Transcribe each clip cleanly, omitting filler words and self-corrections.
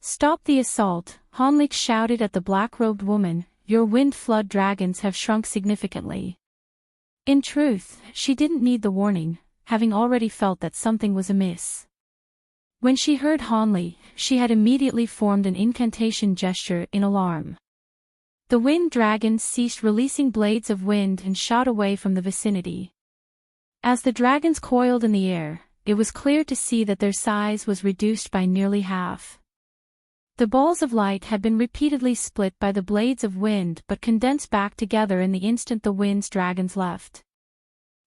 "Stop the assault," Hanlik shouted at the black-robed woman. "Your wind flood dragons have shrunk significantly." In truth, she didn't need the warning, having already felt that something was amiss. When she heard Hanli, she had immediately formed an incantation gesture in alarm. The wind dragons ceased releasing blades of wind and shot away from the vicinity. As the dragons coiled in the air, it was clear to see that their size was reduced by nearly half. The balls of light had been repeatedly split by the blades of wind but condensed back together in the instant the wind's dragons left.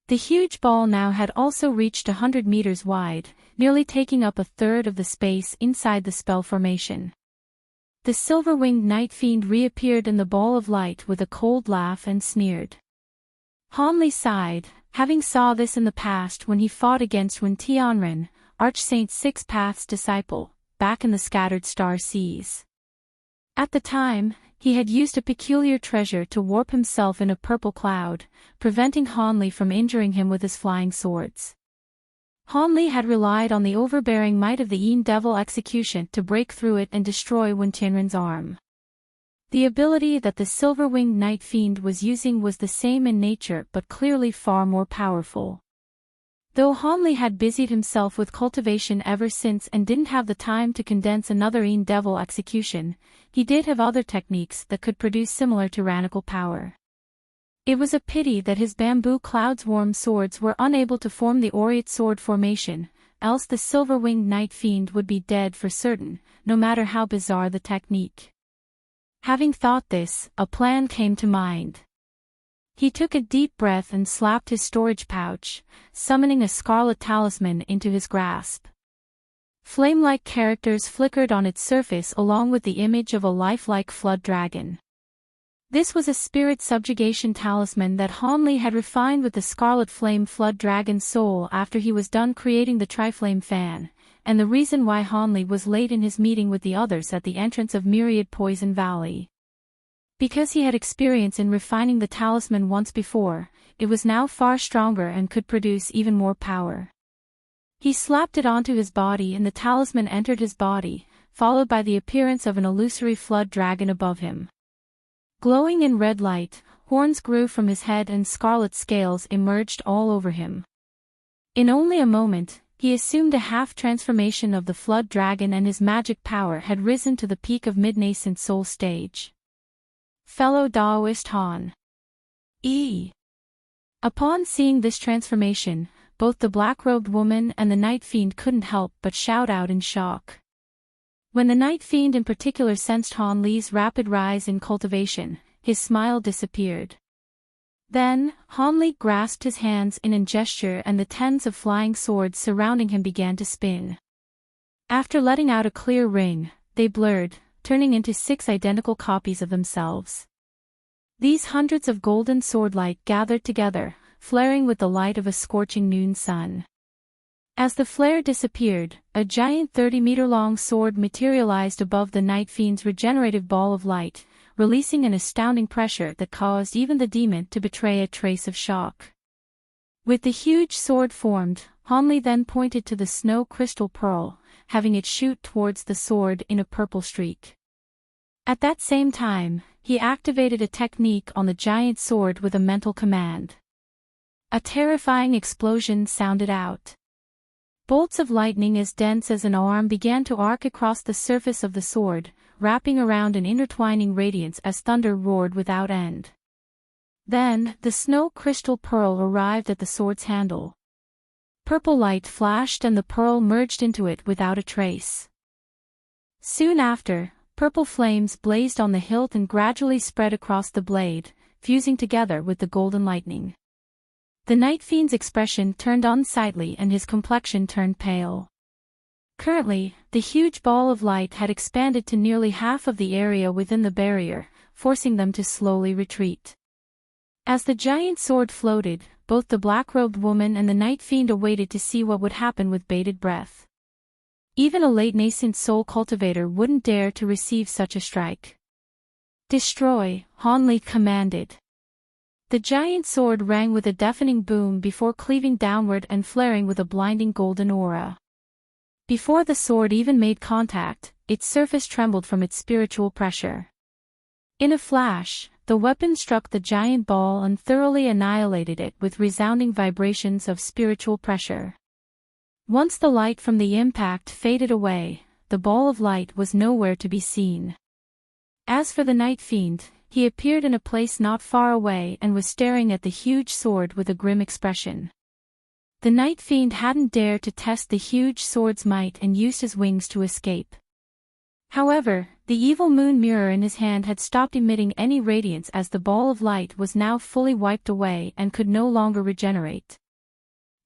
The huge ball now had also reached 100 meters wide, nearly taking up a third of the space inside the spell formation. The silver-winged night fiend reappeared in the ball of light with a cold laugh and sneered. Hanli sighed, having saw this in the past when he fought against Wen Tianren, Archsaint Six Path's disciple, back in the scattered star seas. At the time, he had used a peculiar treasure to warp himself in a purple cloud, preventing Hanli from injuring him with his flying swords. Hanli had relied on the overbearing might of the Yin Devil Execution to break through it and destroy Wen Tianren's arm. The ability that the silver-winged night fiend was using was the same in nature but clearly far more powerful. Though Hanli had busied himself with cultivation ever since and didn't have the time to condense another Yin Devil Execution, he did have other techniques that could produce similar tyrannical power. It was a pity that his bamboo cloudsworm swords were unable to form the aureate sword formation, else the silver-winged night fiend would be dead for certain, no matter how bizarre the technique. Having thought this, a plan came to mind. He took a deep breath and slapped his storage pouch, summoning a scarlet talisman into his grasp. Flame-like characters flickered on its surface along with the image of a lifelike flood dragon. This was a spirit subjugation talisman that Hanli had refined with the scarlet flame flood dragon's soul after he was done creating the Triflame fan, and the reason why Hanli was late in his meeting with the others at the entrance of Myriad Poison Valley. Because he had experience in refining the talisman once before, it was now far stronger and could produce even more power. He slapped it onto his body and the talisman entered his body, followed by the appearance of an illusory flood dragon above him. Glowing in red light, horns grew from his head and scarlet scales emerged all over him. In only a moment, he assumed a half-transformation of the flood dragon and his magic power had risen to the peak of mid-nascent soul stage. Fellow Daoist Han. Upon seeing this transformation, both the black-robed woman and the night fiend couldn't help but shout out in shock. When the night fiend in particular sensed Hanli's rapid rise in cultivation, his smile disappeared. Then, Hanli grasped his hands in a gesture and the tens of flying swords surrounding him began to spin. After letting out a clear ring, they blurred, turning into 6 identical copies of themselves. These hundreds of golden swordlight gathered together, flaring with the light of a scorching noon sun. As the flare disappeared, a giant 30-meter-long sword materialized above the night fiend's regenerative ball of light, releasing an astounding pressure that caused even the demon to betray a trace of shock. With the huge sword formed, Hanli then pointed to the snow crystal pearl, having it shoot towards the sword in a purple streak. At that same time, he activated a technique on the giant sword with a mental command. A terrifying explosion sounded out. Bolts of lightning as dense as an arm began to arc across the surface of the sword, wrapping around an intertwining radiance as thunder roared without end. Then, the snow crystal pearl arrived at the sword's handle. Purple light flashed and the pearl merged into it without a trace. Soon after, purple flames blazed on the hilt and gradually spread across the blade, fusing together with the golden lightning. The night fiend's expression turned unsightly and his complexion turned pale. Currently, the huge ball of light had expanded to nearly half of the area within the barrier, forcing them to slowly retreat. As the giant sword floated, both the black-robed woman and the night fiend awaited to see what would happen with bated breath. Even a late nascent soul cultivator wouldn't dare to receive such a strike. "Destroy," Hanli commanded. The giant sword rang with a deafening boom before cleaving downward and flaring with a blinding golden aura. Before the sword even made contact, its surface trembled from its spiritual pressure. In a flash, the weapon struck the giant ball and thoroughly annihilated it with resounding vibrations of spiritual pressure. Once the light from the impact faded away, the ball of light was nowhere to be seen. As for the Night Fiend, he appeared in a place not far away and was staring at the huge sword with a grim expression. The Night Fiend hadn't dared to test the huge sword's might and used his wings to escape. However, the evil moon mirror in his hand had stopped emitting any radiance as the ball of light was now fully wiped away and could no longer regenerate.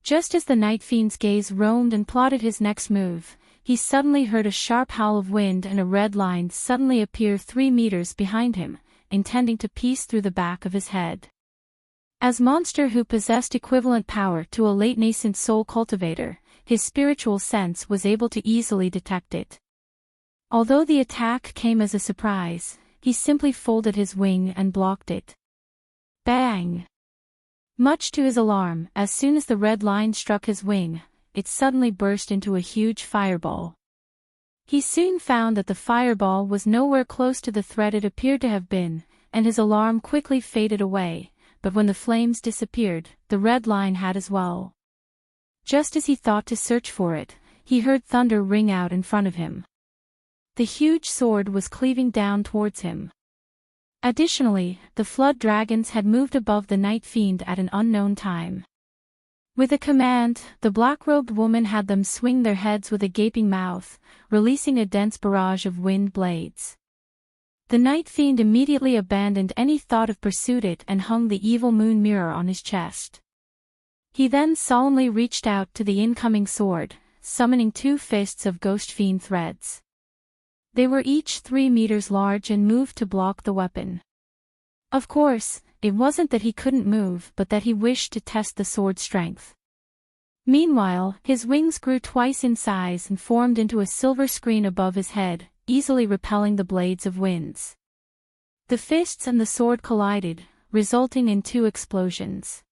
Just as the Night Fiend's gaze roamed and plotted his next move, he suddenly heard a sharp howl of wind and a red line suddenly appear 3 meters behind him, intending to pierce through the back of his head. As monster who possessed equivalent power to a late nascent soul cultivator, his spiritual sense was able to easily detect it. Although the attack came as a surprise, he simply folded his wing and blocked it. Bang! Much to his alarm, as soon as the red line struck his wing, it suddenly burst into a huge fireball. He soon found that the fireball was nowhere close to the threat it appeared to have been, and his alarm quickly faded away, but when the flames disappeared, the red line had as well. Just as he thought to search for it, he heard thunder ring out in front of him. The huge sword was cleaving down towards him. Additionally, the flood dragons had moved above the Night Fiend at an unknown time. With a command, the black-robed woman had them swing their heads with a gaping mouth, releasing a dense barrage of wind blades. The Night Fiend immediately abandoned any thought of pursuit and hung the evil moon mirror on his chest. He then solemnly reached out to the incoming sword, summoning 2 fists of ghost fiend threads. They were each 3 meters large and moved to block the weapon. Of course, it wasn't that he couldn't move but that he wished to test the sword's strength. Meanwhile, his wings grew twice in size and formed into a silver screen above his head, easily repelling the blades of winds. The fists and the sword collided, resulting in 2 explosions.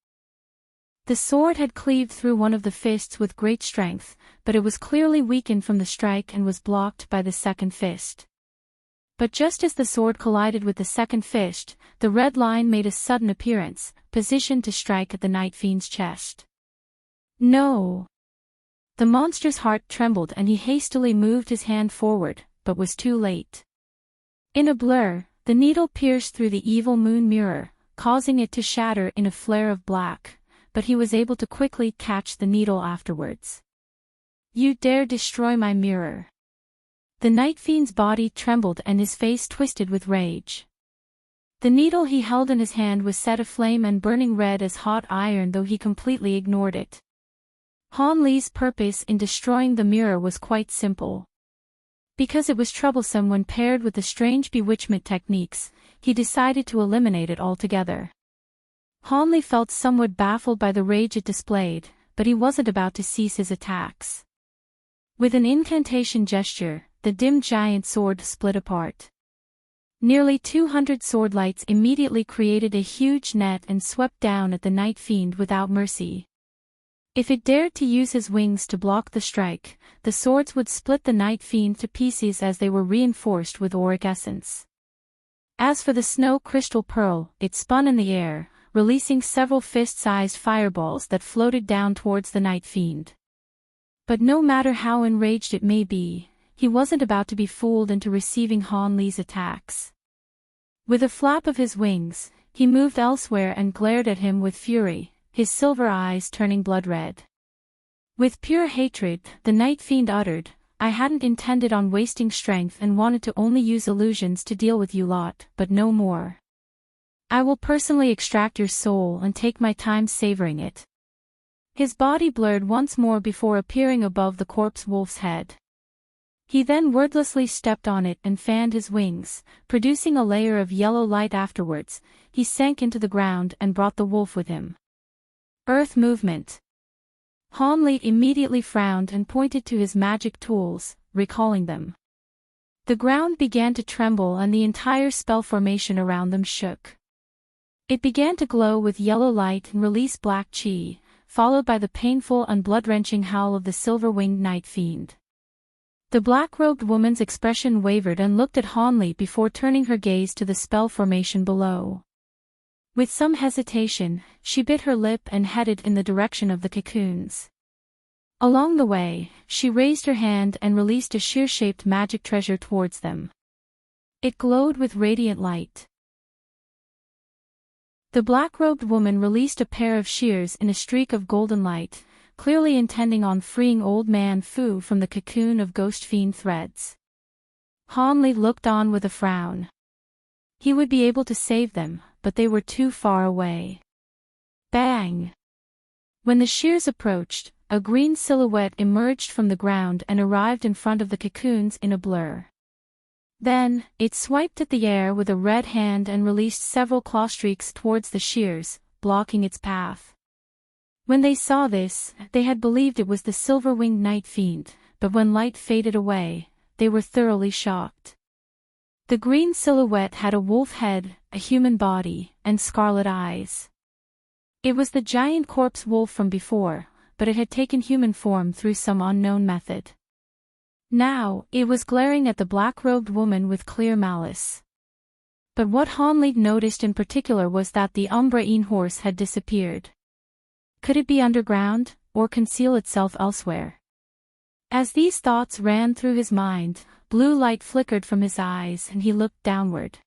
The sword had cleaved through one of the fists with great strength, but it was clearly weakened from the strike and was blocked by the second fist. But just as the sword collided with the second fist, the red line made a sudden appearance, positioned to strike at the Night Fiend's chest. No! The monster's heart trembled and he hastily moved his hand forward, but was too late. In a blur, the needle pierced through the evil moon mirror, causing it to shatter in a flare of black, but he was able to quickly catch the needle afterwards. You dare destroy my mirror! The Night Fiend's body trembled and his face twisted with rage. The needle he held in his hand was set aflame and burning red as hot iron, though he completely ignored it. Han Li's purpose in destroying the mirror was quite simple. Because it was troublesome when paired with the strange bewitchment techniques, he decided to eliminate it altogether. Han Li felt somewhat baffled by the rage it displayed, but he wasn't about to cease his attacks. With an incantation gesture, the dim giant sword split apart. Nearly 200 sword lights immediately created a huge net and swept down at the Night Fiend without mercy. If it dared to use his wings to block the strike, the swords would split the Night Fiend to pieces as they were reinforced with auric essence. As for the snow crystal pearl, it spun in the air, releasing several fist-sized fireballs that floated down towards the Night Fiend. But no matter how enraged it may be, he wasn't about to be fooled into receiving Han Li's attacks. With a flap of his wings, he moved elsewhere and glared at him with fury, his silver eyes turning blood red. With pure hatred, the Night Fiend uttered, "I hadn't intended on wasting strength and wanted to only use illusions to deal with you lot, but no more. I will personally extract your soul and take my time savoring it." His body blurred once more before appearing above the corpse wolf's head. He then wordlessly stepped on it and fanned his wings, producing a layer of yellow light afterwards. He sank into the ground and brought the wolf with him. Earth movement. Han Li immediately frowned and pointed to his magic tools, recalling them. The ground began to tremble and the entire spell formation around them shook. It began to glow with yellow light and release black chi, followed by the painful and blood-wrenching howl of the silver-winged Night Fiend. The black-robed woman's expression wavered and looked at Hanli before turning her gaze to the spell formation below. With some hesitation, she bit her lip and headed in the direction of the cocoons. Along the way, she raised her hand and released a shear-shaped magic treasure towards them. It glowed with radiant light. The black-robed woman released a pair of shears in a streak of golden light, clearly intending on freeing Old Man Fu from the cocoon of ghost fiend threads. Hanli looked on with a frown. He would be able to save them, but they were too far away. Bang! When the shears approached, a green silhouette emerged from the ground and arrived in front of the cocoons in a blur. Then, it swiped at the air with a red hand and released several claw streaks towards the shears, blocking its path. When they saw this, they had believed it was the silver-winged night fiend, but when light faded away, they were thoroughly shocked. The green silhouette had a wolf head, a human body, and scarlet eyes. It was the giant corpse wolf from before, but it had taken human form through some unknown method. Now, it was glaring at the black-robed woman with clear malice. But what Hanli noticed in particular was that the Umbraine horse had disappeared. Could it be underground, or conceal itself elsewhere? As these thoughts ran through his mind, blue light flickered from his eyes and he looked downward.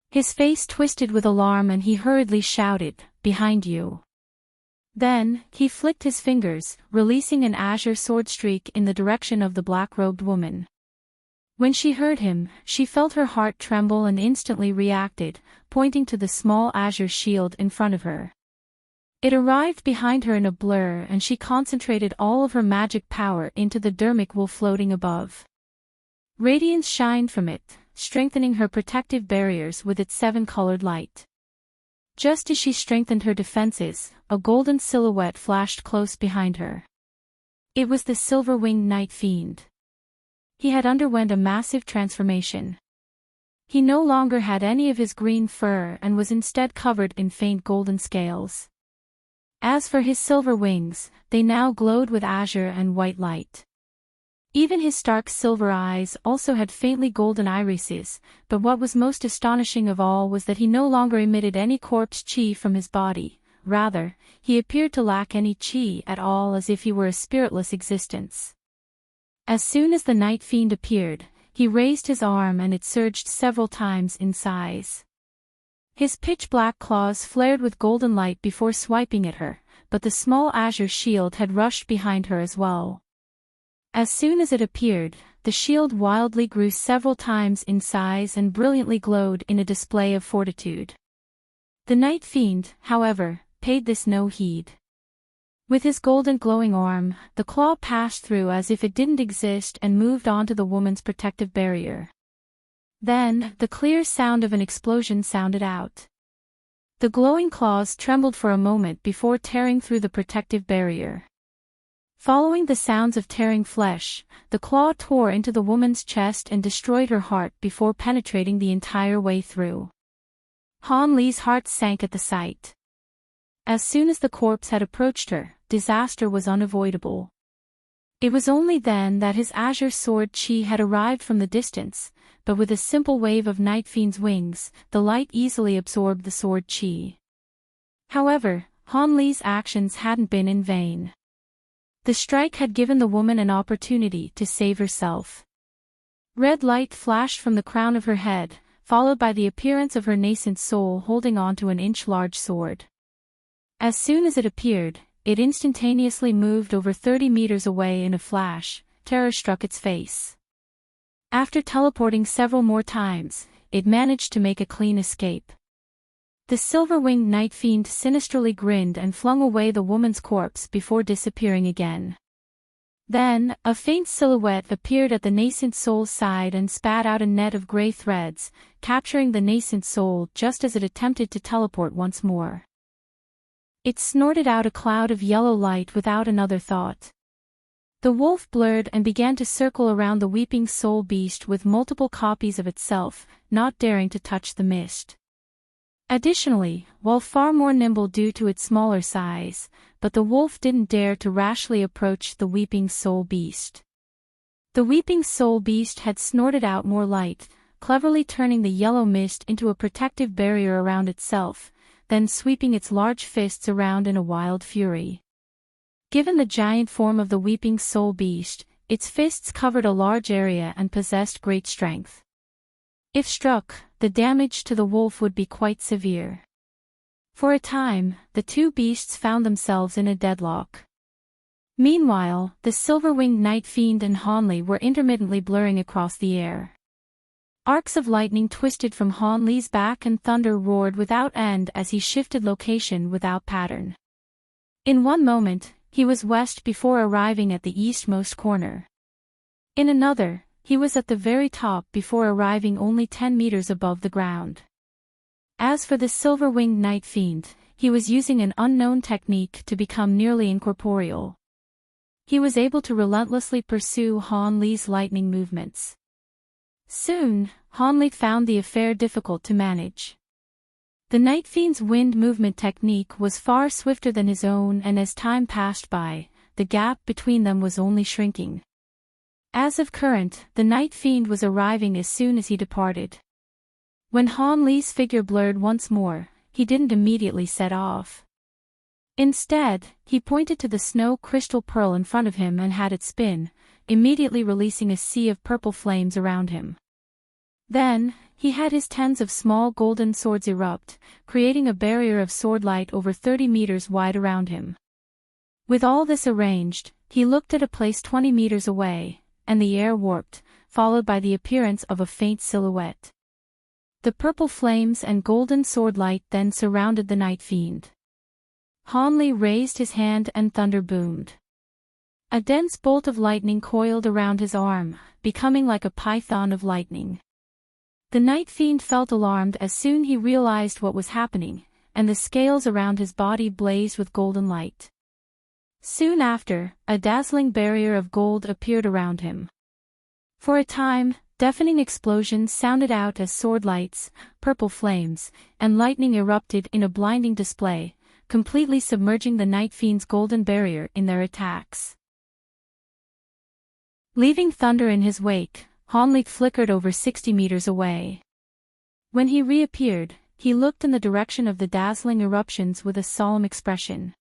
His face twisted with alarm and he hurriedly shouted, "Behind you!" Then, he flicked his fingers, releasing an azure sword streak in the direction of the black-robed woman. When she heard him, she felt her heart tremble and instantly reacted, pointing to the small azure shield in front of her. It arrived behind her in a blur and she concentrated all of her magic power into the dermic wool floating above. Radiance shined from it, strengthening her protective barriers with its 7-colored light. Just as she strengthened her defenses, a golden silhouette flashed close behind her. It was the silver-winged night fiend. He had underwent a massive transformation. He no longer had any of his green fur and was instead covered in faint golden scales. As for his silver wings, they now glowed with azure and white light. Even his stark silver eyes also had faintly golden irises, but what was most astonishing of all was that he no longer emitted any corpse chi from his body. Rather, he appeared to lack any chi at all, as if he were a spiritless existence. As soon as the night fiend appeared, he raised his arm and it surged several times in size. His pitch-black claws flared with golden light before swiping at her, but the small azure shield had rushed behind her as well. As soon as it appeared, the shield wildly grew several times in size and brilliantly glowed in a display of fortitude. The night fiend, however, paid this no heed. With his golden glowing arm, the claw passed through as if it didn't exist and moved onto the woman's protective barrier. Then, the clear sound of an explosion sounded out. The glowing claws trembled for a moment before tearing through the protective barrier. Following the sounds of tearing flesh, the claw tore into the woman's chest and destroyed her heart before penetrating the entire way through. Hanli's heart sank at the sight. As soon as the corpse had approached her, disaster was unavoidable. It was only then that his azure sword chi had arrived from the distance, but with a simple wave of Night Fiend's wings, the light easily absorbed the sword chi. However, Hanli's actions hadn't been in vain. The strike had given the woman an opportunity to save herself. Red light flashed from the crown of her head, followed by the appearance of her nascent soul holding onto an inch-large sword. As soon as it appeared, it instantaneously moved over 30 meters away in a flash. Terror struck its face. After teleporting several more times, it managed to make a clean escape. The silver-winged night fiend sinisterly grinned and flung away the woman's corpse before disappearing again. Then, a faint silhouette appeared at the nascent soul's side and spat out a net of gray threads, capturing the nascent soul just as it attempted to teleport once more. It snorted out a cloud of yellow light without another thought. The wolf blurred and began to circle around the weeping soul beast with multiple copies of itself, not daring to touch the mist. Additionally, while far more nimble due to its smaller size, but the wolf didn't dare to rashly approach the weeping soul beast. The weeping soul beast had snorted out more light, cleverly turning the yellow mist into a protective barrier around itself, then sweeping its large fists around in a wild fury. Given the giant form of the weeping soul beast, its fists covered a large area and possessed great strength. If struck, the damage to the wolf would be quite severe. For a time, the two beasts found themselves in a deadlock. Meanwhile, the silver-winged night fiend and Hanli were intermittently blurring across the air. Arcs of lightning twisted from Hanli's back and thunder roared without end as he shifted location without pattern. In one moment, he was west before arriving at the eastmost corner. In another, he was at the very top before arriving only 10 meters above the ground. As for the silver-winged night fiend, he was using an unknown technique to become nearly incorporeal. He was able to relentlessly pursue Hanli's lightning movements. Soon, Hanli found the affair difficult to manage. The night fiend's wind movement technique was far swifter than his own, and as time passed by, the gap between them was only shrinking. As of current, the night fiend was arriving as soon as he departed. When Hanli's figure blurred once more, he didn't immediately set off. Instead, he pointed to the snow crystal pearl in front of him and had it spin, immediately releasing a sea of purple flames around him. Then, he had his tens of small golden swords erupt, creating a barrier of sword light over 30 meters wide around him. With all this arranged, he looked at a place 20 meters away, and the air warped, followed by the appearance of a faint silhouette. The purple flames and golden sword light then surrounded the night fiend. Hanli raised his hand and thunder boomed. A dense bolt of lightning coiled around his arm, becoming like a python of lightning. The night fiend felt alarmed as soon he realized what was happening, and the scales around his body blazed with golden light. Soon after, a dazzling barrier of gold appeared around him. For a time, deafening explosions sounded out as sword lights, purple flames, and lightning erupted in a blinding display, completely submerging the night fiend's golden barrier in their attacks. Leaving thunder in his wake, Hanli flickered over 60 meters away. When he reappeared, he looked in the direction of the dazzling eruptions with a solemn expression.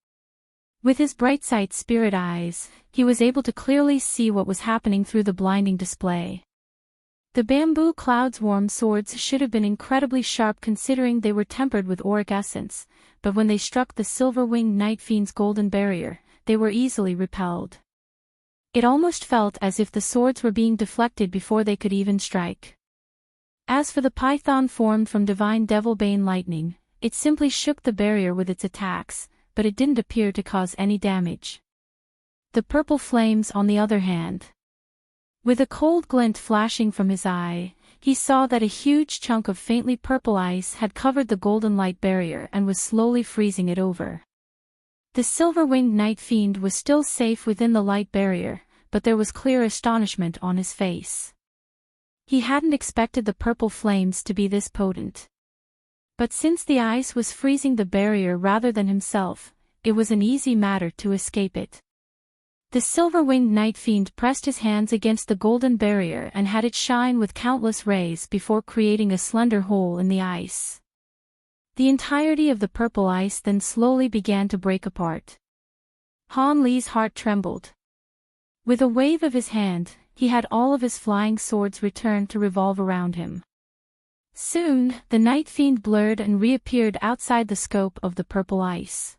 With his bright sight spirit eyes, he was able to clearly see what was happening through the blinding display. The bamboo cloud's warm swords should have been incredibly sharp considering they were tempered with auric essence, but when they struck the silver-winged night fiend's golden barrier, they were easily repelled. It almost felt as if the swords were being deflected before they could even strike. As for the python formed from divine devilbane lightning, it simply shook the barrier with its attacks, but it didn't appear to cause any damage. The purple flames, on the other hand. With a cold glint flashing from his eye, he saw that a huge chunk of faintly purple ice had covered the golden light barrier and was slowly freezing it over. The silver-winged night fiend was still safe within the light barrier, but there was clear astonishment on his face. He hadn't expected the purple flames to be this potent. But since the ice was freezing the barrier rather than himself, it was an easy matter to escape it. The silver-winged night fiend pressed his hands against the golden barrier and had it shine with countless rays before creating a slender hole in the ice. The entirety of the purple ice then slowly began to break apart. Hanli's heart trembled. With a wave of his hand, he had all of his flying swords return to revolve around him. Soon, the night fiend blurred and reappeared outside the scope of the purple ice.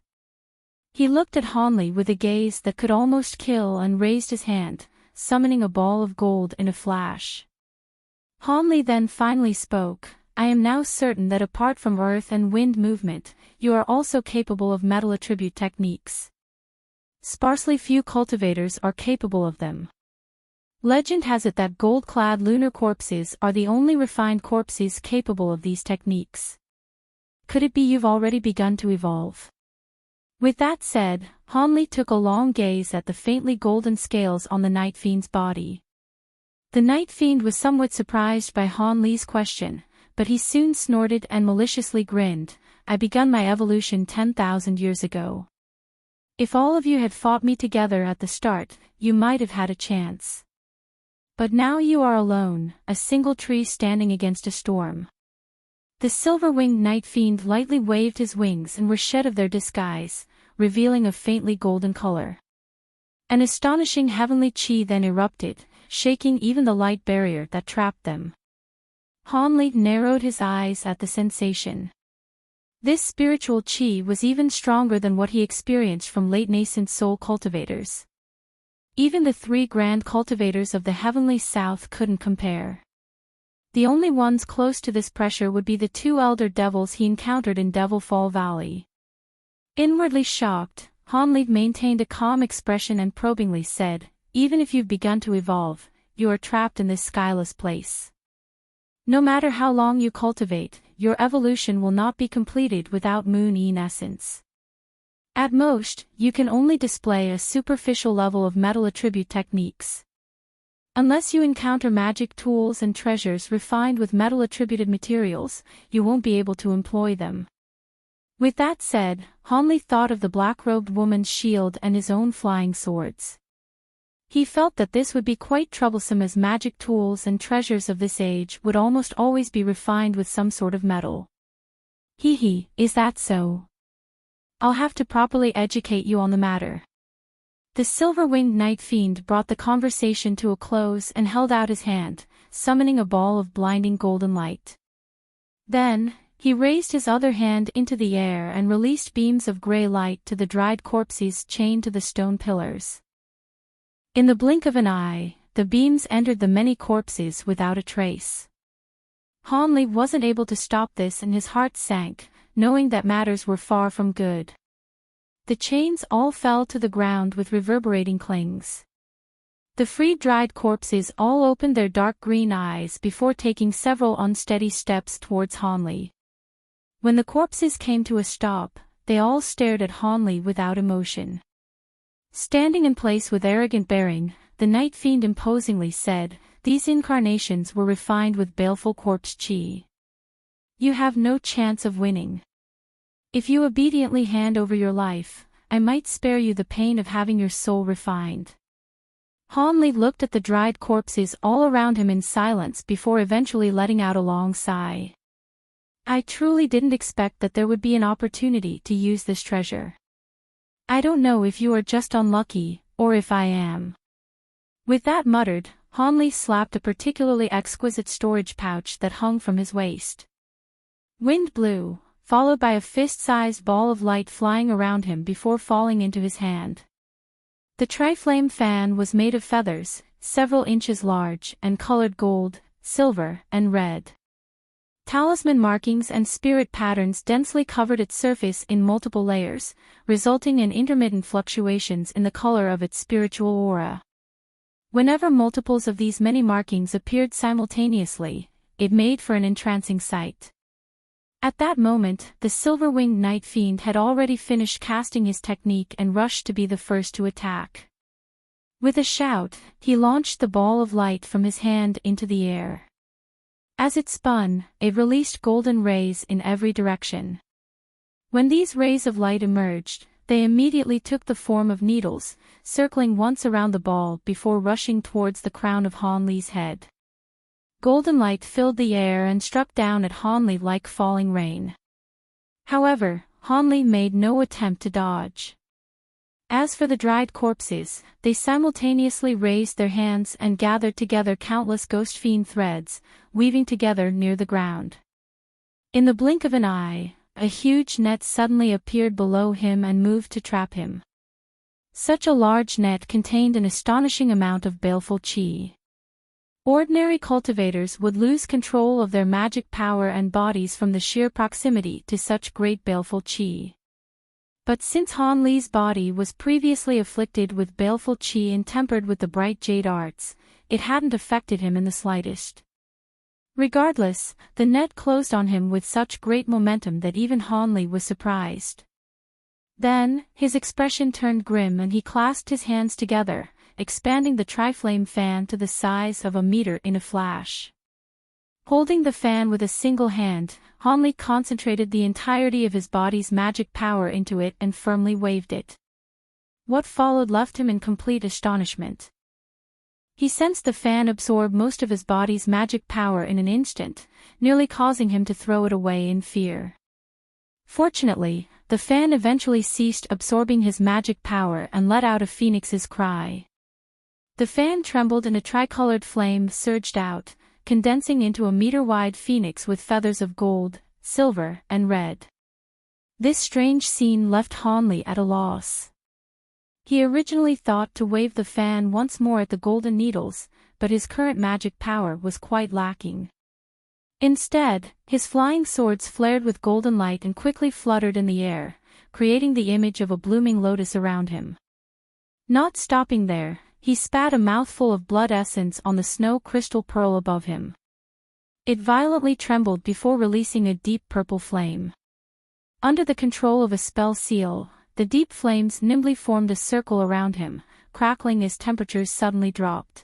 He looked at Hanli with a gaze that could almost kill and raised his hand, summoning a ball of gold in a flash. Hanli then finally spoke, "I am now certain that apart from earth and wind movement, you are also capable of metal attribute techniques. Sparsely few cultivators are capable of them. Legend has it that gold-clad lunar corpses are the only refined corpses capable of these techniques. Could it be you've already begun to evolve?" With that said, Hanli took a long gaze at the faintly golden scales on the night fiend's body. The night fiend was somewhat surprised by Hanli's question, but he soon snorted and maliciously grinned, "I begun my evolution 10,000 years ago. If all of you had fought me together at the start, you might have had a chance. But now you are alone, a single tree standing against a storm. The silver-winged night fiend lightly waved his wings and were shed of their disguise, revealing a faintly golden color. An astonishing heavenly chi then erupted, shaking even the light barrier that trapped them. Hanli narrowed his eyes at the sensation. This spiritual chi was even stronger than what he experienced from late nascent soul cultivators. Even the 3 grand cultivators of the heavenly south couldn't compare. The only ones close to this pressure would be the 2 elder devils he encountered in Devil Fall Valley. Inwardly shocked, Hanli maintained a calm expression and probingly said, "Even if you've begun to evolve, you are trapped in this skyless place. No matter how long you cultivate, your evolution will not be completed without Moon Yin essence. At most, you can only display a superficial level of metal attribute techniques. Unless you encounter magic tools and treasures refined with metal attributed materials, you won't be able to employ them." With that said, Hanli thought of the black-robed woman's shield and his own flying swords. He felt that this would be quite troublesome as magic tools and treasures of this age would almost always be refined with some sort of metal. Is that so? I'll have to properly educate you on the matter." The silver-winged night fiend brought the conversation to a close and held out his hand, summoning a ball of blinding golden light. Then, he raised his other hand into the air and released beams of gray light to the dried corpses chained to the stone pillars. In the blink of an eye, the beams entered the many corpses without a trace. Hanli wasn't able to stop this and his heart sank, knowing that matters were far from good. The chains all fell to the ground with reverberating clings. The freed-dried corpses all opened their dark green eyes before taking several unsteady steps towards Hanli. When the corpses came to a stop, they all stared at Hanli without emotion. Standing in place with arrogant bearing, the night fiend imposingly said, "These incarnations were refined with baleful corpse chi. You have no chance of winning. If you obediently hand over your life, I might spare you the pain of having your soul refined." Hanli looked at the dried corpses all around him in silence before eventually letting out a long sigh. "I truly didn't expect that there would be an opportunity to use this treasure. I don't know if you are just unlucky, or if I am." With that muttered, Hanli slapped a particularly exquisite storage pouch that hung from his waist. Wind blew, followed by a fist-sized ball of light flying around him before falling into his hand. The tri-flame fan was made of feathers, several inches large, and colored gold, silver, and red. Talisman markings and spirit patterns densely covered its surface in multiple layers, resulting in intermittent fluctuations in the color of its spiritual aura. Whenever multiples of these many markings appeared simultaneously, it made for an entrancing sight. At that moment, the silver-winged night fiend had already finished casting his technique and rushed to be the first to attack. With a shout, he launched the ball of light from his hand into the air. As it spun, it released golden rays in every direction. When these rays of light emerged, they immediately took the form of needles, circling once around the ball before rushing towards the crown of Hanli's head. Golden light filled the air and struck down at Hanli like falling rain. However, Hanli made no attempt to dodge. As for the dried corpses, they simultaneously raised their hands and gathered together countless ghost fiend threads, weaving together near the ground. In the blink of an eye, a huge net suddenly appeared below him and moved to trap him. Such a large net contained an astonishing amount of baleful chi. Ordinary cultivators would lose control of their magic power and bodies from the sheer proximity to such great baleful chi. But since Hanli's body was previously afflicted with baleful chi and tempered with the bright jade arts, it hadn't affected him in the slightest. Regardless, the net closed on him with such great momentum that even Hanli was surprised. Then, his expression turned grim and he clasped his hands together, expanding the tri-flame fan to the size of a meter in a flash. Holding the fan with a single hand, Hanli concentrated the entirety of his body's magic power into it and firmly waved it. What followed left him in complete astonishment. He sensed the fan absorb most of his body's magic power in an instant, nearly causing him to throw it away in fear. Fortunately, the fan eventually ceased absorbing his magic power and let out a phoenix's cry. The fan trembled and a tricolored flame surged out, condensing into a meter-wide phoenix with feathers of gold, silver, and red. This strange scene left Hanli at a loss. He originally thought to wave the fan once more at the golden needles, but his current magic power was quite lacking. Instead, his flying swords flared with golden light and quickly fluttered in the air, creating the image of a blooming lotus around him. Not stopping there, he spat a mouthful of blood essence on the snow crystal pearl above him. It violently trembled before releasing a deep purple flame. Under the control of a spell seal, the deep flames nimbly formed a circle around him, crackling as temperatures suddenly dropped.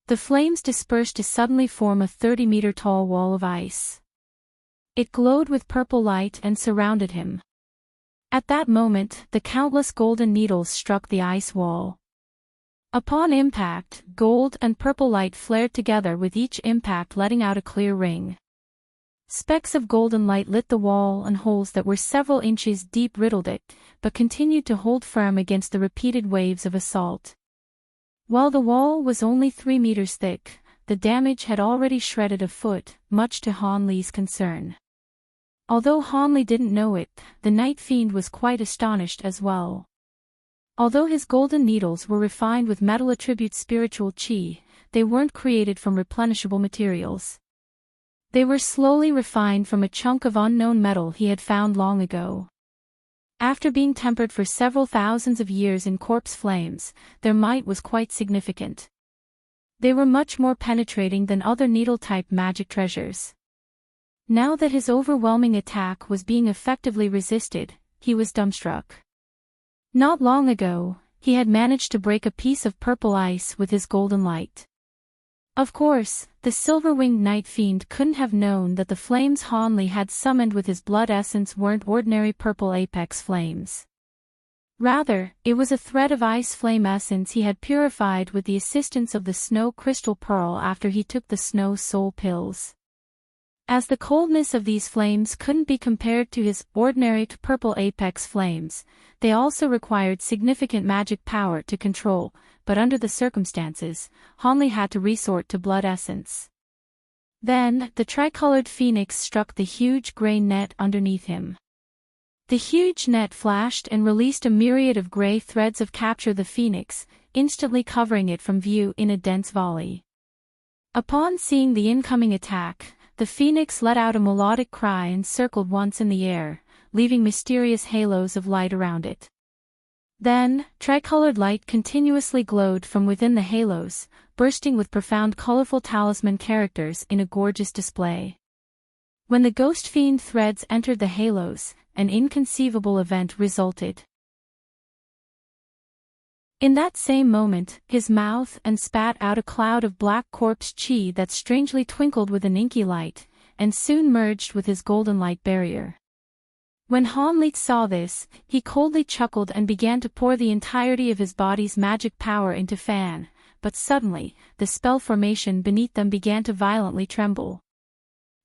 The flames dispersed to suddenly form a 30-meter-tall wall of ice. It glowed with purple light and surrounded him. At that moment, the countless golden needles struck the ice wall. Upon impact, gold and purple light flared together, with each impact letting out a clear ring. Specks of golden light lit the wall, and holes that were several inches deep riddled it, but continued to hold firm against the repeated waves of assault. While the wall was only 3 meters thick, the damage had already shredded a foot, much to Hanli's concern. Although Hanli didn't know it, the Night Fiend was quite astonished as well. Although his golden needles were refined with metal attribute spiritual chi, they weren't created from replenishable materials. They were slowly refined from a chunk of unknown metal he had found long ago. After being tempered for several thousands of years in corpse flames, their might was quite significant. They were much more penetrating than other needle-type magic treasures. Now that his overwhelming attack was being effectively resisted, he was dumbstruck. Not long ago, he had managed to break a piece of purple ice with his golden light. Of course, the silver-winged Night Fiend couldn't have known that the flames Hanli had summoned with his blood essence weren't ordinary purple apex flames. Rather, it was a thread of ice flame essence he had purified with the assistance of the snow crystal pearl after he took the snow soul pills. As the coldness of these flames couldn't be compared to his ordinary purple apex flames, they also required significant magic power to control, but under the circumstances, Hanli had to resort to blood essence. Then, the tricolored phoenix struck the huge gray net underneath him. The huge net flashed and released a myriad of gray threads of capture the phoenix, instantly covering it from view in a dense volley. Upon seeing the incoming attack, the phoenix let out a melodic cry and circled once in the air, leaving mysterious halos of light around it. Then, tricolored light continuously glowed from within the halos, bursting with profound colorful talisman characters in a gorgeous display. When the ghost fiend threads entered the halos, an inconceivable event resulted. In that same moment, his mouth and spat out a cloud of black corpse chi that strangely twinkled with an inky light, and soon merged with his golden light barrier. When Hanli saw this, he coldly chuckled and began to pour the entirety of his body's magic power into Fan, but suddenly, the spell formation beneath them began to violently tremble.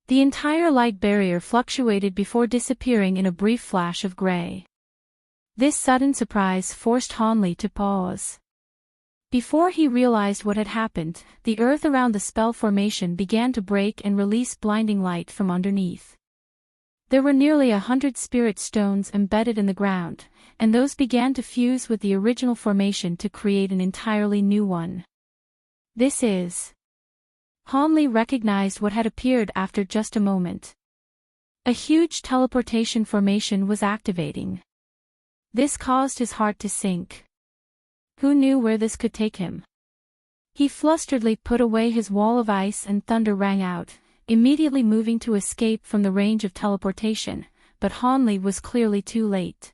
The entire light barrier fluctuated before disappearing in a brief flash of gray. This sudden surprise forced Hanli to pause. Before he realized what had happened, the earth around the spell formation began to break and release blinding light from underneath. There were nearly 100 spirit stones embedded in the ground, and those began to fuse with the original formation to create an entirely new one. This is... Hanli recognized what had appeared after just a moment. A huge teleportation formation was activating. This caused his heart to sink. Who knew where this could take him? He flusteredly put away his wall of ice and thunder rang out, immediately moving to escape from the range of teleportation, but Hanli was clearly too late.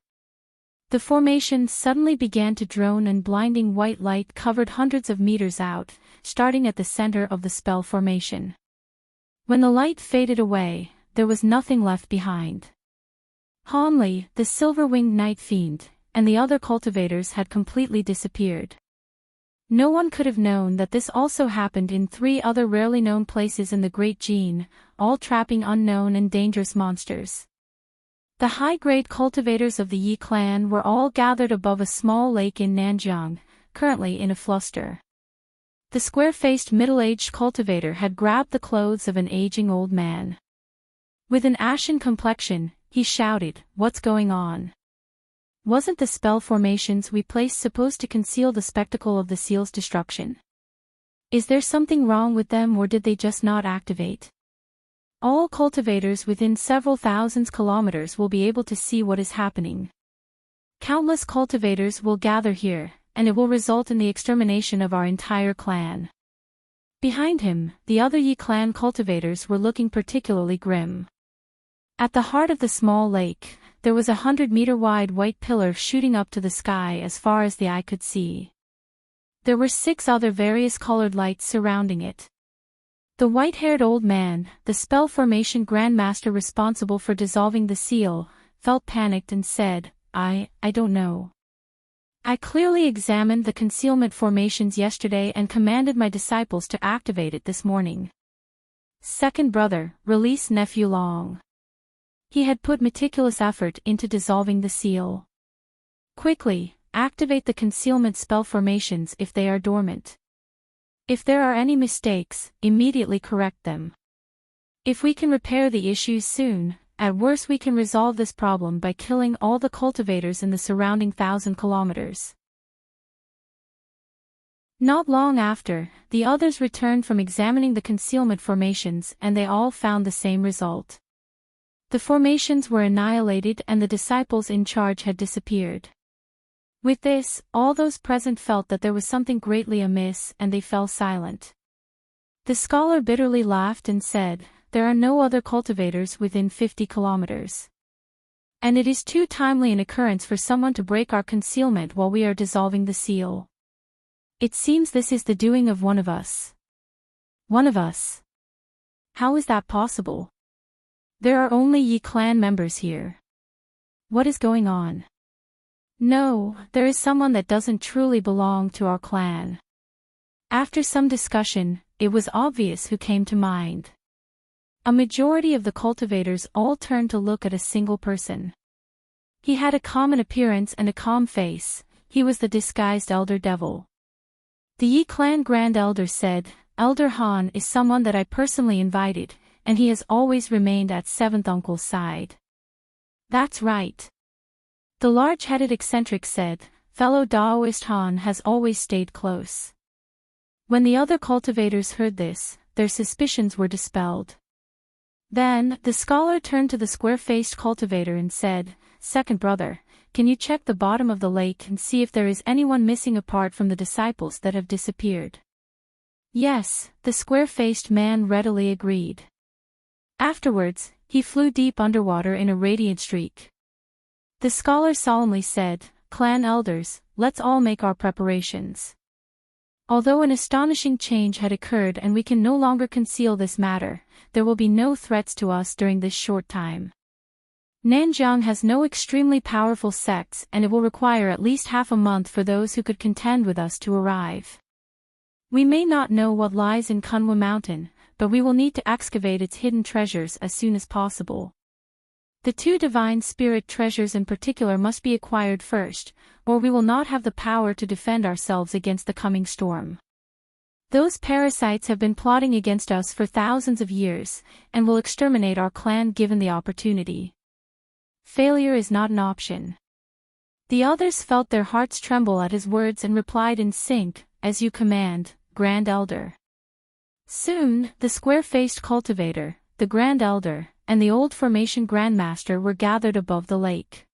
The formation suddenly began to drone and blinding white light covered hundreds of meters out, starting at the center of the spell formation. When the light faded away, there was nothing left behind. Hanli, the silver-winged Night Fiend, and the other cultivators had completely disappeared. No one could have known that this also happened in 3 other rarely known places in the Great Gene, all trapping unknown and dangerous monsters. The high-grade cultivators of the Yi clan were all gathered above a small lake in Nanjiang, currently in a fluster. The square-faced middle-aged cultivator had grabbed the clothes of an aging old man. With an ashen complexion, he shouted, "What's going on? Wasn't the spell formations we placed supposed to conceal the spectacle of the seal's destruction? Is there something wrong with them, or did they just not activate? All cultivators within several thousands kilometers will be able to see what is happening. Countless cultivators will gather here, and it will result in the extermination of our entire clan." Behind him, the other Yi clan cultivators were looking particularly grim. At the heart of the small lake, there was a 100-meter-wide white pillar shooting up to the sky as far as the eye could see. There were 6 other various colored lights surrounding it. The white-haired old man, the spell formation grandmaster responsible for dissolving the seal, felt panicked and said, I don't know. I clearly examined the concealment formations yesterday and commanded my disciples to activate it this morning. Second brother, release nephew Long. He had put meticulous effort into dissolving the seal. Quickly, activate the concealment spell formations if they are dormant. If there are any mistakes, immediately correct them. If we can repair the issues soon, at worst we can resolve this problem by killing all the cultivators in the surrounding 1,000 kilometers. Not long after, the others returned from examining the concealment formations and they all found the same result. The formations were annihilated and the disciples in charge had disappeared. With this, all those present felt that there was something greatly amiss and they fell silent. The scholar bitterly laughed and said, "There are no other cultivators within 50 kilometers. And it is too timely an occurrence for someone to break our concealment while we are dissolving the seal. It seems this is the doing of one of us." One of us? How is that possible? There are only Yi clan members here. What is going on? No, there is someone that doesn't truly belong to our clan. After some discussion, it was obvious who came to mind. A majority of the cultivators all turned to look at a single person. He had a common appearance and a calm face. He was the disguised Elder Devil. The Yi clan Grand Elder said, "Elder Han is someone that I personally invited, and he has always remained at 7th Uncle's side." "That's right." The large-headed eccentric said, "Fellow Daoist Han has always stayed close." When the other cultivators heard this, their suspicions were dispelled. Then, the scholar turned to the square-faced cultivator and said, "Second brother, can you check the bottom of the lake and see if there is anyone missing apart from the disciples that have disappeared?" "Yes," the square-faced man readily agreed. Afterwards, he flew deep underwater in a radiant streak. The scholar solemnly said, "Clan elders, let's all make our preparations." Although an astonishing change had occurred and we can no longer conceal this matter, there will be no threats to us during this short time. Nanjiang has no extremely powerful sects and it will require at least half a month for those who could contend with us to arrive. We may not know what lies in Kunwa Mountain, but we will need to excavate its hidden treasures as soon as possible. The 2 divine spirit treasures in particular must be acquired first, or we will not have the power to defend ourselves against the coming storm. Those parasites have been plotting against us for thousands of years, and will exterminate our clan given the opportunity. Failure is not an option. The others felt their hearts tremble at his words and replied in sync, "As you command, Grand Elder." Soon, the square-faced cultivator, the Grand Elder, and the old formation grandmaster were gathered above the lake.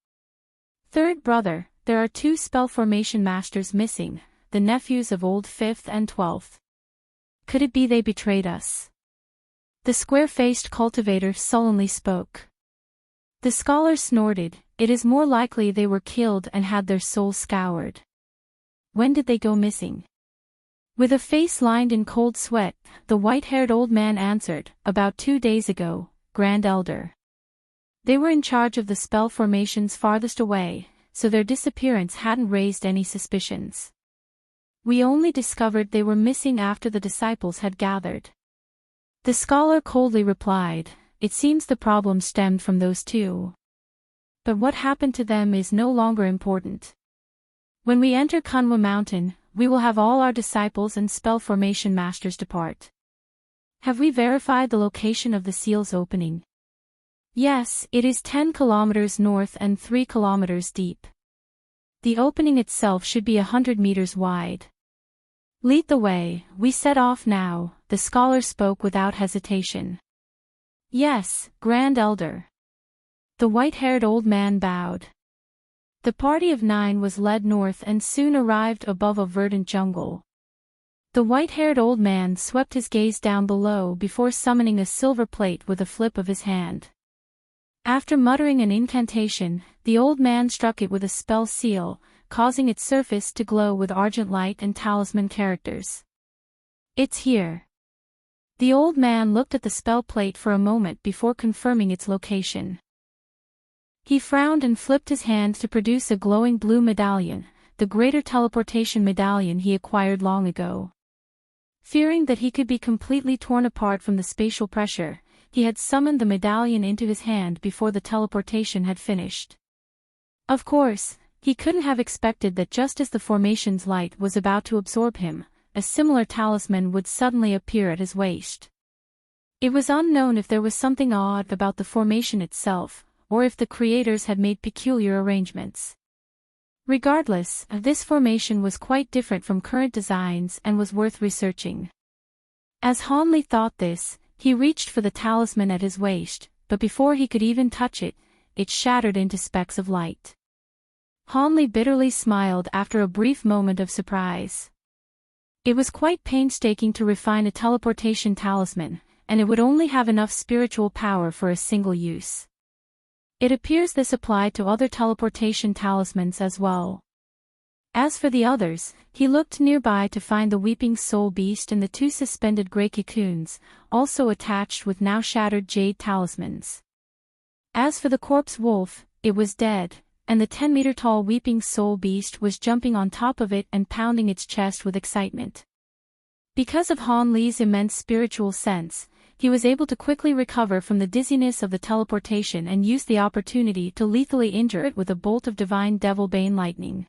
"Third brother, there are 2 spell formation masters missing, the nephews of old 5th and 12th. Could it be they betrayed us?" The square-faced cultivator sullenly spoke. The scholar snorted, "It is more likely they were killed and had their souls scoured." "When did they go missing?" With a face lined in cold sweat, the white-haired old man answered, "About 2 days ago, Grand Elder." They were in charge of the spell formations farthest away, so their disappearance hadn't raised any suspicions. We only discovered they were missing after the disciples had gathered. The scholar coldly replied, "It seems the problem stemmed from those two. But what happened to them is no longer important. When we enter Kunwa Mountain, we will have all our disciples and spell formation masters depart." "Have we verified the location of the seal's opening?" "Yes, it is 10 kilometers north and 3 kilometers deep. The opening itself should be 100 meters wide." "Lead the way, we set off now," the scholar spoke without hesitation. "Yes, Grand Elder." The white-haired old man bowed. The party of 9 was led north and soon arrived above a verdant jungle. The white-haired old man swept his gaze down below before summoning a silver plate with a flip of his hand. After muttering an incantation, the old man struck it with a spell seal, causing its surface to glow with argent light and talisman characters. "It's here." The old man looked at the spell plate for a moment before confirming its location. He frowned and flipped his hand to produce a glowing blue medallion, the greater teleportation medallion he acquired long ago. Fearing that he could be completely torn apart from the spatial pressure, he had summoned the medallion into his hand before the teleportation had finished. Of course, he couldn't have expected that just as the formation's light was about to absorb him, a similar talisman would suddenly appear at his waist. It was unknown if there was something odd about the formation itself, or if the creators had made peculiar arrangements. Regardless, this formation was quite different from current designs and was worth researching. As Hanli thought this, he reached for the talisman at his waist, but before he could even touch it, it shattered into specks of light. Hanli bitterly smiled after a brief moment of surprise. It was quite painstaking to refine a teleportation talisman, and it would only have enough spiritual power for a single use. It appears this applied to other teleportation talismans as well. As for the others, he looked nearby to find the weeping soul beast and the 2 suspended grey cocoons, also attached with now shattered jade talismans. As for the corpse wolf, it was dead, and the 10-meter-tall weeping soul beast was jumping on top of it and pounding its chest with excitement. Because of Han Li's immense spiritual sense, he was able to quickly recover from the dizziness of the teleportation and use the opportunity to lethally injure it with a bolt of divine Devilbane lightning.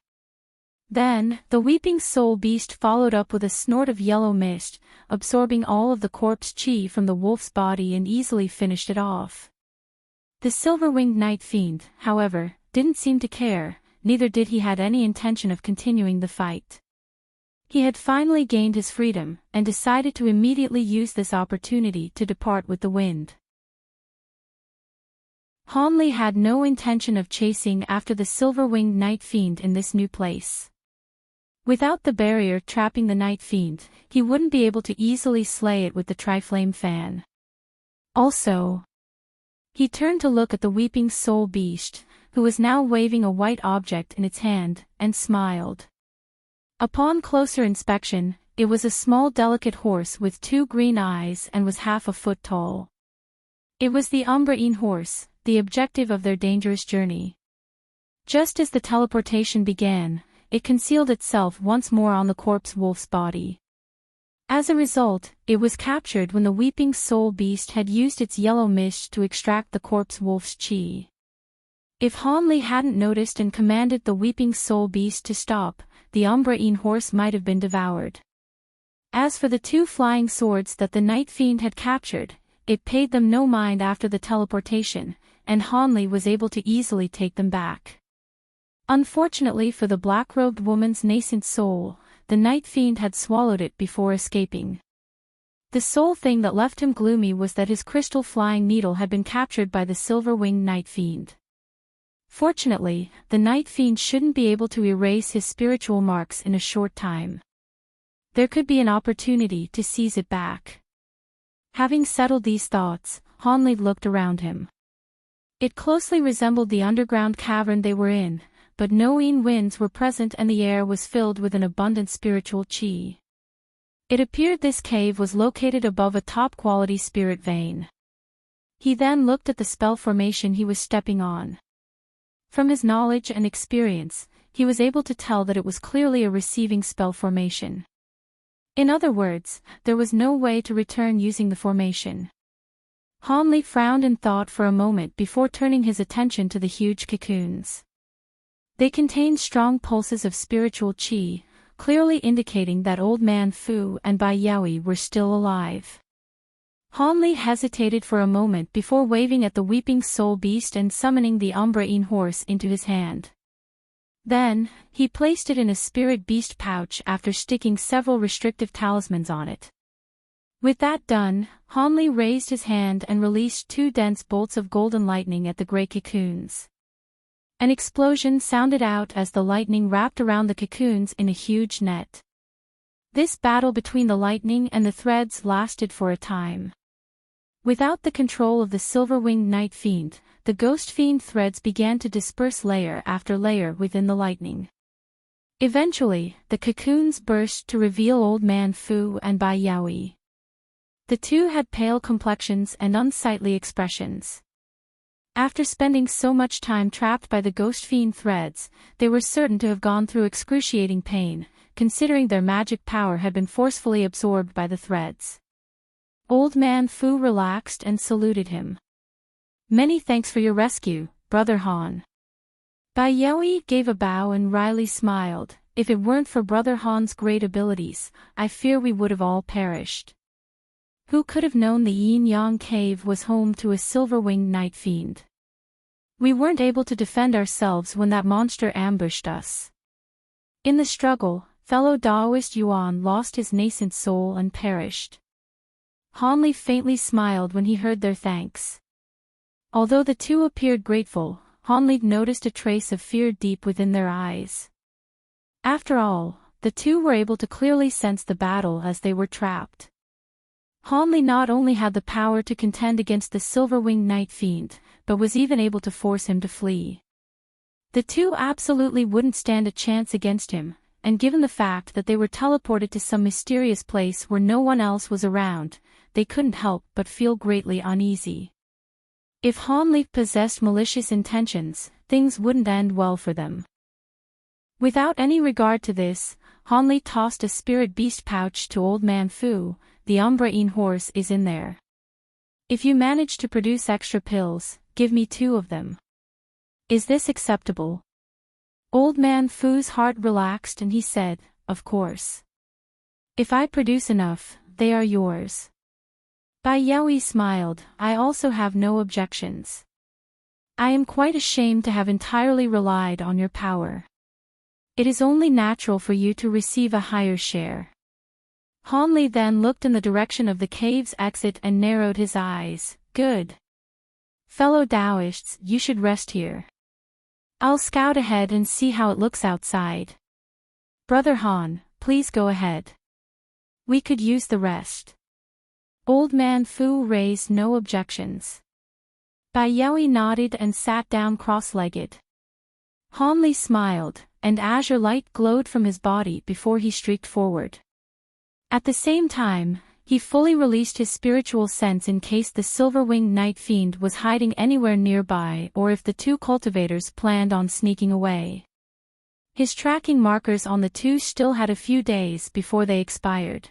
Then, the weeping soul beast followed up with a snort of yellow mist, absorbing all of the corpse chi from the wolf's body and easily finished it off. The silver-winged night fiend, however, didn't seem to care, neither did he had any intention of continuing the fight. He had finally gained his freedom, and decided to immediately use this opportunity to depart with the wind. Hanli had no intention of chasing after the silver-winged night fiend in this new place. Without the barrier trapping the night fiend, he wouldn't be able to easily slay it with the Triflame fan. Also, he turned to look at the weeping soul beast, who was now waving a white object in its hand, and smiled. Upon closer inspection, it was a small delicate horse with 2 green eyes and was half a foot tall. It was the Umbraine horse, the objective of their dangerous journey. Just as the teleportation began, it concealed itself once more on the corpse wolf's body. As a result, it was captured when the weeping soul beast had used its yellow mist to extract the corpse wolf's chi. If Hanli hadn't noticed and commanded the weeping soul beast to stop, the Umbraine horse might have been devoured. As for the 2 flying swords that the night fiend had captured, it paid them no mind after the teleportation, and Hanli was able to easily take them back. Unfortunately for the black-robed woman's nascent soul, the night fiend had swallowed it before escaping. The sole thing that left him gloomy was that his crystal flying needle had been captured by the silver-winged night fiend. Fortunately, the night fiend shouldn't be able to erase his spiritual marks in a short time. There could be an opportunity to seize it back. Having settled these thoughts, Hanli looked around him. It closely resembled the underground cavern they were in, but no winds were present and the air was filled with an abundant spiritual chi. It appeared this cave was located above a top-quality spirit vein. He then looked at the spell formation he was stepping on. From his knowledge and experience, he was able to tell that it was clearly a receiving spell formation. In other words, there was no way to return using the formation. Hanli frowned in thought for a moment before turning his attention to the huge cocoons. They contained strong pulses of spiritual qi, clearly indicating that Old Man Fu and Bai Yaoi were still alive. Hanli hesitated for a moment before waving at the weeping soul beast and summoning the Umbraine horse into his hand. Then, he placed it in a spirit beast pouch after sticking several restrictive talismans on it. With that done, Hanli raised his hand and released 2 dense bolts of golden lightning at the gray cocoons. An explosion sounded out as the lightning wrapped around the cocoons in a huge net. This battle between the lightning and the threads lasted for a time. Without the control of the silver-winged night fiend, the ghost fiend threads began to disperse layer after layer within the lightning. Eventually, the cocoons burst to reveal Old Man Fu and Bai Yaoi. The two had pale complexions and unsightly expressions. After spending so much time trapped by the ghost fiend threads, they were certain to have gone through excruciating pain, considering their magic power had been forcefully absorbed by the threads. Old Man Fu relaxed and saluted him. "Many thanks for your rescue, Brother Han." Bai Yaoi gave a bow and wryly smiled. "If it weren't for Brother Han's great abilities, I fear we would have all perished. Who could have known the Yin-Yang cave was home to a silver-winged night fiend? We weren't able to defend ourselves when that monster ambushed us. In the struggle, fellow Taoist Yuan lost his nascent soul and perished." Hanli faintly smiled when he heard their thanks. Although the two appeared grateful, Hanli noticed a trace of fear deep within their eyes. After all, the two were able to clearly sense the battle as they were trapped. Hanli not only had the power to contend against the silver-winged night fiend, but was even able to force him to flee. The two absolutely wouldn't stand a chance against him, and given the fact that they were teleported to some mysterious place where no one else was around, they couldn't help but feel greatly uneasy. If Hanli possessed malicious intentions, things wouldn't end well for them. Without any regard to this, Hanli tossed a spirit beast pouch to Old Man Fu. "The Umbraine horse is in there. If you manage to produce extra pills, give me 2 of them. Is this acceptable?" Old Man Fu's heart relaxed and he said, "Of course. If I produce enough, they are yours." Bai Yaoi smiled. "I also have no objections. I am quite ashamed to have entirely relied on your power. It is only natural for you to receive a higher share." Hanli then looked in the direction of the cave's exit and narrowed his eyes. "Good. Fellow Taoists, you should rest here. I'll scout ahead and see how it looks outside. Brother Han, please go ahead. We could use the rest." Old Man Fu raised no objections. Bai Yaoi nodded and sat down cross-legged. Hanli smiled, and azure light glowed from his body before he streaked forward. At the same time, he fully released his spiritual sense in case the silver-winged night fiend was hiding anywhere nearby or if the two cultivators planned on sneaking away. His tracking markers on the two still had a few days before they expired.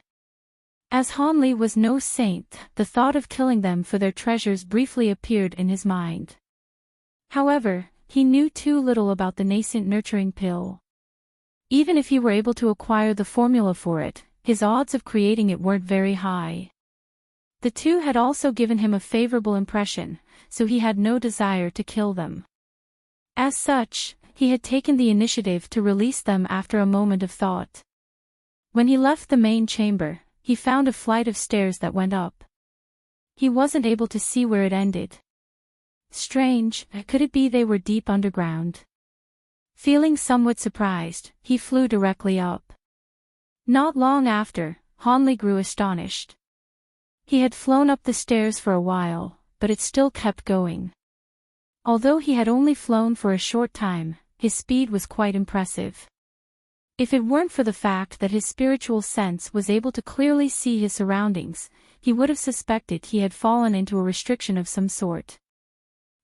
As Hanli was no saint, the thought of killing them for their treasures briefly appeared in his mind. However, he knew too little about the nascent nurturing pill. Even if he were able to acquire the formula for it, his odds of creating it weren't very high. The two had also given him a favorable impression, so he had no desire to kill them. As such, he had taken the initiative to release them after a moment of thought. When he left the main chamber, he found a flight of stairs that went up. He wasn't able to see where it ended. Strange, could it be they were deep underground? Feeling somewhat surprised, he flew directly up. Not long after, Hanli grew astonished. He had flown up the stairs for a while, but it still kept going. Although he had only flown for a short time, his speed was quite impressive. If it weren't for the fact that his spiritual sense was able to clearly see his surroundings, he would have suspected he had fallen into a restriction of some sort.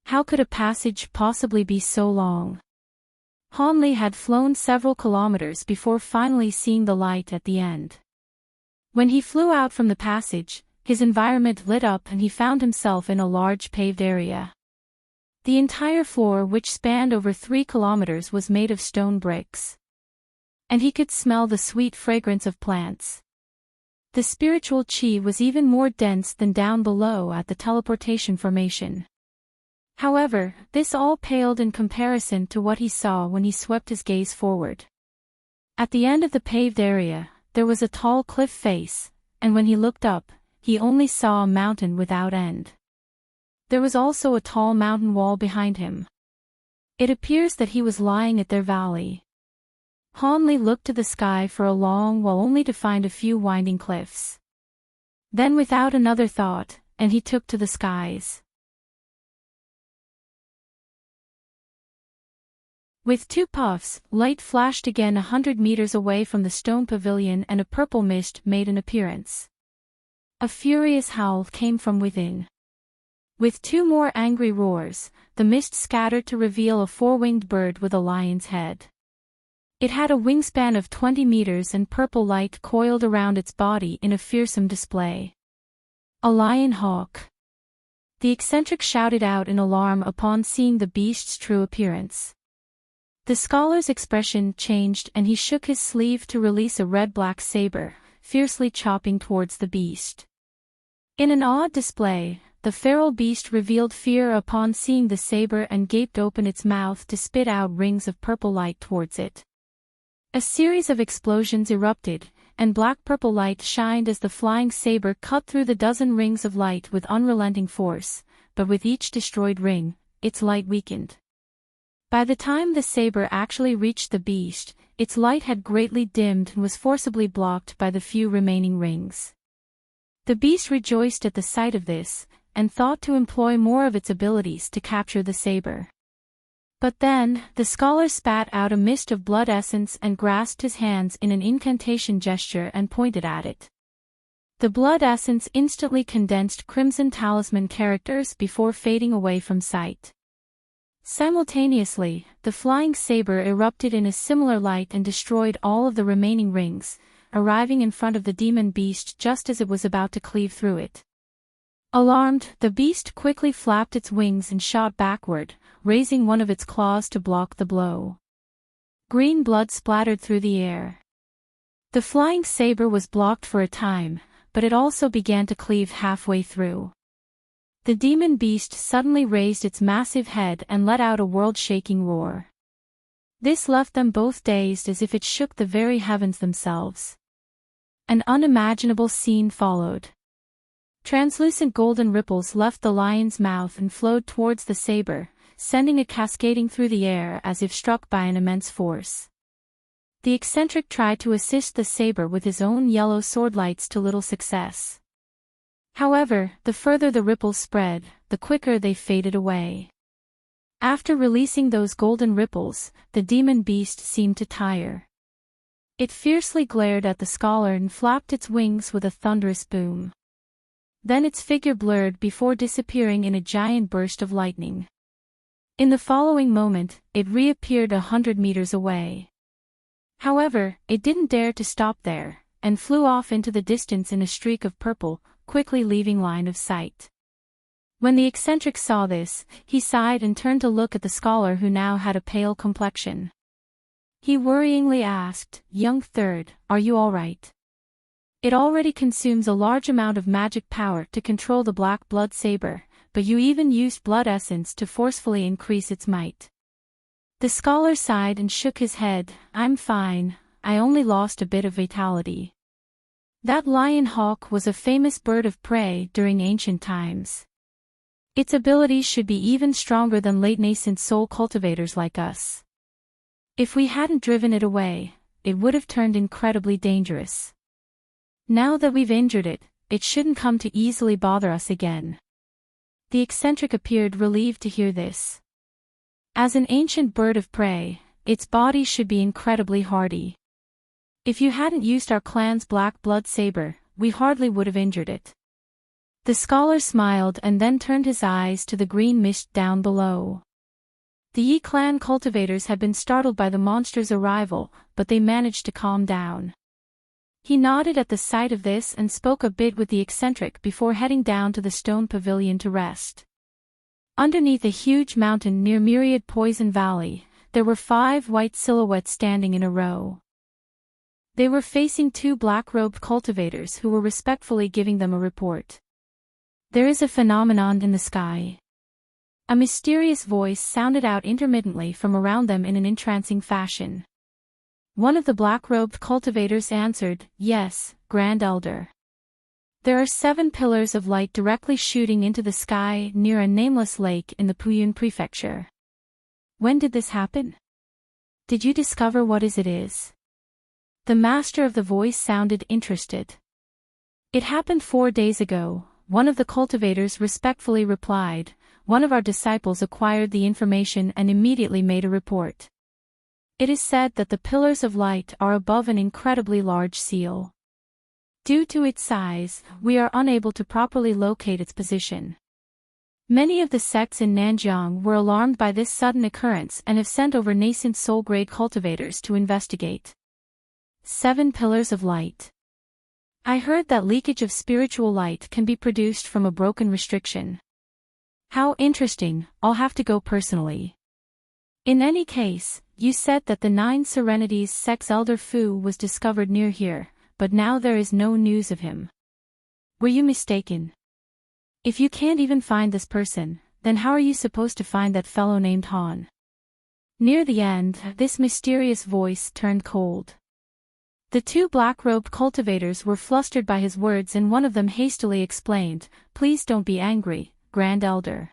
How could a passage possibly be so long? Hanli had flown several kilometers before finally seeing the light at the end. When he flew out from the passage, his environment lit up and he found himself in a large paved area. The entire floor, which spanned over 3 kilometers, was made of stone bricks. And he could smell the sweet fragrance of plants. The spiritual chi was even more dense than down below at the teleportation formation. However, this all paled in comparison to what he saw when he swept his gaze forward. At the end of the paved area, there was a tall cliff face, and when he looked up, he only saw a mountain without end. There was also a tall mountain wall behind him. It appears that he was lying at their valley. Hanli looked to the sky for a long while only to find a few winding cliffs. Then without another thought, and he took to the skies. With 2 puffs, light flashed again 100 meters away from the stone pavilion and a purple mist made an appearance. A furious howl came from within. With 2 more angry roars, the mist scattered to reveal a 4-winged bird with a lion's head. It had a wingspan of 20 meters and purple light coiled around its body in a fearsome display. A lion hawk. The eccentric shouted out in alarm upon seeing the beast's true appearance. The scholar's expression changed and he shook his sleeve to release a red-black saber, fiercely chopping towards the beast. In an odd display, the feral beast revealed fear upon seeing the saber and gaped open its mouth to spit out rings of purple light towards it. A series of explosions erupted, and black-purple light shined as the flying saber cut through the dozen rings of light with unrelenting force, but with each destroyed ring, its light weakened. By the time the saber actually reached the beast, its light had greatly dimmed and was forcibly blocked by the few remaining rings. The beast rejoiced at the sight of this, and thought to employ more of its abilities to capture the saber. But then, the scholar spat out a mist of blood essence and grasped his hands in an incantation gesture and pointed at it. The blood essence instantly condensed crimson talisman characters before fading away from sight. Simultaneously, the flying saber erupted in a similar light and destroyed all of the remaining rings, arriving in front of the demon beast just as it was about to cleave through it. Alarmed, the beast quickly flapped its wings and shot backward, raising one of its claws to block the blow. Green blood splattered through the air. The flying saber was blocked for a time, but it also began to cleave halfway through. The demon beast suddenly raised its massive head and let out a world-shaking roar. This left them both dazed as if it shook the very heavens themselves. An unimaginable scene followed. Translucent golden ripples left the lion's mouth and flowed towards the saber, sending it cascading through the air as if struck by an immense force. The eccentric tried to assist the saber with his own yellow sword lights to little success. However, the further the ripples spread, the quicker they faded away. After releasing those golden ripples, the demon beast seemed to tire. It fiercely glared at the scholar and flapped its wings with a thunderous boom. Then its figure blurred before disappearing in a giant burst of lightning. In the following moment, it reappeared 100 meters away. However, it didn't dare to stop there, and flew off into the distance in a streak of purple, quickly leaving line of sight. When the eccentric saw this, he sighed and turned to look at the scholar who now had a pale complexion. He worryingly asked, "Young third, are you all right? It already consumes a large amount of magic power to control the black blood saber, but you even used blood essence to forcefully increase its might." The scholar sighed and shook his head. "I'm fine, I only lost a bit of vitality." That lion hawk was a famous bird of prey during ancient times. Its abilities should be even stronger than late nascent soul cultivators like us. If we hadn't driven it away, it would have turned incredibly dangerous. Now that we've injured it, it shouldn't come to easily bother us again. The eccentric appeared relieved to hear this. As an ancient bird of prey, its body should be incredibly hardy. If you hadn't used our clan's black blood saber, we hardly would have injured it. The scholar smiled and then turned his eyes to the green mist down below. The Yi clan cultivators had been startled by the monster's arrival, but they managed to calm down. He nodded at the sight of this and spoke a bit with the eccentric before heading down to the stone pavilion to rest. Underneath a huge mountain near Myriad Poison Valley, there were 5 white silhouettes standing in a row. They were facing 2 black-robed cultivators who were respectfully giving them a report. "There is a phenomenon in the sky." A mysterious voice sounded out intermittently from around them in an entrancing fashion. One of the black-robed cultivators answered, "Yes, Grand Elder. There are 7 pillars of light directly shooting into the sky near a nameless lake in the Puyun prefecture." "When did this happen? Did you discover what it is?" The master of the voice sounded interested. "It happened 4 days ago," one of the cultivators respectfully replied. "One of our disciples acquired the information and immediately made a report. It is said that the pillars of light are above an incredibly large seal. Due to its size, we are unable to properly locate its position. Many of the sects in Nanjiang were alarmed by this sudden occurrence and have sent over nascent soul-grade cultivators to investigate." 7 pillars of light. I heard that leakage of spiritual light can be produced from a broken restriction. How interesting, I'll have to go personally. In any case, you said that the 9 Serenities sect's Elder Fu was discovered near here, but now there is no news of him. Were you mistaken? If you can't even find this person, then how are you supposed to find that fellow named Han? Near the end, this mysterious voice turned cold. The 2 black-robed cultivators were flustered by his words and one of them hastily explained, "Please don't be angry, Grand Elder.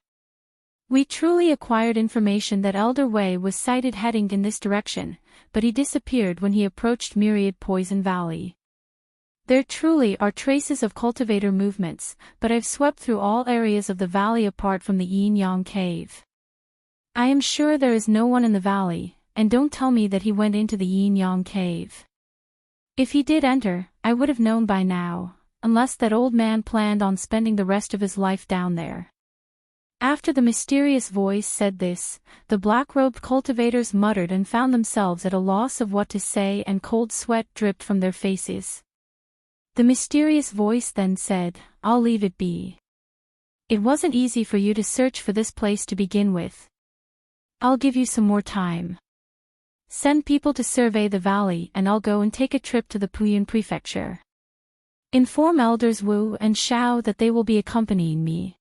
We truly acquired information that Elder Wei was sighted heading in this direction, but he disappeared when he approached Myriad Poison Valley. There truly are traces of cultivator movements, but I've swept through all areas of the valley apart from the Yin-Yang cave. I am sure there is no one in the valley, and don't tell me that he went into the Yin-Yang cave. If he did enter, I would have known by now, unless that old man planned on spending the rest of his life down there." After the mysterious voice said this, the black-robed cultivators muttered and found themselves at a loss of what to say, and cold sweat dripped from their faces. The mysterious voice then said, "I'll leave it be. It wasn't easy for you to search for this place to begin with. I'll give you some more time. Send people to survey the valley and I'll go and take a trip to the Puyun prefecture. Inform Elders Wu and Xiao that they will be accompanying me.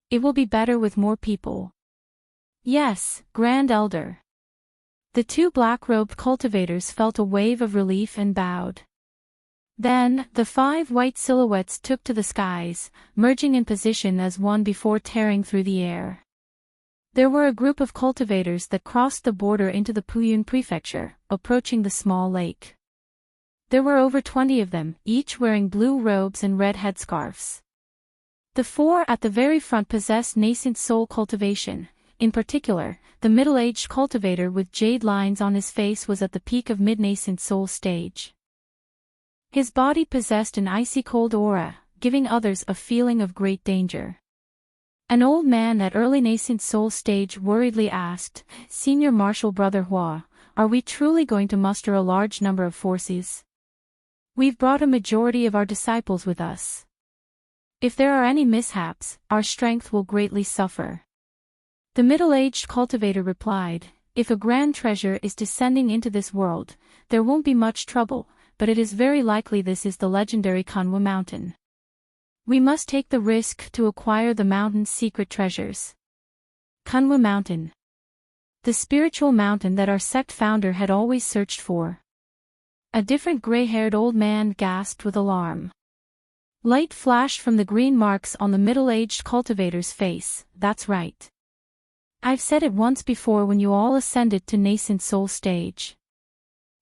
It will be better with more people." "Yes, Grand Elder." The 2 black-robed cultivators felt a wave of relief and bowed. Then, the 5 white silhouettes took to the skies, merging in position as one before tearing through the air. There were a group of cultivators that crossed the border into the Puyun prefecture, approaching the small lake. There were over 20 of them, each wearing blue robes and red headscarves. The 4 at the very front possessed nascent soul cultivation. In particular, the middle-aged cultivator with jade lines on his face was at the peak of mid-nascent soul stage. His body possessed an icy cold aura, giving others a feeling of great danger. An old man at early nascent soul stage worriedly asked, "Senior Marshal Brother Hua, are we truly going to muster a large number of forces? We've brought a majority of our disciples with us. If there are any mishaps, our strength will greatly suffer." The middle-aged cultivator replied, "If a grand treasure is descending into this world, there won't be much trouble, but it is very likely this is the legendary Kanwa Mountain. We must take the risk to acquire the mountain's secret treasures." Kanwa Mountain. The spiritual mountain that our sect founder had always searched for. A different gray-haired old man gasped with alarm. Light flashed from the green marks on the middle-aged cultivator's face. "That's right. I've said it once before when you all ascended to nascent soul stage.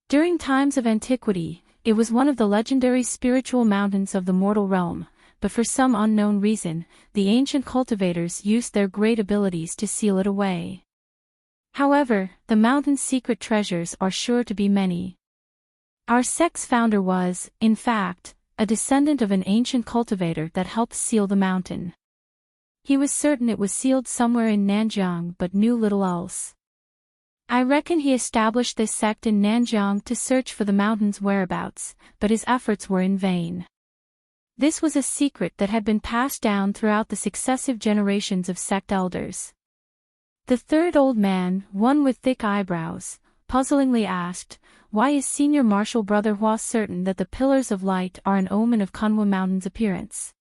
During times of antiquity, it was one of the legendary spiritual mountains of the mortal realm, but for some unknown reason, the ancient cultivators used their great abilities to seal it away. However, the mountain's secret treasures are sure to be many. Our sect's founder was, in fact, a descendant of an ancient cultivator that helped seal the mountain. He was certain it was sealed somewhere in Nanjiang but knew little else. I reckon he established this sect in Nanjiang to search for the mountain's whereabouts, but his efforts were in vain. This was a secret that had been passed down throughout the successive generations of sect elders. The third old man, one with thick eyebrows, puzzlingly asked, "Why is Senior Marshal Brother Hua certain that the Pillars of Light are an omen of Kunwa Mountain's appearance?"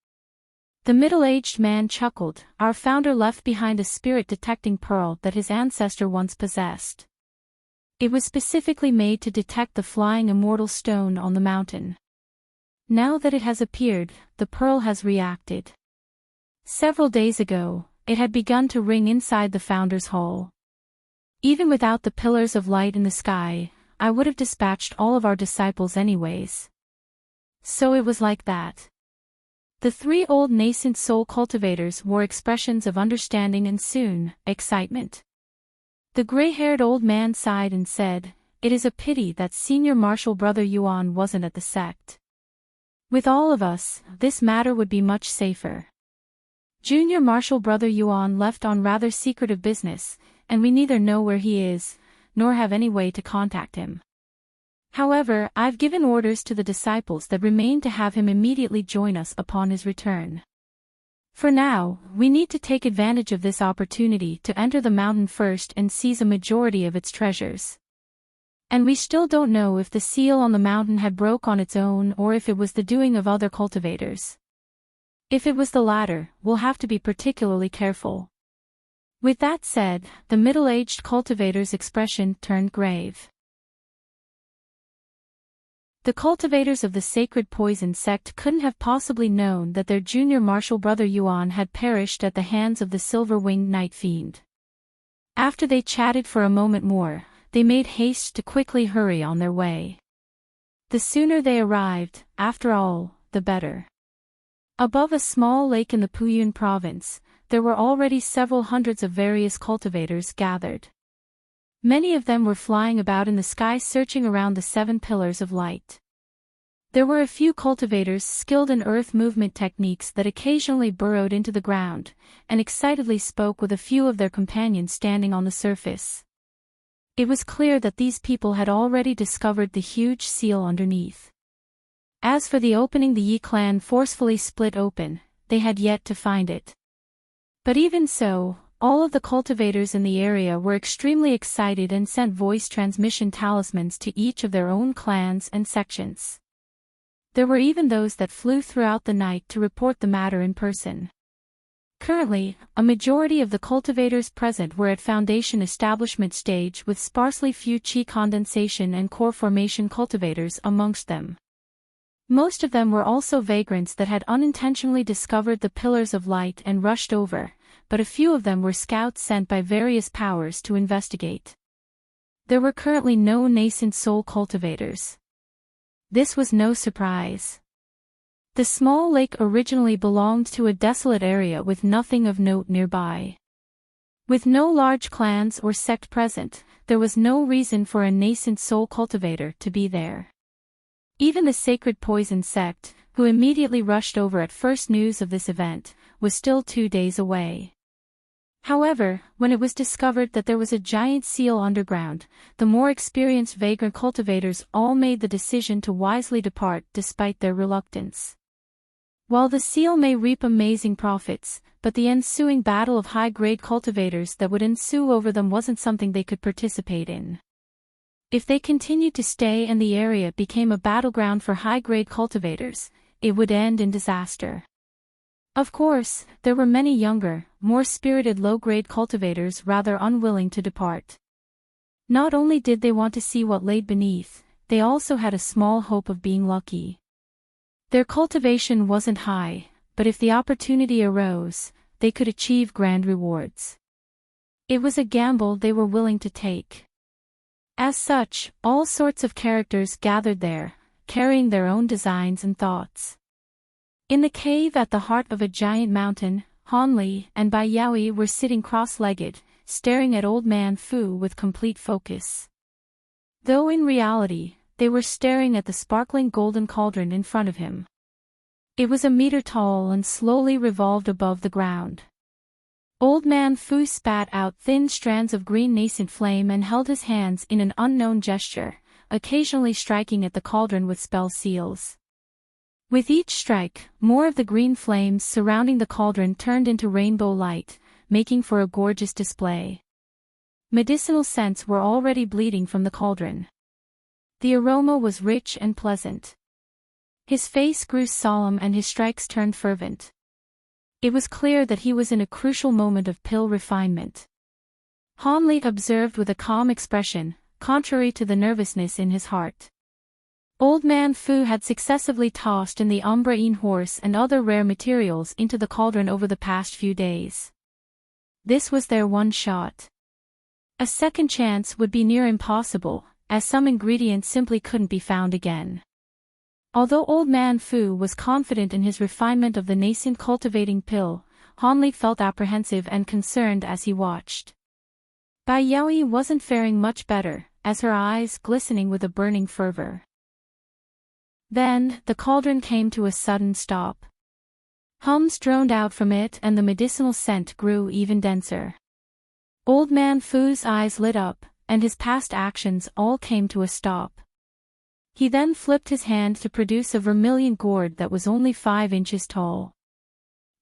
The middle-aged man chuckled. "Our founder left behind a spirit-detecting pearl that his ancestor once possessed. It was specifically made to detect the flying immortal stone on the mountain. Now that it has appeared, the pearl has reacted. Several days ago, it had begun to ring inside the founder's hall. Even without the Pillars of Light in the sky, I would have dispatched all of our disciples anyways." So it was like that. The three old nascent soul cultivators wore expressions of understanding and soon, excitement. The gray-haired old man sighed and said, "It is a pity that Senior Marshal Brother Yuan wasn't at the sect. With all of us, this matter would be much safer. Junior Marshal Brother Yuan left on rather secretive business, and we neither know where he is, nor have any way to contact him. However, I've given orders to the disciples that remain to have him immediately join us upon his return. For now, we need to take advantage of this opportunity to enter the mountain first and seize a majority of its treasures. And we still don't know if the seal on the mountain had broke on its own or if it was the doing of other cultivators. If it was the latter, we'll have to be particularly careful." With that said, the middle-aged cultivator's expression turned grave. The cultivators of the sacred poison sect couldn't have possibly known that their junior marshal brother Yuan had perished at the hands of the silver-winged night fiend. After they chatted for a moment more, they made haste to quickly hurry on their way. The sooner they arrived, after all, the better. Above a small lake in the Puyun province, there were already several hundreds of various cultivators gathered. Many of them were flying about in the sky searching around the 7 pillars of light. There were a few cultivators skilled in earth movement techniques that occasionally burrowed into the ground, and excitedly spoke with a few of their companions standing on the surface. It was clear that these people had already discovered the huge seal underneath. As for the opening the Yi clan forcefully split open, they had yet to find it. But even so, all of the cultivators in the area were extremely excited and sent voice transmission talismans to each of their own clans and sections. There were even those that flew throughout the night to report the matter in person. Currently, a majority of the cultivators present were at foundation establishment stage with sparsely few chi condensation and core formation cultivators amongst them. Most of them were also vagrants that had unintentionally discovered the pillars of light and rushed over, but a few of them were scouts sent by various powers to investigate. There were currently no nascent soul cultivators. This was no surprise. The small lake originally belonged to a desolate area with nothing of note nearby. With no large clans or sect present, there was no reason for a nascent soul cultivator to be there. Even the sacred poison sect, who immediately rushed over at first news of this event, was still 2 days away. However, when it was discovered that there was a giant seal underground, the more experienced vagrant cultivators all made the decision to wisely depart despite their reluctance. While the seal may reap amazing profits, but the ensuing battle of high-grade cultivators that would ensue over them wasn't something they could participate in. If they continued to stay and the area became a battleground for high-grade cultivators, it would end in disaster. Of course, there were many younger, more spirited low-grade cultivators rather unwilling to depart. Not only did they want to see what lay beneath, they also had a small hope of being lucky. Their cultivation wasn't high, but if the opportunity arose, they could achieve grand rewards. It was a gamble they were willing to take. As such, all sorts of characters gathered there, carrying their own designs and thoughts. In the cave at the heart of a giant mountain, Han Li and Bai Yaoi were sitting cross-legged, staring at Old Man Fu with complete focus. Though in reality, they were staring at the sparkling golden cauldron in front of him. It was a meter tall and slowly revolved above the ground. Old Man Fu spat out thin strands of green nascent flame and held his hands in an unknown gesture, occasionally striking at the cauldron with spell seals. With each strike, more of the green flames surrounding the cauldron turned into rainbow light, making for a gorgeous display. Medicinal scents were already bleeding from the cauldron. The aroma was rich and pleasant. His face grew solemn and his strikes turned fervent. It was clear that he was in a crucial moment of pill refinement. Han Li observed with a calm expression, contrary to the nervousness in his heart. Old Man Fu had successively tossed in the umbraine horse and other rare materials into the cauldron over the past few days. This was their one shot. A second chance would be near impossible, as some ingredients simply couldn't be found again. Although Old Man Fu was confident in his refinement of the nascent cultivating pill, Han Li felt apprehensive and concerned as he watched. Bai Yaoi wasn't faring much better, as her eyes glistening with a burning fervor. Then, the cauldron came to a sudden stop. Hums droned out from it and the medicinal scent grew even denser. Old Man Fu's eyes lit up, and his past actions all came to a stop. He then flipped his hand to produce a vermilion gourd that was only 5 inches tall.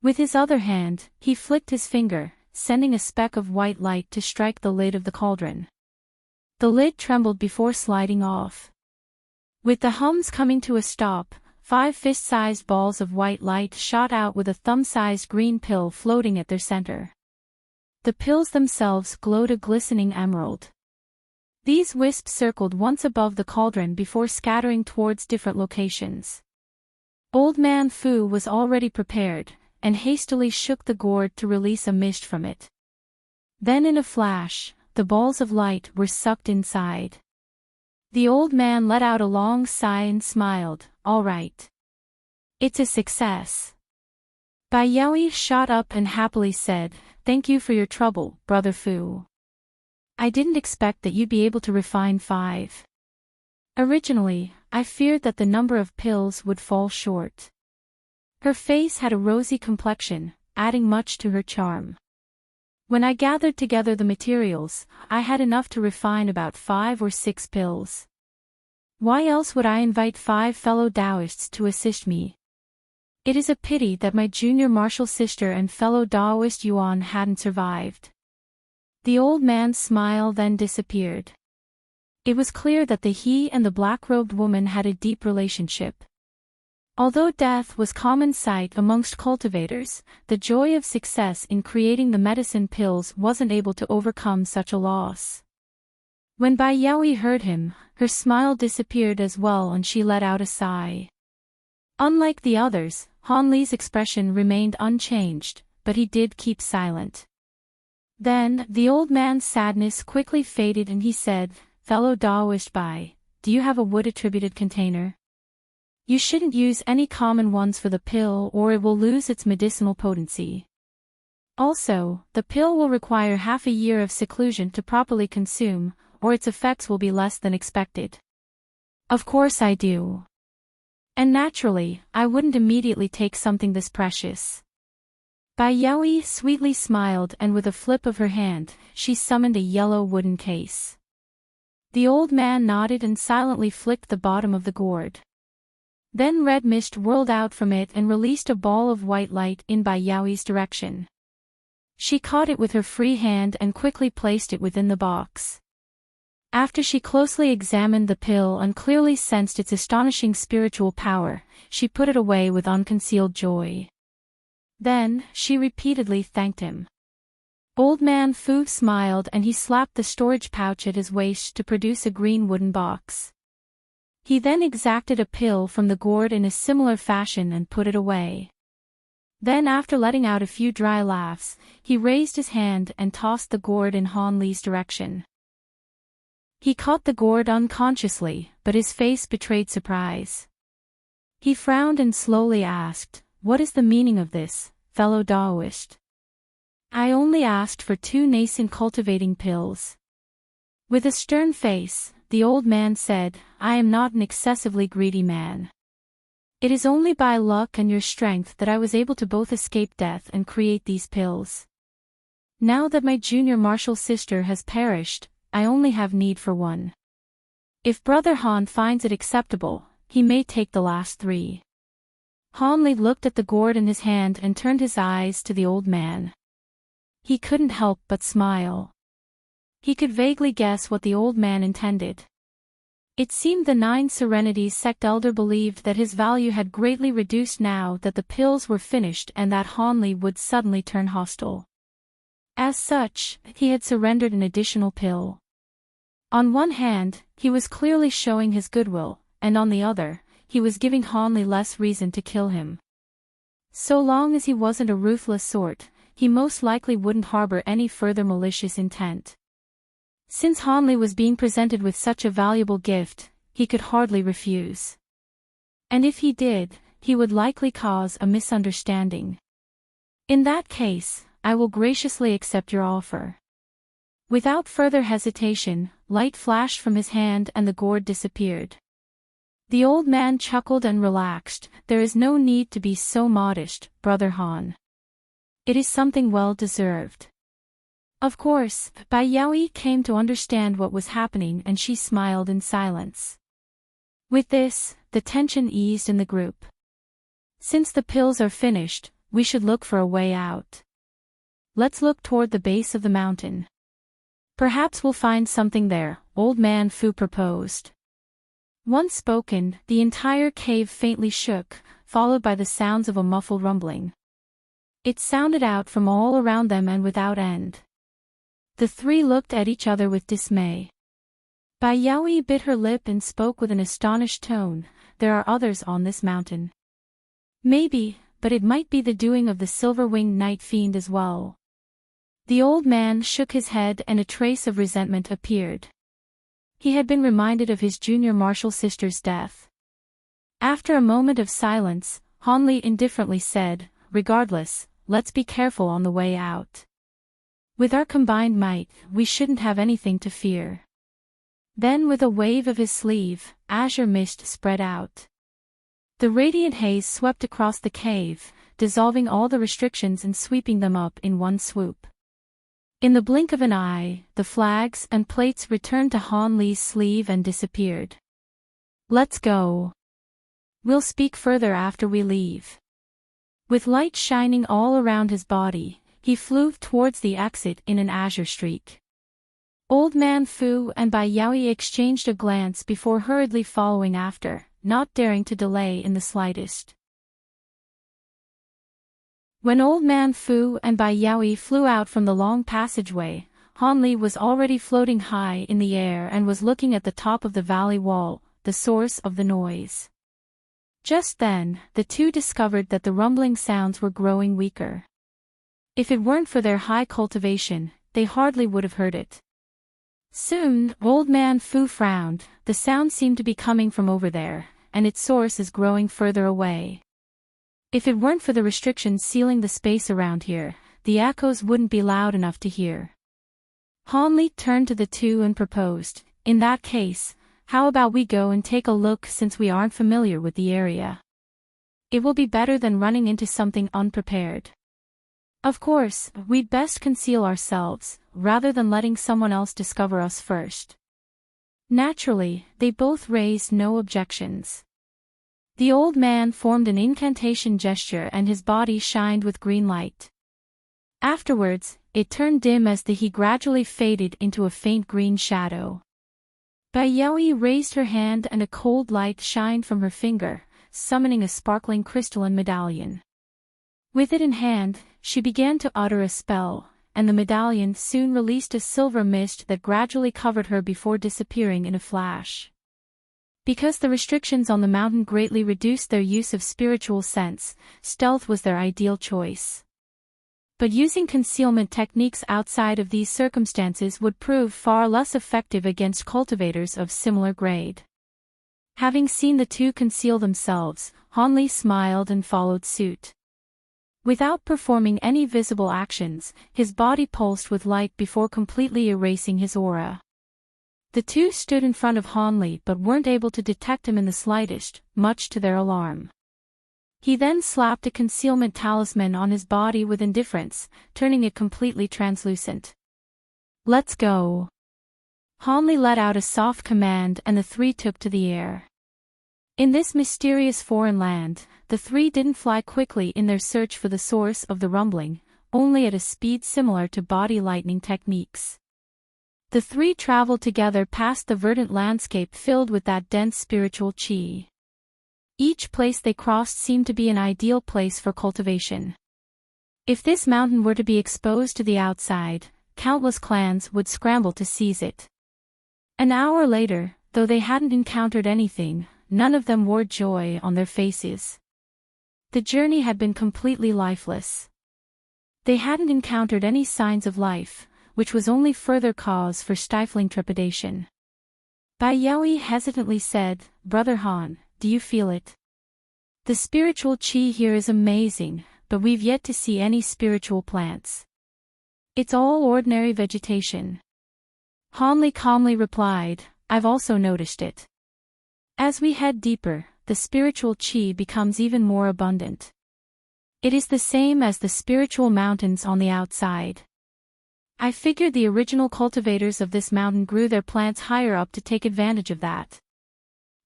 With his other hand, he flicked his finger, sending a speck of white light to strike the lid of the cauldron. The lid trembled before sliding off. With the hums coming to a stop, 5 fist-sized balls of white light shot out with a thumb-sized green pill floating at their center. The pills themselves glowed a glistening emerald. These wisps circled once above the cauldron before scattering towards different locations. Old Man Fu was already prepared, and hastily shook the gourd to release a mist from it. Then in a flash, the balls of light were sucked inside. The old man let out a long sigh and smiled, "All right. It's a success." Bai Yaoi shot up and happily said, "Thank you for your trouble, Brother Fu. I didn't expect that you'd be able to refine 5. Originally, I feared that the number of pills would fall short." Her face had a rosy complexion, adding much to her charm. "When I gathered together the materials, I had enough to refine about 5 or 6 pills. Why else would I invite 5 fellow Taoists to assist me? It is a pity that my junior martial sister and fellow Taoist Yuan hadn't survived." The old man's smile then disappeared. It was clear that he and the black-robed woman had a deep relationship. Although death was common sight amongst cultivators, the joy of success in creating the medicine pills wasn't able to overcome such a loss. When Bai Yaoi heard him, her smile disappeared as well and she let out a sigh. Unlike the others, Han Li's expression remained unchanged, but he did keep silent. Then, the old man's sadness quickly faded and he said, "Fellow Taoist Bai, do you have a wood-attributed container? You shouldn't use any common ones for the pill or it will lose its medicinal potency. Also, the pill will require half a year of seclusion to properly consume, or its effects will be less than expected." "Of course I do. And naturally, I wouldn't immediately take something this precious." Bai Yaoi sweetly smiled and with a flip of her hand, she summoned a yellow wooden case. The old man nodded and silently flicked the bottom of the gourd. Then red mist whirled out from it and released a ball of white light in Bai Yaoi's direction. She caught it with her free hand and quickly placed it within the box. After she closely examined the pill and clearly sensed its astonishing spiritual power, she put it away with unconcealed joy. Then, she repeatedly thanked him. Old Man Fu smiled and he slapped the storage pouch at his waist to produce a green wooden box. He then exacted a pill from the gourd in a similar fashion and put it away. Then after letting out a few dry laughs, he raised his hand and tossed the gourd in Han Li's direction. He caught the gourd unconsciously, but his face betrayed surprise. He frowned and slowly asked, "What is the meaning of this, fellow Taoist? I only asked for 2 nascent cultivating pills." With a stern face, the old man said, "I am not an excessively greedy man. It is only by luck and your strength that I was able to both escape death and create these pills. Now that my junior martial sister has perished, I only have need for one. If Brother Han finds it acceptable, he may take the last 3. Han Li looked at the gourd in his hand and turned his eyes to the old man. He couldn't help but smile. He could vaguely guess what the old man intended. It seemed the 9 Serenities sect elder believed that his value had greatly reduced now that the pills were finished and that Han Li would suddenly turn hostile. As such, he had surrendered an additional pill. On one hand, he was clearly showing his goodwill, and on the other, he was giving Han Li less reason to kill him. So long as he wasn't a ruthless sort, he most likely wouldn't harbor any further malicious intent. Since Han Li was being presented with such a valuable gift, he could hardly refuse. And if he did, he would likely cause a misunderstanding. In that case, I will graciously accept your offer. Without further hesitation, light flashed from his hand and the gourd disappeared. The old man chuckled and relaxed. There is no need to be so modest, Brother Han. It is something well deserved. Of course, Bai Yaoi came to understand what was happening and she smiled in silence. With this, the tension eased in the group. Since the pills are finished, we should look for a way out. Let's look toward the base of the mountain. Perhaps we'll find something there, Old Man Fu proposed. Once spoken, the entire cave faintly shook, followed by the sounds of a muffled rumbling. It sounded out from all around them and without end. The 3 looked at each other with dismay. Bai Yaoi bit her lip and spoke with an astonished tone, there are others on this mountain. Maybe, but it might be the doing of the silver-winged night fiend as well. The old man shook his head and a trace of resentment appeared. He had been reminded of his junior martial sister's death. After a moment of silence, Han Li indifferently said, regardless, let's be careful on the way out. With our combined might, we shouldn't have anything to fear. Then with a wave of his sleeve, azure mist spread out. The radiant haze swept across the cave, dissolving all the restrictions and sweeping them up in one swoop. In the blink of an eye, the flags and plates returned to Han Li's sleeve and disappeared. Let's go. We'll speak further after we leave. With light shining all around his body, he flew towards the exit in an azure streak. Old Man Fu and Bai Yaoi exchanged a glance before hurriedly following after, not daring to delay in the slightest. When Old Man Fu and Bai Yaoi flew out from the long passageway, Han Li was already floating high in the air and was looking at the top of the valley wall, the source of the noise. Just then, the 2 discovered that the rumbling sounds were growing weaker. If it weren't for their high cultivation, they hardly would have heard it. Soon, Old Man Fu frowned, the sound seemed to be coming from over there, and its source is growing further away. If it weren't for the restrictions sealing the space around here, the echoes wouldn't be loud enough to hear. Han Li turned to the 2 and proposed, in that case, how about we go and take a look since we aren't familiar with the area? It will be better than running into something unprepared. Of course, we'd best conceal ourselves, rather than letting someone else discover us first. Naturally, they both raised no objections. The old man formed an incantation gesture and his body shined with green light. Afterwards, it turned dim as the he gradually faded into a faint green shadow. Bai Yaoi raised her hand and a cold light shined from her finger, summoning a sparkling crystalline medallion. With it in hand, she began to utter a spell, and the medallion soon released a silver mist that gradually covered her before disappearing in a flash. Because the restrictions on the mountain greatly reduced their use of spiritual sense, stealth was their ideal choice. But using concealment techniques outside of these circumstances would prove far less effective against cultivators of similar grade. Having seen the 2 conceal themselves, Han Li smiled and followed suit. Without performing any visible actions, his body pulsed with light before completely erasing his aura. The 2 stood in front of Han Li but weren't able to detect him in the slightest, much to their alarm. He then slapped a concealment talisman on his body with indifference, turning it completely translucent. "Let's go." Hanli let out a soft command and the three took to the air. In this mysterious foreign land, the three didn't fly quickly in their search for the source of the rumbling, only at a speed similar to body lightning techniques. The three traveled together past the verdant landscape filled with that dense spiritual qi. Each place they crossed seemed to be an ideal place for cultivation. If this mountain were to be exposed to the outside, countless clans would scramble to seize it. An hour later, though they hadn't encountered anything, none of them wore joy on their faces. The journey had been completely lifeless. They hadn't encountered any signs of life, which was only further cause for stifling trepidation. Bai Yaoi hesitantly said, "Brother Han, do you feel it? The spiritual qi here is amazing, but we've yet to see any spiritual plants. It's all ordinary vegetation." Hanli calmly replied, "I've also noticed it. As we head deeper, the spiritual qi becomes even more abundant. It is the same as the spiritual mountains on the outside. I figured the original cultivators of this mountain grew their plants higher up to take advantage of that.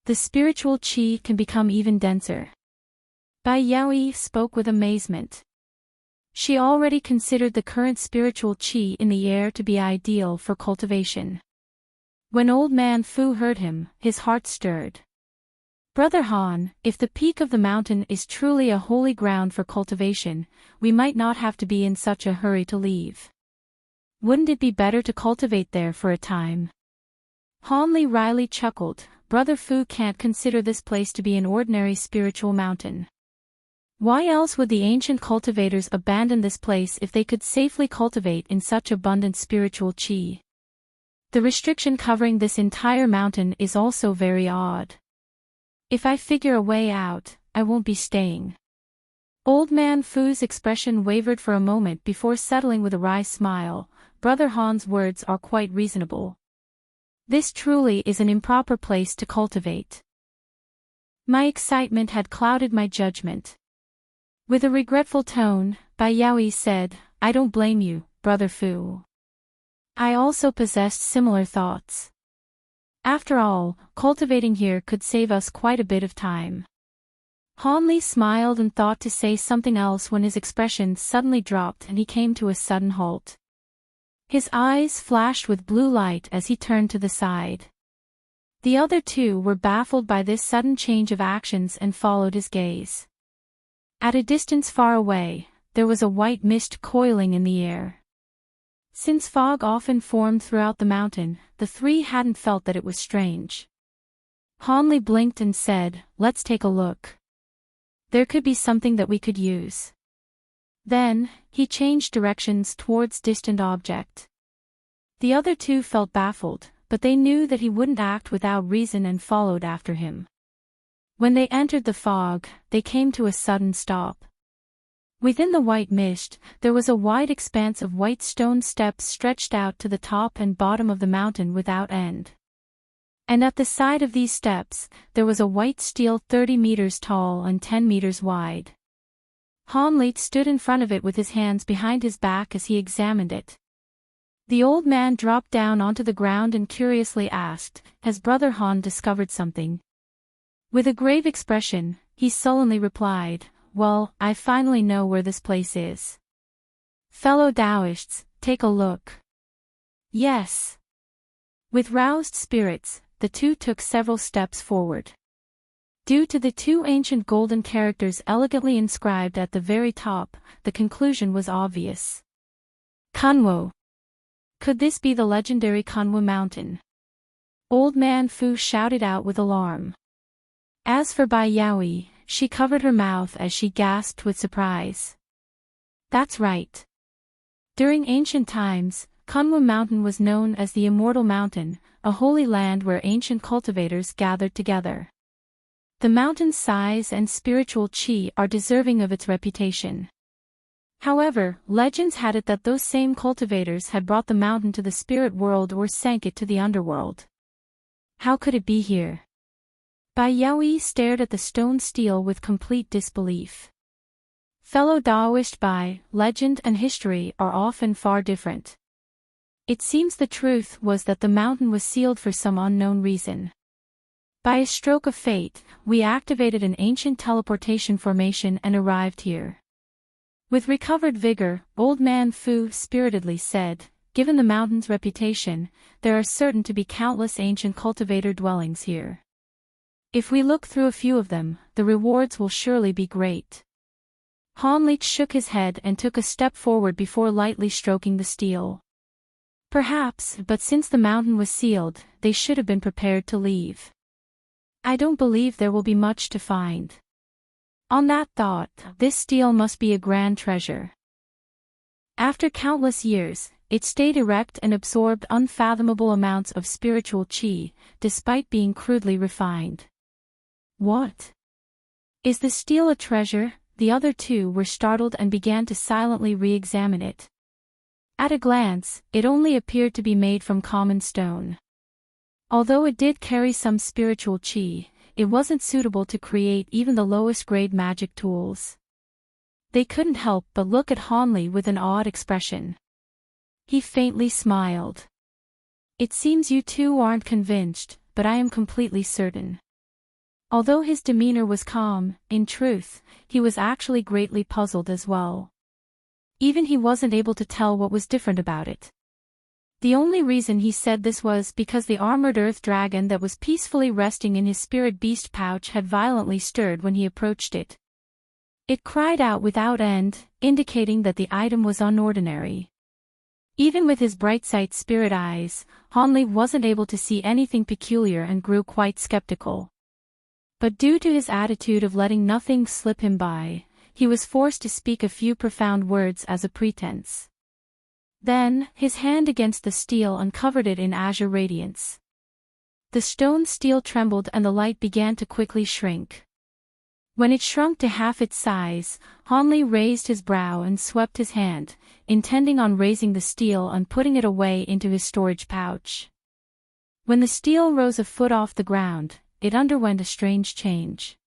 The spiritual qi can become even denser." Bai Yaoi spoke with amazement. She already considered the current spiritual qi in the air to be ideal for cultivation. When old man Fu heard him, his heart stirred. "Brother Han, if the peak of the mountain is truly a holy ground for cultivation, we might not have to be in such a hurry to leave. Wouldn't it be better to cultivate there for a time?" Hanli wryly chuckled. Brother Fu can't consider this place to be an ordinary spiritual mountain. Why else would the ancient cultivators abandon this place if they could safely cultivate in such abundant spiritual qi? The restriction covering this entire mountain is also very odd. If I figure a way out, I won't be staying. Old man Fu's expression wavered for a moment before settling with a wry smile. Brother Han's words are quite reasonable. This truly is an improper place to cultivate. My excitement had clouded my judgment. With a regretful tone, Bai Yaoi said, "I don't blame you, Brother Fu. I also possessed similar thoughts. After all, cultivating here could save us quite a bit of time." Hanli smiled and thought to say something else when his expression suddenly dropped and he came to a sudden halt. His eyes flashed with blue light as he turned to the side. The other two were baffled by this sudden change of actions and followed his gaze. At a distance far away, there was a white mist coiling in the air. Since fog often formed throughout the mountain, the three hadn't felt that it was strange. Hanli blinked and said, "Let's take a look. There could be something that we could use." Then, he changed directions towards distant object. The other two felt baffled, but they knew that he wouldn't act without reason and followed after him. When they entered the fog, they came to a sudden stop. Within the white mist, there was a wide expanse of white stone steps stretched out to the top and bottom of the mountain without end. And at the side of these steps, there was a white stele 30 meters tall and 10 meters wide. Hanli stood in front of it with his hands behind his back as he examined it. The old man dropped down onto the ground and curiously asked, "Has Brother Han discovered something?" With a grave expression, he sullenly replied, "Well, I finally know where this place is. Fellow Taoists, take a look." "Yes." With roused spirits, the two took several steps forward. Due to the two ancient golden characters elegantly inscribed at the very top, the conclusion was obvious. Kunwo. Could this be the legendary Kunwo mountain? Old man Fu shouted out with alarm. As for Bai Yaoi, she covered her mouth as she gasped with surprise. That's right. During ancient times, Kunwo Mountain was known as the Immortal Mountain, a holy land where ancient cultivators gathered together. The mountain's size and spiritual qi are deserving of its reputation. However, legends had it that those same cultivators had brought the mountain to the spirit world or sank it to the underworld. How could it be here? Bai Yaoi stared at the stone stele with complete disbelief. Fellow Daoist Bai, legend and history are often far different. It seems the truth was that the mountain was sealed for some unknown reason. By a stroke of fate, we activated an ancient teleportation formation and arrived here. With recovered vigor, Old Man Fu spiritedly said, given the mountain's reputation, there are certain to be countless ancient cultivator dwellings here. If we look through a few of them, the rewards will surely be great. Han Lich shook his head and took a step forward before lightly stroking the stele. Perhaps, but since the mountain was sealed, they should have been prepared to leave. I don't believe there will be much to find. On that thought, this stele must be a grand treasure. After countless years, it stayed erect and absorbed unfathomable amounts of spiritual qi, despite being crudely refined. What? Is the stele a treasure? The other two were startled and began to silently re-examine it. At a glance, it only appeared to be made from common stone. Although it did carry some spiritual qi, it wasn't suitable to create even the lowest grade magic tools. They couldn't help but look at Hanli with an awed expression. He faintly smiled. It seems you two aren't convinced, but I am completely certain. Although his demeanor was calm, in truth, he was actually greatly puzzled as well. Even he wasn't able to tell what was different about it. The only reason he said this was because the armored earth dragon that was peacefully resting in his spirit beast pouch had violently stirred when he approached it. It cried out without end, indicating that the item was unordinary. Even with his bright sight spirit eyes, Hanli wasn't able to see anything peculiar and grew quite skeptical. But due to his attitude of letting nothing slip him by, he was forced to speak a few profound words as a pretense. Then, his hand against the stele uncovered it in azure radiance. The stone stele trembled and the light began to quickly shrink. When it shrunk to half its size, Hanli raised his brow and swept his hand, intending on raising the stele and putting it away into his storage pouch. When the stele rose a foot off the ground, it underwent a strange change.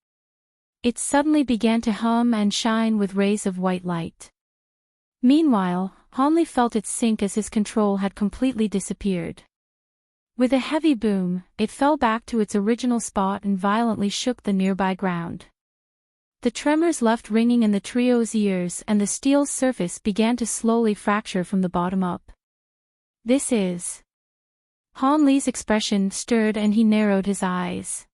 It suddenly began to hum and shine with rays of white light. Meanwhile, Hanli felt it sink as his control had completely disappeared. With a heavy boom, it fell back to its original spot and violently shook the nearby ground. The tremors left ringing in the trio's ears and the steel's surface began to slowly fracture from the bottom up. This is... Han Li's expression stirred and he narrowed his eyes.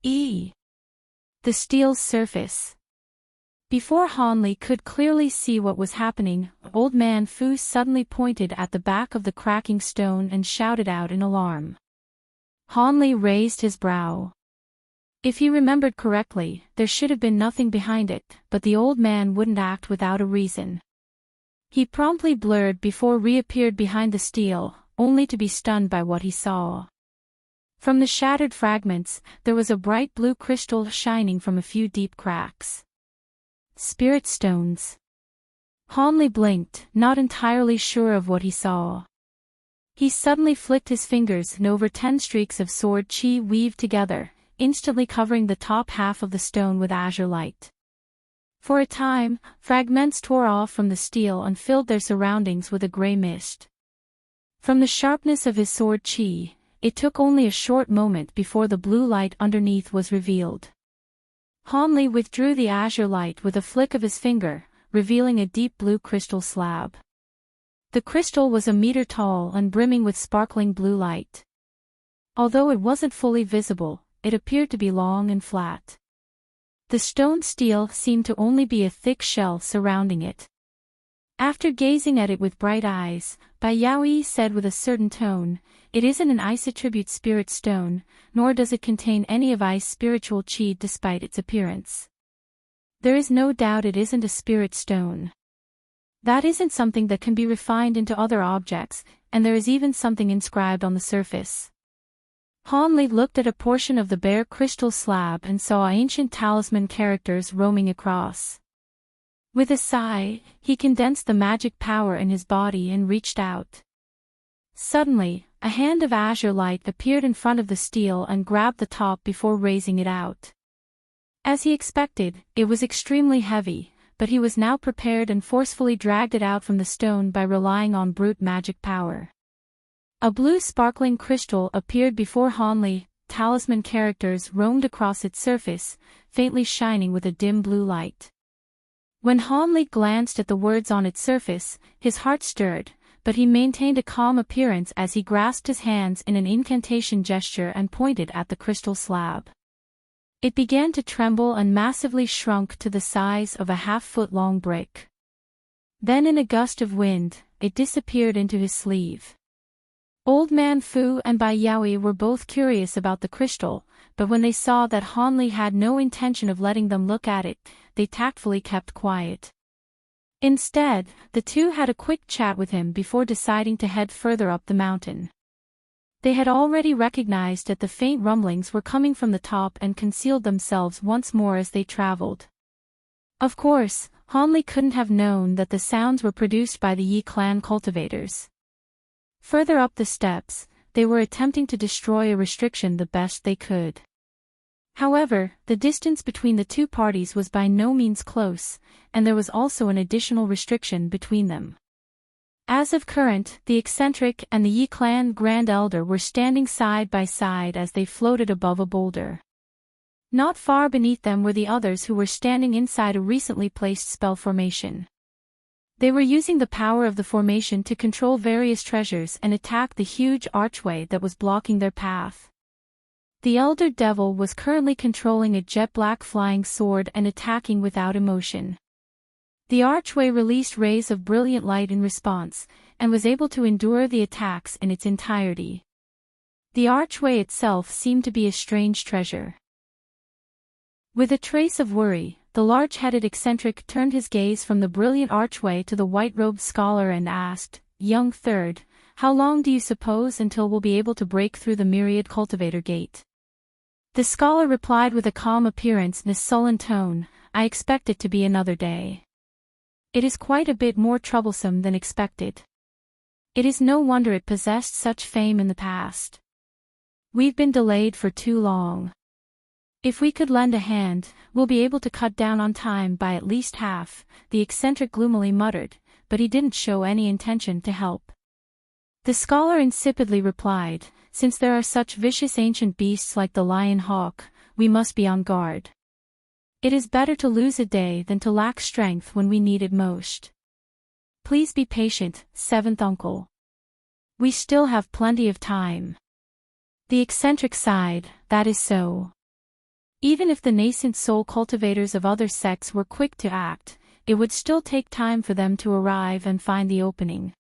The steel's surface. Before Han Li could clearly see what was happening, Old Man Fu suddenly pointed at the back of the cracking stone and shouted out in alarm. Han Li raised his brow. If he remembered correctly, there should have been nothing behind it, but the old man wouldn't act without a reason. He promptly blurred before reappeared behind the stele, only to be stunned by what he saw. From the shattered fragments, there was a bright blue crystal shining from a few deep cracks. Spirit stones. Han Li blinked, not entirely sure of what he saw. He suddenly flicked his fingers and over 10 streaks of sword chi weaved together, instantly covering the top half of the stone with azure light. For a time, fragments tore off from the stele and filled their surroundings with a gray mist. From the sharpness of his sword chi, it took only a short moment before the blue light underneath was revealed. Han Li withdrew the azure light with a flick of his finger, revealing a deep blue crystal slab. The crystal was a meter tall and brimming with sparkling blue light. Although it wasn't fully visible, it appeared to be long and flat. The stone stele seemed to only be a thick shell surrounding it. After gazing at it with bright eyes, Bai Yaoi said with a certain tone, "It isn't an ice attribute spirit stone, nor does it contain any of ice spiritual qi despite its appearance. There is no doubt it isn't a spirit stone. That isn't something that can be refined into other objects, and there is even something inscribed on the surface." Han Li looked at a portion of the bare crystal slab and saw ancient talisman characters roaming across. With a sigh, he condensed the magic power in his body and reached out. Suddenly, a hand of azure light appeared in front of the steel and grabbed the top before raising it out. As he expected, it was extremely heavy, but he was now prepared and forcefully dragged it out from the stone by relying on brute magic power. A blue sparkling crystal appeared before Hanli. Talisman characters roamed across its surface, faintly shining with a dim blue light. When Hanli glanced at the words on its surface, his heart stirred, but he maintained a calm appearance as he grasped his hands in an incantation gesture and pointed at the crystal slab. It began to tremble and massively shrunk to the size of a half-foot-long brick. Then in a gust of wind, it disappeared into his sleeve. Old Man Fu and Bai Yaoi were both curious about the crystal, but when they saw that Hanli had no intention of letting them look at it, they tactfully kept quiet. Instead, the two had a quick chat with him before deciding to head further up the mountain. They had already recognized that the faint rumblings were coming from the top and concealed themselves once more as they traveled. Of course, Hanli couldn't have known that the sounds were produced by the Yi clan cultivators. Further up the steps, they were attempting to destroy a restriction the best they could. However, the distance between the two parties was by no means close, and there was also an additional restriction between them. As of current, the eccentric and the Yi clan Grand Elder were standing side by side as they floated above a boulder. Not far beneath them were the others who were standing inside a recently placed spell formation. They were using the power of the formation to control various treasures and attack the huge archway that was blocking their path. The Elder Devil was currently controlling a jet-black flying sword and attacking without emotion. The archway released rays of brilliant light in response, and was able to endure the attacks in its entirety. The archway itself seemed to be a strange treasure. With a trace of worry, the large-headed eccentric turned his gaze from the brilliant archway to the white-robed scholar and asked, "Young Third, how long do you suppose until we'll be able to break through the myriad cultivator gate?" The scholar replied with a calm appearance and a sullen tone, "I expect it to be another day. It is quite a bit more troublesome than expected. It is no wonder it possessed such fame in the past. We've been delayed for too long. If we could lend a hand, we'll be able to cut down on time by at least half," the eccentric gloomily muttered, but he didn't show any intention to help. The scholar insipidly replied, "Since there are such vicious ancient beasts like the lion hawk, we must be on guard. It is better to lose a day than to lack strength when we need it most. Please be patient, seventh uncle. We still have plenty of time." The eccentric sighed, "That is so. Even if the nascent soul cultivators of other sects were quick to act, it would still take time for them to arrive and find the opening.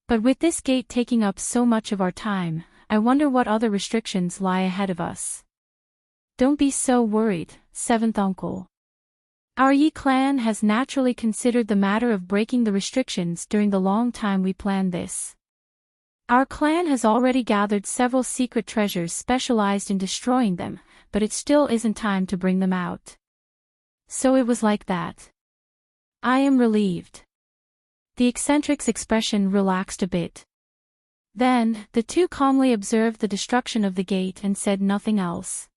But with this gate taking up so much of our time, I wonder what other restrictions lie ahead of us." "Don't be so worried, seventh uncle. Our Yi clan has naturally considered the matter of breaking the restrictions during the long time we planned this. Our clan has already gathered several secret treasures specialized in destroying them, but it still isn't time to bring them out. So it was like that. I am relieved." The eccentric's expression relaxed a bit. Then, the two calmly observed the destruction of the gate and said nothing else.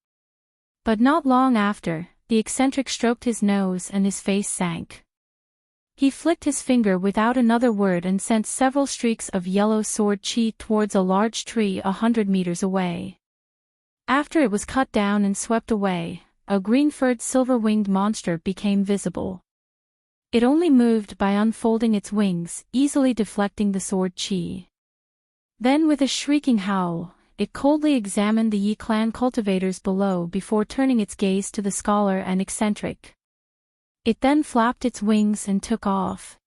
But not long after, the eccentric stroked his nose and his face sank. He flicked his finger without another word and sent several streaks of yellow sword chi towards a large tree 100 meters away. After it was cut down and swept away, a green-furred silver-winged monster became visible. It only moved by unfolding its wings, easily deflecting the sword chi. Then with a shrieking howl, it coldly examined the Yi clan cultivators below before turning its gaze to the scholar and eccentric. It then flapped its wings and took off.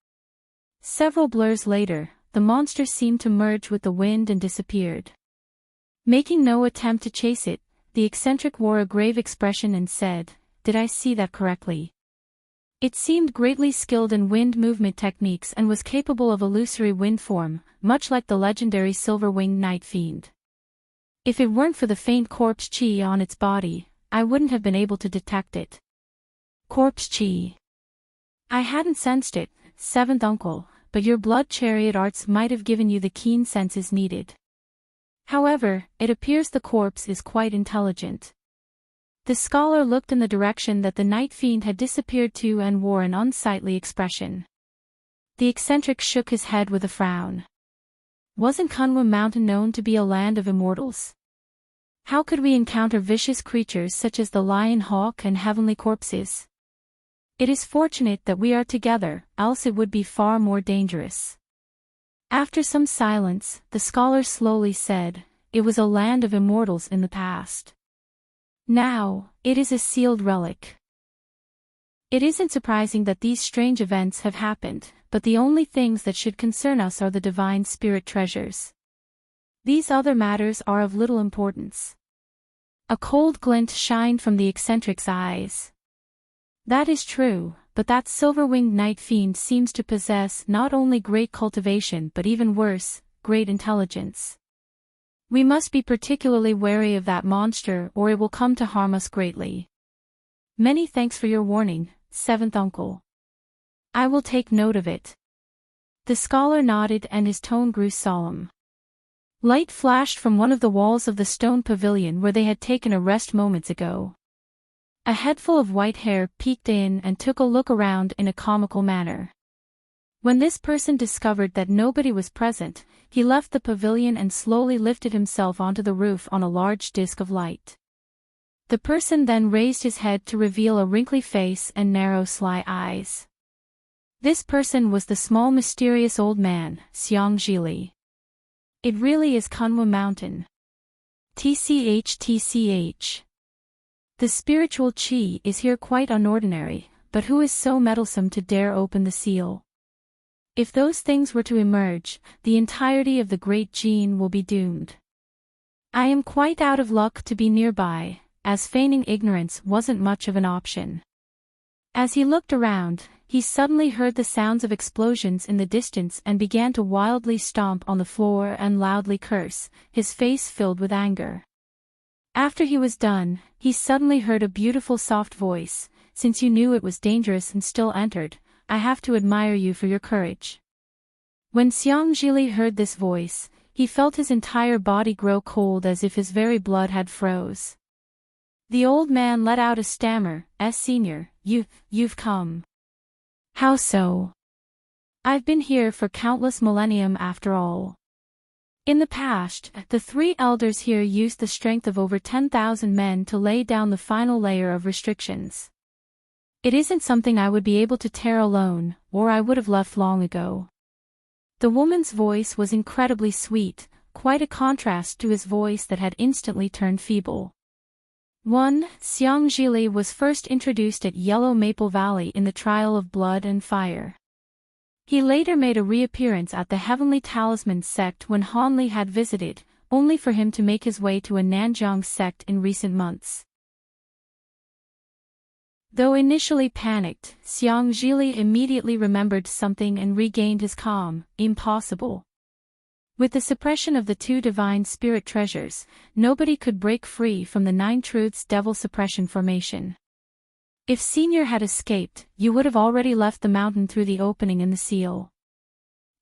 Several blurs later, the monster seemed to merge with the wind and disappeared. Making no attempt to chase it, the eccentric wore a grave expression and said, "Did I see that correctly?" It seemed greatly skilled in wind movement techniques and was capable of illusory wind form, much like the legendary silver-winged night fiend. If it weren't for the faint corpse chi on its body, I wouldn't have been able to detect it. Corpse chi. I hadn't sensed it, seventh uncle, but your blood chariot arts might have given you the keen senses needed. However, it appears the corpse is quite intelligent. The scholar looked in the direction that the night fiend had disappeared to and wore an unsightly expression. The eccentric shook his head with a frown. Wasn't Kunwa Mountain known to be a land of immortals? How could we encounter vicious creatures such as the lion hawk and heavenly corpses? It is fortunate that we are together, else it would be far more dangerous. After some silence, the scholar slowly said, it was a land of immortals in the past. Now, it is a sealed relic. It isn't surprising that these strange events have happened, but the only things that should concern us are the divine spirit treasures. These other matters are of little importance. A cold glint shined from the eccentric's eyes. That is true, but that silver-winged night fiend seems to possess not only great cultivation but even worse, great intelligence. We must be particularly wary of that monster or it will come to harm us greatly. Many thanks for your warning, seventh uncle. I will take note of it. The scholar nodded and his tone grew solemn. Light flashed from one of the walls of the stone pavilion where they had taken a rest moments ago. A headful of white hair peeked in and took a look around in a comical manner. When this person discovered that nobody was present, he left the pavilion and slowly lifted himself onto the roof on a large disk of light. The person then raised his head to reveal a wrinkly face and narrow sly eyes. This person was the small mysterious old man, Xiang Zhili. It really is Kunwa Mountain. TCH. The spiritual chi is here quite unordinary, but who is so meddlesome to dare open the seal? If those things were to emerge, the entirety of the great gene will be doomed. I am quite out of luck to be nearby, as feigning ignorance wasn't much of an option. As he looked around, he suddenly heard the sounds of explosions in the distance and began to wildly stomp on the floor and loudly curse, his face filled with anger. After he was done, he suddenly heard a beautiful soft voice, since you knew it was dangerous and still entered, I have to admire you for your courage. When Xiang Zhili heard this voice, he felt his entire body grow cold as if his very blood had froze. The old man let out a stammer, Senior, you've come. How so? I've been here for countless millennium after all. In the past, the three elders here used the strength of over 10,000 men to lay down the final layer of restrictions. It isn't something I would be able to tear alone, or I would have left long ago. The woman's voice was incredibly sweet, quite a contrast to his voice that had instantly turned feeble. Xiang Zhili was first introduced at Yellow Maple Valley in the Trial of Blood and Fire. He later made a reappearance at the Heavenly Talisman sect when Hanli had visited, only for him to make his way to a Nanjiang sect in recent months. Though initially panicked, Xiang Zhili immediately remembered something and regained his calm. Impossible. With the suppression of the two divine spirit treasures, nobody could break free from the Nine Truths Devil Suppression Formation. If Senior had escaped, you would have already left the mountain through the opening in the seal.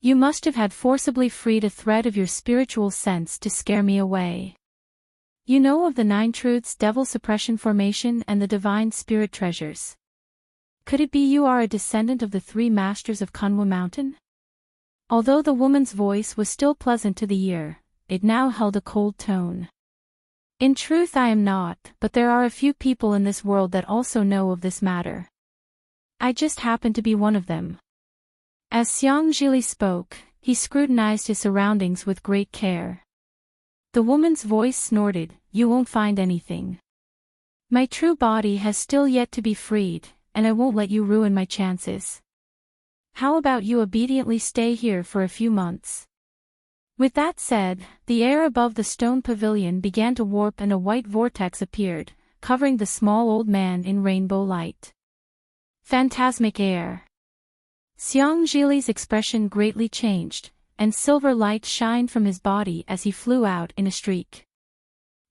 You must have had forcibly freed a thread of your spiritual sense to scare me away. You know of the Nine Truths Devil Suppression Formation and the Divine Spirit Treasures. Could it be you are a descendant of the three masters of Kunwa Mountain? Although the woman's voice was still pleasant to the ear, it now held a cold tone. In truth I am not, but there are a few people in this world that also know of this matter. I just happen to be one of them. As Xiang Zhili spoke, he scrutinized his surroundings with great care. The woman's voice snorted, you won't find anything. My true body has still yet to be freed, and I won't let you ruin my chances. How about you obediently stay here for a few months? With that said, the air above the stone pavilion began to warp and a white vortex appeared, covering the small old man in rainbow light. Phantasmic air. Xiang Zhili's expression greatly changed, and silver light shined from his body as he flew out in a streak.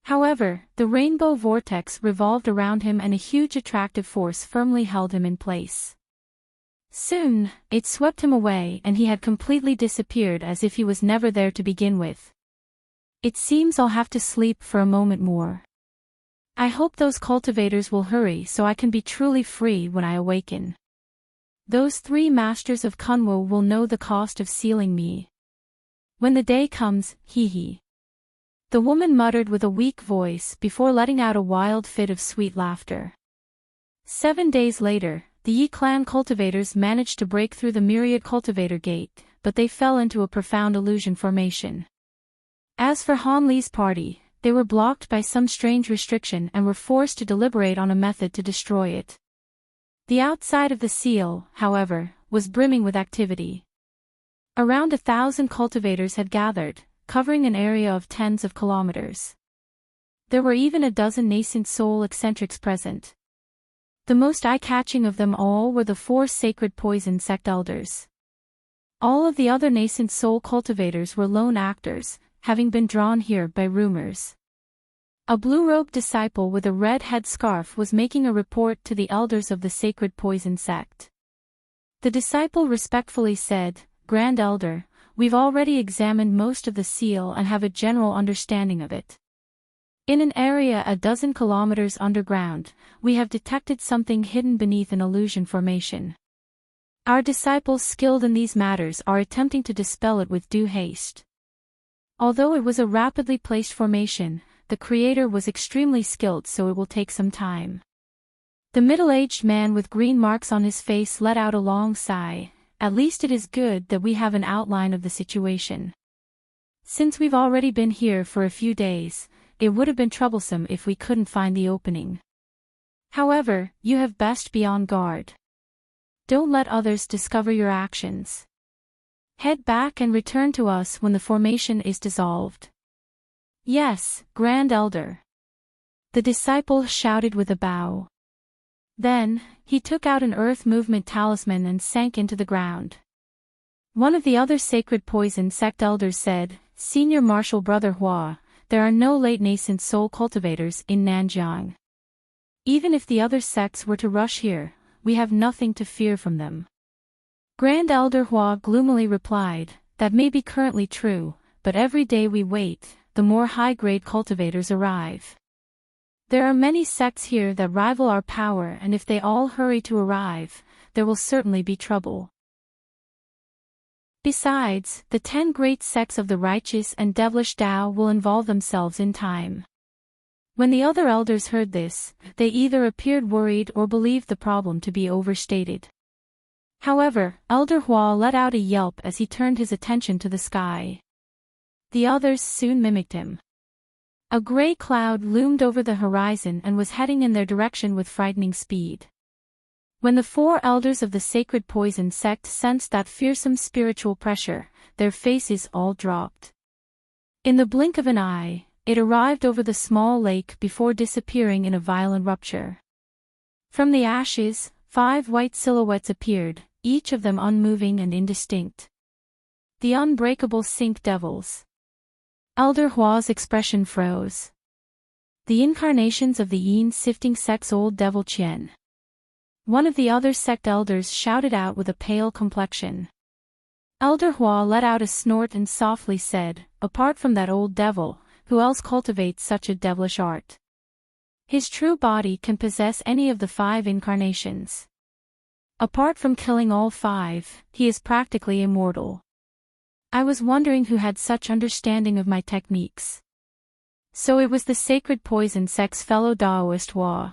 However, the rainbow vortex revolved around him and a huge attractive force firmly held him in place. Soon, it swept him away and he had completely disappeared as if he was never there to begin with. It seems I'll have to sleep for a moment more. I hope those cultivators will hurry so I can be truly free when I awaken. Those 3 masters of Kunwo will know the cost of sealing me. When the day comes, hee. The woman muttered with a weak voice before letting out a wild fit of sweet laughter. 7 days later, the Yi clan cultivators managed to break through the myriad cultivator gate, but they fell into a profound illusion formation. As for Han Li's party, they were blocked by some strange restriction and were forced to deliberate on a method to destroy it. The outside of the seal, however, was brimming with activity. Around 1,000 cultivators had gathered, covering an area of tens of kilometers. There were even a dozen nascent soul eccentrics present. The most eye-catching of them all were the 4 sacred poison sect elders. All of the other nascent soul cultivators were lone actors, having been drawn here by rumors. A blue-robed disciple with a red headscarf was making a report to the elders of the sacred poison sect. The disciple respectfully said, "Grand Elder, we've already examined most of the seal and have a general understanding of it. In an area a dozen kilometers underground, we have detected something hidden beneath an illusion formation. Our disciples skilled in these matters are attempting to dispel it with due haste. Although it was a rapidly placed formation, the creator was extremely skilled, so it will take some time." The middle-aged man with green marks on his face let out a long sigh. "At least it is good that we have an outline of the situation. Since we've already been here for a few days, it would have been troublesome if we couldn't find the opening. However, you have best be on guard. Don't let others discover your actions. Head back and return to us when the formation is dissolved." "Yes, Grand Elder," the disciple shouted with a bow. Then, he took out an earth movement talisman and sank into the ground. One of the other sacred poison sect elders said, "Senior Marshal Brother Hua, there are no late nascent soul cultivators in Nanjiang. Even if the other sects were to rush here, we have nothing to fear from them." Grand Elder Hua gloomily replied, "That may be currently true, but every day we wait, the more high-grade cultivators arrive. There are many sects here that rival our power, and if they all hurry to arrive, there will certainly be trouble. Besides, the 10 great sects of the righteous and devilish Tao will involve themselves in time." When the other elders heard this, they either appeared worried or believed the problem to be overstated. However, Elder Hua let out a yelp as he turned his attention to the sky. The others soon mimicked him. A gray cloud loomed over the horizon and was heading in their direction with frightening speed. When the 4 elders of the sacred poison sect sensed that fearsome spiritual pressure, their faces all dropped. In the blink of an eye, it arrived over the small lake before disappearing in a violent rupture. From the ashes, 5 white silhouettes appeared, each of them unmoving and indistinct. The unbreakable Sink Devils. Elder Hua's expression froze. The incarnations of the yin-sifting sect's old devil Qian. One of the other sect elders shouted out with a pale complexion. Elder Hua let out a snort and softly said, "Apart from that old devil, who else cultivates such a devilish art? His true body can possess any of the 5 incarnations. Apart from killing all 5, he is practically immortal. I was wondering who had such understanding of my techniques." So it was the sacred poison sect's fellow Daoist Hua.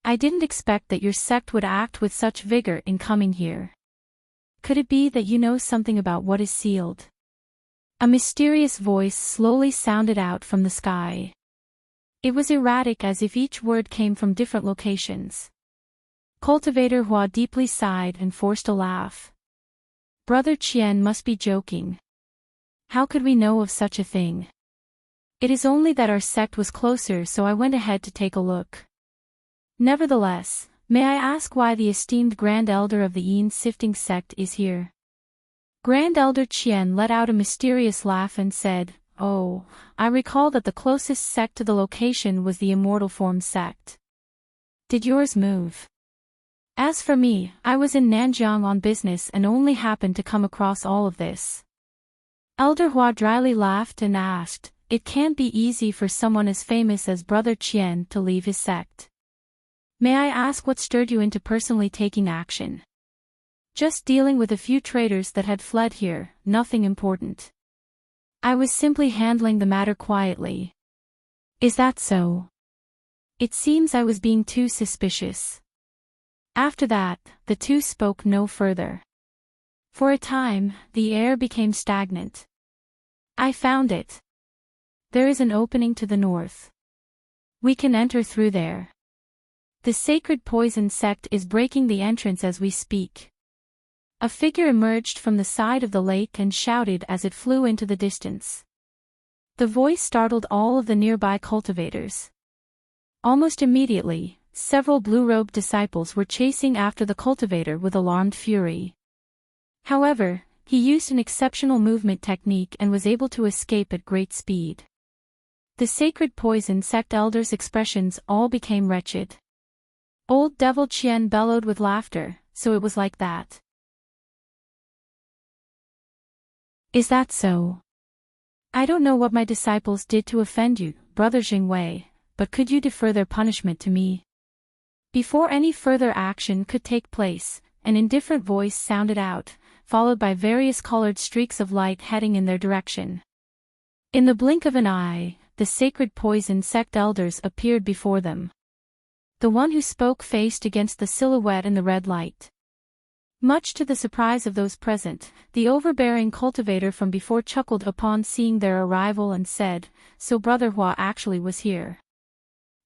"I didn't expect that your sect would act with such vigor in coming here. Could it be that you know something about what is sealed?" A mysterious voice slowly sounded out from the sky. It was erratic, as if each word came from different locations. Cultivator Hua deeply sighed and forced a laugh. "Brother Qian must be joking. How could we know of such a thing? It is only that our sect was closer, so I went ahead to take a look. Nevertheless, may I ask why the esteemed Grand Elder of the yin-sifting sect is here?" Grand Elder Qian let out a mysterious laugh and said, "Oh, I recall that the closest sect to the location was the Immortal Form sect. Did yours move?" As for me, I was in Nanjiang on business and only happened to come across all of this. Elder Hua dryly laughed and asked, "It can't be easy for someone as famous as Brother Qian to leave his sect. May I ask what stirred you into personally taking action?" "Just dealing with a few traitors that had fled here, nothing important. I was simply handling the matter quietly." "Is that so?" "It seems I was being too suspicious." After that, the two spoke no further. For a time, the air became stagnant. "I found it. There is an opening to the north. We can enter through there. The sacred poison sect is breaking the entrance as we speak." A figure emerged from the side of the lake and shouted as it flew into the distance. The voice startled all of the nearby cultivators. Almost immediately, several blue-robed disciples were chasing after the cultivator with alarmed fury. However, he used an exceptional movement technique and was able to escape at great speed. The sacred poison sect elders' expressions all became wretched. Old Devil Qian bellowed with laughter, "So it was like that. Is that so? I don't know what my disciples did to offend you, Brother Jingwei, but could you defer their punishment to me?" Before any further action could take place, an indifferent voice sounded out, followed by various colored streaks of light heading in their direction. In the blink of an eye, the sacred poison sect elders appeared before them. The one who spoke faced against the silhouette in the red light. Much to the surprise of those present, the overbearing cultivator from before chuckled upon seeing their arrival and said, "So Brother Hua actually was here.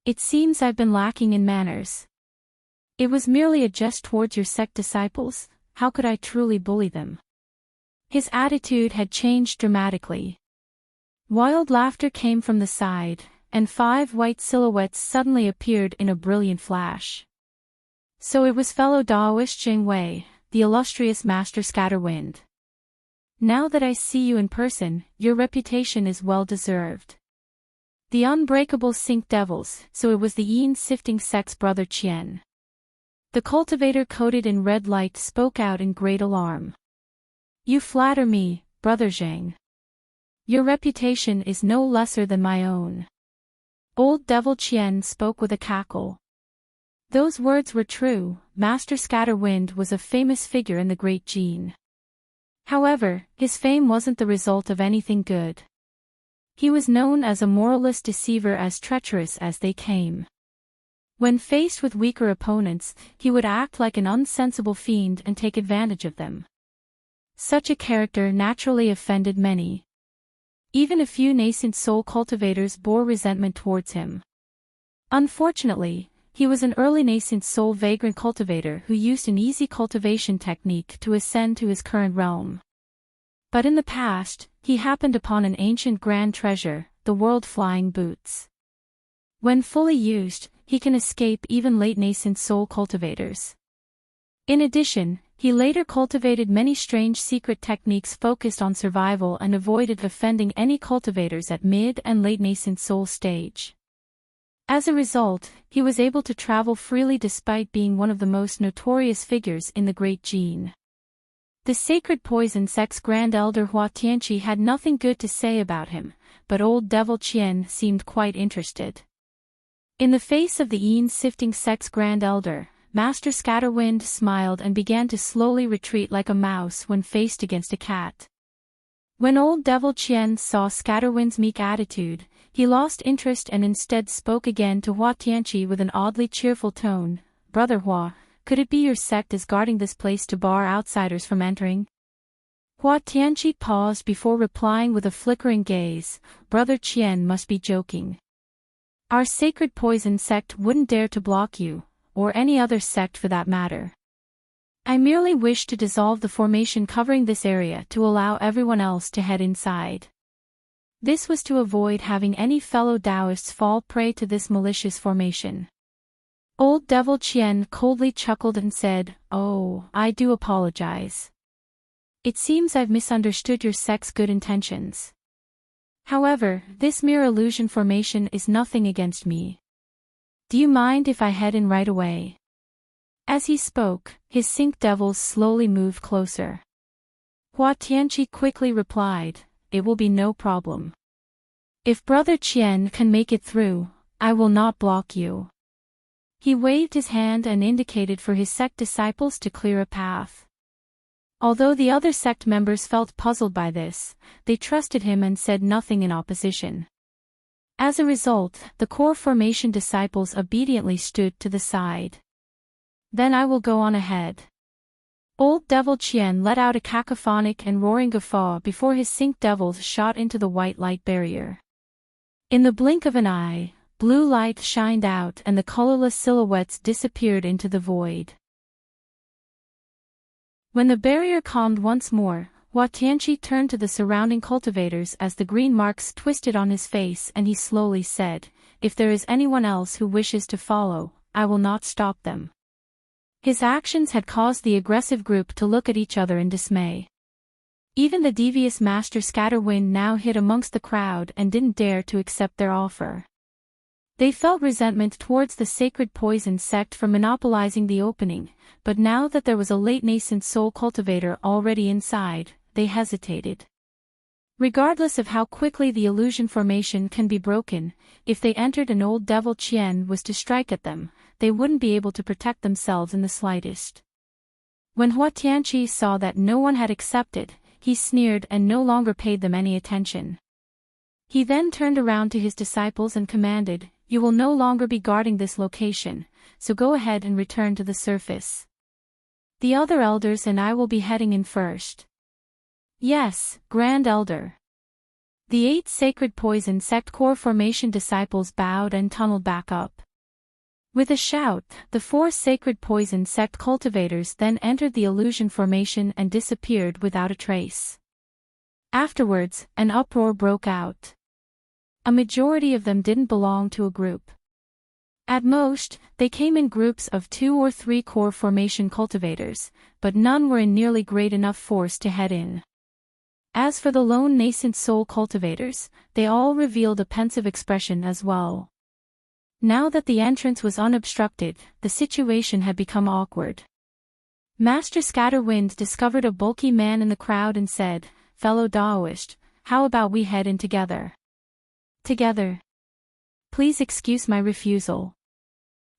It seems I've been lacking in manners. It was merely a jest towards your sect disciples. How could I truly bully them?" His attitude had changed dramatically. Wild laughter came from the side, and 5 white silhouettes suddenly appeared in a brilliant flash. "So it was fellow Daoist Jingwei, the illustrious Master Scatterwind. Now that I see you in person, your reputation is well deserved. The unbreakable Sink Devils, so it was the Yin-sifting sect's Brother Qian." The cultivator coated in red light spoke out in great alarm. "You flatter me, Brother Zhang. Your reputation is no lesser than my own." Old Devil Qian spoke with a cackle. Those words were true. Master Scatterwind was a famous figure in the Great Jin. However, his fame wasn't the result of anything good. He was known as a moralist deceiver, as treacherous as they came. When faced with weaker opponents, he would act like an unsensible fiend and take advantage of them. Such a character naturally offended many. Even a few nascent soul cultivators bore resentment towards him. Unfortunately, he was an early nascent soul vagrant cultivator who used an easy cultivation technique to ascend to his current realm. But in the past, he happened upon an ancient grand treasure, the world-flying boots. When fully used, he can escape even late nascent soul cultivators. In addition, he later cultivated many strange secret techniques focused on survival and avoided offending any cultivators at mid and late nascent soul stage. As a result, he was able to travel freely despite being one of the most notorious figures in the Great Jin. The sacred poison sect's Grand Elder Hua Tianqi had nothing good to say about him, but Old Devil Qian seemed quite interested. In the face of the Yin-sifting sect's Grand Elder, Master Scatterwind smiled and began to slowly retreat like a mouse when faced against a cat. When Old Devil Qian saw Scatterwind's meek attitude, he lost interest and instead spoke again to Hua Tianqi with an oddly cheerful tone. "Brother Hua, could it be your sect is guarding this place to bar outsiders from entering?" Hua Tianqi paused before replying with a flickering gaze. "Brother Qian must be joking. Our sacred poison sect wouldn't dare to block you, or any other sect for that matter. I merely wish to dissolve the formation covering this area to allow everyone else to head inside." This was to avoid having any fellow Taoists fall prey to this malicious formation. Old Devil Qian coldly chuckled and said, "Oh, I do apologize. It seems I've misunderstood your sect's good intentions. However, this mere illusion formation is nothing against me. Do you mind if I head in right away?" As he spoke, his sink devils slowly moved closer. Hua Tianqi quickly replied, "It will be no problem. If Brother Qian can make it through, I will not block you." He waved his hand and indicated for his sect disciples to clear a path. Although the other sect members felt puzzled by this, they trusted him and said nothing in opposition. As a result, the core formation disciples obediently stood to the side. "Then I will go on ahead." Old Devil Qian let out a cacophonic and roaring guffaw before his sink devils shot into the white light barrier. In the blink of an eye, blue light shined out and the colorless silhouettes disappeared into the void. When the barrier calmed once more, Hua Tianqi turned to the surrounding cultivators as the green marks twisted on his face, and he slowly said, "If there is anyone else who wishes to follow, I will not stop them." His actions had caused the aggressive group to look at each other in dismay. Even the devious Master Scatterwind now hid amongst the crowd and didn't dare to accept their offer. They felt resentment towards the sacred poison sect for monopolizing the opening, but now that there was a late nascent soul cultivator already inside, they hesitated. Regardless of how quickly the illusion formation can be broken, if they entered and old Devil Qian was to strike at them, they wouldn't be able to protect themselves in the slightest. When Hua Tianqi saw that no one had accepted, he sneered and no longer paid them any attention. He then turned around to his disciples and commanded, "You will no longer be guarding this location, so go ahead and return to the surface. The other elders and I will be heading in first." "Yes, Grand Elder." The 8 sacred poison sect core formation disciples bowed and tunneled back up. With a shout, the 4 sacred poison sect cultivators then entered the illusion formation and disappeared without a trace. Afterwards, an uproar broke out. A majority of them didn't belong to a group. At most, they came in groups of 2 or 3 core formation cultivators, but none were in nearly great enough force to head in. As for the lone nascent soul cultivators, they all revealed a pensive expression as well. Now that the entrance was unobstructed, the situation had become awkward. Master Scatterwind discovered a bulky man in the crowd and said, "Fellow Daoist, how about we head in together?" "Together? Please excuse my refusal.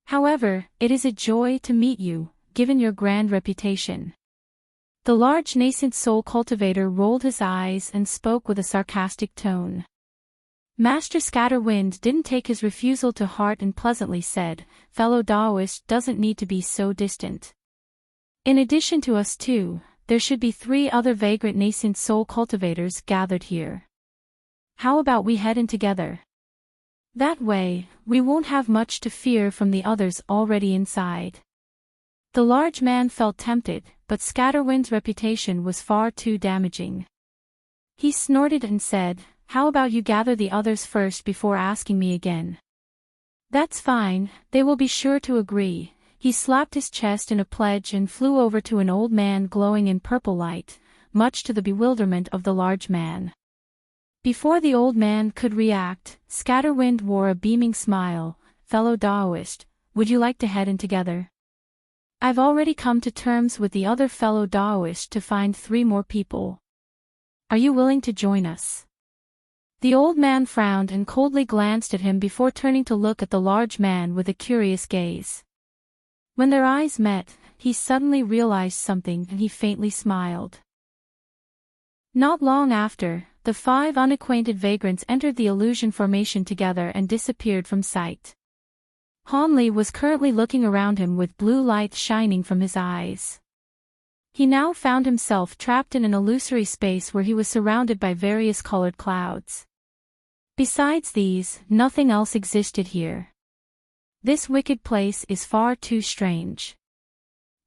However, it is a joy to meet you, given your grand reputation." The large nascent soul cultivator rolled his eyes and spoke with a sarcastic tone. Master Scatterwind didn't take his refusal to heart and pleasantly said, "Fellow Daoist doesn't need to be so distant. In addition to us two, there should be 3 other vagrant nascent soul cultivators gathered here. How about we head in together? That way, we won't have much to fear from the others already inside." The large man felt tempted, but Scatterwind's reputation was far too damaging. He snorted and said, "How about you gather the others first before asking me again?" "That's fine, they will be sure to agree." He slapped his chest in a pledge and flew over to an old man glowing in purple light, much to the bewilderment of the large man. Before the old man could react, Scatterwind wore a beaming smile. "Fellow Daoist, would you like to head in together? I've already come to terms with the other fellow Daoist to find 3 more people. Are you willing to join us?" The old man frowned and coldly glanced at him before turning to look at the large man with a curious gaze. When their eyes met, he suddenly realized something and he faintly smiled. Not long after, the 5 unacquainted vagrants entered the illusion formation together and disappeared from sight. Hanli was currently looking around him with blue light shining from his eyes. He now found himself trapped in an illusory space where he was surrounded by various colored clouds. Besides these, nothing else existed here. This wicked place is far too strange.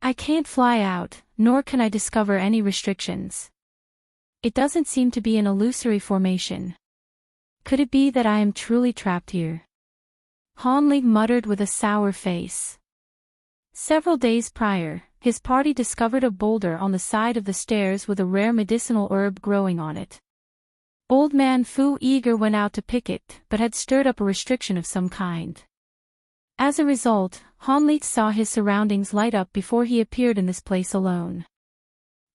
I can't fly out, nor can I discover any restrictions. It doesn't seem to be an illusory formation. Could it be that I am truly trapped here? Hanli muttered with a sour face. Several days prior, his party discovered a boulder on the side of the stairs with a rare medicinal herb growing on it. Old Man Fu Eager went out to pick it, but had stirred up a restriction of some kind. As a result, Hanli saw his surroundings light up before he appeared in this place alone.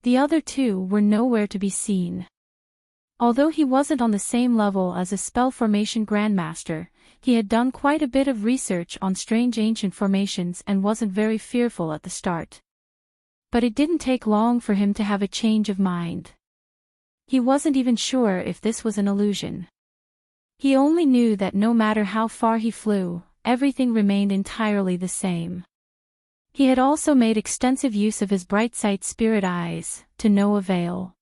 The other two were nowhere to be seen. Although he wasn't on the same level as a spell formation grandmaster, he had done quite a bit of research on strange ancient formations and wasn't very fearful at the start. But it didn't take long for him to have a change of mind. He wasn't even sure if this was an illusion. He only knew that no matter how far he flew, everything remained entirely the same. He had also made extensive use of his bright sight spirit eyes, to no avail.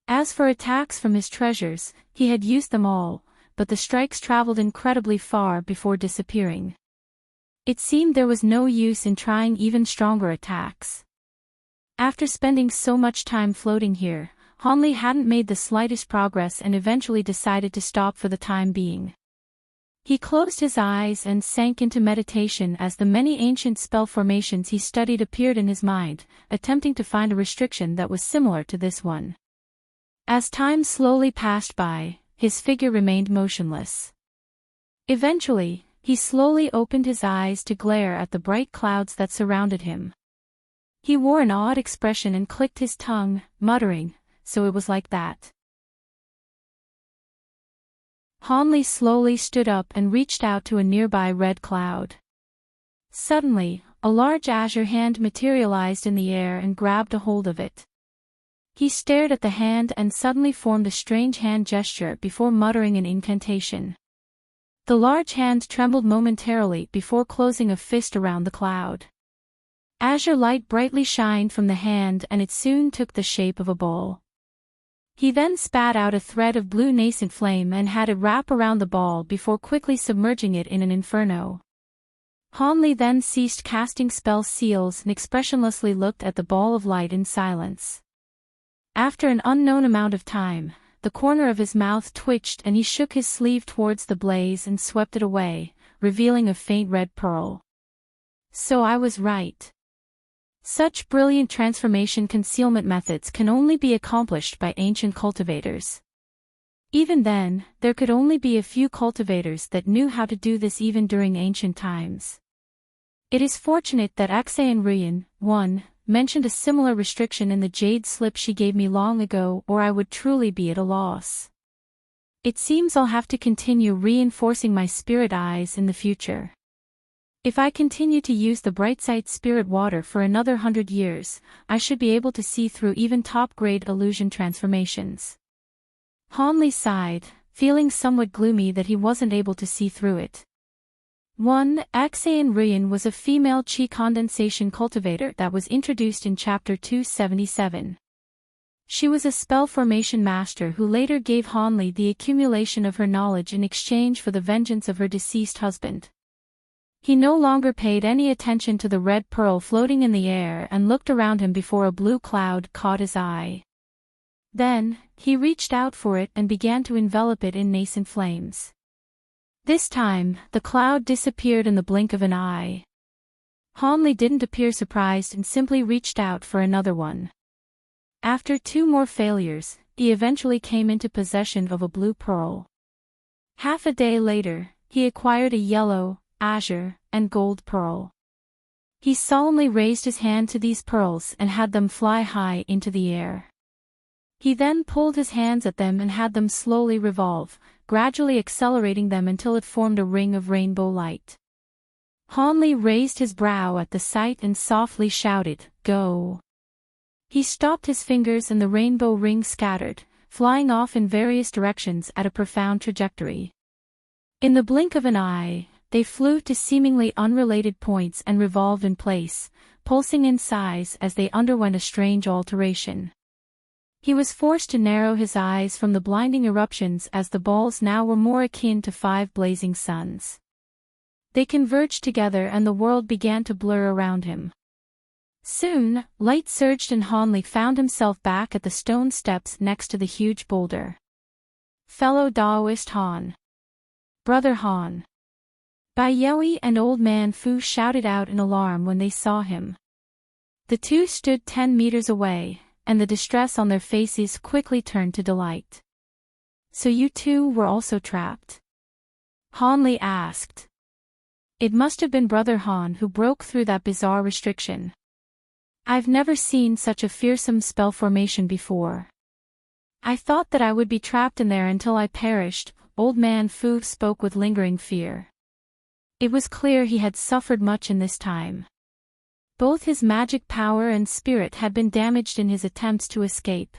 As for attacks from his treasures, he had used them all, but the strikes traveled incredibly far before disappearing. It seemed there was no use in trying even stronger attacks. After spending so much time floating here, Hanli hadn't made the slightest progress and eventually decided to stop for the time being. He closed his eyes and sank into meditation as the many ancient spell formations he studied appeared in his mind, attempting to find a restriction that was similar to this one. As time slowly passed by, his figure remained motionless. Eventually, he slowly opened his eyes to glare at the bright clouds that surrounded him. He wore an odd expression and clicked his tongue, muttering, "So it was like that." Hanli slowly stood up and reached out to a nearby red cloud. Suddenly, a large azure hand materialized in the air and grabbed a hold of it. He stared at the hand and suddenly formed a strange hand gesture before muttering an incantation. The large hand trembled momentarily before closing a fist around the cloud. Azure light brightly shined from the hand and it soon took the shape of a ball. He then spat out a thread of blue nascent flame and had it wrap around the ball before quickly submerging it in an inferno. Hanli then ceased casting spell seals and expressionlessly looked at the ball of light in silence. After an unknown amount of time, the corner of his mouth twitched and he shook his sleeve towards the blaze and swept it away, revealing a faint red pearl. So I was right. Such brilliant transformation concealment methods can only be accomplished by ancient cultivators. Even then, there could only be a few cultivators that knew how to do this even during ancient times. It is fortunate that Aksane Ruyan, 1, mentioned a similar restriction in the jade slip she gave me long ago, or I would truly be at a loss. It seems I'll have to continue reinforcing my spirit eyes in the future. If I continue to use the Brightsight Spirit Water for another 100 years, I should be able to see through even top-grade illusion transformations. Hanli sighed, feeling somewhat gloomy that he wasn't able to see through it. 1. Aksane Ruyan was a female chi condensation cultivator that was introduced in Chapter 277. She was a spell formation master who later gave Hanli the accumulation of her knowledge in exchange for the vengeance of her deceased husband. He no longer paid any attention to the red pearl floating in the air and looked around him before a blue cloud caught his eye. Then, he reached out for it and began to envelop it in nascent flames. This time, the cloud disappeared in the blink of an eye. Hanli didn't appear surprised and simply reached out for another one. After 2 more failures, he eventually came into possession of a blue pearl. Half a day later, he acquired a yellow, azure, and gold pearl. He solemnly raised his hand to these pearls and had them fly high into the air. He then pulled his hands at them and had them slowly revolve, gradually accelerating them until it formed a ring of rainbow light. Hanli raised his brow at the sight and softly shouted, "Go!" He stopped his fingers and the rainbow ring scattered, flying off in various directions at a profound trajectory. In the blink of an eye, they flew to seemingly unrelated points and revolved in place, pulsing in size as they underwent a strange alteration. He was forced to narrow his eyes from the blinding eruptions as the balls now were more akin to 5 blazing suns. They converged together and the world began to blur around him. Soon, light surged and Hanli found himself back at the stone steps next to the huge boulder. Fellow Daoist Han. Brother Han. Bai Yui and Old Man Fu shouted out in alarm when they saw him. The two stood 10 meters away, and the distress on their faces quickly turned to delight. "So you two were also trapped?" Hanli asked. It must have been Brother Han who broke through that bizarre restriction. I've never seen such a fearsome spell formation before. I thought that I would be trapped in there until I perished. Old man Fu spoke with lingering fear. It was clear he had suffered much in this time. Both his magic power and spirit had been damaged in his attempts to escape.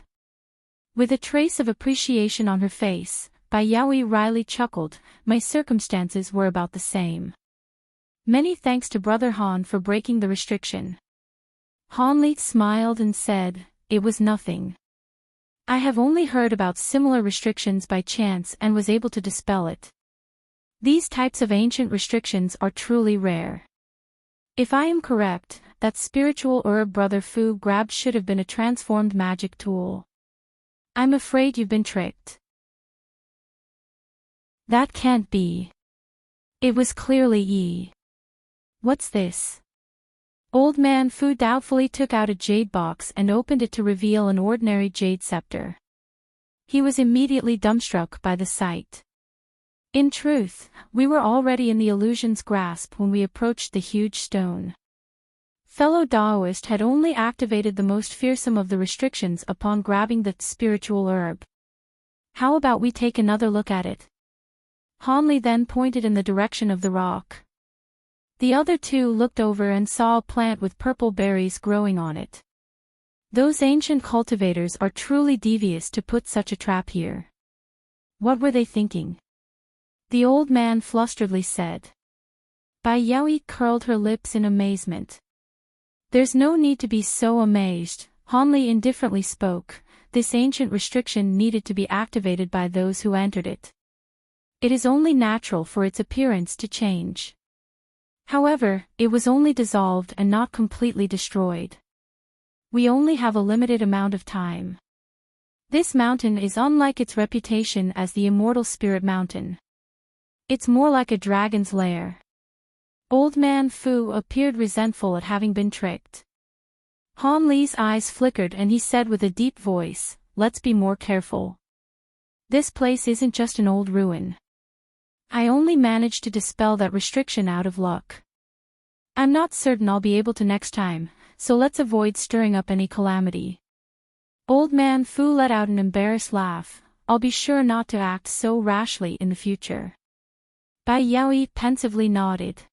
With a trace of appreciation on her face, Bai Yaoi wryly chuckled, my circumstances were about the same. Many thanks to Brother Han for breaking the restriction. Han Li smiled and said, it was nothing. I have only heard about similar restrictions by chance and was able to dispel it. These types of ancient restrictions are truly rare. If I am correct, that spiritual herb Brother Fu grabbed should have been a transformed magic tool. I'm afraid you've been tricked. That can't be. It was clearly Yi. What's this? Old man Fu doubtfully took out a jade box and opened it to reveal an ordinary jade scepter. He was immediately dumbstruck by the sight. In truth, we were already in the illusion's grasp when we approached the huge stone. Fellow Taoist had only activated the most fearsome of the restrictions upon grabbing the spiritual herb. How about we take another look at it? Han Li then pointed in the direction of the rock. The other two looked over and saw a plant with purple berries growing on it. Those ancient cultivators are truly devious to put such a trap here. What were they thinking? The old man flusteredly said. Bai Yaoi curled her lips in amazement. There's no need to be so amazed, Han Li indifferently spoke, this ancient restriction needed to be activated by those who entered it. It is only natural for its appearance to change. However, it was only dissolved and not completely destroyed. We only have a limited amount of time. This mountain is unlike its reputation as the immortal spirit mountain. It's more like a dragon's lair. Old man Fu appeared resentful at having been tricked. Han Li's eyes flickered and he said with a deep voice, let's be more careful. This place isn't just an old ruin. I only managed to dispel that restriction out of luck. I'm not certain I'll be able to next time, so let's avoid stirring up any calamity. Old man Fu let out an embarrassed laugh, I'll be sure not to act so rashly in the future. Bai Yaoi pensively nodded.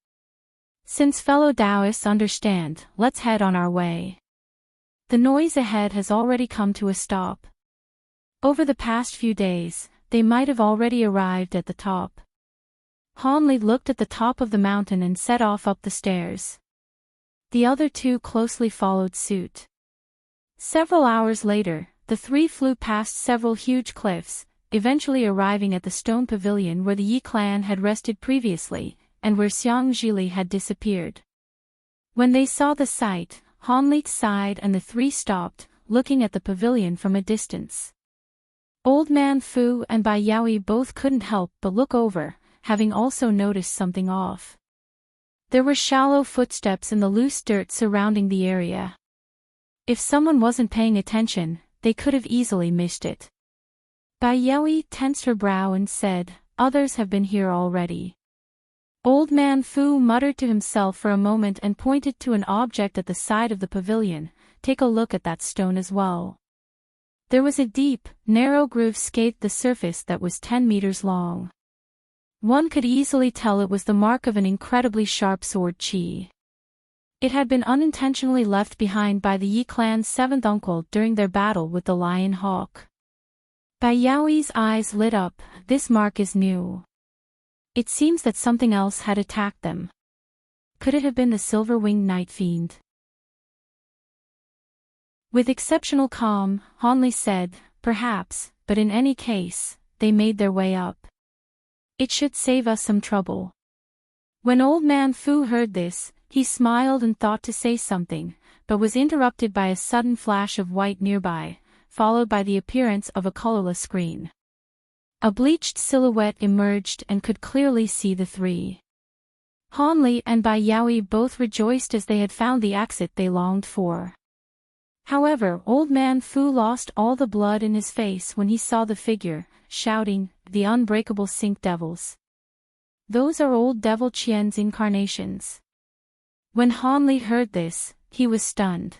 Since fellow Taoists understand, let's head on our way. The noise ahead has already come to a stop. Over the past few days, they might have already arrived at the top. Han Li looked at the top of the mountain and set off up the stairs. The other two closely followed suit. Several hours later, the three flew past several huge cliffs, eventually arriving at the stone pavilion where the Yi clan had rested previously, and where Xiang Zhili had disappeared. When they saw the sight, Han Li sighed and the three stopped, looking at the pavilion from a distance. Old man Fu and Bai Yaoi both couldn't help but look over, having also noticed something off. There were shallow footsteps in the loose dirt surrounding the area. If someone wasn't paying attention, they could have easily missed it. Bai Yaoi tensed her brow and said, others have been here already. Old man Fu muttered to himself for a moment and pointed to an object at the side of the pavilion, take a look at that stone as well. There was a deep, narrow groove scathed the surface that was 10 meters long. One could easily tell it was the mark of an incredibly sharp sword qi. It had been unintentionally left behind by the Yi clan's seventh uncle during their battle with the lion hawk. Bai Yaoi's eyes lit up, this mark is new. It seems that something else had attacked them. Could it have been the silver-winged night fiend? With exceptional calm, Han Li said, perhaps, but in any case, they made their way up. It should save us some trouble. When old man Fu heard this, he smiled and thought to say something, but was interrupted by a sudden flash of white nearby, followed by the appearance of a colorless screen. A bleached silhouette emerged and could clearly see the three. Han Li and Bai Yaoi both rejoiced as they had found the exit they longed for. However, old man Fu lost all the blood in his face when he saw the figure, shouting, the unbreakable sink devils. Those are old Devil Qian's incarnations. When Han Li heard this, he was stunned.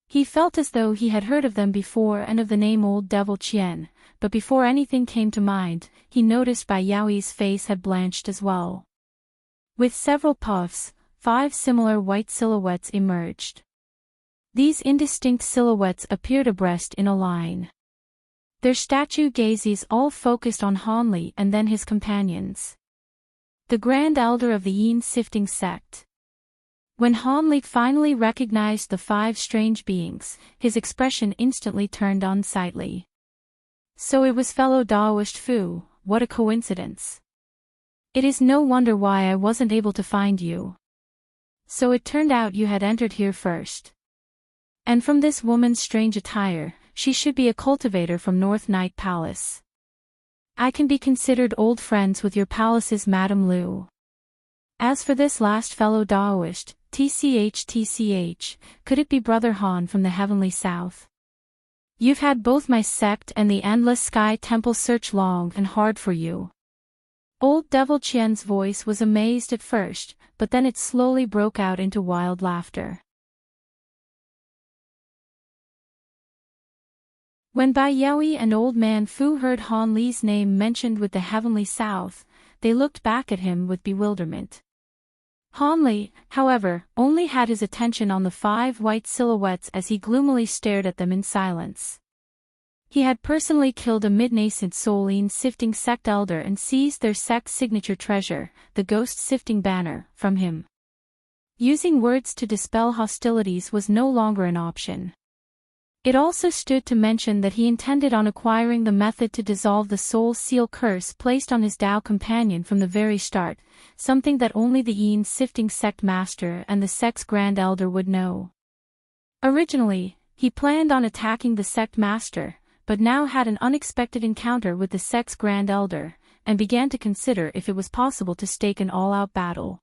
He felt as though he had heard of them before and of the name Old Devil Qian, but before anything came to mind, he noticed Bai Yaoi's face had blanched as well. With several puffs, 5 similar white silhouettes emerged. These indistinct silhouettes appeared abreast in a line. Their statue gazes all focused on Han Li and then his companions. The Grand Elder of the Yin Sifting Sect. When Han Li finally recognized the 5 strange beings, his expression instantly turned unsightly. So it was fellow Daoist Fu, what a coincidence. It is no wonder why I wasn't able to find you. So it turned out you had entered here first. And from this woman's strange attire, she should be a cultivator from North Night Palace. I can be considered old friends with your palace's Madame Lu. As for this last fellow Daoist, TCH, could it be Brother Han from the Heavenly South? You've had both my sect and the Endless Sky Temple search long and hard for you. Old Devil Qian's voice was amazed at first, but then it slowly broke out into wild laughter. When Bai Yaoi and Old Man Fu heard Han Li's name mentioned with the Heavenly South, they looked back at him with bewilderment. Han Li, however, only had his attention on the 5 white silhouettes as he gloomily stared at them in silence. He had personally killed a mid-nascent soul Yin Sifting Sect elder and seized their sect's signature treasure, the Ghost Sifting Banner, from him. Using words to dispel hostilities was no longer an option. It also stood to mention that he intended on acquiring the method to dissolve the soul seal curse placed on his Dao companion from the very start, something that only the Yin Sifting Sect Master and the sect's Grand Elder would know. Originally, he planned on attacking the sect Master, but now had an unexpected encounter with the sect's Grand Elder, and began to consider if it was possible to stake an all-out battle.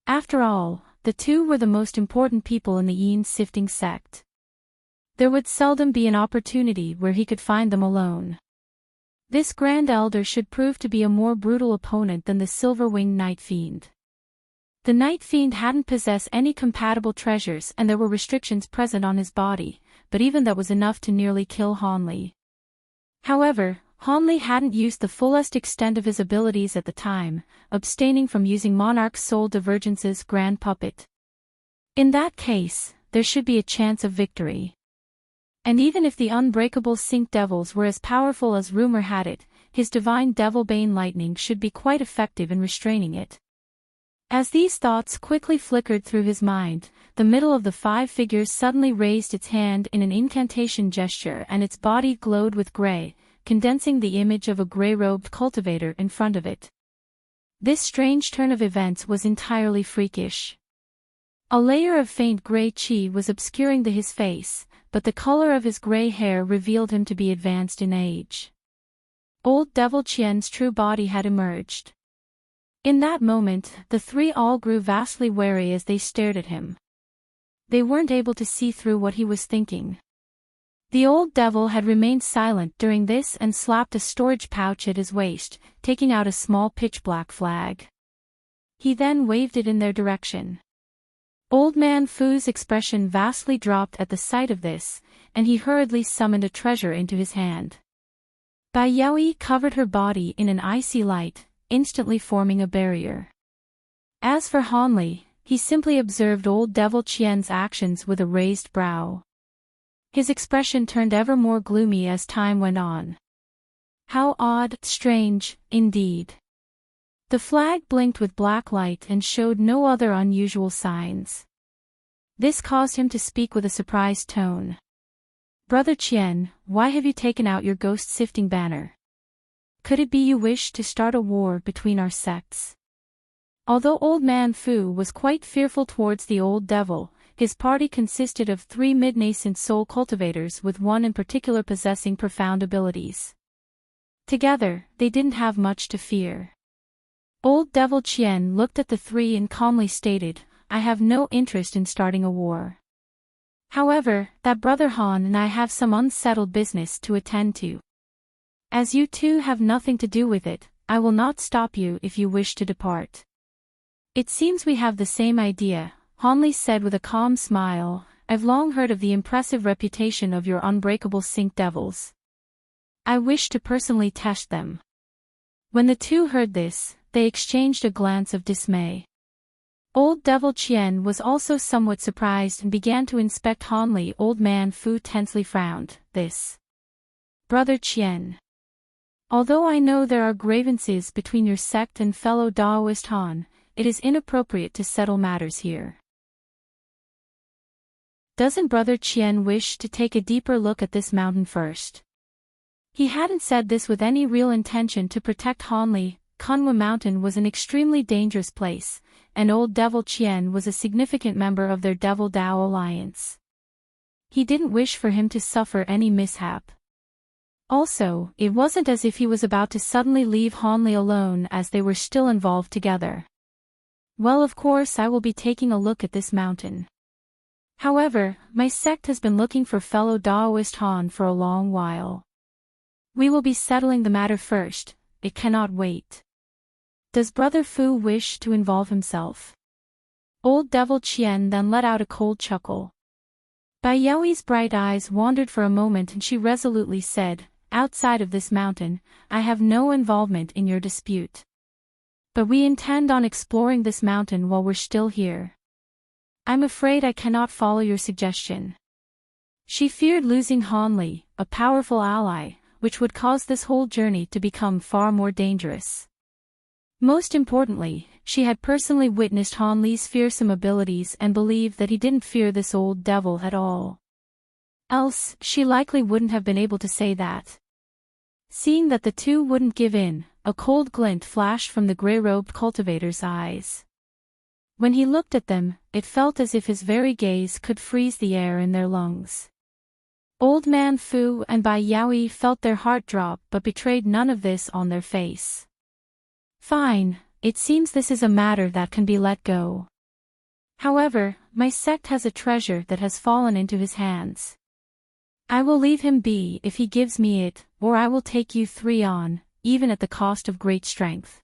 After all, the two were the most important people in the Yin Sifting Sect. There would seldom be an opportunity where he could find them alone. This Grand Elder should prove to be a more brutal opponent than the Silver-Winged Night Fiend. The Night Fiend hadn't possessed any compatible treasures and there were restrictions present on his body, but even that was enough to nearly kill Han Li. However, Han Li hadn't used the fullest extent of his abilities at the time, abstaining from using Monarch's Soul Divergence's Grand Puppet. In that case, there should be a chance of victory. And even if the unbreakable Sync Devils were as powerful as rumor had it, his divine Devil Bane lightning should be quite effective in restraining it. As these thoughts quickly flickered through his mind, the middle of the 5 figures suddenly raised its hand in an incantation gesture and its body glowed with gray, condensing the image of a gray-robed cultivator in front of it. This strange turn of events was entirely freakish. A layer of faint gray chi was obscuring his face, but the color of his gray hair revealed him to be advanced in age. Old Devil Qian's true body had emerged. In that moment, the 3 all grew vastly wary as they stared at him. They weren't able to see through what he was thinking. The old devil had remained silent during this and slapped a storage pouch at his waist, taking out a small pitch-black flag. He then waved it in their direction. Old Man Fu's expression vastly dropped at the sight of this, and he hurriedly summoned a treasure into his hand. Bai Yaoi covered her body in an icy light, instantly forming a barrier. As for Han Li, he simply observed Old Devil Qian's actions with a raised brow. His expression turned ever more gloomy as time went on. How odd, strange, indeed. The flag blinked with black light and showed no other unusual signs. This caused him to speak with a surprised tone. Brother Qian, why have you taken out your ghost-sifting banner? Could it be you wish to start a war between our sects? Although Old Man Fu was quite fearful towards the old devil, his party consisted of 3 mid-nascent soul cultivators with one in particular possessing profound abilities. Together, they didn't have much to fear. Old Devil Qian looked at the 3 and calmly stated, I have no interest in starting a war. However, that Brother Han and I have some unsettled business to attend to. As you two have nothing to do with it, I will not stop you if you wish to depart. It seems we have the same idea, Hanli said with a calm smile. I've long heard of the impressive reputation of your unbreakable sink devils. I wish to personally test them. When the two heard this, they exchanged a glance of dismay. Old Devil Qian was also somewhat surprised and began to inspect Hanli. Old Man Fu tensely frowned. This. Brother Qian. Although I know there are grievances between your sect and fellow Daoist Han, it is inappropriate to settle matters here. Doesn't Brother Qian wish to take a deeper look at this mountain first? He hadn't said this with any real intention to protect Hanli. Kunwa Mountain was an extremely dangerous place, and Old Devil Qian was a significant member of their Devil Dao alliance. He didn't wish for him to suffer any mishap. Also, it wasn't as if he was about to suddenly leave Hanli alone as they were still involved together. Well, of course I will be taking a look at this mountain. However, my sect has been looking for fellow Daoist Han for a long while. We will be settling the matter first, it cannot wait. Does Brother Fu wish to involve himself? Old Devil Qian then let out a cold chuckle. Bai Yaoi's bright eyes wandered for a moment and she resolutely said, outside of this mountain, I have no involvement in your dispute. But we intend on exploring this mountain while we're still here. I'm afraid I cannot follow your suggestion. She feared losing Hanli, a powerful ally, which would cause this whole journey to become far more dangerous. Most importantly, she had personally witnessed Hanli's fearsome abilities and believed that he didn't fear this old devil at all. Else, she likely wouldn't have been able to say that. Seeing that the two wouldn't give in, a cold glint flashed from the grey-robed cultivator's eyes. When he looked at them, it felt as if his very gaze could freeze the air in their lungs. Old Man Fu and Bai Yaoi felt their heart drop but betrayed none of this on their face. Fine, it seems this is a matter that can be let go. However, my sect has a treasure that has fallen into his hands. I will leave him be if he gives me it, or I will take you three on, even at the cost of great strength.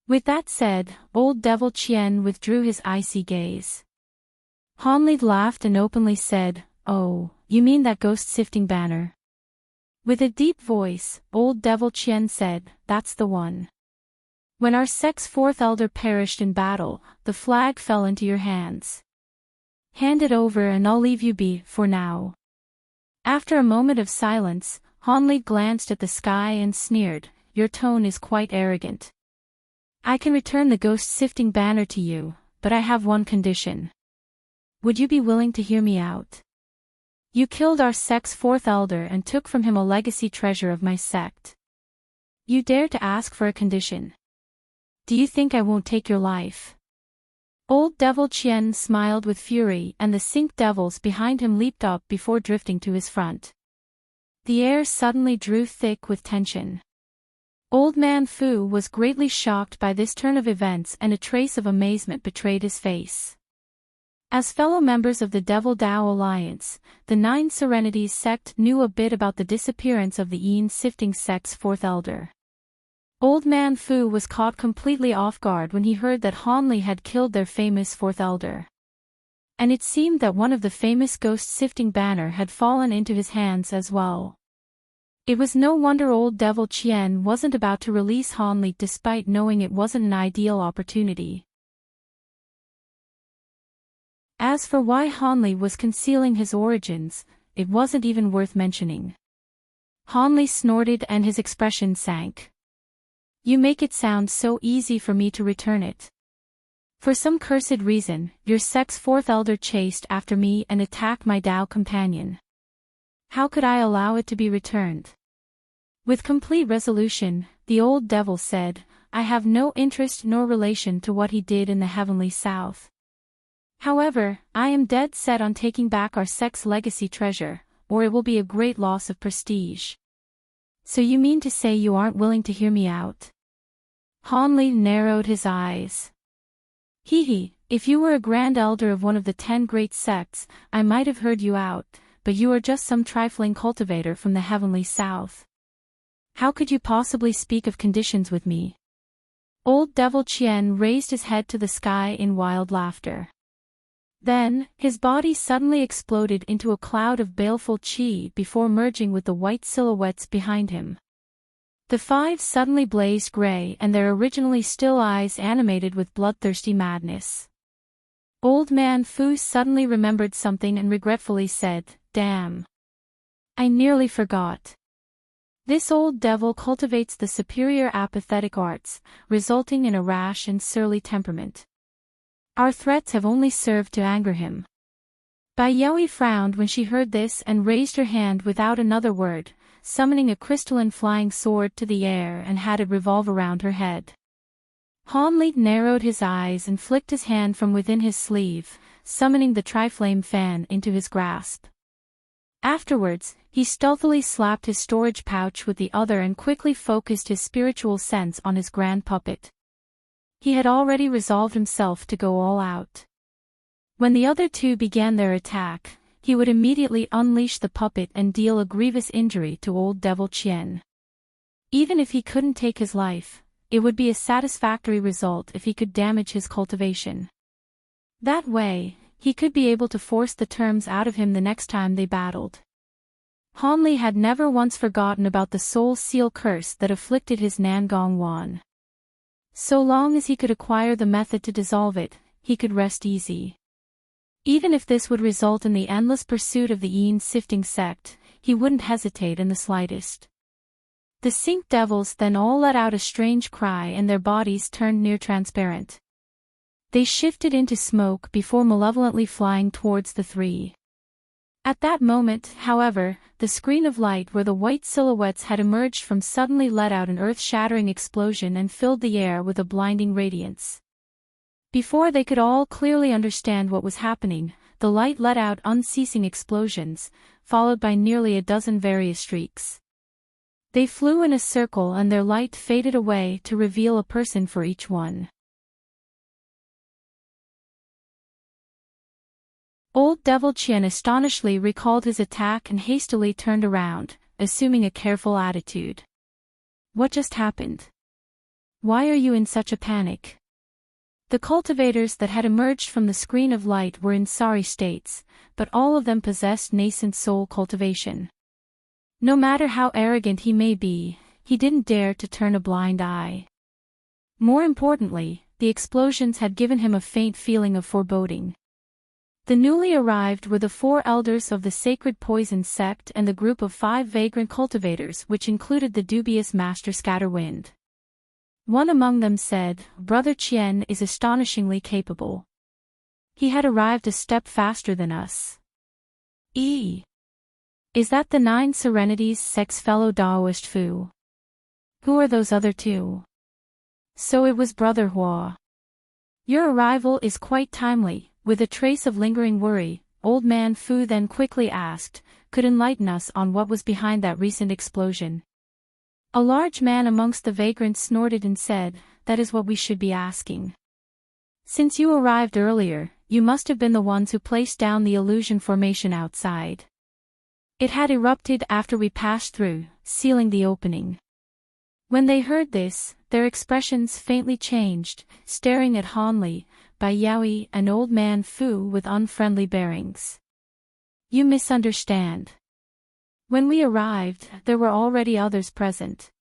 With that said, Old Devil Qian withdrew his icy gaze. Hanli laughed and openly said, "Oh, you mean that ghost-sifting banner?" With a deep voice, Old Devil Qian said, "That's the one. When our sect's fourth elder perished in battle, the flag fell into your hands. Hand it over and I'll leave you be, for now." After a moment of silence, Hanli glanced at the sky and sneered, "Your tone is quite arrogant. I can return the ghost-sifting banner to you, but I have one condition. Would you be willing to hear me out? You killed our sect's fourth elder and took from him a legacy treasure of my sect. You dare to ask for a condition? Do you think I won't take your life?" Old Devil Qian smiled with fury and the sink devils behind him leaped up before drifting to his front. The air suddenly drew thick with tension. Old Man Fu was greatly shocked by this turn of events and a trace of amazement betrayed his face. As fellow members of the Devil Dao Alliance, the Nine Serenities sect knew a bit about the disappearance of the Yin Sifting sect's fourth elder. Old Man Fu was caught completely off guard when he heard that Hanli had killed their famous fourth elder. And it seemed that one of the famous ghost-sifting banner had fallen into his hands as well. It was no wonder Old Devil Qian wasn't about to release Hanli despite knowing it wasn't an ideal opportunity. As for why Hanli was concealing his origins, it wasn't even worth mentioning. Hanli snorted and his expression sank. "You make it sound so easy for me to return it. For some cursed reason, your sect's fourth elder chased after me and attacked my Dao companion. How could I allow it to be returned?" With complete resolution, the old devil said, "I have no interest nor relation to what he did in the heavenly south. However, I am dead set on taking back our sect's legacy treasure, or it will be a great loss of prestige." "So you mean to say you aren't willing to hear me out?" Hanli narrowed his eyes. If you were a grand elder of one of the 10 great sects, I might have heard you out, but you are just some trifling cultivator from the heavenly south. How could you possibly speak of conditions with me? Old Devil Chien raised his head to the sky in wild laughter. Then, his body suddenly exploded into a cloud of baleful chi before merging with the white silhouettes behind him. The five suddenly blazed gray and their originally still eyes animated with bloodthirsty madness. Old Man Fu suddenly remembered something and regretfully said, "Damn. I nearly forgot. This old devil cultivates the superior apathetic arts, resulting in a rash and surly temperament. Our threats have only served to anger him." Bai Yaoi frowned when she heard this and raised her hand without another word, summoning a crystalline flying sword to the air and had it revolve around her head. Han Li narrowed his eyes and flicked his hand from within his sleeve, summoning the Triflame fan into his grasp. Afterwards, he stealthily slapped his storage pouch with the other and quickly focused his spiritual sense on his grand puppet. He had already resolved himself to go all out. When the other two began their attack, he would immediately unleash the puppet and deal a grievous injury to old Devil Chien. Even if he couldn't take his life, it would be a satisfactory result if he could damage his cultivation. That way, he could be able to force the terms out of him the next time they battled. Han Li had never once forgotten about the soul seal curse that afflicted his Nangong Wan. So long as he could acquire the method to dissolve it, he could rest easy. Even if this would result in the endless pursuit of the Yin sifting sect, he wouldn't hesitate in the slightest. The Sink Devils then all let out a strange cry and their bodies turned near transparent. They shifted into smoke before malevolently flying towards the three. At that moment, however, the screen of light where the white silhouettes had emerged from suddenly let out an earth-shattering explosion and filled the air with a blinding radiance. Before they could all clearly understand what was happening, the light let out unceasing explosions, followed by nearly a dozen various streaks. They flew in a circle and their light faded away to reveal a person for each one. Old Devil Chien astonishedly recalled his attack and hastily turned around, assuming a careful attitude. "What just happened? Why are you in such a panic?" The cultivators that had emerged from the screen of light were in sorry states, but all of them possessed nascent soul cultivation. No matter how arrogant he may be, he didn't dare to turn a blind eye. More importantly, the explosions had given him a faint feeling of foreboding. The newly arrived were the 4 elders of the Sacred Poison sect and the group of 5 vagrant cultivators which included the dubious Master Scatterwind. One among them said, "Brother Chien is astonishingly capable. He had arrived a step faster than us." Is that the 9 Serenities sect's fellow Daoist Fu? Who are those other 2? So it was Brother Hua. Your arrival is quite timely. With a trace of lingering worry, Old Man Fu then quickly asked, "Could enlighten us on what was behind that recent explosion?" A large man amongst the vagrants snorted and said, "That is what we should be asking. Since you arrived earlier, you must have been the ones who placed down the illusion formation outside. It had erupted after we passed through, sealing the opening." When they heard this, their expressions faintly changed, staring at Han Li, Bai Yaoi and Old Man Fu with unfriendly bearings. "You misunderstand. When we arrived, there were already others present.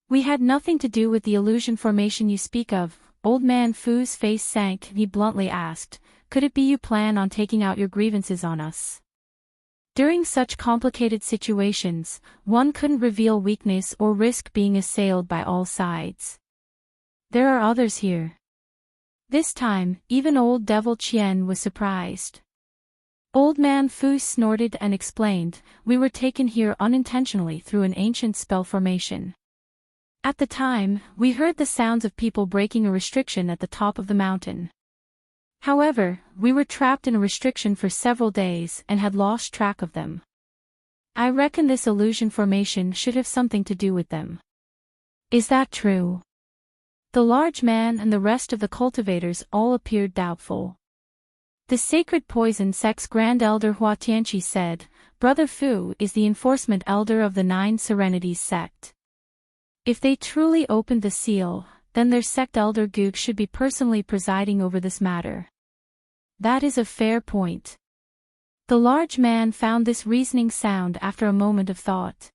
We had nothing to do with the illusion formation you speak of." Old Man Fu's face sank and he bluntly asked, "Could it be you plan on taking out your grievances on us?" During such complicated situations, one couldn't reveal weakness or risk being assailed by all sides. "There are others here." This time, even Old Devil Chien was surprised. Old Man Fu snorted and explained, "We were taken here unintentionally through an ancient spell formation. At the time, we heard the sounds of people breaking a restriction at the top of the mountain. However, we were trapped in a restriction for several days and had lost track of them. I reckon this illusion formation should have something to do with them." "Is that true?" The large man and the rest of the cultivators all appeared doubtful. The Sacred Poison sect's Grand Elder Hua Tianqi said, "Brother Fu is the enforcement elder of the 9 Serenities sect. If they truly opened the seal, then their sect elder Goog should be personally presiding over this matter. That is a fair point. The large man found this reasoning sound after a moment of thought.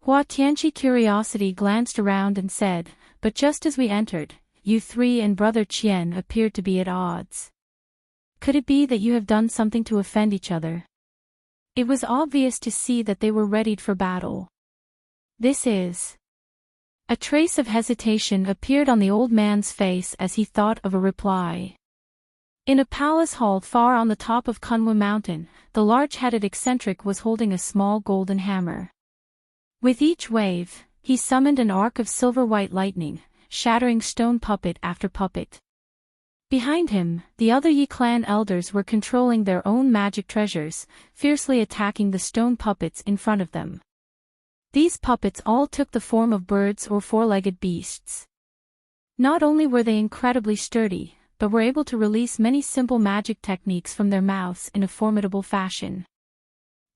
Hua Tianqi's curiosity glanced around and said, "But just as we entered, you three and Brother Qian appeared to be at odds. Could it be that you have done something to offend each other?" It was obvious to see that they were readied for battle. This is... A trace of hesitation appeared on the old man's face as he thought of a reply. In a palace hall far on the top of Kunwa Mountain, the large-headed eccentric was holding a small golden hammer. With each wave, he summoned an arc of silver-white lightning, shattering stone puppet after puppet. Behind him, the other Yi clan elders were controlling their own magic treasures, fiercely attacking the stone puppets in front of them. These puppets all took the form of birds or four-legged beasts. Not only were they incredibly sturdy, but were able to release many simple magic techniques from their mouths in a formidable fashion.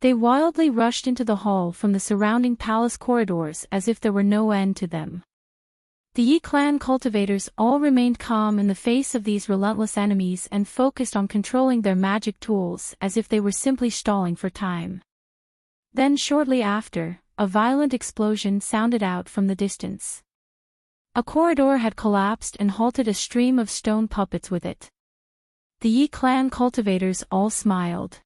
They wildly rushed into the hall from the surrounding palace corridors as if there were no end to them. The Yi clan cultivators all remained calm in the face of these relentless enemies and focused on controlling their magic tools as if they were simply stalling for time. Then shortly after, a violent explosion sounded out from the distance. A corridor had collapsed and halted a stream of stone puppets with it. The Yi clan cultivators all smiled.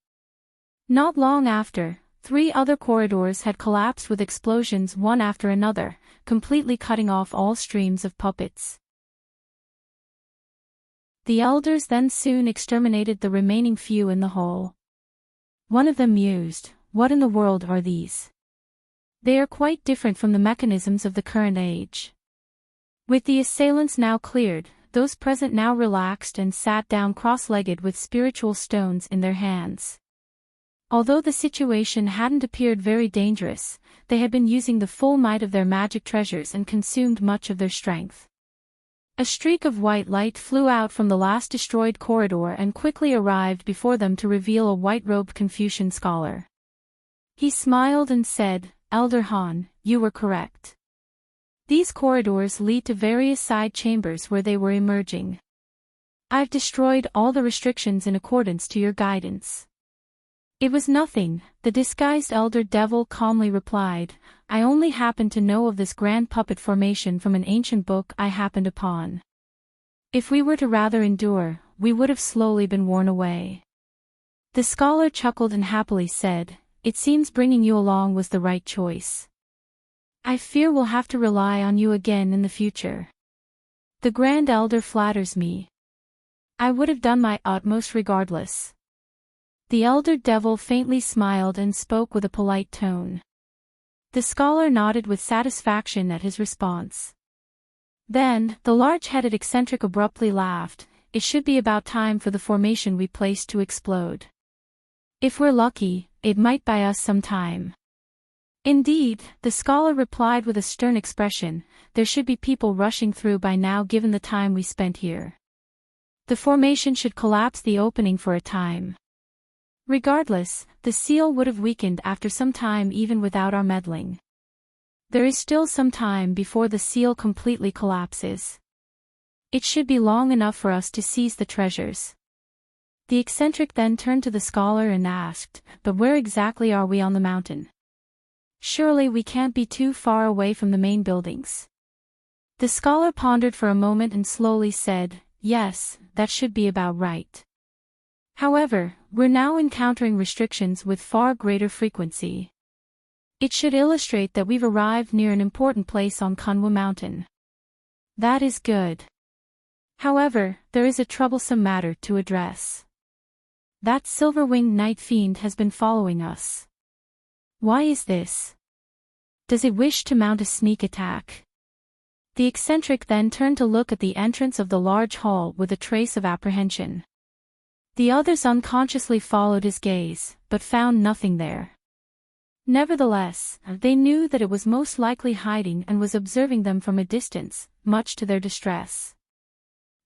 Not long after, 3 other corridors had collapsed with explosions one after another, completely cutting off all streams of puppets. The elders then soon exterminated the remaining few in the hall. One of them mused, "What in the world are these? They are quite different from the mechanisms of the current age." With the assailants now cleared, those present now relaxed and sat down cross-legged with spiritual stones in their hands. Although the situation hadn't appeared very dangerous, they had been using the full might of their magic treasures and consumed much of their strength. A streak of white light flew out from the last destroyed corridor and quickly arrived before them to reveal a white-robed Confucian scholar. He smiled and said, "Elder Han, you were correct. These corridors lead to various side chambers where they were emerging. I've destroyed all the restrictions in accordance to your guidance." "It was nothing," the disguised elder devil calmly replied. "I only happened to know of this grand puppet formation from an ancient book I happened upon. If we were to rather endure, we would have slowly been worn away." The scholar chuckled and happily said, "It seems bringing you along was the right choice. I fear we'll have to rely on you again in the future. The grand elder flatters me. I would have done my utmost regardless." The elder devil faintly smiled and spoke with a polite tone. The scholar nodded with satisfaction at his response. Then, the large-headed eccentric abruptly laughed. "It should be about time for the formation we placed to explode. If we're lucky, it might buy us some time." "Indeed," the scholar replied with a stern expression, "there should be people rushing through by now given the time we spent here. The formation should collapse the opening for a time. Regardless, the seal would have weakened after some time even without our meddling. There is still some time before the seal completely collapses. It should be long enough for us to seize the treasures." The eccentric then turned to the scholar and asked, "But where exactly are we on the mountain? Surely we can't be too far away from the main buildings." The scholar pondered for a moment and slowly said, "Yes, that should be about right. However, we're now encountering restrictions with far greater frequency. It should illustrate that we've arrived near an important place on Kunwa Mountain." "That is good. However, there is a troublesome matter to address. That silver-winged night fiend has been following us. Why is this? Does it wish to mount a sneak attack?" The eccentric then turned to look at the entrance of the large hall with a trace of apprehension. The others unconsciously followed his gaze, but found nothing there. Nevertheless, they knew that it was most likely hiding and was observing them from a distance, much to their distress.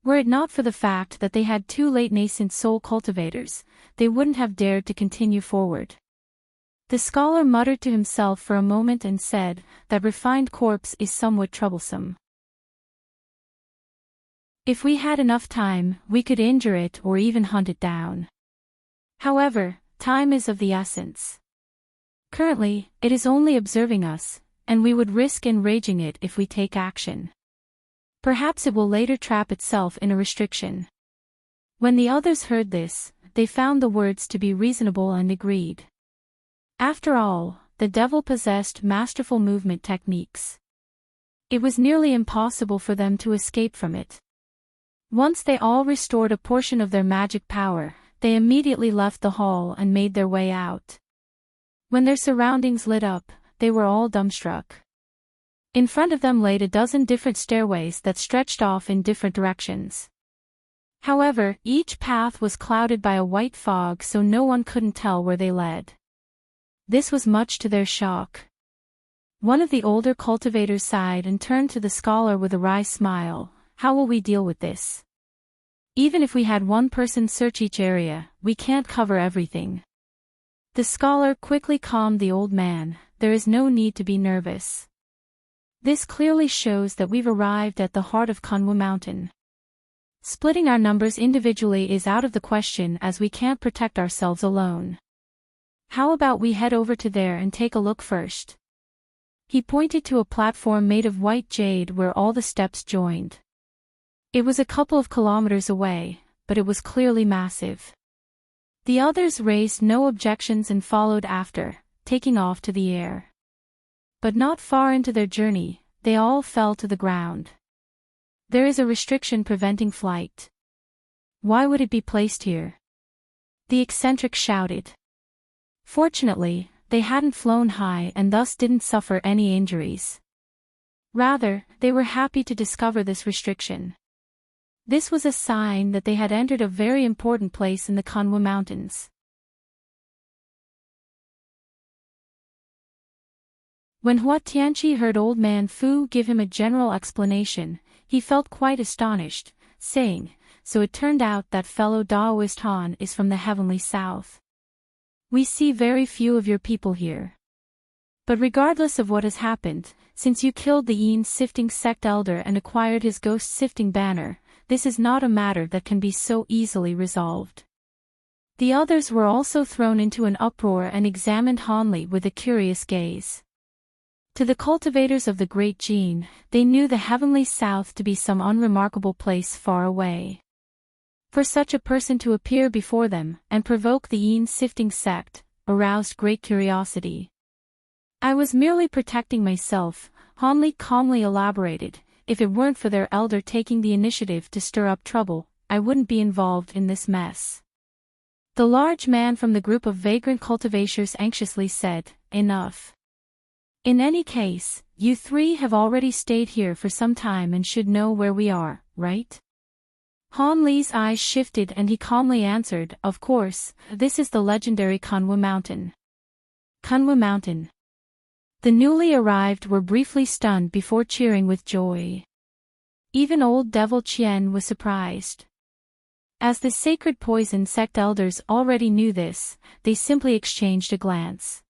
Were it not for the fact that they had 2 late nascent soul cultivators, they wouldn't have dared to continue forward. The scholar muttered to himself for a moment and said, "That refined corpse is somewhat troublesome. If we had enough time, we could injure it or even hunt it down. However, time is of the essence. Currently, it is only observing us, and we would risk enraging it if we take action. Perhaps it will later trap itself in a restriction." When the others heard this, they found the words to be reasonable and agreed. After all, the devil possessed masterful movement techniques. It was nearly impossible for them to escape from it. Once they all restored a portion of their magic power, they immediately left the hall and made their way out. When their surroundings lit up, they were all dumbstruck. In front of them lay a dozen different stairways that stretched off in different directions. However, each path was clouded by a white fog, so no one couldn't tell where they led. This was much to their shock. One of the older cultivators sighed and turned to the scholar with a wry smile. "How will we deal with this? Even if we had one person search each area, we can't cover everything." The scholar quickly calmed the old man. "There is no need to be nervous. This clearly shows that we've arrived at the heart of Kunwa Mountain. Splitting our numbers individually is out of the question as we can't protect ourselves alone. How about we head over to there and take a look first?" He pointed to a platform made of white jade where all the steps joined. It was a couple of kilometers away, but it was clearly massive. The others raised no objections and followed after, taking off to the air. But not far into their journey, they all fell to the ground. "There is a restriction preventing flight. Why would it be placed here?" the eccentric shouted. Fortunately, they hadn't flown high and thus didn't suffer any injuries. Rather, they were happy to discover this restriction. This was a sign that they had entered a very important place in the Kunwa Mountains. When Hua Tianqi heard old man Fu give him a general explanation, he felt quite astonished, saying, "So it turned out that fellow Daoist Han is from the heavenly south. We see very few of your people here. But regardless of what has happened, since you killed the Yin-sifting sect elder and acquired his ghost-sifting banner, this is not a matter that can be so easily resolved." The others were also thrown into an uproar and examined Hanli with a curious gaze. To the cultivators of the Great Gene, they knew the heavenly south to be some unremarkable place far away. For such a person to appear before them and provoke the Yin-sifting sect aroused great curiosity. "I was merely protecting myself," Hanli calmly elaborated. "If it weren't for their elder taking the initiative to stir up trouble, I wouldn't be involved in this mess." The large man from the group of vagrant cultivators anxiously said, "Enough. In any case, you three have already stayed here for some time and should know where we are, right?" Han Li's eyes shifted and he calmly answered, "Of course, this is the legendary Kunwa Mountain." Kunwa Mountain. The newly arrived were briefly stunned before cheering with joy. Even old Devil Qian was surprised. As the sacred poison sect elders already knew this, they simply exchanged a glance.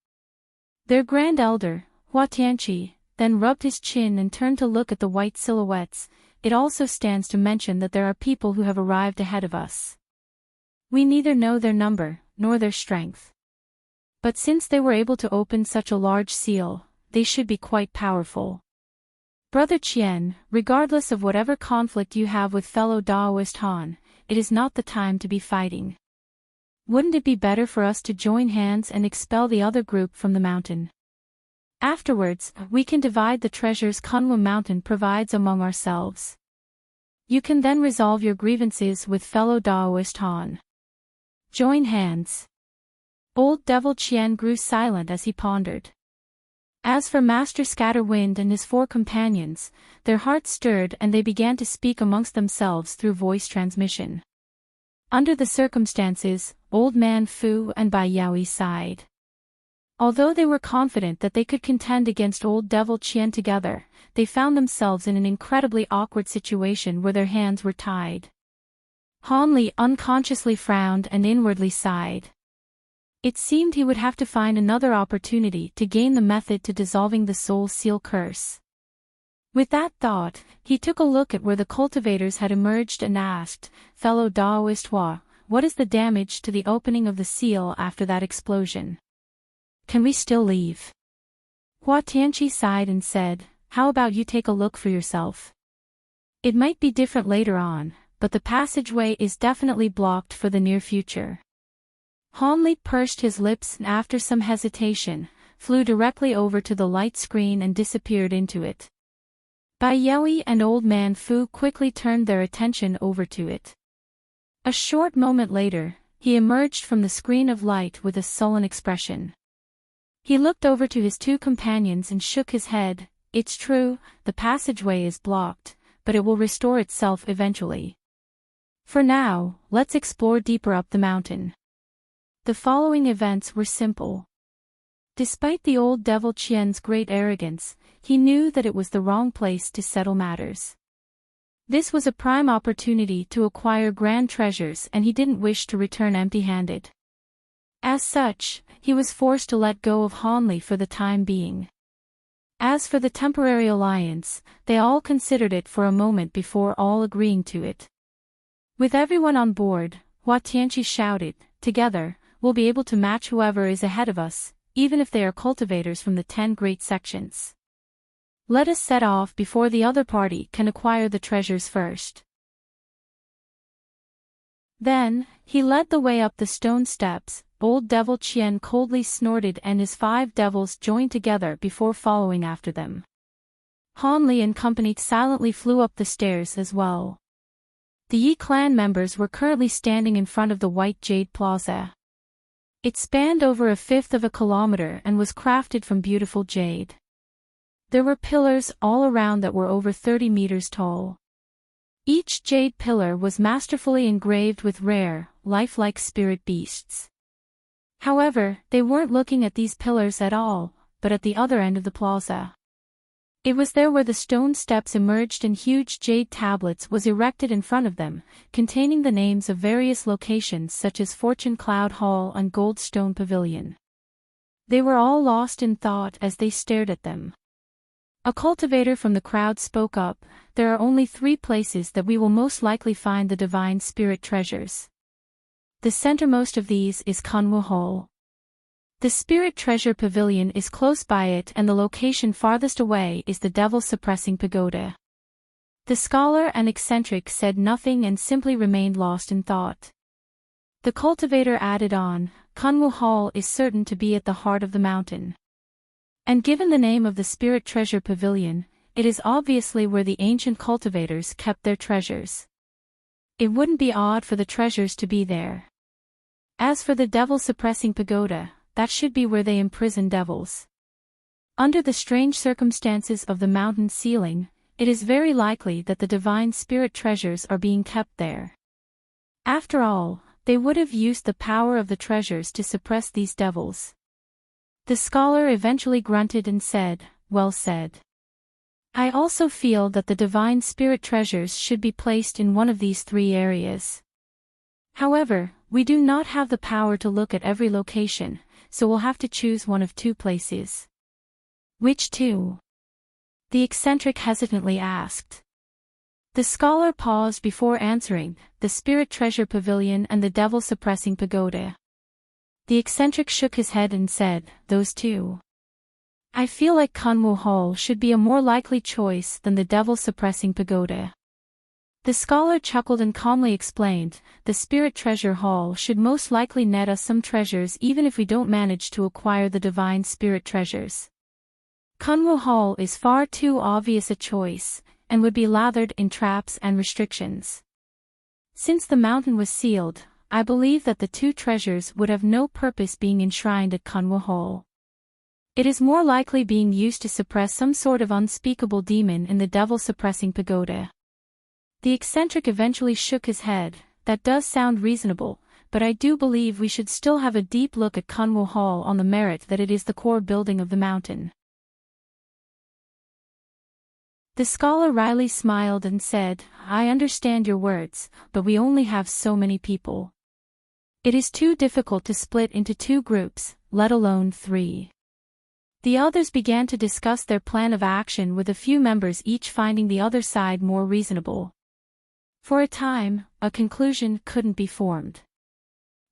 Their grand elder, Hua Tianqi, then rubbed his chin and turned to look at the white silhouettes. "It also stands to mention that there are people who have arrived ahead of us. We neither know their number, nor their strength. But since they were able to open such a large seal, they should be quite powerful. Brother Qian, regardless of whatever conflict you have with fellow Daoist Han, it is not the time to be fighting. Wouldn't it be better for us to join hands and expel the other group from the mountain? Afterwards, we can divide the treasures Kunwa Mountain provides among ourselves. You can then resolve your grievances with fellow Daoist Han. Join hands." Old Devil Qian grew silent as he pondered. As for Master Scatterwind and his 4 companions, their hearts stirred and they began to speak amongst themselves through voice transmission. Under the circumstances, Old Man Fu and Bai Yaoi sighed. Although they were confident that they could contend against Old Devil Qian together, they found themselves in an incredibly awkward situation where their hands were tied. Han Li unconsciously frowned and inwardly sighed. It seemed he would have to find another opportunity to gain the method to dissolving the soul seal curse. With that thought, he took a look at where the cultivators had emerged and asked, "Fellow Daoist Hua, what is the damage to the opening of the seal after that explosion? Can we still leave?" Hua Tianqi sighed and said, "How about you take a look for yourself? It might be different later on, but the passageway is definitely blocked for the near future." Han Li pursed his lips and after some hesitation, flew directly over to the light screen and disappeared into it. Bai Yui and Old Man Fu quickly turned their attention over to it. A short moment later, he emerged from the screen of light with a sullen expression. He looked over to his two companions and shook his head. "It's true, the passageway is blocked, but it will restore itself eventually. For now, let's explore deeper up the mountain." The following events were simple. Despite the old devil Qian's great arrogance, he knew that it was the wrong place to settle matters. This was a prime opportunity to acquire grand treasures and he didn't wish to return empty-handed. As such, he was forced to let go of Han Li for the time being. As for the temporary alliance, they all considered it for a moment before all agreeing to it. With everyone on board, Hua Tianqi shouted, "Together, we'll be able to match whoever is ahead of us, even if they are cultivators from the 10 great sections. Let us set off before the other party can acquire the treasures first." Then, he led the way up the stone steps. Old Devil Qian coldly snorted and his 5 devils joined together before following after them. Han Li and company silently flew up the stairs as well. The Yi clan members were currently standing in front of the White Jade Plaza. It spanned over a fifth of a kilometer and was crafted from beautiful jade. There were pillars all around that were over 30 meters tall. Each jade pillar was masterfully engraved with rare, lifelike spirit beasts. However, they weren't looking at these pillars at all, but at the other end of the plaza. It was there where the stone steps emerged and huge jade tablets was erected in front of them, containing the names of various locations such as Fortune Cloud Hall and Goldstone Pavilion. They were all lost in thought as they stared at them. A cultivator from the crowd spoke up, "There are only 3 places that we will most likely find the divine spirit treasures. The centermost of these is Kunwu Hall. The Spirit Treasure Pavilion is close by it and the location farthest away is the Devil-Suppressing Pagoda." The scholar and eccentric said nothing and simply remained lost in thought. The cultivator added on, "Kunwu Hall is certain to be at the heart of the mountain. And given the name of the Spirit Treasure Pavilion, it is obviously where the ancient cultivators kept their treasures. It wouldn't be odd for the treasures to be there. As for the Devil-Suppressing Pagoda, that should be where they imprison devils. Under the strange circumstances of the mountain ceiling, it is very likely that the divine spirit treasures are being kept there. After all, they would have used the power of the treasures to suppress these devils." The scholar eventually grunted and said, "Well said. I also feel that the divine spirit treasures should be placed in one of these 3 areas. However, we do not have the power to look at every location, so we'll have to choose one of 2 places." "Which 2?" the eccentric hesitantly asked. The scholar paused before answering, "The Spirit Treasure Pavilion and the Devil-Suppressing Pagoda." The eccentric shook his head and said, "Those 2. I feel like Kunwu Hall should be a more likely choice than the Devil-Suppressing Pagoda." The scholar chuckled and calmly explained, "The Spirit Treasure Hall should most likely net us some treasures even if we don't manage to acquire the divine spirit treasures. Kunwu Hall is far too obvious a choice, and would be lathered in traps and restrictions. Since the mountain was sealed, I believe that the 2 treasures would have no purpose being enshrined at Kunwu Hall. It is more likely being used to suppress some sort of unspeakable demon in the Devil-Suppressing Pagoda." The eccentric eventually shook his head, "That does sound reasonable, but I do believe we should still have a deep look at Kunwu Hall on the merit that it is the core building of the mountain." The scholar wryly smiled and said, "I understand your words, but we only have so many people. It is too difficult to split into 2 groups, let alone 3. The others began to discuss their plan of action, with a few members each finding the other side more reasonable. For a time, a conclusion couldn't be formed.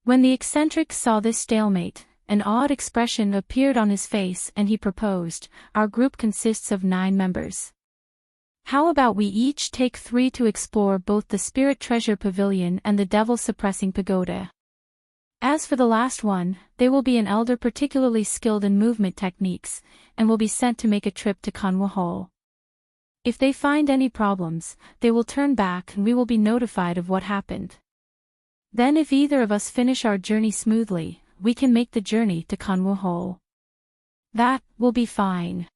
When the eccentric saw this stalemate, an odd expression appeared on his face and he proposed, "Our group consists of 9 members. How about we each take 3 to explore both the Spirit Treasure Pavilion and the Devil Suppressing Pagoda? As for the last one, they will be an elder particularly skilled in movement techniques, and will be sent to make a trip to Kanwa Hall. If they find any problems, they will turn back and we will be notified of what happened. Then if either of us finish our journey smoothly, we can make the journey to Kanwa Hall." "That will be fine.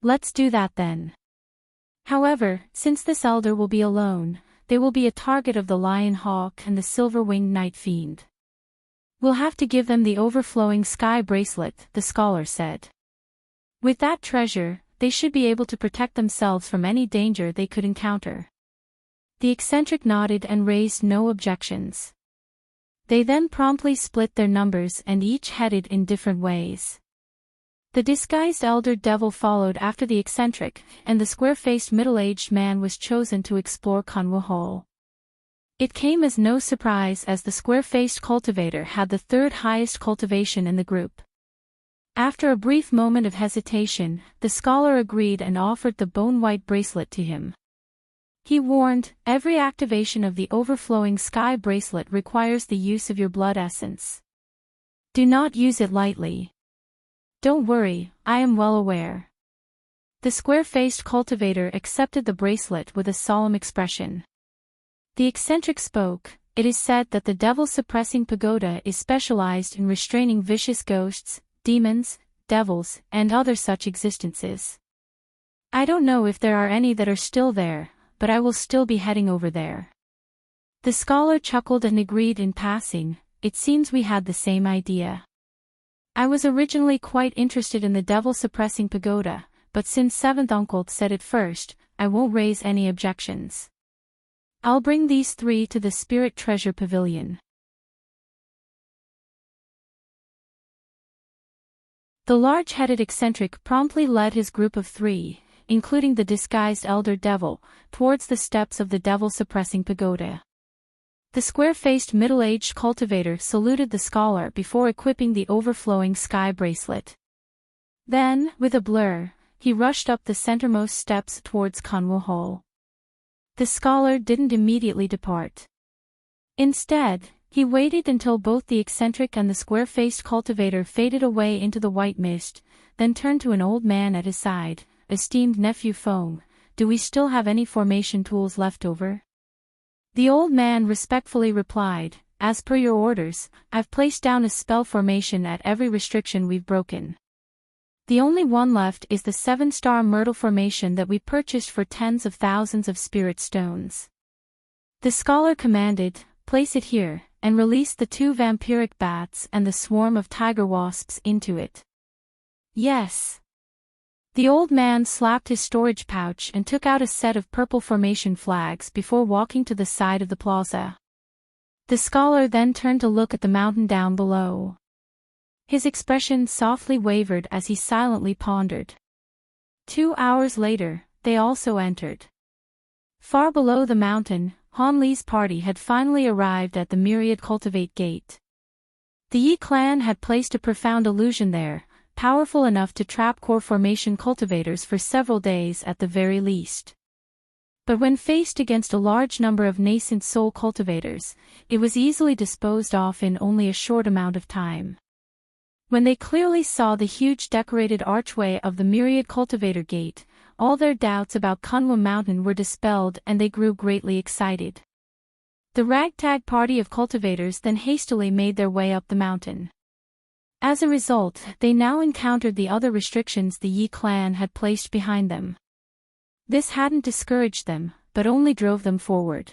Let's do that then. However, since this elder will be alone, they will be a target of the Lion Hawk and the Silver-Winged Night Fiend. We'll have to give them the overflowing sky bracelet," the scholar said. "With that treasure, they should be able to protect themselves from any danger they could encounter." The eccentric nodded and raised no objections. They then promptly split their numbers and each headed in different ways. The disguised elder devil followed after the eccentric, and the square-faced middle-aged man was chosen to explore Kanwa Hall. It came as no surprise, as the square-faced cultivator had the 3rd highest cultivation in the group. After a brief moment of hesitation, the scholar agreed and offered the bone-white bracelet to him. He warned, "Every activation of the overflowing sky bracelet requires the use of your blood essence. Do not use it lightly." "Don't worry, I am well aware." The square-faced cultivator accepted the bracelet with a solemn expression. The eccentric spoke. "It is said that the Devil Suppressing Pagoda is specialized in restraining vicious ghosts, demons, devils, and other such existences. I don't know if there are any that are still there, but I will still be heading over there." The scholar chuckled and agreed in passing, "It seems we had the same idea. I was originally quite interested in the Devil Suppressing Pagoda, but since 7th Uncle said it first, I won't raise any objections. I'll bring these 3 to the Spirit Treasure Pavilion." The large-headed eccentric promptly led his group of 3, including the disguised elder devil, towards the steps of the Devil Suppressing Pagoda. The square-faced middle-aged cultivator saluted the scholar before equipping the overflowing sky bracelet. Then, with a blur, he rushed up the centermost steps towards Kanwa Hall. The scholar didn't immediately depart. Instead, he waited until both the eccentric and the square-faced cultivator faded away into the white mist, then turned to an old man at his side. "Esteemed nephew Foam, do we still have any formation tools left over?" The old man respectfully replied, "As per your orders, I've placed down a spell formation at every restriction we've broken. The only one left is the 7-star Myrtle formation that we purchased for tens of thousands of spirit stones." The scholar commanded, "Place it here," and released the 2 vampiric bats and the swarm of tiger wasps into it. "Yes." The old man slapped his storage pouch and took out a set of purple formation flags before walking to the side of the plaza. The scholar then turned to look at the mountain down below. His expression softly wavered as he silently pondered. 2 hours later, they also entered. Far below the mountain, Han Li's party had finally arrived at the Myriad Cultivate Gate. The Yi clan had placed a profound illusion there, powerful enough to trap core formation cultivators for several days at the very least. But when faced against a large number of nascent soul cultivators, it was easily disposed of in only a short amount of time. When they clearly saw the huge decorated archway of the Myriad Cultivator Gate, all their doubts about Kanwa Mountain were dispelled and they grew greatly excited. The ragtag party of cultivators then hastily made their way up the mountain. As a result, they now encountered the other restrictions the Yi clan had placed behind them. This hadn't discouraged them, but only drove them forward.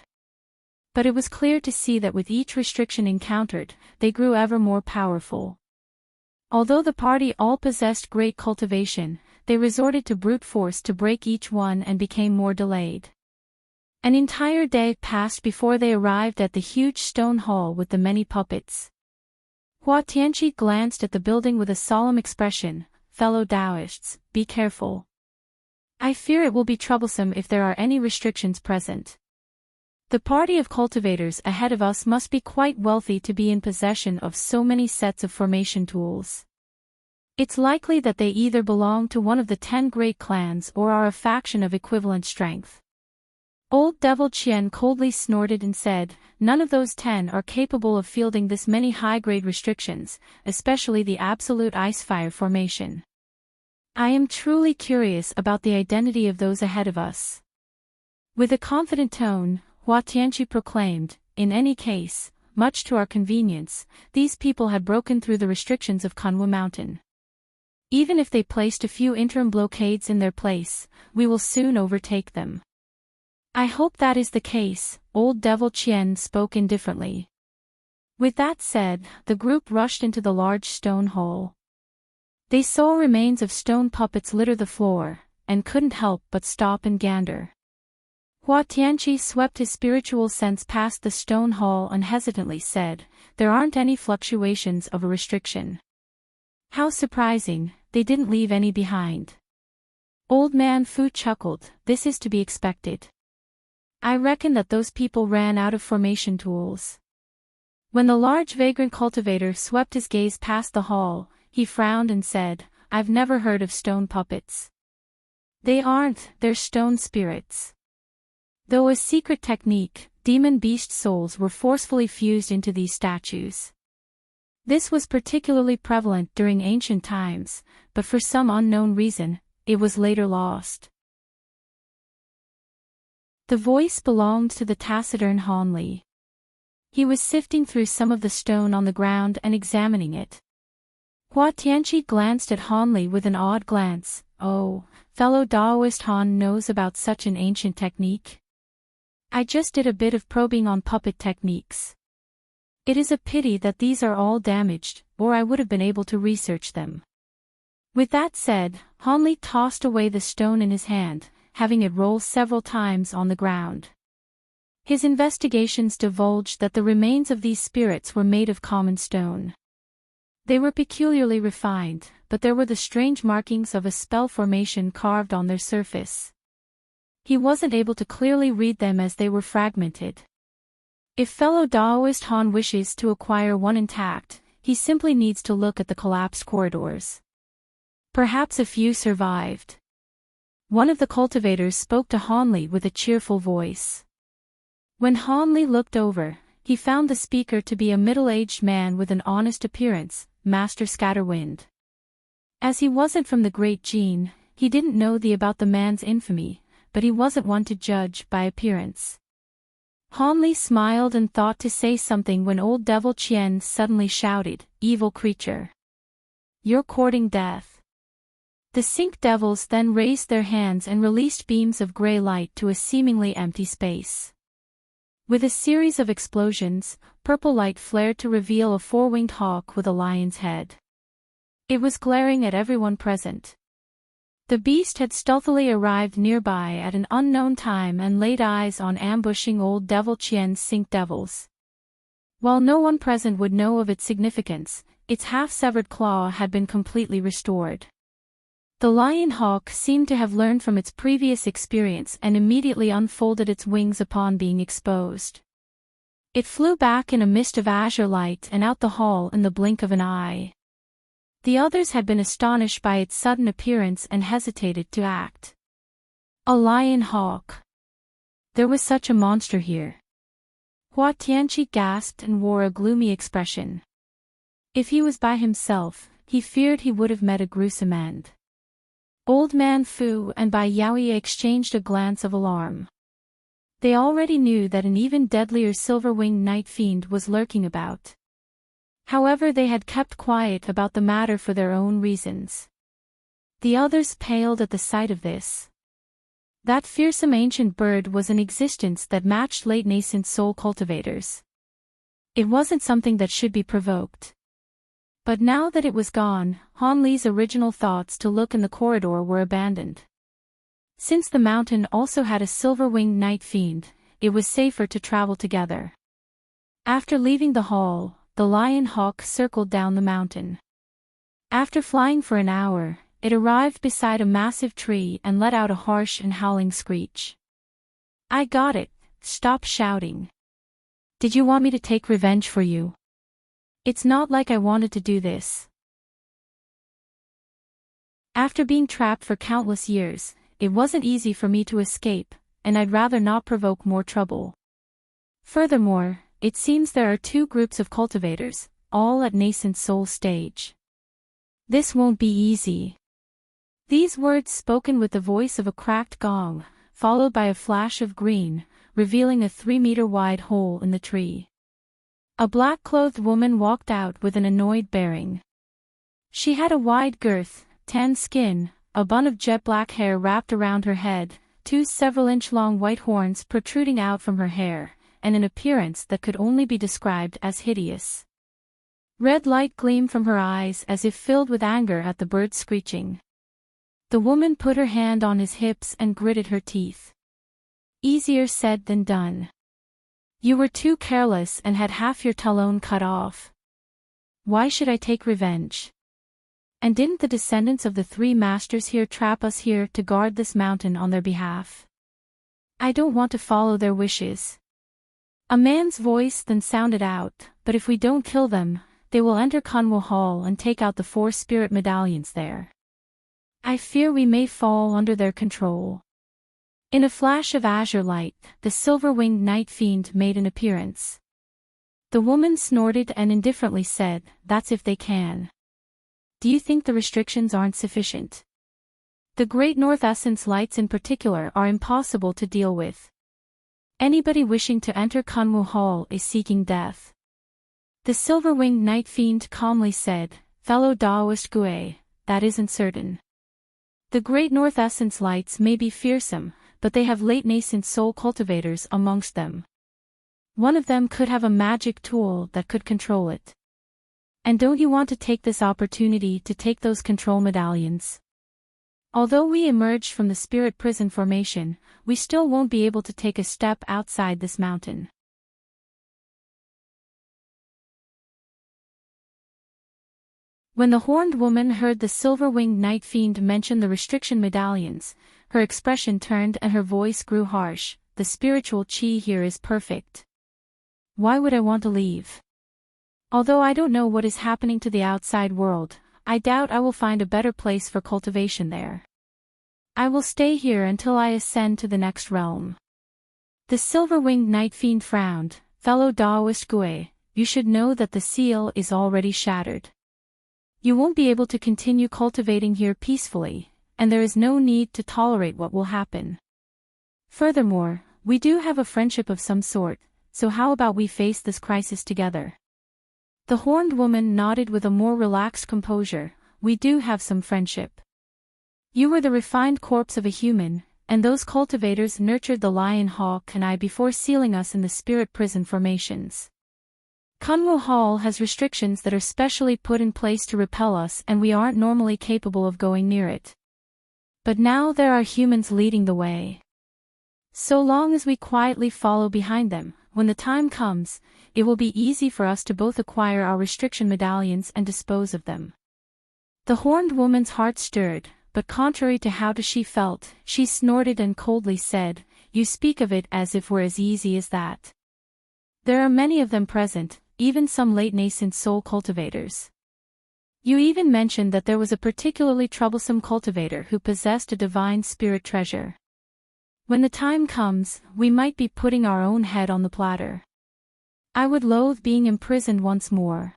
But it was clear to see that with each restriction encountered, they grew ever more powerful. Although the party all possessed great cultivation, they resorted to brute force to break each one and became more delayed. An entire day passed before they arrived at the huge stone hall with the many puppets. Hua Tianqi glanced at the building with a solemn expression. Fellow Taoists, be careful. I fear it will be troublesome if there are any restrictions present. The party of cultivators ahead of us must be quite wealthy to be in possession of so many sets of formation tools. It's likely that they either belong to one of the 10 great clans or are a faction of equivalent strength. Old Devil Qian coldly snorted and said, none of those 10 are capable of fielding this many high-grade restrictions, especially the absolute ice-fire formation. I am truly curious about the identity of those ahead of us. With a confident tone, Hua Tianqi proclaimed, in any case, much to our convenience, these people had broken through the restrictions of Kanwu Mountain. Even if they placed a few interim blockades in their place, we will soon overtake them. I hope that is the case, Old Devil Qian spoke indifferently. With that said, the group rushed into the large stone hall. They saw remains of stone puppets litter the floor, and couldn't help but stop and gander. Hua Tianqi swept his spiritual sense past the stone hall and hesitantly said, there aren't any fluctuations of a restriction. How surprising, they didn't leave any behind. Old Man Fu chuckled, this is to be expected. I reckon that those people ran out of formation tools. When the large vagrant cultivator swept his gaze past the hall, he frowned and said, I've never heard of stone puppets. They aren't, they're stone spirits. Though a secret technique, demon beast souls were forcefully fused into these statues. This was particularly prevalent during ancient times, but for some unknown reason, it was later lost. The voice belonged to the taciturn Han Li. He was sifting through some of the stone on the ground and examining it. Hua Tianqi glanced at Han Li with an odd glance. Oh, fellow Daoist Han knows about such an ancient technique? I just did a bit of probing on puppet techniques. It is a pity that these are all damaged, or I would have been able to research them. With that said, Han Li tossed away the stone in his hand, having it roll several times on the ground. His investigations divulged that the remains of these spirits were made of common stone. They were peculiarly refined, but there were the strange markings of a spell formation carved on their surface. He wasn't able to clearly read them as they were fragmented. If fellow Daoist Han wishes to acquire one intact, he simply needs to look at the collapsed corridors. Perhaps a few survived. One of the cultivators spoke to Han Li with a cheerful voice. When Han Li looked over, he found the speaker to be a middle-aged man with an honest appearance, Master Scatterwind. As he wasn't from the Great Gene, he didn't know about the man's infamy, but he wasn't one to judge by appearance. Han Li smiled and thought to say something when Old Devil Qian suddenly shouted, evil creature. You're courting death. The Sink Devils then raised their hands and released beams of gray light to a seemingly empty space. With a series of explosions, purple light flared to reveal a four-winged hawk with a lion's head. It was glaring at everyone present. The beast had stealthily arrived nearby at an unknown time and laid eyes on ambushing Old Devil Qian's Sink Devils. While no one present would know of its significance, its half-severed claw had been completely restored. The lion hawk seemed to have learned from its previous experience and immediately unfolded its wings upon being exposed. It flew back in a mist of azure light and out the hall in the blink of an eye. The others had been astonished by its sudden appearance and hesitated to act. A lion hawk. There was such a monster here. Hua Tianqi gasped and wore a gloomy expression. If he was by himself, he feared he would have met a gruesome end. Old Man Fu and Bai Yaoye exchanged a glance of alarm. They already knew that an even deadlier silver-winged night fiend was lurking about. However, they had kept quiet about the matter for their own reasons. The others paled at the sight of this. That fearsome ancient bird was an existence that matched late nascent soul cultivators. It wasn't something that should be provoked. But now that it was gone, Han Li's original thoughts to look in the corridor were abandoned. Since the mountain also had a silver-winged night fiend, it was safer to travel together. After leaving the hall, the lion hawk circled down the mountain. After flying for an hour, it arrived beside a massive tree and let out a harsh and howling screech. "I got it, stop shouting. Did you want me to take revenge for you? It's not like I wanted to do this. After being trapped for countless years, it wasn't easy for me to escape, and I'd rather not provoke more trouble. Furthermore, it seems there are two groups of cultivators, all at nascent soul stage. This won't be easy." These words spoken with the voice of a cracked gong, followed by a flash of green, revealing a 3-meter-wide hole in the tree. A black-clothed woman walked out with an annoyed bearing. She had a wide girth, tan skin, a bun of jet-black hair wrapped around her head, 2 several-inch-long white horns protruding out from her hair, and an appearance that could only be described as hideous. Red light gleamed from her eyes as if filled with anger at the bird screeching. The woman put her hand on his hips and gritted her teeth. "Easier said than done. You were too careless and had half your talon cut off. Why should I take revenge? And didn't the descendants of the 3 masters here trap us here to guard this mountain on their behalf? I don't want to follow their wishes." A man's voice then sounded out, "But if we don't kill them, they will enter Kunwo Hall and take out the 4 spirit medallions there. I fear we may fall under their control." In a flash of azure light, the silver-winged night fiend made an appearance. The woman snorted and indifferently said, "That's if they can. Do you think the restrictions aren't sufficient? The Great North Essence lights in particular are impossible to deal with. Anybody wishing to enter Kunwo Hall is seeking death." The silver-winged night fiend calmly said, "Fellow Daoist Gue, that isn't certain. The Great North Essence lights may be fearsome, but they have late nascent soul cultivators amongst them. One of them could have a magic tool that could control it. And don't you want to take this opportunity to take those control medallions? Although we emerged from the spirit prison formation, we still won't be able to take a step outside this mountain." When the horned woman heard the silver-winged night fiend mention the restriction medallions, her expression turned and her voice grew harsh. "The spiritual chi here is perfect. Why would I want to leave? Although I don't know what is happening to the outside world, I doubt I will find a better place for cultivation there. I will stay here until I ascend to the next realm." The silver-winged night fiend frowned. "Fellow Daoist Gue, you should know that the seal is already shattered. You won't be able to continue cultivating here peacefully, and there is no need to tolerate what will happen. Furthermore, we do have a friendship of some sort, so how about we face this crisis together?" The horned woman nodded with a more relaxed composure. "We do have some friendship. You were the refined corpse of a human, and those cultivators nurtured the lion hawk and I before sealing us in the spirit prison formations. Kunwo Hall has restrictions that are specially put in place to repel us and we aren't normally capable of going near it. But now there are humans leading the way. So long as we quietly follow behind them, when the time comes, it will be easy for us to both acquire our restriction medallions and dispose of them." The horned woman's heart stirred, but contrary to how she felt, she snorted and coldly said, "You speak of it as if we're as easy as that. There are many of them present, even some late nascent soul cultivators. You even mentioned that there was a particularly troublesome cultivator who possessed a divine spirit treasure. When the time comes, we might be putting our own head on the platter. I would loathe being imprisoned once more.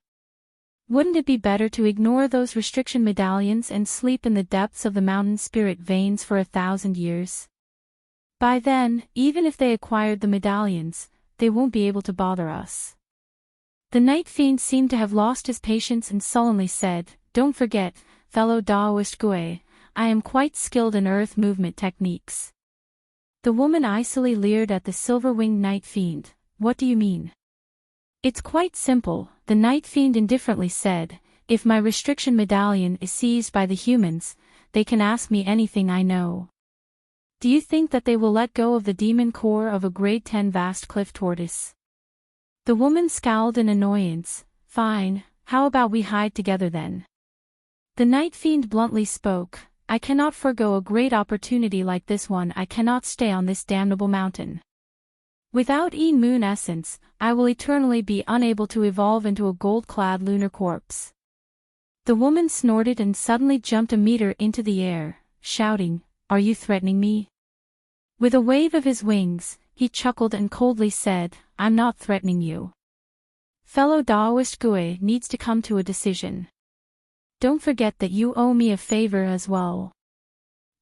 Wouldn't it be better to ignore those restriction medallions and sleep in the depths of the mountain spirit veins for 1,000 years? By then, even if they acquired the medallions, they won't be able to bother us." The night fiend seemed to have lost his patience and sullenly said, "Don't forget, fellow Daoist Gue, I am quite skilled in earth movement techniques." The woman icily leered at the silver-winged night fiend. "What do you mean?" "It's quite simple," the night fiend indifferently said. "If my restriction medallion is seized by the humans, they can ask me anything I know. Do you think that they will let go of the demon core of a grade 10 vast cliff tortoise? The woman scowled in annoyance. Fine, how about we hide together then? The night fiend bluntly spoke. I cannot forego a great opportunity like this one. I cannot stay on this damnable mountain. Without moon essence, I will eternally be unable to evolve into a gold-clad lunar corpse. The woman snorted and suddenly jumped a meter into the air, shouting, Are you threatening me? With a wave of his wings, he chuckled and coldly said, I'm not threatening you. Fellow Daoist Gui needs to come to a decision. Don't forget that you owe me a favor as well.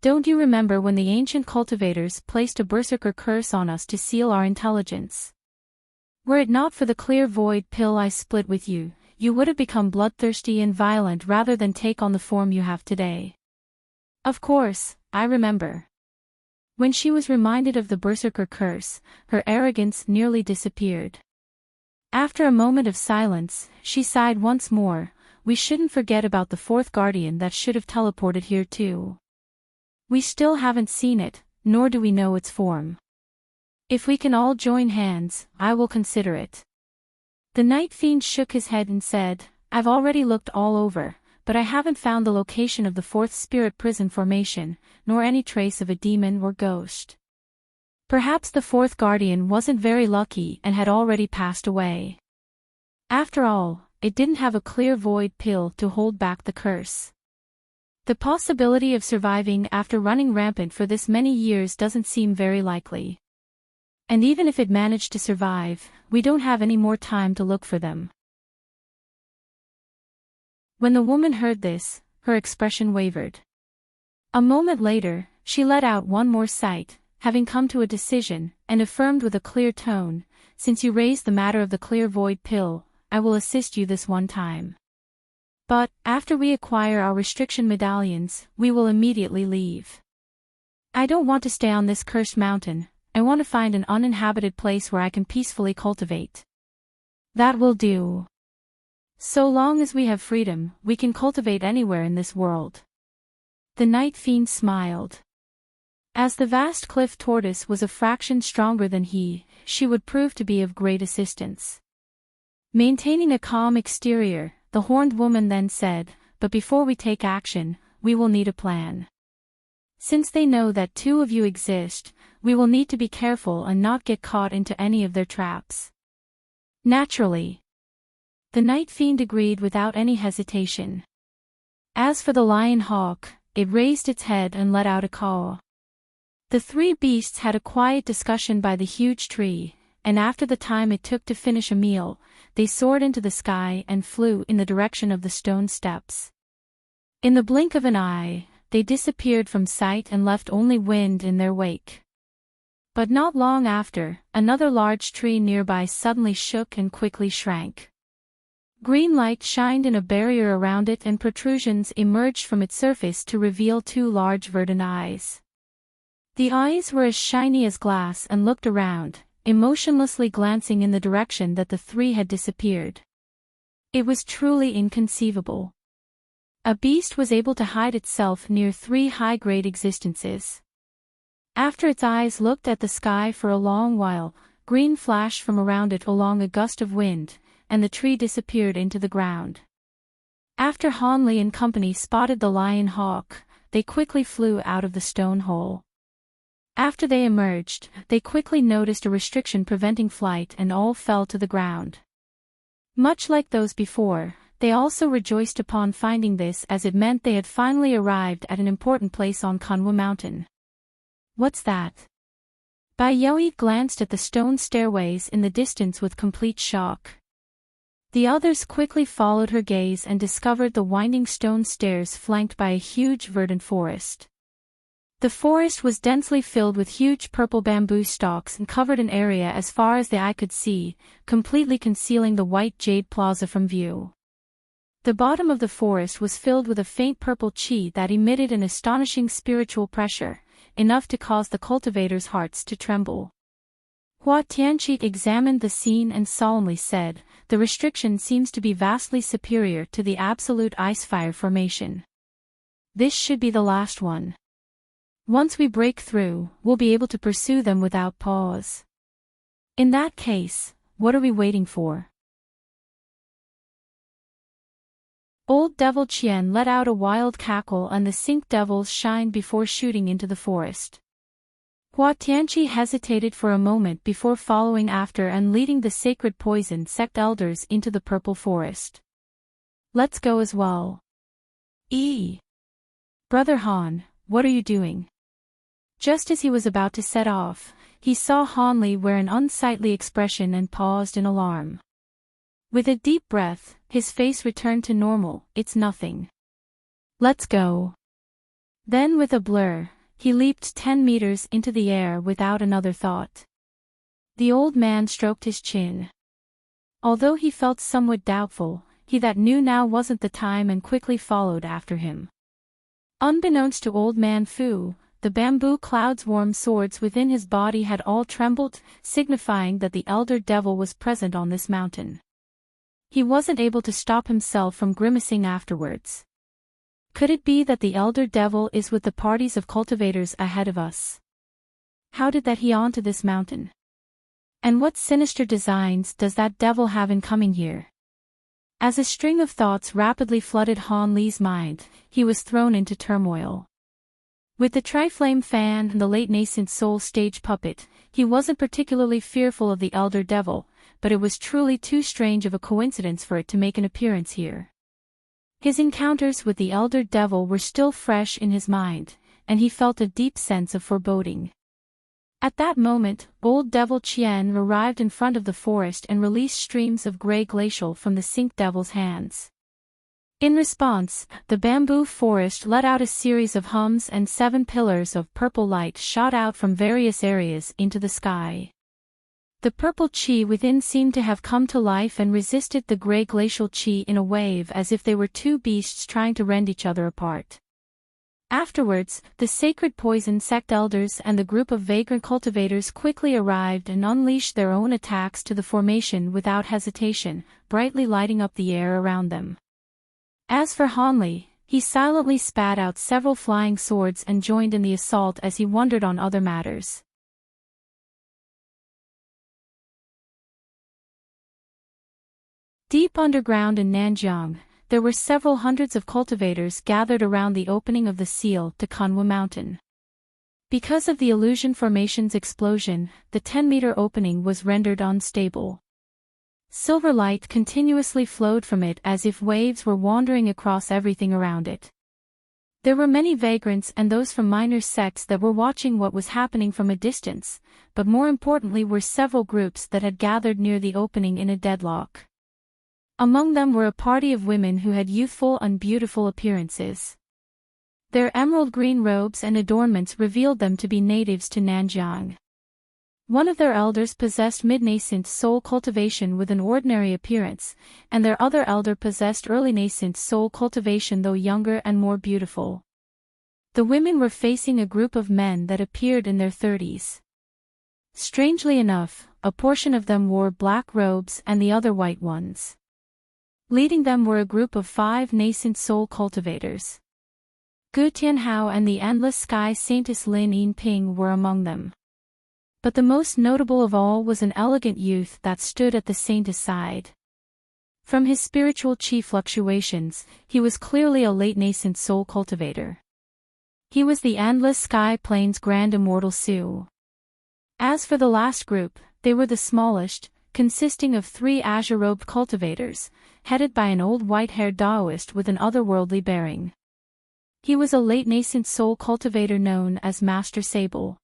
Don't you remember when the ancient cultivators placed a berserker curse on us to seal our intelligence? Were it not for the clear void pill I split with you, you would have become bloodthirsty and violent rather than take on the form you have today. Of course, I remember. When she was reminded of the berserker curse, her arrogance nearly disappeared. After a moment of silence, she sighed once more. We shouldn't forget about the fourth guardian that should have teleported here too. We still haven't seen it, nor do we know its form. If we can all join hands, I will consider it. The night fiend shook his head and said, I've already looked all over, but I haven't found the location of the fourth spirit prison formation, nor any trace of a demon or ghost. Perhaps the fourth guardian wasn't very lucky and had already passed away. After all, it didn't have a clear void pill to hold back the curse. The possibility of surviving after running rampant for this many years doesn't seem very likely. And even if it managed to survive, we don't have any more time to look for them. When the woman heard this, her expression wavered. A moment later, she let out one more sight, having come to a decision, and affirmed with a clear tone, Since you raised the matter of the clear void pill, I will assist you this one time. But, after we acquire our restriction medallions, we will immediately leave. I don't want to stay on this cursed mountain, I want to find an uninhabited place where I can peacefully cultivate. That will do. So long as we have freedom, we can cultivate anywhere in this world. The night fiend smiled. As the vast cliff tortoise was a fraction stronger than he, she would prove to be of great assistance. Maintaining a calm exterior, the horned woman then said, But before we take action, we will need a plan. Since they know that two of you exist, we will need to be careful and not get caught into any of their traps. Naturally. The night fiend agreed without any hesitation. As for the lion hawk, it raised its head and let out a caw. The three beasts had a quiet discussion by the huge tree, and after the time it took to finish a meal, they soared into the sky and flew in the direction of the stone steps. In the blink of an eye, they disappeared from sight and left only wind in their wake. But not long after, another large tree nearby suddenly shook and quickly shrank. Green light shined in a barrier around it and protrusions emerged from its surface to reveal two large verdant eyes. The eyes were as shiny as glass and looked around, emotionlessly glancing in the direction that the three had disappeared. It was truly inconceivable. A beast was able to hide itself near three high-grade existences. After its eyes looked at the sky for a long while, green flashed from around it along a gust of wind, and the tree disappeared into the ground. After Hanley and company spotted the lion hawk, they quickly flew out of the stone hole. After they emerged, they quickly noticed a restriction preventing flight and all fell to the ground. Much like those before, they also rejoiced upon finding this as it meant they had finally arrived at an important place on Kanwa Mountain. What's that? Bai Yoi glanced at the stone stairways in the distance with complete shock. The others quickly followed her gaze and discovered the winding stone stairs flanked by a huge verdant forest. The forest was densely filled with huge purple bamboo stalks and covered an area as far as the eye could see, completely concealing the white jade plaza from view. The bottom of the forest was filled with a faint purple chi that emitted an astonishing spiritual pressure, enough to cause the cultivators' hearts to tremble. Hua Tianchi examined the scene and solemnly said, The restriction seems to be vastly superior to the absolute ice-fire formation. This should be the last one. Once we break through, we'll be able to pursue them without pause. In that case, what are we waiting for? Old Devil Chien let out a wild cackle and the Sink Devils shined before shooting into the forest. Hua Tianqi hesitated for a moment before following after and leading the sacred poison sect elders into the purple forest. Let's go as well. Brother Han, what are you doing? Just as he was about to set off, he saw Han Li wear an unsightly expression and paused in alarm. With a deep breath, his face returned to normal. It's nothing. Let's go. Then with a blur, he leaped 10 meters into the air without another thought. The old man stroked his chin. Although he felt somewhat doubtful, he that knew now wasn't the time and quickly followed after him. Unbeknownst to old man Fu, the bamboo cloud's warm swords within his body had all trembled, signifying that the elder devil was present on this mountain. He wasn't able to stop himself from grimacing afterwards. Could it be that the elder devil is with the parties of cultivators ahead of us? How did that he onto this mountain? And what sinister designs does that devil have in coming here? As a string of thoughts rapidly flooded Han Li's mind, he was thrown into turmoil. With the Triflame fan and the late nascent soul stage puppet, he wasn't particularly fearful of the elder devil, but it was truly too strange of a coincidence for it to make an appearance here. His encounters with the elder devil were still fresh in his mind, and he felt a deep sense of foreboding. At that moment, old Devil Chien arrived in front of the forest and released streams of gray glacial from the Sink Devil's hands. In response, the bamboo forest let out a series of hums and 7 pillars of purple light shot out from various areas into the sky. The purple chi within seemed to have come to life and resisted the gray glacial chi in a wave as if they were two beasts trying to rend each other apart. Afterwards, the sacred poison sect elders and the group of vagrant cultivators quickly arrived and unleashed their own attacks to the formation without hesitation, brightly lighting up the air around them. As for Han Li, he silently spat out several flying swords and joined in the assault as he wondered on other matters. Deep underground in Nanjiang, there were several hundreds of cultivators gathered around the opening of the seal to Kunwa Mountain. Because of the illusion formation's explosion, the 10-meter opening was rendered unstable. Silver light continuously flowed from it as if waves were wandering across everything around it. There were many vagrants and those from minor sects that were watching what was happening from a distance, but more importantly were several groups that had gathered near the opening in a deadlock. Among them were a party of women who had youthful and beautiful appearances. Their emerald green robes and adornments revealed them to be natives to Nanjiang. One of their elders possessed mid-nascent soul cultivation with an ordinary appearance, and their other elder possessed early nascent soul cultivation though younger and more beautiful. The women were facing a group of men that appeared in their 30s. Strangely enough, a portion of them wore black robes and the other white ones. Leading them were a group of 5 nascent soul cultivators. Gu Tianhao and the Endless Sky Saintess Lin Yinping were among them. But the most notable of all was an elegant youth that stood at the saintess' side. From his spiritual chi fluctuations, he was clearly a late nascent soul cultivator. He was the Endless Sky Plains Grand Immortal Su. As for the last group, they were the smallest, consisting of 3 azure-robed cultivators, headed by an old white-haired Taoist with an otherworldly bearing. He was a late nascent soul cultivator known as Master Sable.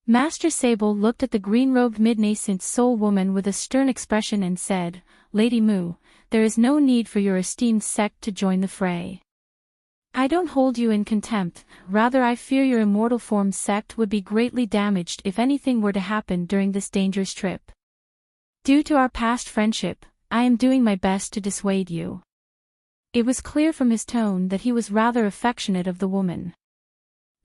Master Sable looked at the green-robed mid-nascent soul woman with a stern expression and said, "Lady Mu, there is no need for your esteemed sect to join the fray. I don't hold you in contempt, rather I fear your immortal form sect would be greatly damaged if anything were to happen during this dangerous trip. Due to our past friendship, I am doing my best to dissuade you." It was clear from his tone that he was rather affectionate of the woman.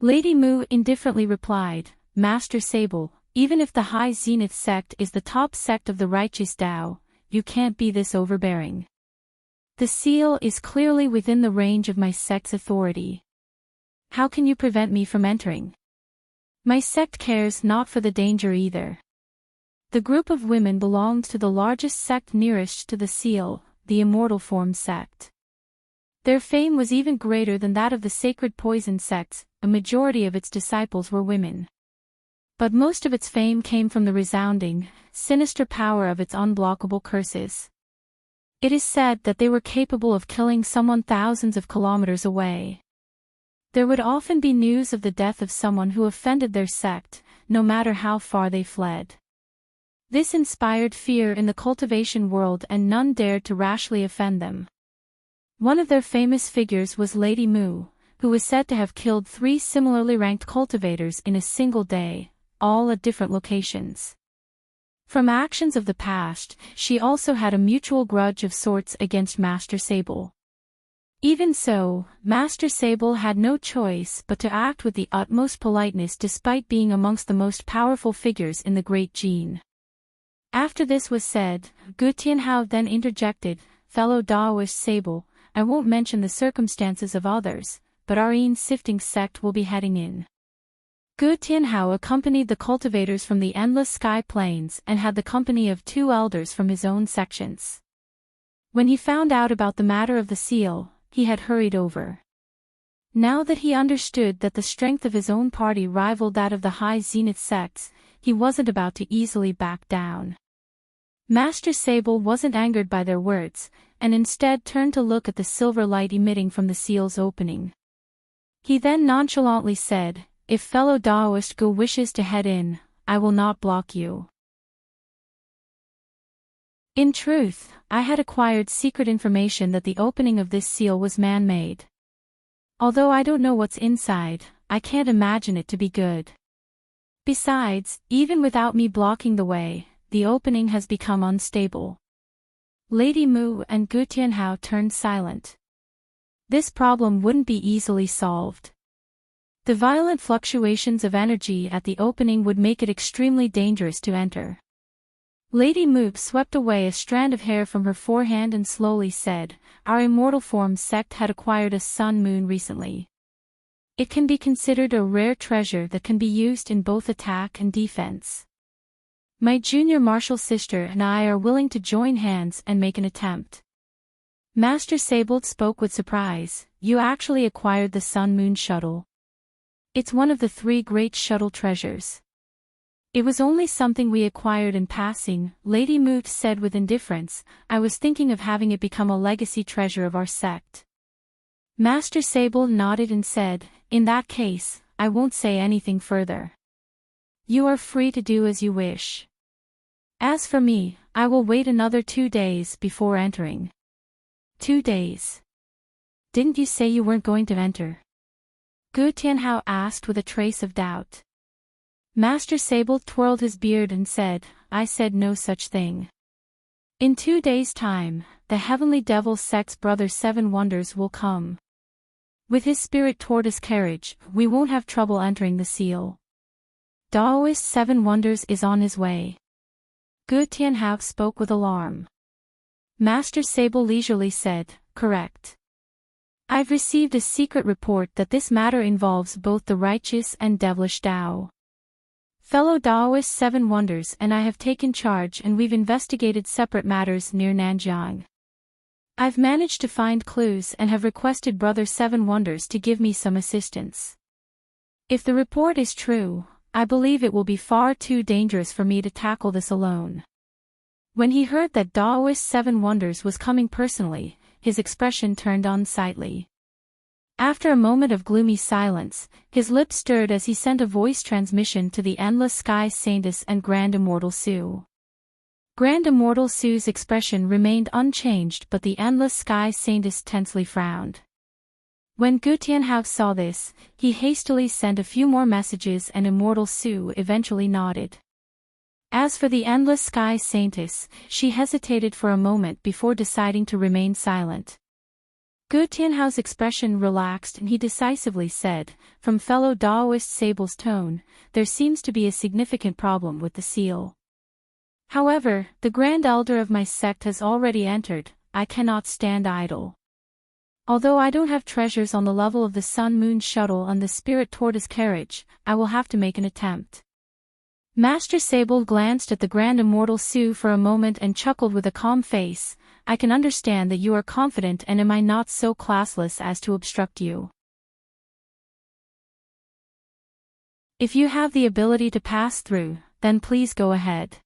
Lady Mu indifferently replied, "Master Sable, even if the High Zenith sect is the top sect of the righteous Tao, you can't be this overbearing. The seal is clearly within the range of my sect's authority. How can you prevent me from entering? My sect cares not for the danger either. The group of women belonged to the largest sect nearest to the seal, the Immortal Form sect. Their fame was even greater than that of the sacred poison sects. A majority of its disciples were women. But most of its fame came from the resounding, sinister power of its unblockable curses. It is said that they were capable of killing someone thousands of kilometers away. There would often be news of the death of someone who offended their sect, no matter how far they fled. This inspired fear in the cultivation world, and none dared to rashly offend them. One of their famous figures was Lady Mu, who was said to have killed 3 similarly ranked cultivators in a single day, all at different locations. From actions of the past, she also had a mutual grudge of sorts against Master Sable. Even so, Master Sable had no choice but to act with the utmost politeness despite being amongst the most powerful figures in the Great Gene. After this was said, Gu Tianhao then interjected, "Fellow Daoist Sable, I won't mention the circumstances of others, but our sifting sect will be heading in." Gu Tianhao accompanied the cultivators from the endless sky plains and had the company of 2 elders from his own sections. When he found out about the matter of the seal, he had hurried over. Now that he understood that the strength of his own party rivaled that of the high zenith sects, he wasn't about to easily back down. Master Sable wasn't angered by their words, and instead turned to look at the silver light emitting from the seal's opening. He then nonchalantly said, "If fellow Daoist Gu wishes to head in, I will not block you." In truth, I had acquired secret information that the opening of this seal was man-made. Although I don't know what's inside, I can't imagine it to be good. Besides, even without me blocking the way, the opening has become unstable. Lady Mu and Gu Tianhao turned silent. This problem wouldn't be easily solved. The violent fluctuations of energy at the opening would make it extremely dangerous to enter. Lady Mu swept away a strand of hair from her forehand and slowly said, "Our Immortal Form sect had acquired a sun moon recently. It can be considered a rare treasure that can be used in both attack and defense. My junior martial sister and I are willing to join hands and make an attempt." Master Sable spoke with surprise. "You actually acquired the sun moon shuttle. It's one of the 3 great shuttle treasures." "It was only something we acquired in passing," Lady Mu said with indifference. "I was thinking of having it become a legacy treasure of our sect." Master Sable nodded and said, "In that case, I won't say anything further. You are free to do as you wish. As for me, I will wait another 2 days before entering." 2 days? Didn't you say you weren't going to enter? Gu Tianhao asked with a trace of doubt. Master Sable twirled his beard and said, "I said no such thing. In 2 days' time, the Heavenly Devil sect's brother 7 Wonders will come. With his spirit tortoise carriage, we won't have trouble entering the seal. Daoist 7 Wonders is on his way." Gu Tianhao spoke with alarm. Master Sable leisurely said, "Correct. I've received a secret report that this matter involves both the righteous and devilish Dao. Fellow Daoist 7 Wonders and I have taken charge and we've investigated separate matters near Nanjiang. I've managed to find clues and have requested Brother 7 Wonders to give me some assistance. If the report is true, I believe it will be far too dangerous for me to tackle this alone." When he heard that Daoist 7 Wonders was coming personally, his expression turned unsightly. After a moment of gloomy silence, his lips stirred as he sent a voice transmission to the Endless Sky Saintess and Grand Immortal Su. Grand Immortal Su's expression remained unchanged, but the Endless Sky Saintess tensely frowned. When Gu Tianhao saw this, he hastily sent a few more messages and Immortal Su eventually nodded. As for the Endless Sky Saintess, she hesitated for a moment before deciding to remain silent. Gu Tianhao's expression relaxed and he decisively said, "From fellow Daoist Sable's tone, there seems to be a significant problem with the seal. However, the Grand Elder of my sect has already entered. I cannot stand idle. Although I don't have treasures on the level of the Sun-Moon shuttle and the Spirit Tortoise carriage, I will have to make an attempt. Master Sable glanced at the Grand Immortal Sue for a moment and chuckled with a calm face. I can understand that you are confident, and am I not so classless as to obstruct you? If you have the ability to pass through, then please go ahead.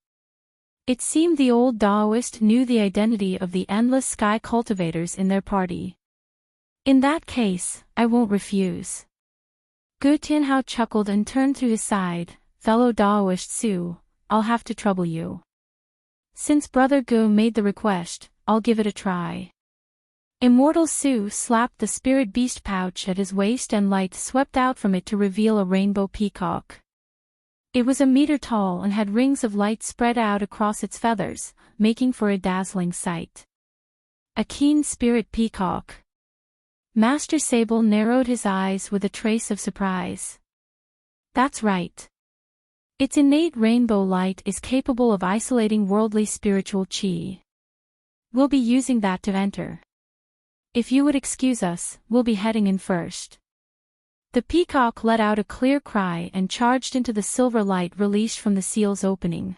It seemed the old Taoist knew the identity of the endless sky cultivators in their party. In that case, I won't refuse. Gu Tianhao chuckled and turned to his side. Fellow Taoist Su, I'll have to trouble you. Since Brother Gu made the request, I'll give it a try. Immortal Su slapped the spirit beast pouch at his waist, and light swept out from it to reveal a rainbow peacock. It was a meter tall and had rings of light spread out across its feathers, making for a dazzling sight. A keen spirit peacock. Master Sable narrowed his eyes with a trace of surprise. That's right. Its innate rainbow light is capable of isolating worldly spiritual chi. We'll be using that to enter. If you would excuse us, we'll be heading in first. The peacock let out a clear cry and charged into the silver light released from the seal's opening.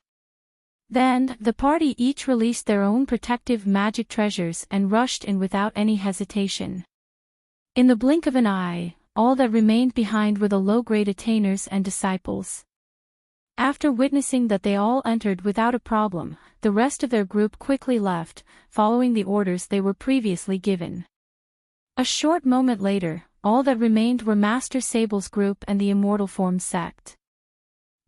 Then, the party each released their own protective magic treasures and rushed in without any hesitation. In the blink of an eye, all that remained behind were the low-grade attainers and disciples. After witnessing that they all entered without a problem, the rest of their group quickly left, following the orders they were previously given. A short moment later, all that remained were Master Sable's group and the Immortal Form sect.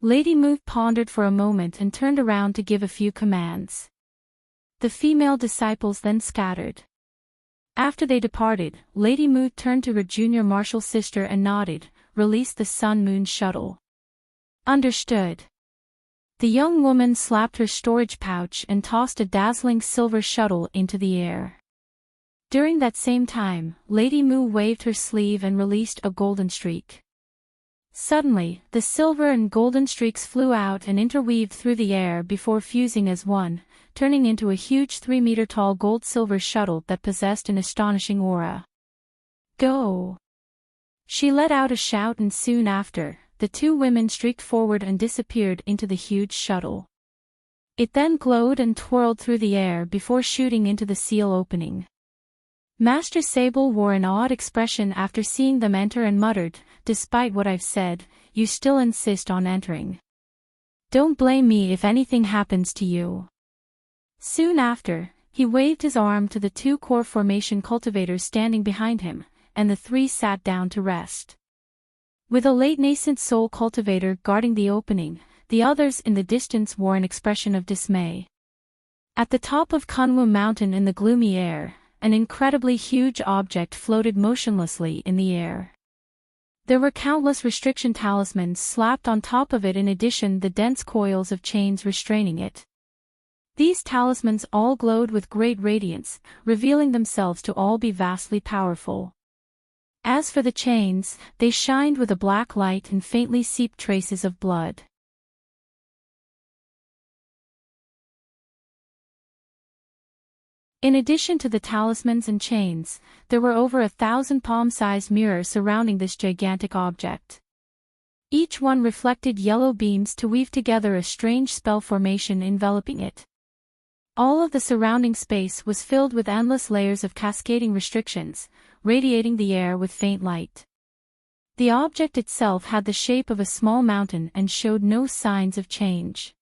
Lady Mu pondered for a moment and turned around to give a few commands. The female disciples then scattered. After they departed, Lady Mu turned to her junior martial sister and nodded. Release the Sun-Moon shuttle. Understood. The young woman slapped her storage pouch and tossed a dazzling silver shuttle into the air. During that same time, Lady Mu waved her sleeve and released a golden streak. Suddenly, the silver and golden streaks flew out and interweaved through the air before fusing as one, turning into a huge 3-meter-tall gold-silver shuttle that possessed an astonishing aura. Go! She let out a shout, and soon after, the two women streaked forward and disappeared into the huge shuttle. It then glowed and twirled through the air before shooting into the seal opening. Master Sable wore an awed expression after seeing them enter and muttered, "Despite what I've said, you still insist on entering. Don't blame me if anything happens to you." Soon after, he waved his arm to the two core formation cultivators standing behind him, and the three sat down to rest. With a late nascent soul cultivator guarding the opening, the others in the distance wore an expression of dismay. At the top of Kunwu Mountain in the gloomy air, an incredibly huge object floated motionlessly in the air. There were countless restriction talismans slapped on top of it, in addition the dense coils of chains restraining it. These talismans all glowed with great radiance, revealing themselves to all be vastly powerful. As for the chains, they shined with a black light and faintly seeped traces of blood. In addition to the talismans and chains, there were over 1,000 palm-sized mirrors surrounding this gigantic object. Each one reflected yellow beams to weave together a strange spell formation enveloping it. All of the surrounding space was filled with endless layers of cascading restrictions, radiating the air with faint light. The object itself had the shape of a small mountain and showed no signs of change.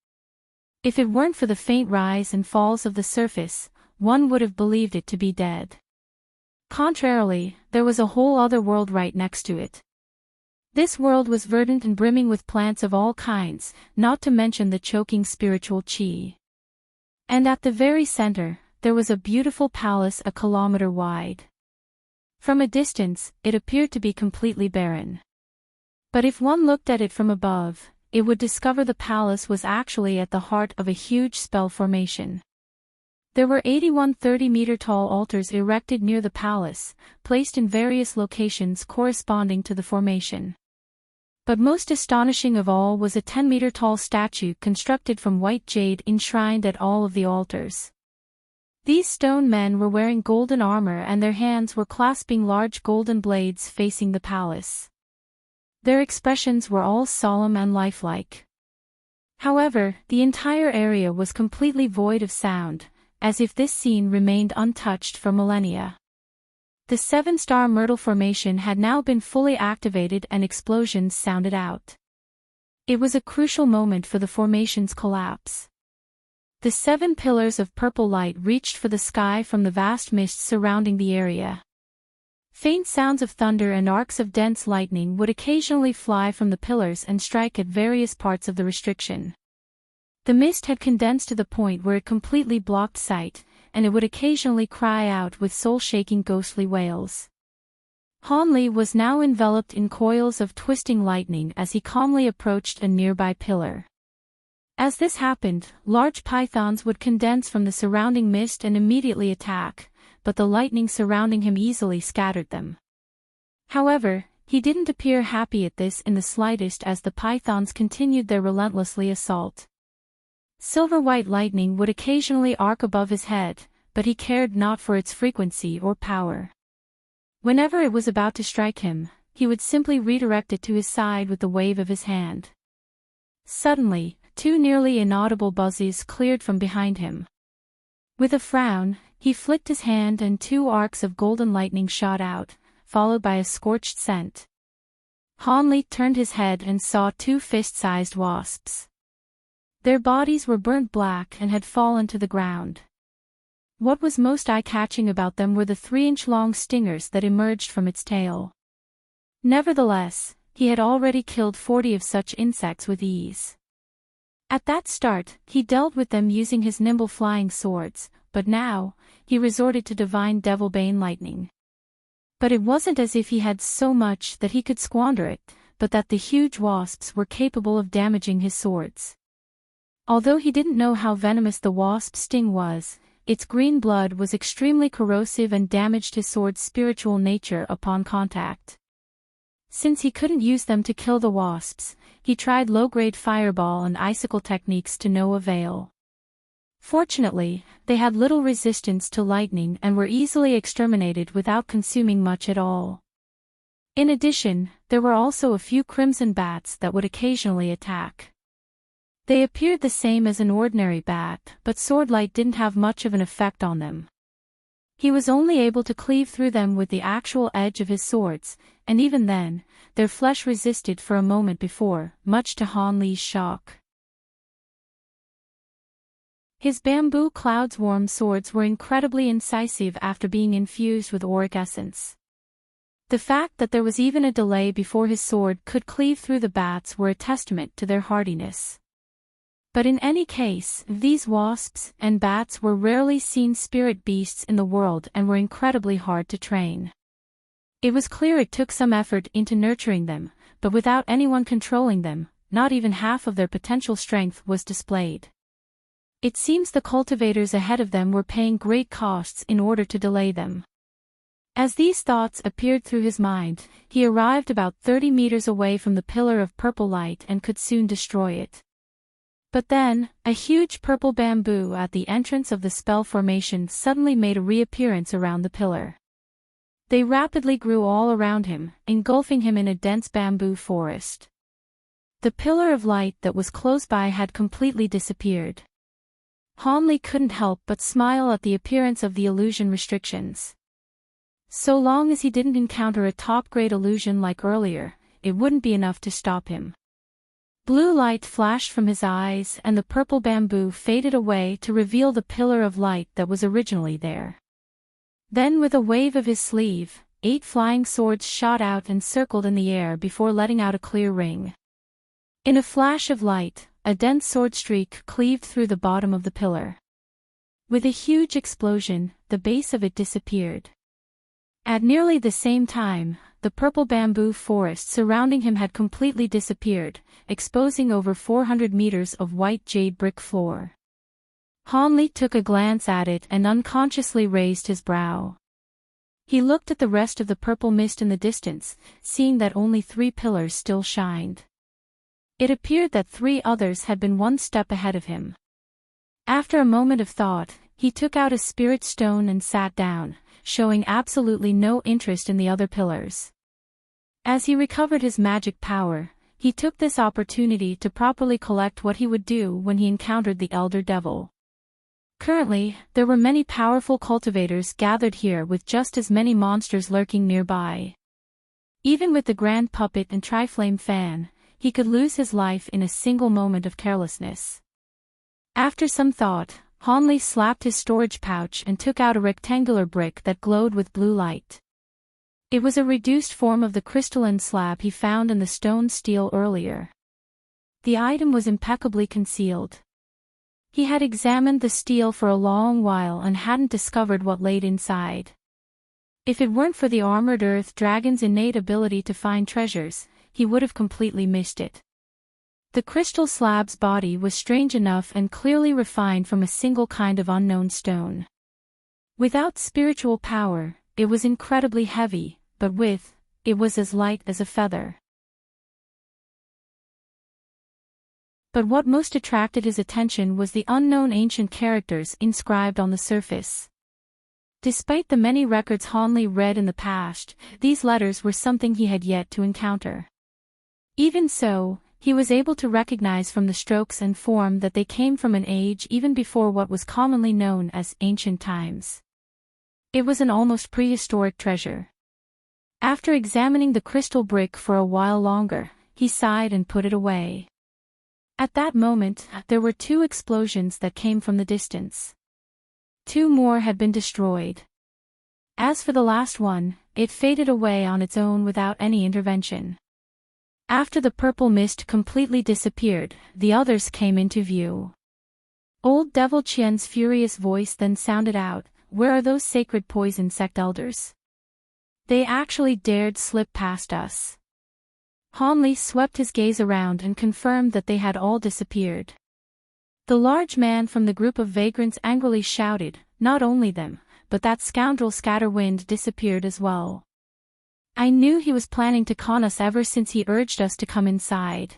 If it weren't for the faint rise and falls of the surface, one would have believed it to be dead. Contrarily, there was a whole other world right next to it. This world was verdant and brimming with plants of all kinds, not to mention the choking spiritual chi. And at the very center, there was a beautiful palace a kilometer wide. From a distance, it appeared to be completely barren. But if one looked at it from above, it would discover the palace was actually at the heart of a huge spell formation. There were 81 30-meter-tall altars erected near the palace, placed in various locations corresponding to the formation. But most astonishing of all was a 10-meter-tall statue constructed from white jade enshrined at all of the altars. These stone men were wearing golden armor and their hands were clasping large golden blades facing the palace. Their expressions were all solemn and lifelike. However, the entire area was completely void of sound, as if this scene remained untouched for millennia. The seven-star Myrtle Formation had now been fully activated and explosions sounded out. It was a crucial moment for the formation's collapse. The 7 pillars of purple light reached for the sky from the vast mist surrounding the area. Faint sounds of thunder and arcs of dense lightning would occasionally fly from the pillars and strike at various parts of the restriction. The mist had condensed to the point where it completely blocked sight, and it would occasionally cry out with soul-shaking ghostly wails. Hanli was now enveloped in coils of twisting lightning as he calmly approached a nearby pillar. As this happened, large pythons would condense from the surrounding mist and immediately attack, but the lightning surrounding him easily scattered them. However, he didn't appear happy at this in the slightest as the pythons continued their relentlessly assault. Silver-white lightning would occasionally arc above his head, but he cared not for its frequency or power. Whenever it was about to strike him, he would simply redirect it to his side with the wave of his hand. Suddenly, 2 nearly inaudible buzzes cleared from behind him. With a frown, he flicked his hand and 2 arcs of golden lightning shot out, followed by a scorched scent. Hanli turned his head and saw 2 fist-sized wasps. Their bodies were burnt black and had fallen to the ground. What was most eye-catching about them were the 3-inch-long stingers that emerged from its tail. Nevertheless, he had already killed 40 of such insects with ease. At that start, he dealt with them using his nimble flying swords, but now, he resorted to divine Devilbane lightning. But it wasn't as if he had so much that he could squander it, but that the huge wasps were capable of damaging his swords. Although he didn't know how venomous the wasp sting was, its green blood was extremely corrosive and damaged his sword's spiritual nature upon contact. Since he couldn't use them to kill the wasps, he tried low-grade fireball and icicle techniques to no avail. Fortunately, they had little resistance to lightning and were easily exterminated without consuming much at all. In addition, there were also a few crimson bats that would occasionally attack. They appeared the same as an ordinary bat, but swordlight didn't have much of an effect on them. He was only able to cleave through them with the actual edge of his swords, and even then, their flesh resisted for a moment before, much to Hanli's shock. His bamboo clouds-warm swords were incredibly incisive after being infused with auric essence. The fact that there was even a delay before his sword could cleave through the bats were a testament to their hardiness. But in any case, these wasps and bats were rarely seen spirit beasts in the world and were incredibly hard to train. It was clear it took some effort into nurturing them, but without anyone controlling them, not even half of their potential strength was displayed. It seems the cultivators ahead of them were paying great costs in order to delay them. As these thoughts appeared through his mind, he arrived about 30 meters away from the pillar of purple light and could soon destroy it. But then, a huge purple bamboo at the entrance of the spell formation suddenly made a reappearance around the pillar. They rapidly grew all around him, engulfing him in a dense bamboo forest. The pillar of light that was close by had completely disappeared. Hanli couldn't help but smile at the appearance of the illusion restrictions. So long as he didn't encounter a top-grade illusion like earlier, it wouldn't be enough to stop him. Blue light flashed from his eyes and the purple bamboo faded away to reveal the pillar of light that was originally there. Then with a wave of his sleeve, 8 flying swords shot out and circled in the air before letting out a clear ring. In a flash of light, a dense sword streak cleaved through the bottom of the pillar. With a huge explosion, the base of it disappeared. At nearly the same time, the purple bamboo forest surrounding him had completely disappeared, exposing over 400 meters of white jade brick floor. Hanli took a glance at it and unconsciously raised his brow. He looked at the rest of the purple mist in the distance, seeing that only 3 pillars still shined. It appeared that 3 others had been one step ahead of him. After a moment of thought, he took out a spirit stone and sat down, showing absolutely no interest in the other pillars. As he recovered his magic power, he took this opportunity to properly collect what he would do when he encountered the Elder Devil. Currently, there were many powerful cultivators gathered here with just as many monsters lurking nearby. Even with the Grand Puppet and Triflame Fan, he could lose his life in a single moment of carelessness. After some thought, Hanli slapped his storage pouch and took out a rectangular brick that glowed with blue light. It was a reduced form of the crystalline slab he found in the stone steel earlier. The item was impeccably concealed. He had examined the steel for a long while and hadn't discovered what laid inside. If it weren't for the armored earth dragon's innate ability to find treasures, he would have completely missed it. The crystal slab's body was strange enough and clearly refined from a single kind of unknown stone. Without spiritual power, it was incredibly heavy, but with it was as light as a feather. But what most attracted his attention was the unknown ancient characters inscribed on the surface. Despite the many records Hanli read in the past, these letters were something he had yet to encounter. Even so, he was able to recognize from the strokes and form that they came from an age even before what was commonly known as ancient times. It was an almost prehistoric treasure. After examining the crystal brick for a while longer, he sighed and put it away. At that moment, there were 2 explosions that came from the distance. 2 more had been destroyed. As for the last one, it faded away on its own without any intervention. After the purple mist completely disappeared, the others came into view. Old Devil Qian's furious voice then sounded out, "Where are those sacred poison sect elders? They actually dared slip past us." Hanli swept his gaze around and confirmed that they had all disappeared. The large man from the group of vagrants angrily shouted, "Not only them, but that scoundrel Scatterwind disappeared as well. I knew he was planning to con us ever since he urged us to come inside."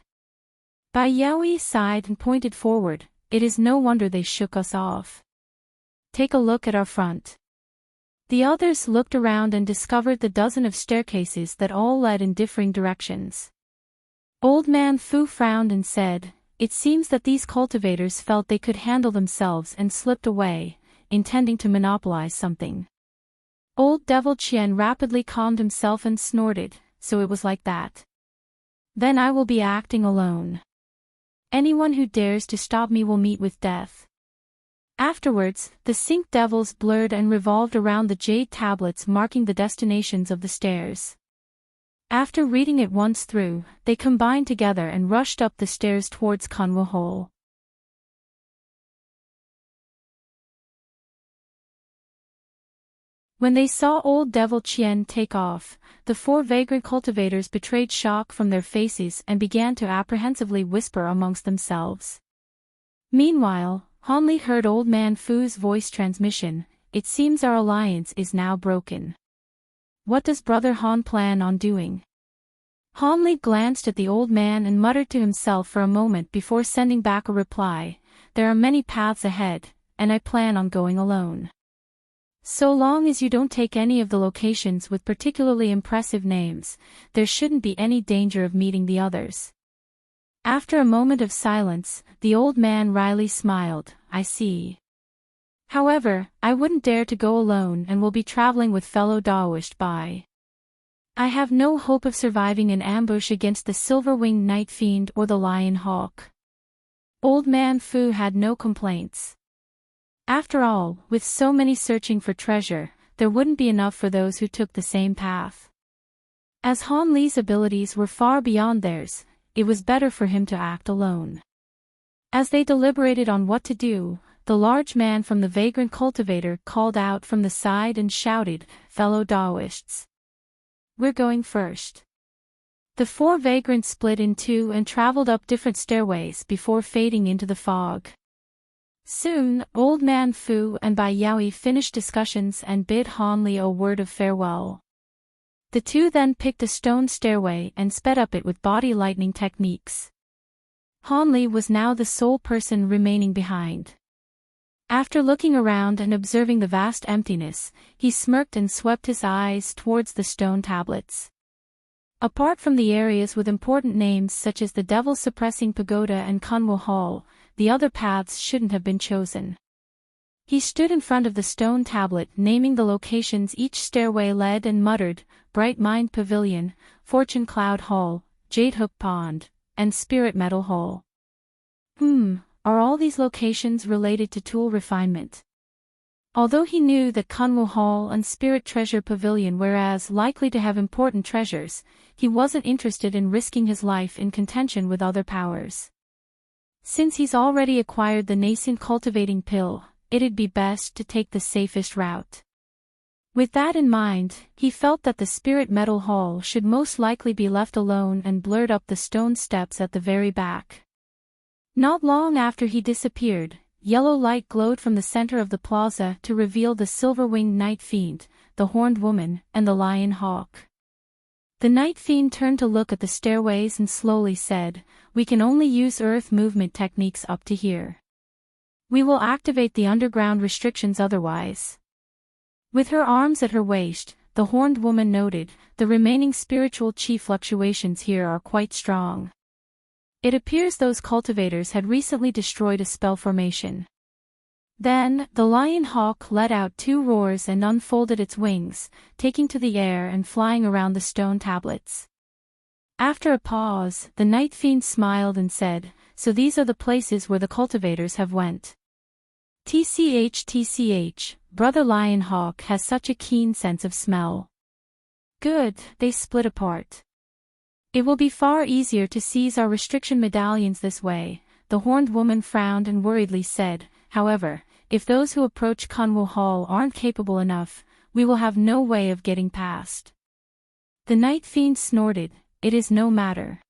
Bai Yaoi sighed and pointed forward, "It is no wonder they shook us off. Take a look at our front." The others looked around and discovered the dozen of staircases that all led in differing directions. Old Man Fu frowned and said, "It seems that these cultivators felt they could handle themselves and slipped away, intending to monopolize something." Old Devil Qian rapidly calmed himself and snorted, "So it was like that. Then I will be acting alone. Anyone who dares to stop me will meet with death." Afterwards, the Sync Devils blurred and revolved around the jade tablets marking the destinations of the stairs. After reading it once through, they combined together and rushed up the stairs towards Kanwa Hole. When they saw Old Devil Qian take off, the 4 vagrant cultivators betrayed shock from their faces and began to apprehensively whisper amongst themselves. Meanwhile, Hanli heard Old Man Fu's voice transmission, "It seems our alliance is now broken. What does Brother Han plan on doing?" Hanli glanced at the old man and muttered to himself for a moment before sending back a reply, "There are many paths ahead, and I plan on going alone. So long as you don't take any of the locations with particularly impressive names, there shouldn't be any danger of meeting the others." After a moment of silence, the old man wryly smiled, "I see. However, I wouldn't dare to go alone and will be traveling with fellow Daoist Bai. I have no hope of surviving an ambush against the silver-winged night fiend or the lion hawk." Old Man Fu had no complaints. After all, with so many searching for treasure, there wouldn't be enough for those who took the same path. As Han Li's abilities were far beyond theirs, it was better for him to act alone. As they deliberated on what to do, the large man from the vagrant cultivator called out from the side and shouted, "Fellow Daoists, we're going first." The 4 vagrants split in 2 and traveled up different stairways before fading into the fog. Soon, Old Man Fu and Bai Yaoi finished discussions and bid Han Li a word of farewell. The 2 then picked a stone stairway and sped up it with body lightning techniques. Han Li was now the sole person remaining behind. After looking around and observing the vast emptiness, he smirked and swept his eyes towards the stone tablets. Apart from the areas with important names such as the Devil-Suppressing Pagoda and Kunwo Hall, the other paths shouldn't have been chosen. He stood in front of the stone tablet naming the locations each stairway led and muttered, Bright Mind Pavilion, Fortune Cloud Hall, Jade Hook Pond, and Spirit Metal Hall. Are all these locations related to tool refinement? Although he knew that Kunwo Hall and Spirit Treasure Pavilion were as likely to have important treasures, he wasn't interested in risking his life in contention with other powers. Since he's already acquired the nascent cultivating pill, it'd be best to take the safest route. With that in mind, he felt that the Spirit Metal Hall should most likely be left alone and blurred up the stone steps at the very back. Not long after he disappeared, yellow light glowed from the center of the plaza to reveal the silver-winged Night Fiend, the Horned Woman, and the Lion Hawk. The Night Fiend turned to look at the stairways and slowly said, We can only use earth movement techniques up to here. We will activate the underground restrictions otherwise. With her arms at her waist, the Horned Woman noted, The remaining spiritual chi fluctuations here are quite strong. It appears those cultivators had recently destroyed a spell formation. Then, the Lion Hawk let out 2 roars and unfolded its wings, taking to the air and flying around the stone tablets. After a pause, the Night Fiend smiled and said, So these are the places where the cultivators have went. TCH, Brother Lion Hawk has such a keen sense of smell. Good, they split apart. It will be far easier to seize our restriction medallions this way, the Horned Woman frowned and worriedly said, However, if those who approach Kunwo Hall aren't capable enough, we will have no way of getting past. The Night Fiend snorted, It is no matter.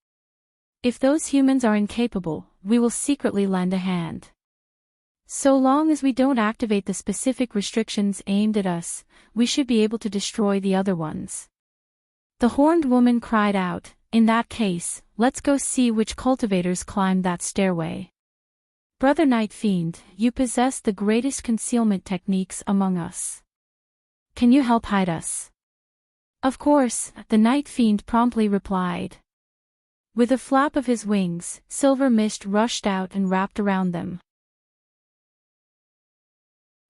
If those humans are incapable, we will secretly lend a hand. So long as we don't activate the specific restrictions aimed at us, we should be able to destroy the other ones. The Horned Woman cried out, In that case, let's go see which cultivators climbed that stairway. Brother Night Fiend, you possess the greatest concealment techniques among us. Can you help hide us? Of course, the Night Fiend promptly replied. With a flap of his wings, silver mist rushed out and wrapped around them.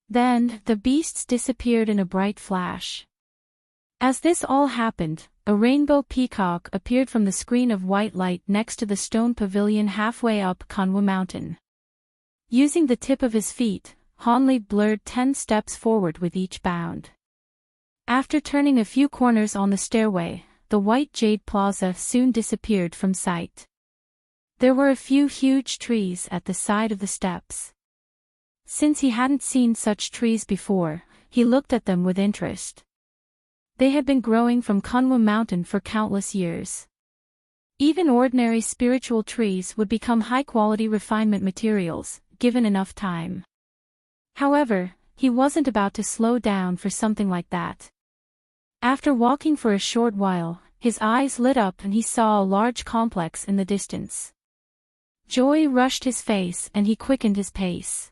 Then, the beasts disappeared in a bright flash. As this all happened, a rainbow peacock appeared from the screen of white light next to the stone pavilion halfway up Kunwo Mountain. Using the tip of his feet, Hanli blurred 10 steps forward with each bound. After turning a few corners on the stairway, the white jade plaza soon disappeared from sight. There were a few huge trees at the side of the steps. Since he hadn't seen such trees before, he looked at them with interest. They had been growing from Kunwo Mountain for countless years. Even ordinary spiritual trees would become high-quality refinement materials, given enough time. However, he wasn't about to slow down for something like that. After walking for a short while, his eyes lit up and he saw a large complex in the distance. Joy rushed his face and he quickened his pace.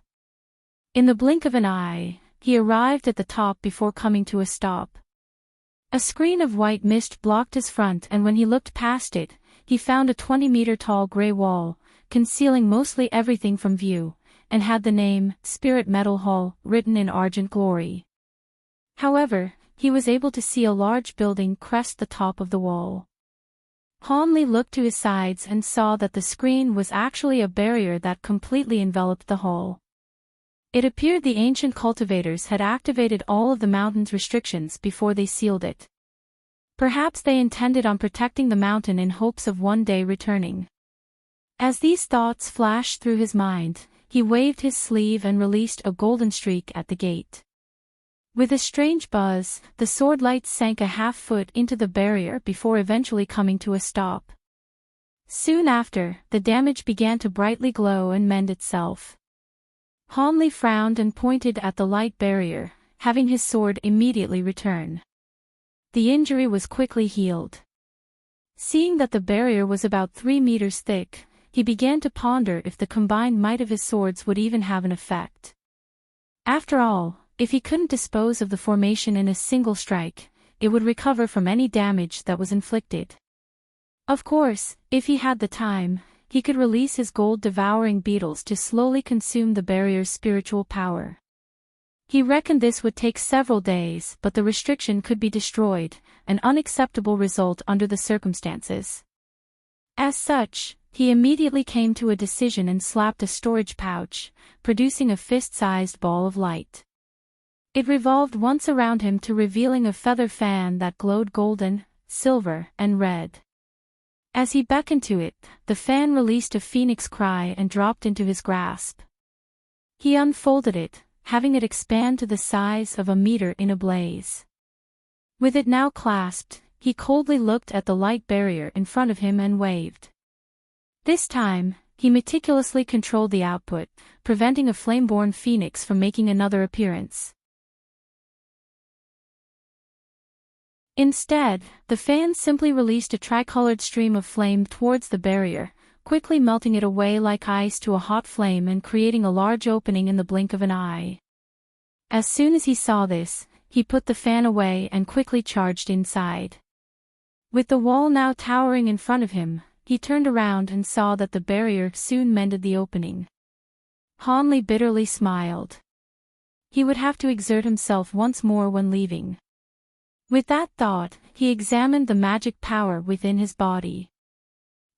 In the blink of an eye, he arrived at the top before coming to a stop. A screen of white mist blocked his front, and when he looked past it, he found a 20-meter-tall gray wall, concealing mostly everything from view, and had the name, Spirit Metal Hall, written in argent glory. However, he was able to see a large building crest the top of the wall. Hanli looked to his sides and saw that the screen was actually a barrier that completely enveloped the hall. It appeared the ancient cultivators had activated all of the mountain's restrictions before they sealed it. Perhaps they intended on protecting the mountain in hopes of one day returning. As these thoughts flashed through his mind, he waved his sleeve and released a golden streak at the gate. With a strange buzz, the sword light sank a half-foot into the barrier before eventually coming to a stop. Soon after, the damage began to brightly glow and mend itself. Hanli frowned and pointed at the light barrier, having his sword immediately return. The injury was quickly healed. Seeing that the barrier was about 3 meters thick, he began to ponder if the combined might of his swords would even have an effect. After all, if he couldn't dispose of the formation in a single strike, it would recover from any damage that was inflicted. Of course, if he had the time, he could release his gold-devouring beetles to slowly consume the barrier's spiritual power. He reckoned this would take several days, but the restriction could be destroyed, an unacceptable result under the circumstances. As such, he immediately came to a decision and slapped a storage pouch, producing a fist-sized ball of light. It revolved once around him to revealing a feather fan that glowed golden, silver, and red. As he beckoned to it, the fan released a phoenix cry and dropped into his grasp. He unfolded it, having it expand to the size of a meter in a blaze. With it now clasped, he coldly looked at the light barrier in front of him and waved. This time, he meticulously controlled the output, preventing a flame-born phoenix from making another appearance. Instead, the fan simply released a tricolored stream of flame towards the barrier, quickly melting it away like ice to a hot flame and creating a large opening in the blink of an eye. As soon as he saw this, he put the fan away and quickly charged inside. With the wall now towering in front of him, he turned around and saw that the barrier soon mended the opening. Hanley bitterly smiled. He would have to exert himself once more when leaving. With that thought, he examined the magic power within his body.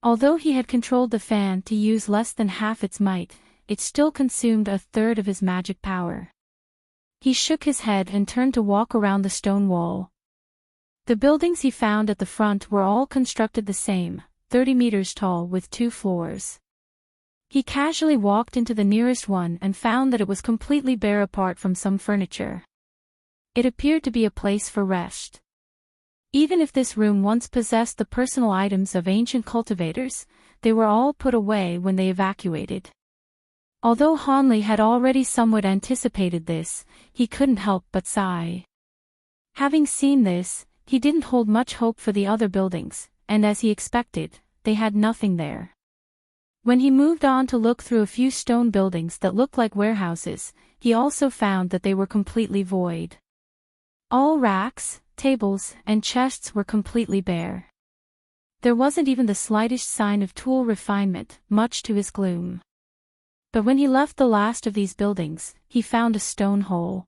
Although he had controlled the fan to use less than half its might, it still consumed a third of his magic power. He shook his head and turned to walk around the stone wall. The buildings he found at the front were all constructed the same, 30 meters tall with 2 floors. He casually walked into the nearest one and found that it was completely bare apart from some furniture. It appeared to be a place for rest. Even if this room once possessed the personal items of ancient cultivators, they were all put away when they evacuated. Although Hanley had already somewhat anticipated this, he couldn't help but sigh. Having seen this, he didn't hold much hope for the other buildings, and as he expected, they had nothing there. When he moved on to look through a few stone buildings that looked like warehouses, he also found that they were completely void. All racks, tables, and chests were completely bare. There wasn't even the slightest sign of tool refinement, much to his gloom. But when he left the last of these buildings, he found a stone hole.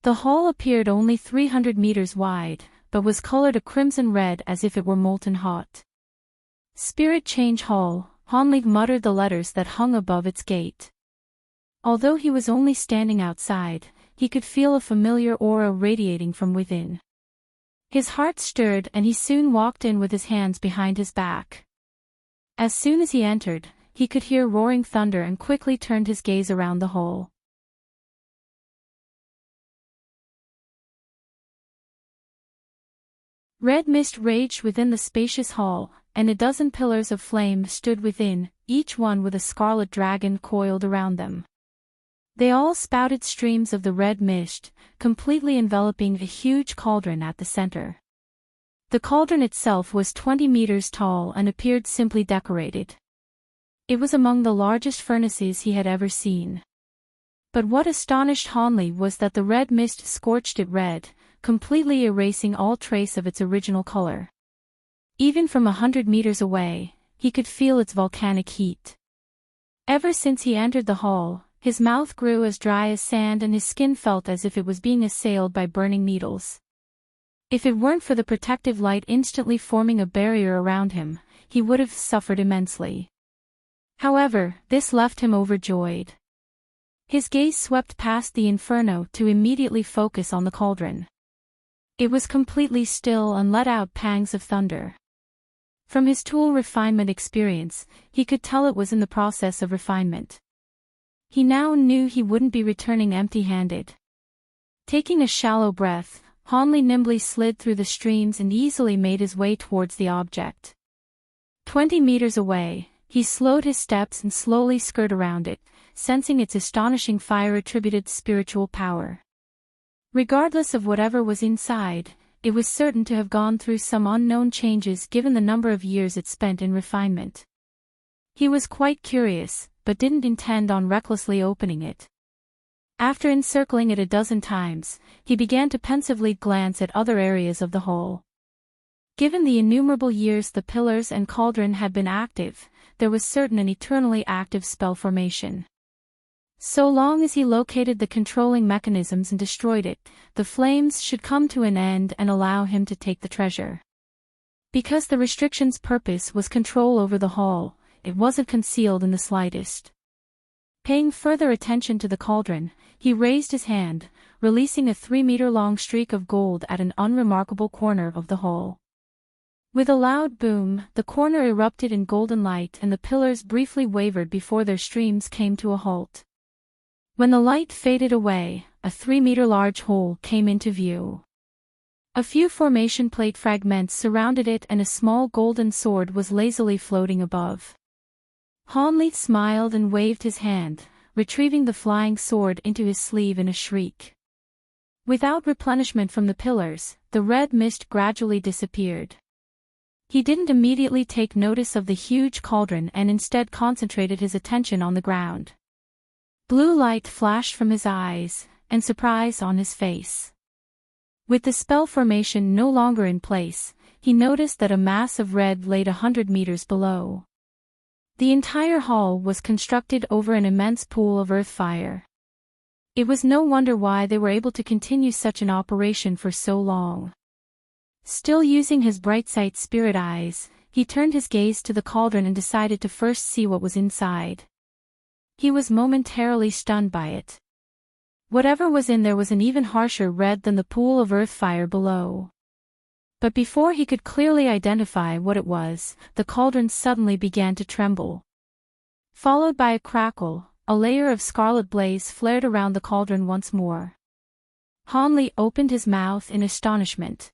The hall appeared only 300 meters wide, but was colored a crimson red as if it were molten hot. Spirit Change Hall, Hanley muttered the letters that hung above its gate. Although he was only standing outside, he could feel a familiar aura radiating from within. His heart stirred and he soon walked in with his hands behind his back. As soon as he entered, he could hear roaring thunder and quickly turned his gaze around the hall. Red mist raged within the spacious hall, and a dozen pillars of flame stood within, each one with a scarlet dragon coiled around them. They all spouted streams of the red mist, completely enveloping a huge cauldron at the center. The cauldron itself was 20 meters tall and appeared simply decorated. It was among the largest furnaces he had ever seen. But what astonished Hanley was that the red mist scorched it red, completely erasing all trace of its original color. Even from 100 meters away, he could feel its volcanic heat. Ever since he entered the hall, his mouth grew as dry as sand and his skin felt as if it was being assailed by burning needles. If it weren't for the protective light instantly forming a barrier around him, he would have suffered immensely. However, this left him overjoyed. His gaze swept past the inferno to immediately focus on the cauldron. It was completely still and let out pangs of thunder. From his tool refinement experience, he could tell it was in the process of refinement. He now knew he wouldn't be returning empty-handed. Taking a shallow breath, Hanley nimbly slid through the streams and easily made his way towards the object. 20 meters away, he slowed his steps and slowly skirted around it, sensing its astonishing fire-attributed spiritual power. Regardless of whatever was inside, it was certain to have gone through some unknown changes given the number of years it spent in refinement. He was quite curious, but didn't intend on recklessly opening it. After encircling it a dozen times, he began to pensively glance at other areas of the hole. Given the innumerable years the pillars and cauldron had been active, there was certain an eternally active spell formation. So long as he located the controlling mechanisms and destroyed it, the flames should come to an end and allow him to take the treasure. Because the restriction's purpose was control over the hall, it wasn't concealed in the slightest. Paying further attention to the cauldron, he raised his hand, releasing a 3-meter-long streak of gold at an unremarkable corner of the hole. With a loud boom, the corner erupted in golden light and the pillars briefly wavered before their streams came to a halt. When the light faded away, a 3-meter-large hole came into view. A few formation plate fragments surrounded it and a small golden sword was lazily floating above. Hanli smiled and waved his hand, retrieving the flying sword into his sleeve in a shriek. Without replenishment from the pillars, the red mist gradually disappeared. He didn't immediately take notice of the huge cauldron and instead concentrated his attention on the ground. Blue light flashed from his eyes, and surprise on his face. With the spell formation no longer in place, he noticed that a mass of red lay 100 meters below. The entire hall was constructed over an immense pool of earth fire. It was no wonder why they were able to continue such an operation for so long. Still using his bright sight spirit eyes, he turned his gaze to the cauldron and decided to first see what was inside. He was momentarily stunned by it. Whatever was in there was an even harsher red than the pool of earth fire below. But before he could clearly identify what it was, the cauldron suddenly began to tremble. Followed by a crackle, a layer of scarlet blaze flared around the cauldron once more. Hanli opened his mouth in astonishment.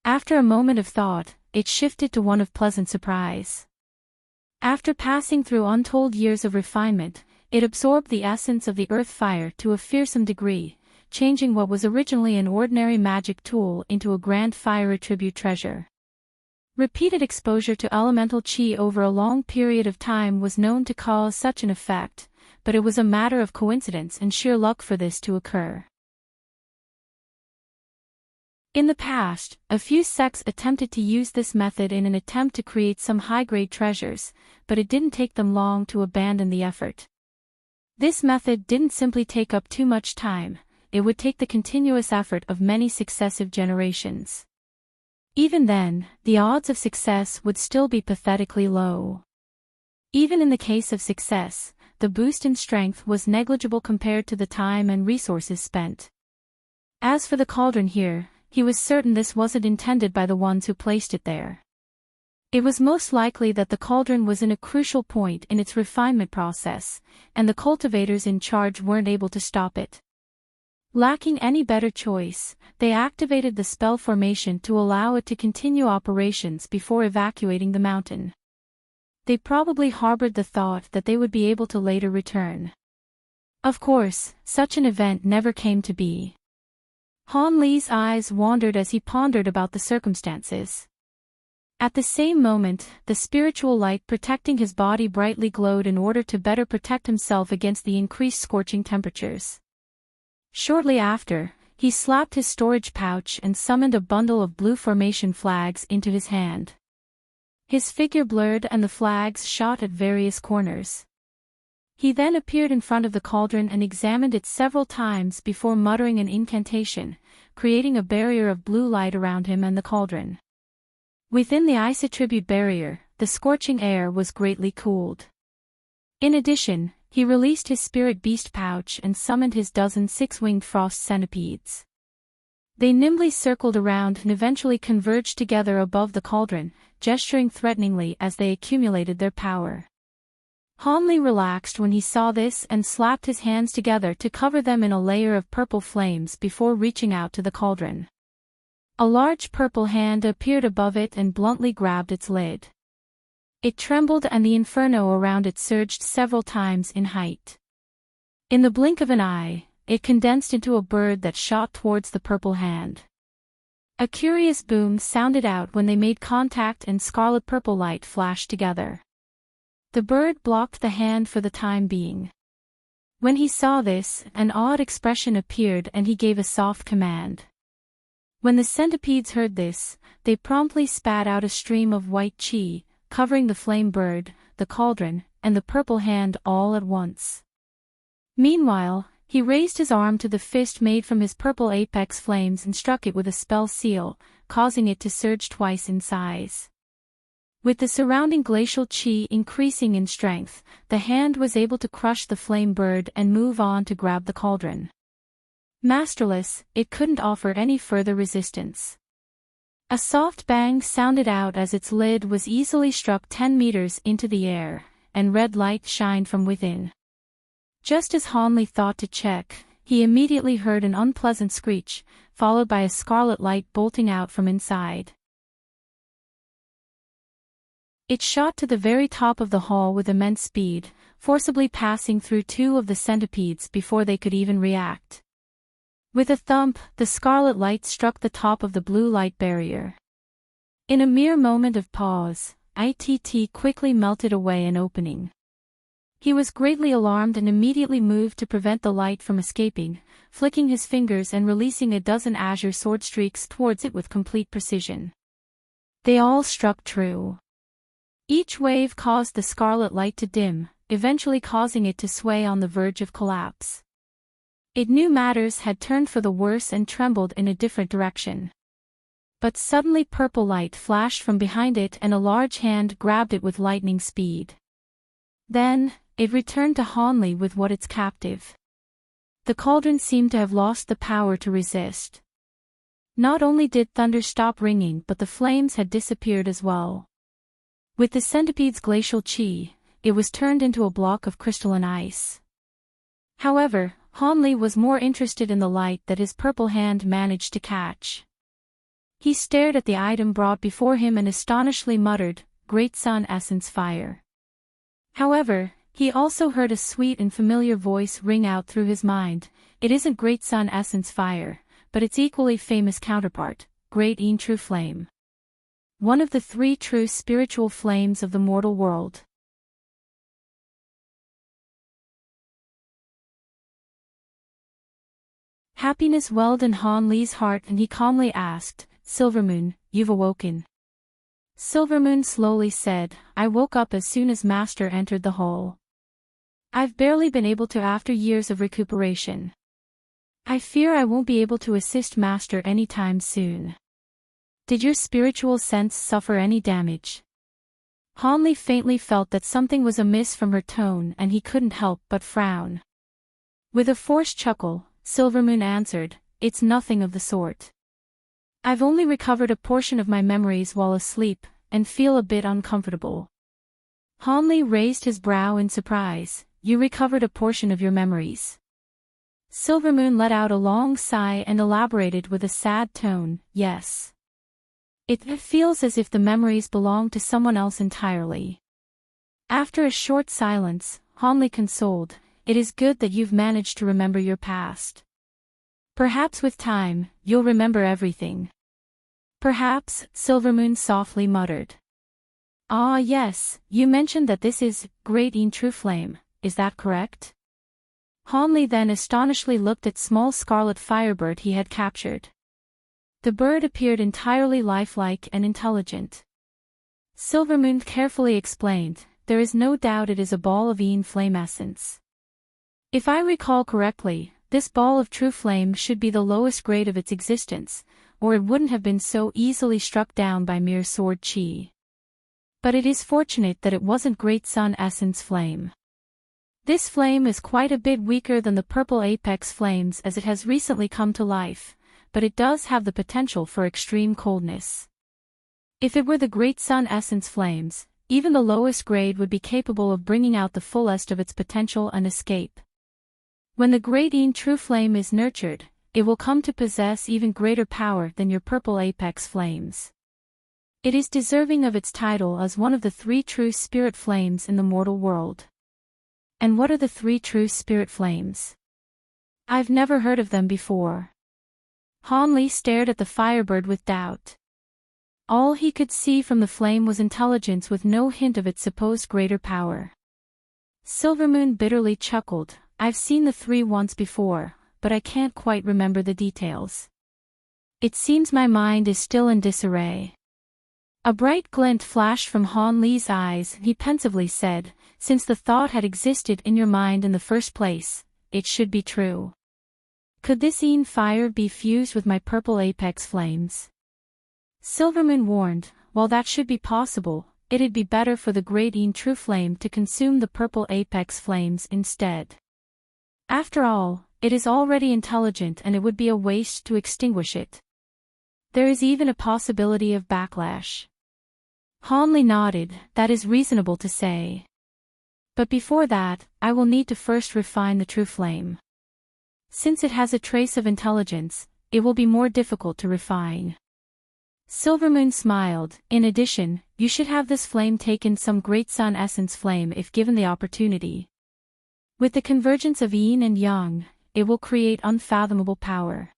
After a moment of thought, it shifted to one of pleasant surprise. After passing through untold years of refinement, it absorbed the essence of the earth fire to a fearsome degree, changing what was originally an ordinary magic tool into a grand fire attribute treasure. Repeated exposure to elemental chi over a long period of time was known to cause such an effect, but it was a matter of coincidence and sheer luck for this to occur. In the past, a few sects attempted to use this method in an attempt to create some high-grade treasures, but it didn't take them long to abandon the effort. This method didn't simply take up too much time, it would take the continuous effort of many successive generations. Even then, the odds of success would still be pathetically low. Even in the case of success, the boost in strength was negligible compared to the time and resources spent. As for the cauldron here, he was certain this wasn't intended by the ones who placed it there. It was most likely that the cauldron was in a crucial point in its refinement process, and the cultivators in charge weren't able to stop it. Lacking any better choice, they activated the spell formation to allow it to continue operations before evacuating the mountain. They probably harbored the thought that they would be able to later return. Of course, such an event never came to be. Hanli's eyes wandered as he pondered about the circumstances. At the same moment, the spiritual light protecting his body brightly glowed in order to better protect himself against the increased scorching temperatures. Shortly after, he slapped his storage pouch and summoned a bundle of blue formation flags into his hand. His figure blurred and the flags shot at various corners. He then appeared in front of the cauldron and examined it several times before muttering an incantation, creating a barrier of blue light around him and the cauldron. Within the ice attribute barrier, the scorching air was greatly cooled. In addition, he released his spirit beast pouch and summoned his dozen 6-winged frost centipedes. They nimbly circled around and eventually converged together above the cauldron, gesturing threateningly as they accumulated their power. Hanli relaxed when he saw this and slapped his hands together to cover them in a layer of purple flames before reaching out to the cauldron. A large purple hand appeared above it and bluntly grabbed its lid. It trembled and the inferno around it surged several times in height. In the blink of an eye, it condensed into a bird that shot towards the purple hand. A curious boom sounded out when they made contact and scarlet-purple light flashed together. The bird blocked the hand for the time being. When he saw this, an odd expression appeared and he gave a soft command. When the centipedes heard this, they promptly spat out a stream of white chi, covering the flame bird, the cauldron, and the purple hand all at once. Meanwhile, he raised his arm to the fist made from his purple apex flames and struck it with a spell seal, causing it to surge twice in size. With the surrounding glacial chi increasing in strength, the hand was able to crush the flame bird and move on to grab the cauldron. Masterless, it couldn't offer any further resistance. A soft bang sounded out as its lid was easily struck 10 meters into the air, and red light shined from within. Just as Hanli thought to check, he immediately heard an unpleasant screech, followed by a scarlet light bolting out from inside. It shot to the very top of the hall with immense speed, forcibly passing through 2 of the centipedes before they could even react. With a thump, the scarlet light struck the top of the blue light barrier. In a mere moment of pause, it quickly melted away an opening. He was greatly alarmed and immediately moved to prevent the light from escaping, flicking his fingers and releasing a dozen azure sword streaks towards it with complete precision. They all struck true. Each wave caused the scarlet light to dim, eventually causing it to sway on the verge of collapse. It knew matters had turned for the worse and trembled in a different direction. But suddenly purple light flashed from behind it and a large hand grabbed it with lightning speed. Then, it returned to Hanli with what its captive. The cauldron seemed to have lost the power to resist. Not only did thunder stop ringing but the flames had disappeared as well. With the centipede's glacial chi, it was turned into a block of crystalline ice. However, Hanli was more interested in the light that his purple hand managed to catch. He stared at the item brought before him and astonishedly muttered, "Great Sun Essence Fire." However, he also heard a sweet and familiar voice ring out through his mind, "It isn't Great Sun Essence Fire, but its equally famous counterpart, Great Een True Flame. One of the 3 true spiritual flames of the mortal world." Happiness welled in Hanli's heart and he calmly asked, "Silvermoon, you've awoken." Silvermoon slowly said, "I woke up as soon as Master entered the hall. I've barely been able to after years of recuperation. I fear I won't be able to assist Master anytime soon. Did your spiritual sense suffer any damage?" Hanli faintly felt that something was amiss from her tone and he couldn't help but frown. With a forced chuckle, Silvermoon answered, "It's nothing of the sort. I've only recovered a portion of my memories while asleep, and feel a bit uncomfortable." Hanli raised his brow in surprise. "You recovered a portion of your memories?" Silvermoon let out a long sigh and elaborated with a sad tone, "Yes. It feels as if the memories belong to someone else entirely." After a short silence, Hanli consoled, "It is good that you've managed to remember your past. Perhaps with time, you'll remember everything." "Perhaps," Silvermoon softly muttered. "Ah yes, you mentioned that this is Great Een True Flame, is that correct?" Hanli then astonishedly looked at small scarlet firebird he had captured. The bird appeared entirely lifelike and intelligent. Silvermoon carefully explained, "There is no doubt it is a ball of Een flame essence. If I recall correctly, this ball of true flame should be the lowest grade of its existence, or it wouldn't have been so easily struck down by mere sword chi. But it is fortunate that it wasn't Great Sun Essence Flame. This flame is quite a bit weaker than the purple apex flames as it has recently come to life, but it does have the potential for extreme coldness. If it were the Great Sun Essence Flames, even the lowest grade would be capable of bringing out the fullest of its potential and escape. When the Great Een True Flame is nurtured, it will come to possess even greater power than your purple apex flames. It is deserving of its title as one of the 3 true spirit flames in the mortal world." "And what are the 3 true spirit flames? I've never heard of them before." Hanli stared at the firebird with doubt. All he could see from the flame was intelligence with no hint of its supposed greater power. Silvermoon bitterly chuckled, I've seen the three once before, but I can't quite remember the details. It seems my mind is still in disarray. A bright glint flashed from Han Li's eyes, and he pensively said, since the thought had existed in your mind in the first place, it should be true. Could this Yin fire be fused with my purple apex flames? Silvermoon warned, while that should be possible, it'd be better for the great Yin true flame to consume the purple apex flames instead. After all, it is already intelligent and it would be a waste to extinguish it. There is even a possibility of backlash. Han Li nodded, that is reasonable to say. But before that, I will need to first refine the true flame. Since it has a trace of intelligence, it will be more difficult to refine. Silvermoon smiled. In addition, you should have this flame taken some great sun essence flame if given the opportunity. With the convergence of yin and yang, it will create unfathomable power.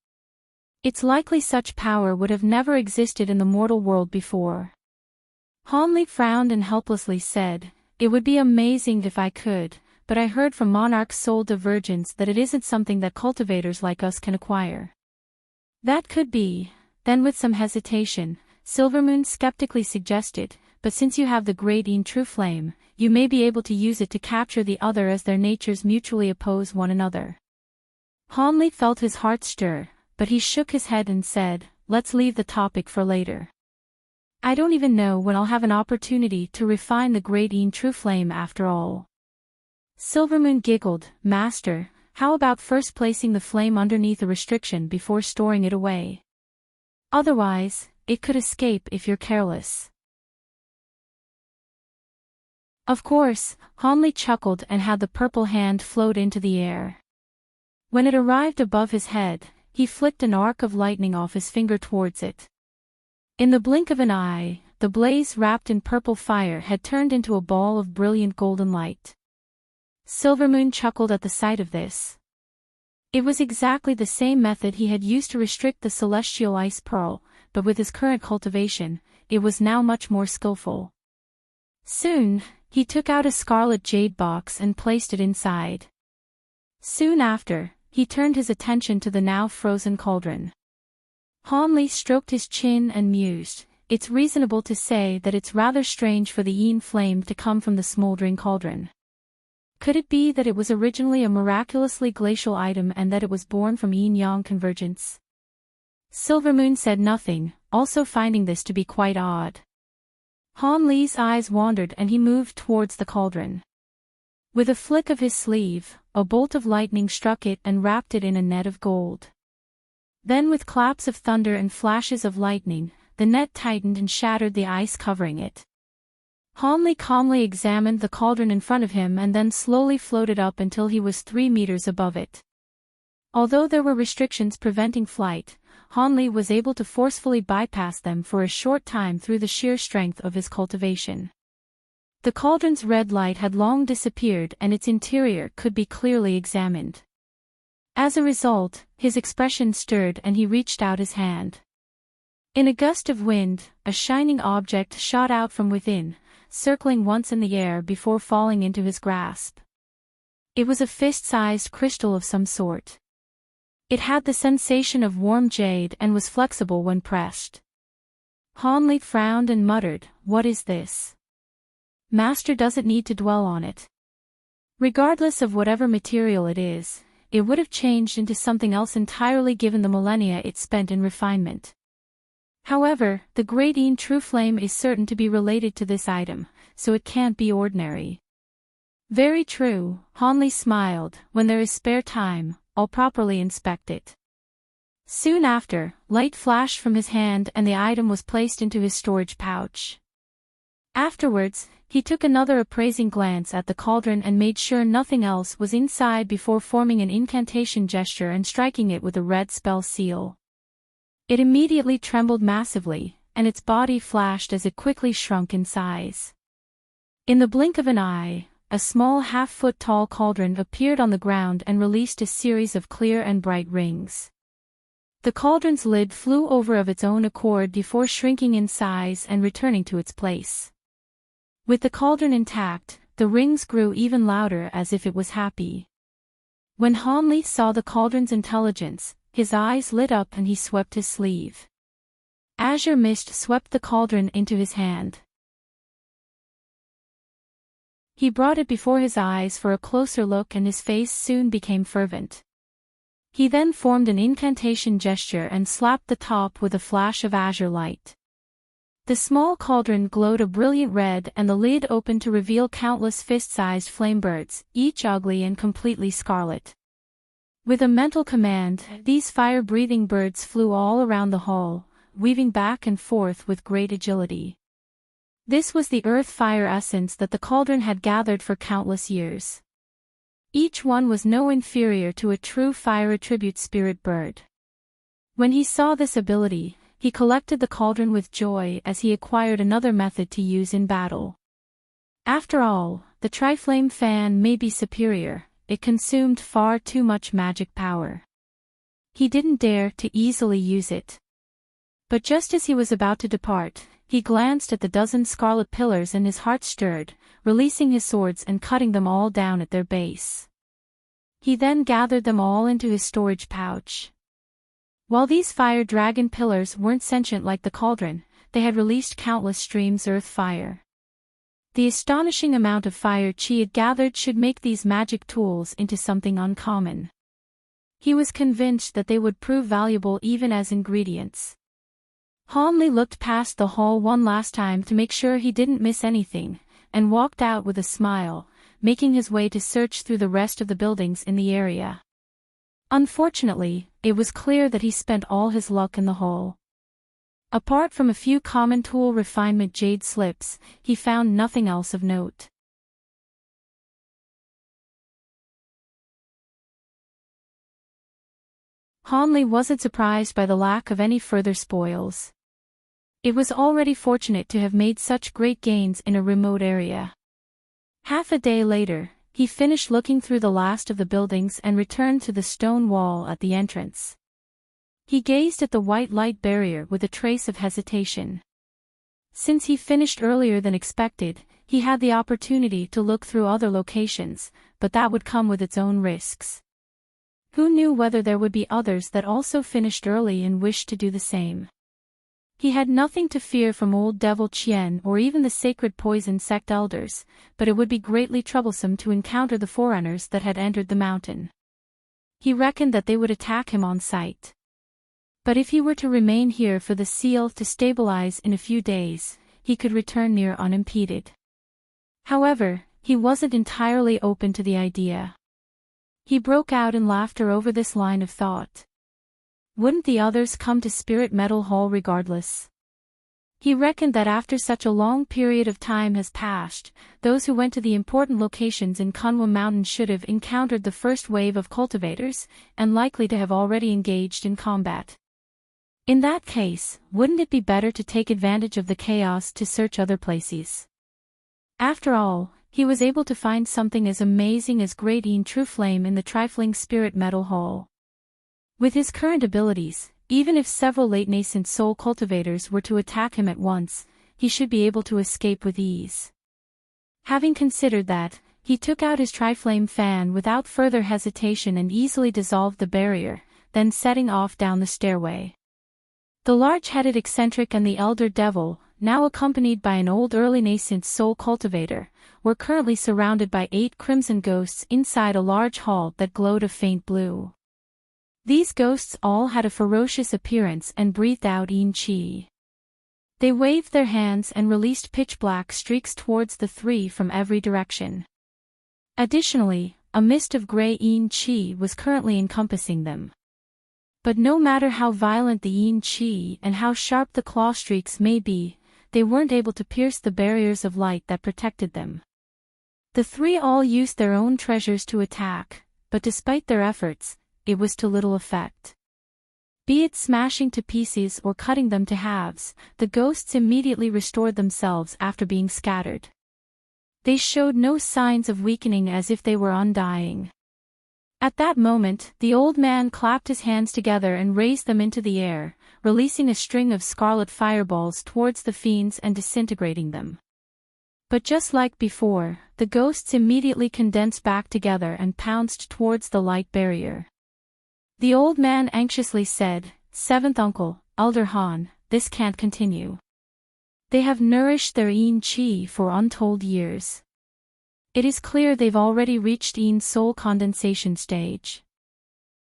It's likely such power would have never existed in the mortal world before. Han Li frowned and helplessly said, it would be amazing if I could, but I heard from Monarch's soul divergence that it isn't something that cultivators like us can acquire. That could be. Then with some hesitation, Silvermoon skeptically suggested, but since you have the great Yin true flame, you may be able to use it to capture the other as their natures mutually oppose one another. Han Li felt his heart stir, but he shook his head and said, let's leave the topic for later. I don't even know when I'll have an opportunity to refine the great Yin true flame after all. Silvermoon giggled, Master, how about first placing the flame underneath a restriction before storing it away? Otherwise, it could escape if you're careless. Of course, Han Li chuckled and had the purple hand float into the air. When it arrived above his head, he flicked an arc of lightning off his finger towards it. In the blink of an eye, the blaze wrapped in purple fire had turned into a ball of brilliant golden light. Silvermoon chuckled at the sight of this. It was exactly the same method he had used to restrict the celestial ice pearl, but with his current cultivation, it was now much more skillful. Soon, he took out a scarlet jade box and placed it inside. Soon after, he turned his attention to the now frozen cauldron. Han Li stroked his chin and mused, it's reasonable to say that it's rather strange for the yin flame to come from the smoldering cauldron. Could it be that it was originally a miraculously glacial item and that it was born from yin-yang convergence? Silvermoon said nothing, also finding this to be quite odd. Han Li's eyes wandered and he moved towards the cauldron. With a flick of his sleeve, a bolt of lightning struck it and wrapped it in a net of gold. Then with claps of thunder and flashes of lightning, the net tightened and shattered the ice covering it. Han Li calmly examined the cauldron in front of him and then slowly floated up until he was 3 meters above it. Although there were restrictions preventing flight, Han Li was able to forcefully bypass them for a short time through the sheer strength of his cultivation. The cauldron's red light had long disappeared and its interior could be clearly examined. As a result, his expression stirred and he reached out his hand. In a gust of wind, a shining object shot out from within, circling once in the air before falling into his grasp. It was a fist-sized crystal of some sort. It had the sensation of warm jade and was flexible when pressed. Han Li frowned and muttered, what is this? Master doesn't need to dwell on it. Regardless of whatever material it is, it would have changed into something else entirely given the millennia it spent in refinement. However, the great Yin true flame is certain to be related to this item, so it can't be ordinary. Very true, Han Li smiled, when there is spare time, I'll properly inspect it. Soon after, light flashed from his hand and the item was placed into his storage pouch. Afterwards, he took another appraising glance at the cauldron and made sure nothing else was inside before forming an incantation gesture and striking it with a red spell seal. It immediately trembled massively, and its body flashed as it quickly shrunk in size. In the blink of an eye, a small half-foot-tall cauldron appeared on the ground and released a series of clear and bright rings. The cauldron's lid flew over of its own accord before shrinking in size and returning to its place. With the cauldron intact, the rings grew even louder as if it was happy. When Hanli saw the cauldron's intelligence, his eyes lit up and he swept his sleeve. Azure mist swept the cauldron into his hand. He brought it before his eyes for a closer look and his face soon became fervent. He then formed an incantation gesture and slapped the top with a flash of azure light. The small cauldron glowed a brilliant red and the lid opened to reveal countless fist-sized flamebirds, each ugly and completely scarlet. With a mental command, these fire-breathing birds flew all around the hall, weaving back and forth with great agility. This was the earth-fire essence that the cauldron had gathered for countless years. Each one was no inferior to a true fire attribute spirit bird. When he saw this ability, he collected the cauldron with joy as he acquired another method to use in battle. After all, the Triflame fan may be superior, it consumed far too much magic power. He didn't dare to easily use it. But just as he was about to depart, he glanced at the dozen scarlet pillars and his heart stirred, releasing his swords and cutting them all down at their base. He then gathered them all into his storage pouch. While these fire dragon pillars weren't sentient like the cauldron, they had released countless streams of earth fire. The astonishing amount of fire chi had gathered should make these magic tools into something uncommon. He was convinced that they would prove valuable even as ingredients. Hanli looked past the hall one last time to make sure he didn't miss anything, and walked out with a smile, making his way to search through the rest of the buildings in the area. Unfortunately, it was clear that he spent all his luck in the hole. Apart from a few common tool refinement jade slips, he found nothing else of note. Hanli wasn't surprised by the lack of any further spoils. It was already fortunate to have made such great gains in a remote area. Half a day later, he finished looking through the last of the buildings and returned to the stone wall at the entrance. He gazed at the white light barrier with a trace of hesitation. Since he finished earlier than expected, he had the opportunity to look through other locations, but that would come with its own risks. Who knew whether there would be others that also finished early and wished to do the same? He had nothing to fear from old Devil Chien or even the sacred poison sect elders, but it would be greatly troublesome to encounter the forerunners that had entered the mountain. He reckoned that they would attack him on sight. But if he were to remain here for the seal to stabilize in a few days, he could return near unimpeded. However, he wasn't entirely open to the idea. He broke out in laughter over this line of thought. Wouldn't the others come to Spirit Metal Hall regardless? He reckoned that after such a long period of time has passed, those who went to the important locations in Kunwa Mountain should have encountered the first wave of cultivators, and likely to have already engaged in combat. In that case, wouldn't it be better to take advantage of the chaos to search other places? After all, he was able to find something as amazing as Great Een True Flame in the trifling Spirit Metal Hall. With his current abilities, even if several late nascent soul cultivators were to attack him at once, he should be able to escape with ease. Having considered that, he took out his Triflame fan without further hesitation and easily dissolved the barrier, then setting off down the stairway. The large-headed eccentric and the elder devil, now accompanied by an old early nascent soul cultivator, were currently surrounded by 8 crimson ghosts inside a large hall that glowed a faint blue. These ghosts all had a ferocious appearance and breathed out Een Chi. They waved their hands and released pitch-black streaks towards the 3 from every direction. Additionally, a mist of grey Een Chi was currently encompassing them. But no matter how violent the Een Chi and how sharp the claw streaks may be, they weren't able to pierce the barriers of light that protected them. The 3 all used their own treasures to attack, but despite their efforts, it was to little effect. Be it smashing to pieces or cutting them to halves, the ghosts immediately restored themselves after being scattered. They showed no signs of weakening as if they were undying. At that moment, the old man clapped his hands together and raised them into the air, releasing a string of scarlet fireballs towards the fiends and disintegrating them. But just like before, the ghosts immediately condensed back together and pounced towards the light barrier. The old man anxiously said, "Seventh uncle, Elder Han, this can't continue. They have nourished their Yin Qi for untold years. It is clear they've already reached Yin soul condensation stage.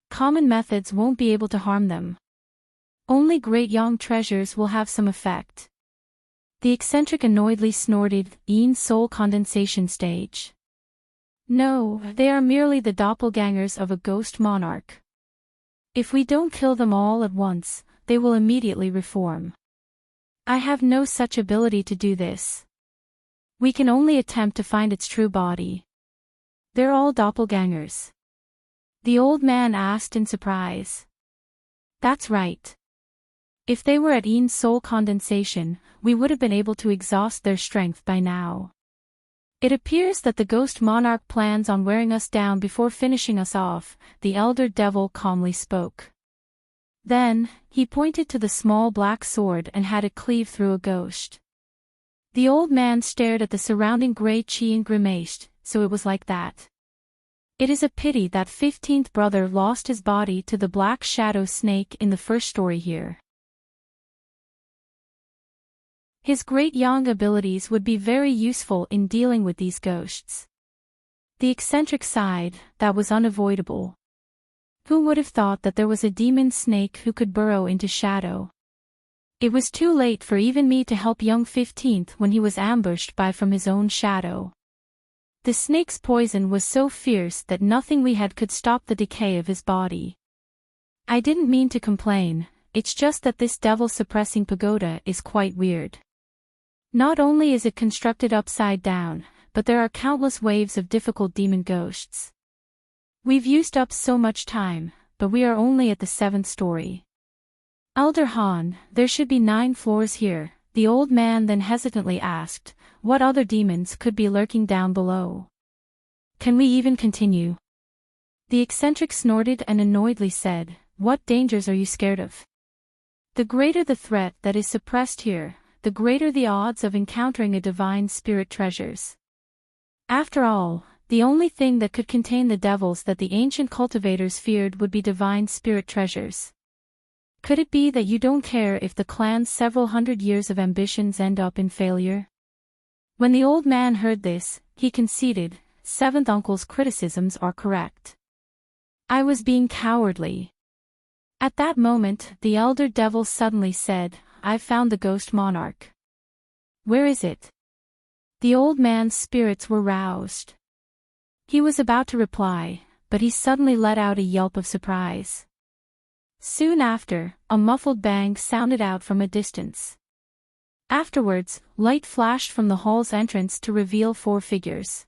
Common methods won't be able to harm them. Only great Yang treasures will have some effect." The eccentric annoyedly snorted, "Yin soul condensation stage. No, they are merely the doppelgangers of a ghost monarch. If we don't kill them all at once, they will immediately reform. I have no such ability to do this. We can only attempt to find its true body." "They're all doppelgangers?" the old man asked in surprise. "That's right. If they were at Yin soul condensation, we would have been able to exhaust their strength by now. It appears that the ghost monarch plans on wearing us down before finishing us off," the elder devil calmly spoke. Then, he pointed to the small black sword and had it cleave through a ghost. The old man stared at the surrounding gray chi and grimaced, "So it was like that. It is a pity that 15th brother lost his body to the black shadow snake in the first story here. His great Yang abilities would be very useful in dealing with these ghosts." The eccentric sighed, "That was unavoidable. Who would have thought that there was a demon snake who could burrow into shadow? It was too late for even me to help young 15th when he was ambushed by from his own shadow. The snake's poison was so fierce that nothing we had could stop the decay of his body. I didn't mean to complain, it's just that this devil-suppressing pagoda is quite weird. Not only is it constructed upside down, but there are countless waves of difficult demon ghosts. We've used up so much time, but we are only at the 7th story. Elder Han, there should be 9 floors here," the old man then hesitantly asked, "What other demons could be lurking down below? Can we even continue?" The eccentric snorted and annoyedly said, "What dangers are you scared of? The greater the threat that is suppressed here, the greater the odds of encountering a divine spirit treasures. After all, the only thing that could contain the devils that the ancient cultivators feared would be divine spirit treasures. Could it be that you don't care if the clan's several hundred years of ambitions end up in failure?" When the old man heard this, he conceded, "Seventh uncle's criticisms are correct. I was being cowardly." At that moment, the elder devil suddenly said, "I've found the ghost monarch." "Where is it?" The old man's spirits were roused. He was about to reply, but he suddenly let out a yelp of surprise. Soon after, a muffled bang sounded out from a distance. Afterwards, light flashed from the hall's entrance to reveal 4 figures.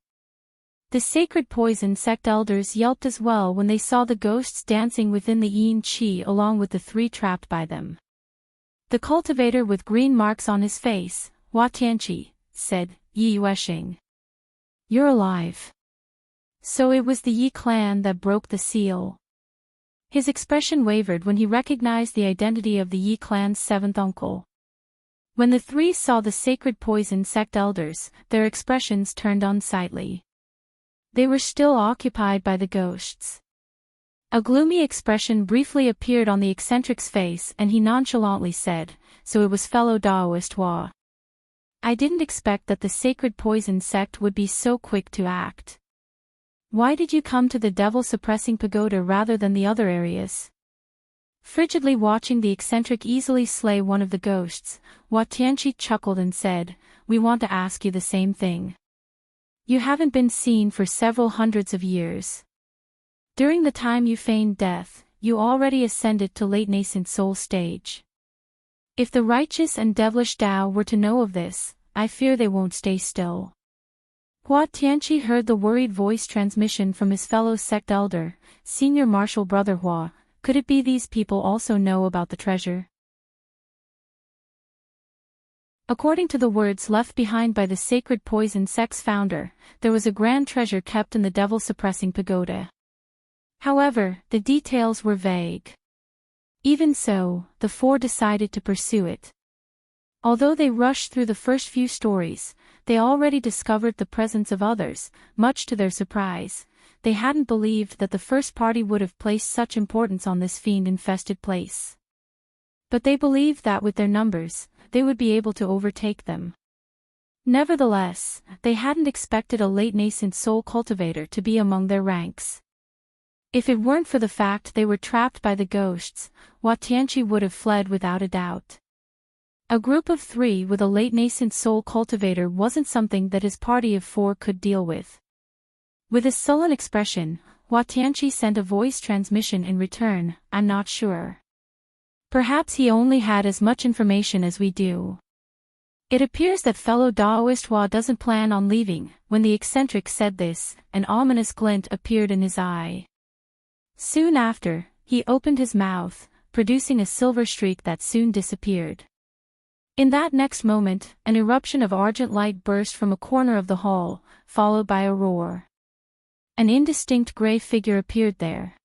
The sacred poison sect elders yelped as well when they saw the ghosts dancing within the Yin Qi along with the 3 trapped by them. The cultivator with green marks on his face, Hua Tianqi, said, "Yi Yuexing. You're alive." So it was the Yi clan that broke the seal. His expression wavered when he recognized the identity of the Yi clan's 7th uncle. When the 3 saw the sacred poison sect elders, their expressions turned unsightly. They were still occupied by the ghosts. A gloomy expression briefly appeared on the eccentric's face and he nonchalantly said, "So it was fellow Daoist Hua. I didn't expect that the sacred poison sect would be so quick to act. Why did you come to the devil-suppressing pagoda rather than the other areas?" Frigidly watching the eccentric easily slay one of the ghosts, Hua Tianqi chuckled and said, "We want to ask you the same thing. You haven't been seen for several hundreds of years. During the time you feigned death, you already ascended to late nascent soul stage. If the righteous and devilish Tao were to know of this, I fear they won't stay still." Hua Tianqi heard the worried voice transmission from his fellow sect elder, Senior Marshal Brother Hua. Could it be these people also know about the treasure? According to the words left behind by the sacred poison sect's founder, there was a grand treasure kept in the devil-suppressing pagoda. However, the details were vague. Even so, the 4 decided to pursue it. Although they rushed through the first few stories, they already discovered the presence of others. Much to their surprise, they hadn't believed that the first party would have placed such importance on this fiend-infested place. But they believed that with their numbers, they would be able to overtake them. Nevertheless, they hadn't expected a late nascent soul cultivator to be among their ranks. If it weren't for the fact they were trapped by the ghosts, Hua Tianqi would have fled without a doubt. A group of 3 with a late nascent soul cultivator wasn't something that his party of 4 could deal with. With a sullen expression, Hua Tianqi sent a voice transmission in return, "I'm not sure. Perhaps he only had as much information as we do. It appears that fellow Daoist Hua doesn't plan on leaving." When the eccentric said this, an ominous glint appeared in his eye. Soon after, he opened his mouth, producing a silver streak that soon disappeared. In that next moment, an eruption of argent light burst from a corner of the hall, followed by a roar. An indistinct gray figure appeared there.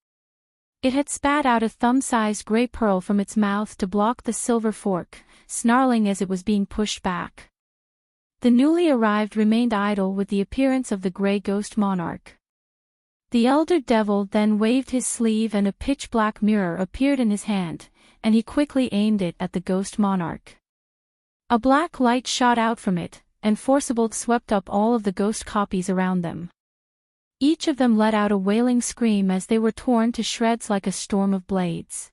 It had spat out a thumb-sized gray pearl from its mouth to block the silver fork, snarling as it was being pushed back. The newly arrived remained idle with the appearance of the gray ghost monarch. The elder devil then waved his sleeve and a pitch-black mirror appeared in his hand, and he quickly aimed it at the ghost monarch. A black light shot out from it, and forcibly swept up all of the ghost copies around them. Each of them let out a wailing scream as they were torn to shreds like a storm of blades.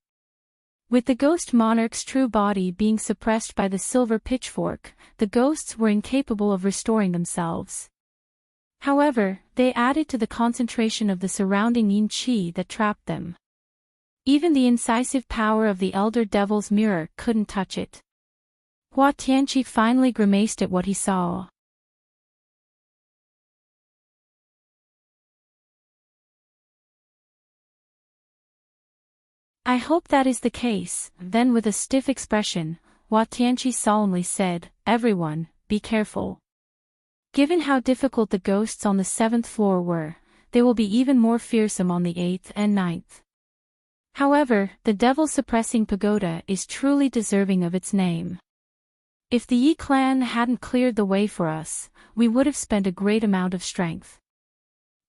With the ghost monarch's true body being suppressed by the silver pitchfork, the ghosts were incapable of restoring themselves. However, they added to the concentration of the surrounding yin qi that trapped them. Even the incisive power of the elder devil's mirror couldn't touch it. Hua Tianqi finally grimaced at what he saw. "I hope that is the case." Then with a stiff expression, Hua Tianqi solemnly said, "Everyone, be careful. Given how difficult the ghosts on the 7th floor were, they will be even more fearsome on the 8th and 9th. However, the devil-suppressing pagoda is truly deserving of its name. If the Yi clan hadn't cleared the way for us, we would have spent a great amount of strength."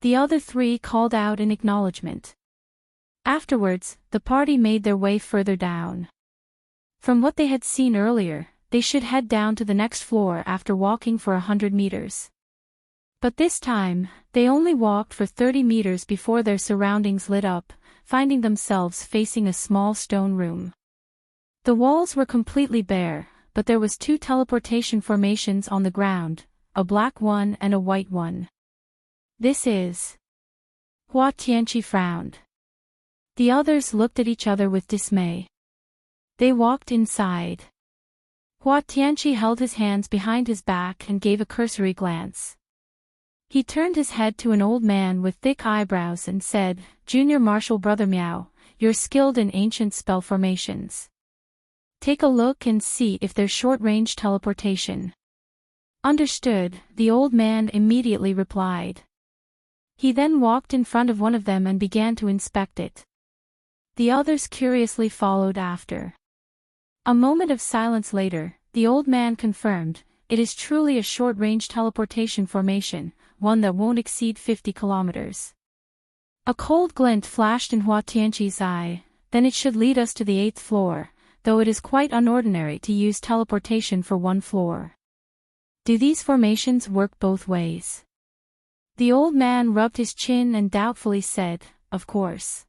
The other 3 called out in acknowledgement. Afterwards, the party made their way further down. From what they had seen earlier, they should head down to the next floor after walking for 100 meters. But this time, they only walked for 30 meters before their surroundings lit up, finding themselves facing a small stone room. The walls were completely bare, but there was 2 teleportation formations on the ground, a black one and a white one. "This is..." Hua Tianqi frowned. The others looked at each other with dismay. They walked inside. Hua Tianqi held his hands behind his back and gave a cursory glance. He turned his head to an old man with thick eyebrows and said, "Junior Marshal Brother Miao, you're skilled in ancient spell formations. Take a look and see if there's short-range teleportation." "Understood," the old man immediately replied. He then walked in front of one of them and began to inspect it. The others curiously followed after. A moment of silence later, the old man confirmed, "It is truly a short-range teleportation formation, one that won't exceed 50 kilometers. A cold glint flashed in Hua Tianqi's eye. "Then it should lead us to the 8th floor, though it is quite unordinary to use teleportation for one floor. Do these formations work both ways?" The old man rubbed his chin and doubtfully said, "Of course.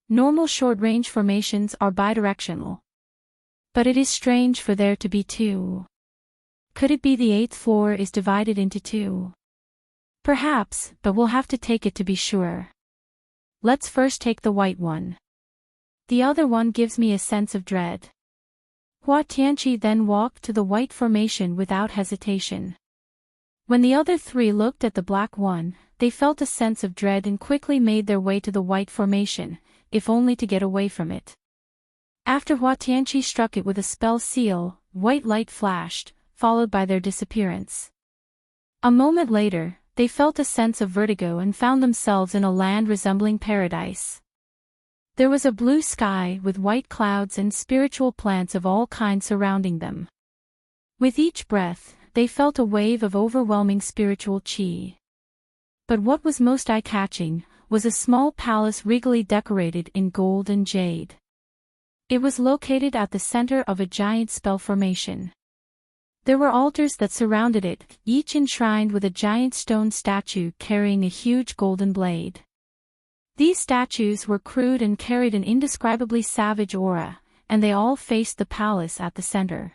Normal short-range formations are bidirectional. But it is strange for there to be 2. Could it be the 8th floor is divided into 2? Perhaps, but we'll have to take it to be sure. Let's first take the white one. The other one gives me a sense of dread." Hua Tianqi then walked to the white formation without hesitation. When the other 3 looked at the black one, they felt a sense of dread and quickly made their way to the white formation, if only to get away from it. After Hua Tianqi struck it with a spell seal, white light flashed, followed by their disappearance. A moment later, they felt a sense of vertigo and found themselves in a land resembling paradise. There was a blue sky with white clouds and spiritual plants of all kinds surrounding them. With each breath, they felt a wave of overwhelming spiritual chi. But what was most eye-catching was a small palace regally decorated in gold and jade. It was located at the center of a giant spell formation. There were altars that surrounded it, each enshrined with a giant stone statue carrying a huge golden blade. These statues were crude and carried an indescribably savage aura, and they all faced the palace at the center.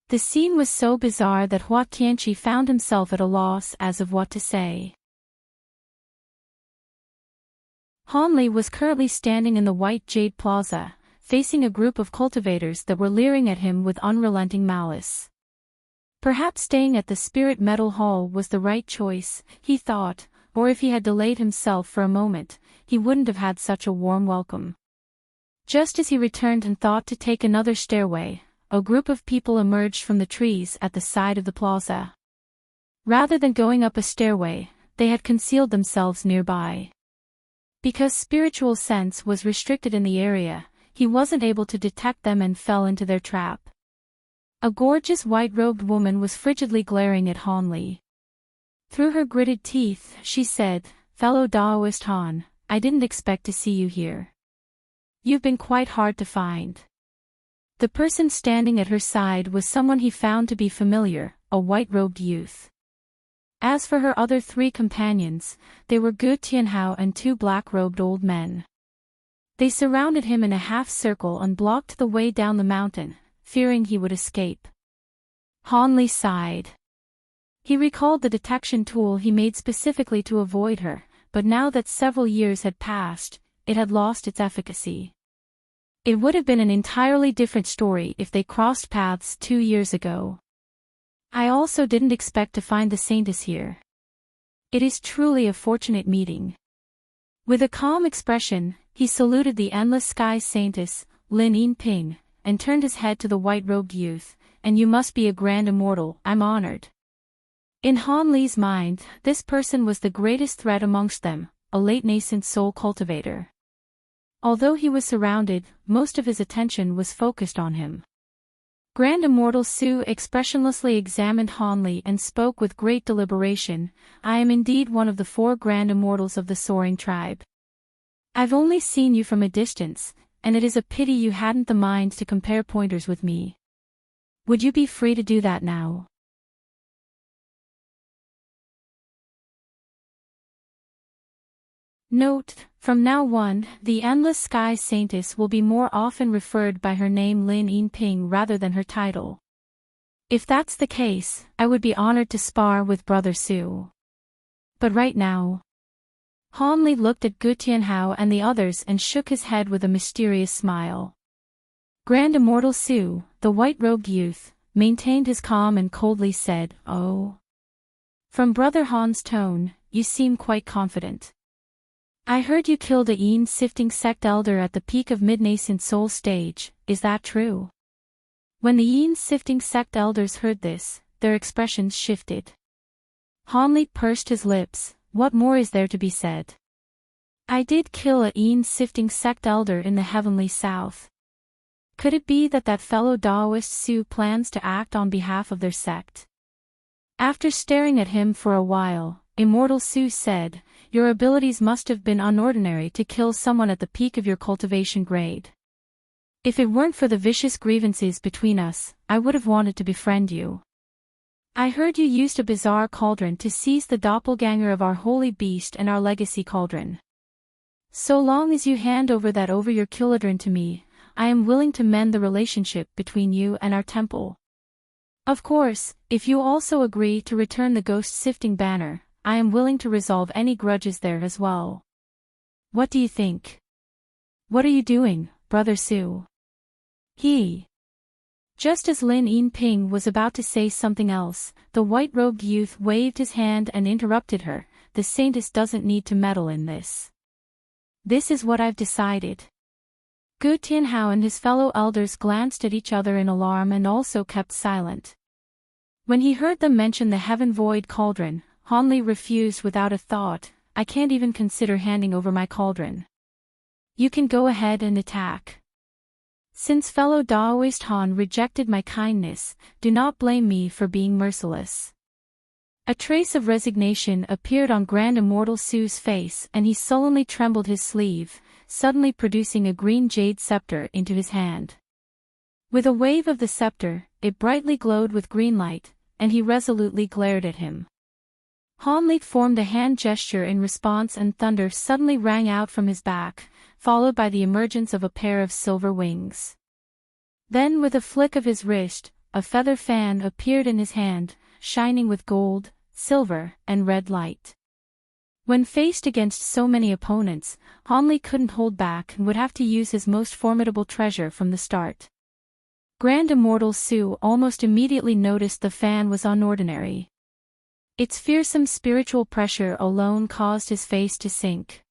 The scene was so bizarre that Hua Tianqi found himself at a loss as of what to say. Han Li was currently standing in the White Jade Plaza, facing a group of cultivators that were leering at him with unrelenting malice. Perhaps staying at the Spirit Metal Hall was the right choice, he thought, or if he had delayed himself for a moment, he wouldn't have had such a warm welcome. Just as he returned and thought to take another stairway, a group of people emerged from the trees at the side of the plaza. Rather than going up a stairway, they had concealed themselves nearby. Because spiritual sense was restricted in the area, he wasn't able to detect them and fell into their trap. A gorgeous white-robed woman was frigidly glaring at Han Li. Through her gritted teeth, she said, "Fellow Daoist Han, I didn't expect to see you here. You've been quite hard to find." The person standing at her side was someone he found to be familiar, a white-robed youth. As for her other three companions, they were Gu Tianhao and two black-robed old men. They surrounded him in a half-circle and blocked the way down the mountain, fearing he would escape. Han Li sighed. He recalled the detection tool he made specifically to avoid her, but now that several years had passed, it had lost its efficacy. It would have been an entirely different story if they crossed paths 2 years ago. I also didn't expect to find the Saintess here. It is truly a fortunate meeting. With a calm expression, he saluted the Endless Sky Saintess, Lin Yinping, and turned his head to the white-robed youth, "And you must be a grand immortal, I'm honored." In Han Li's mind, this person was the greatest threat amongst them, a late nascent soul cultivator. Although he was surrounded, most of his attention was focused on him. Grand Immortal Su expressionlessly examined Han Li and spoke with great deliberation, "I am indeed one of the 4 Grand Immortals of the Soaring Tribe. I've only seen you from a distance, and it is a pity you hadn't the mind to compare pointers with me. Would you be free to do that now?" Note: from now on, the Endless Sky Saintess will be more often referred by her name Lin Yinping rather than her title. If that's the case, I would be honored to spar with Brother Su. But right now... Han Li looked at Gu Tianhao and the others and shook his head with a mysterious smile. Grand Immortal Su, the white-robed youth, maintained his calm and coldly said, "Oh. From Brother Han's tone, you seem quite confident. I heard you killed a Yin-sifting sect elder at the peak of mid-nascent soul stage, is that true?" When the Yin-sifting sect elders heard this, their expressions shifted. Han Li pursed his lips, "What more is there to be said? I did kill a Yin-sifting sect elder in the heavenly south. Could it be that that fellow Daoist Su plans to act on behalf of their sect?" After staring at him for a while, Immortal Su said, "Your abilities must have been unordinary to kill someone at the peak of your cultivation grade. If it weren't for the vicious grievances between us, I would have wanted to befriend you. I heard you used a bizarre cauldron to seize the doppelganger of our holy beast and our legacy cauldron. So long as you hand over that your cauldron to me, I am willing to mend the relationship between you and our temple. Of course, if you also agree to return the ghost-sifting banner, I am willing to resolve any grudges there as well. What do you think? What are you doing, Brother Su?" Just as Lin Yinping was about to say something else, the white-robed youth waved his hand and interrupted her. "The Saintess doesn't need to meddle in this. This is what I've decided." Gu Tianhao and his fellow elders glanced at each other in alarm and also kept silent. When he heard them mention the Heaven Void Cauldron, Han Li refused without a thought, "I can't even consider handing over my cauldron. You can go ahead and attack." Since fellow Daoist Han rejected my kindness, do not blame me for being merciless. A trace of resignation appeared on Grand Immortal Su's face and he sullenly trembled his sleeve, suddenly producing a green jade scepter into his hand. With a wave of the scepter, it brightly glowed with green light, and he resolutely glared at him. Han Li formed a hand gesture in response and thunder suddenly rang out from his back, followed by the emergence of a pair of silver wings. Then with a flick of his wrist, a feather fan appeared in his hand, shining with gold, silver, and red light. When faced against so many opponents, Han Li couldn't hold back and would have to use his most formidable treasure from the start. Grand Immortal Su almost immediately noticed the fan was unordinary. Its fearsome spiritual pressure alone caused his face to sink.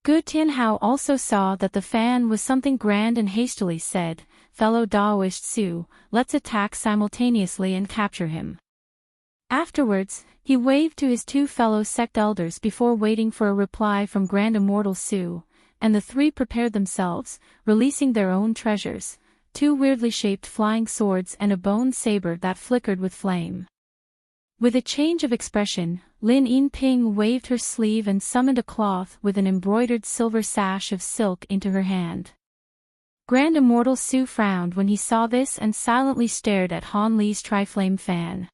Gu Tianhao also saw that the fan was something grand and hastily said, "Fellow Daoist Su, let's attack simultaneously and capture him." Afterwards, he waved to his two fellow sect elders before waiting for a reply from Grand Immortal Su, and the three prepared themselves, releasing their own treasures, two weirdly shaped flying swords and a bone saber that flickered with flame. With a change of expression, Lin Yinping waved her sleeve and summoned a cloth with an embroidered silver sash of silk into her hand. Grand Immortal Su frowned when he saw this and silently stared at Han Li's triflame fan.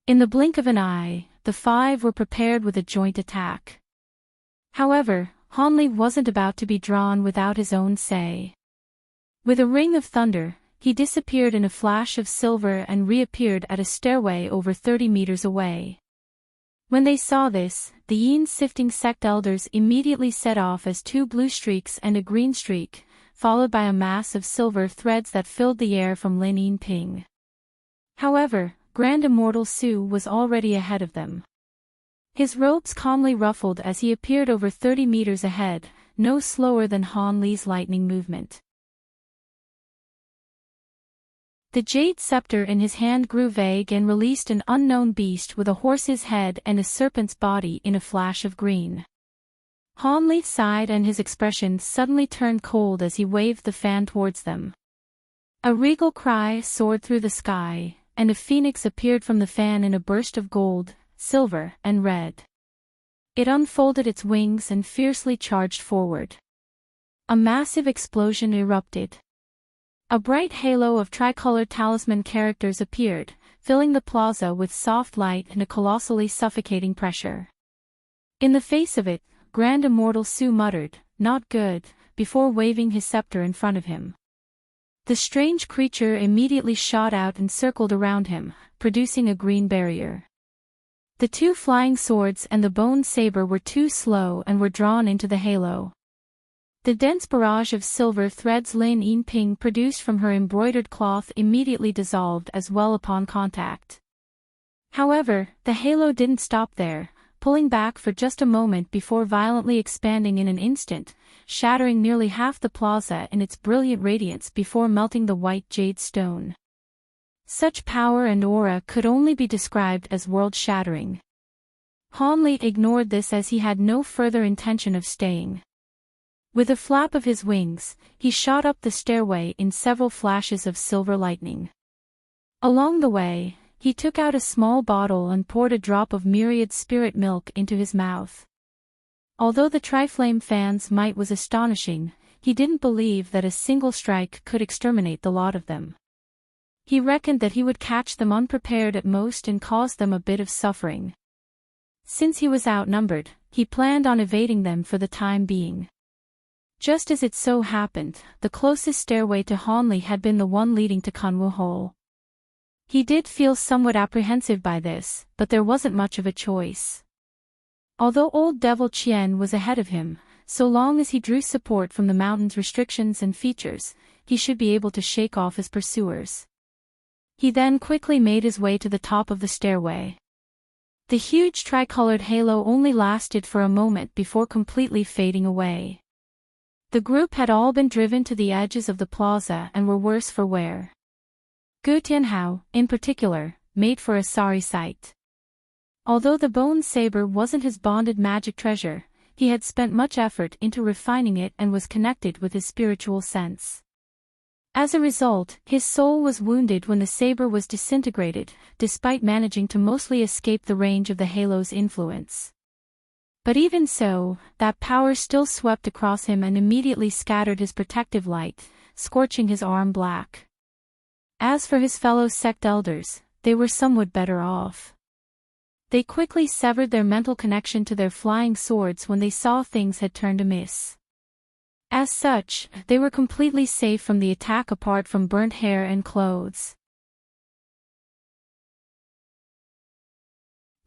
In the blink of an eye, the five were prepared with a joint attack. However, Han Li wasn't about to be drawn without his own say. With a ring of thunder, he disappeared in a flash of silver and reappeared at a stairway over 30 meters away. When they saw this, the yin-sifting sect elders immediately set off as two blue streaks and a green streak, followed by a mass of silver threads that filled the air from Lin Yinping. However, Grand Immortal Su was already ahead of them. His robes calmly ruffled as he appeared over 30 meters ahead, no slower than Han Li's lightning movement. The jade scepter in his hand grew vague and released an unknown beast with a horse's head and a serpent's body in a flash of green. Han Li sighed and his expression suddenly turned cold as he waved the fan towards them. A regal cry soared through the sky, and a phoenix appeared from the fan in a burst of gold, silver, and red. It unfolded its wings and fiercely charged forward. A massive explosion erupted. A bright halo of tricolored talisman characters appeared, filling the plaza with soft light and a colossally suffocating pressure. In the face of it, Grand Immortal Su muttered, "Not good," before waving his scepter in front of him. The strange creature immediately shot out and circled around him, producing a green barrier. The two flying swords and the bone saber were too slow and were drawn into the halo. The dense barrage of silver threads Lin Yinping produced from her embroidered cloth immediately dissolved as well upon contact. However, the halo didn't stop there, pulling back for just a moment before violently expanding in an instant, shattering nearly half the plaza in its brilliant radiance before melting the white jade stone. Such power and aura could only be described as world-shattering. Han Li ignored this as he had no further intention of staying. With a flap of his wings, he shot up the stairway in several flashes of silver lightning. Along the way, he took out a small bottle and poured a drop of myriad spirit milk into his mouth. Although the triflame fan's might was astonishing, he didn't believe that a single strike could exterminate the lot of them. He reckoned that he would catch them unprepared at most and cause them a bit of suffering. Since he was outnumbered, he planned on evading them for the time being. Just as it so happened, the closest stairway to Han Li had been the one leading to Kunwu Hole. He did feel somewhat apprehensive by this, but there wasn't much of a choice. Although Old Devil Qian was ahead of him, so long as he drew support from the mountain's restrictions and features, he should be able to shake off his pursuers. He then quickly made his way to the top of the stairway. The huge tricolored halo only lasted for a moment before completely fading away. The group had all been driven to the edges of the plaza and were worse for wear. Gu Tianhao, in particular, made for a sorry sight. Although the bone saber wasn't his bonded magic treasure, he had spent much effort into refining it and was connected with his spiritual sense. As a result, his soul was wounded when the saber was disintegrated, despite managing to mostly escape the range of the halo's influence. But even so, that power still swept across him and immediately scattered his protective light, scorching his arm black. As for his fellow sect elders, they were somewhat better off. They quickly severed their mental connection to their flying swords when they saw things had turned amiss. As such, they were completely safe from the attack apart from burnt hair and clothes.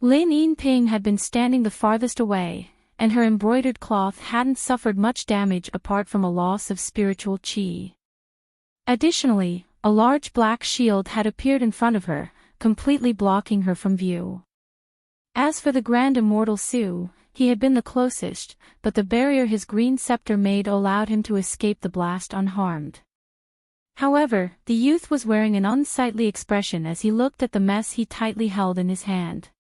Lin Yinping had been standing the farthest away, and her embroidered cloth hadn't suffered much damage apart from a loss of spiritual qi. Additionally, a large black shield had appeared in front of her, completely blocking her from view. As for the Grand Immortal Su, he had been the closest, but the barrier his green scepter made allowed him to escape the blast unharmed. However, the youth was wearing an unsightly expression as he looked at the mess he tightly held in his hand.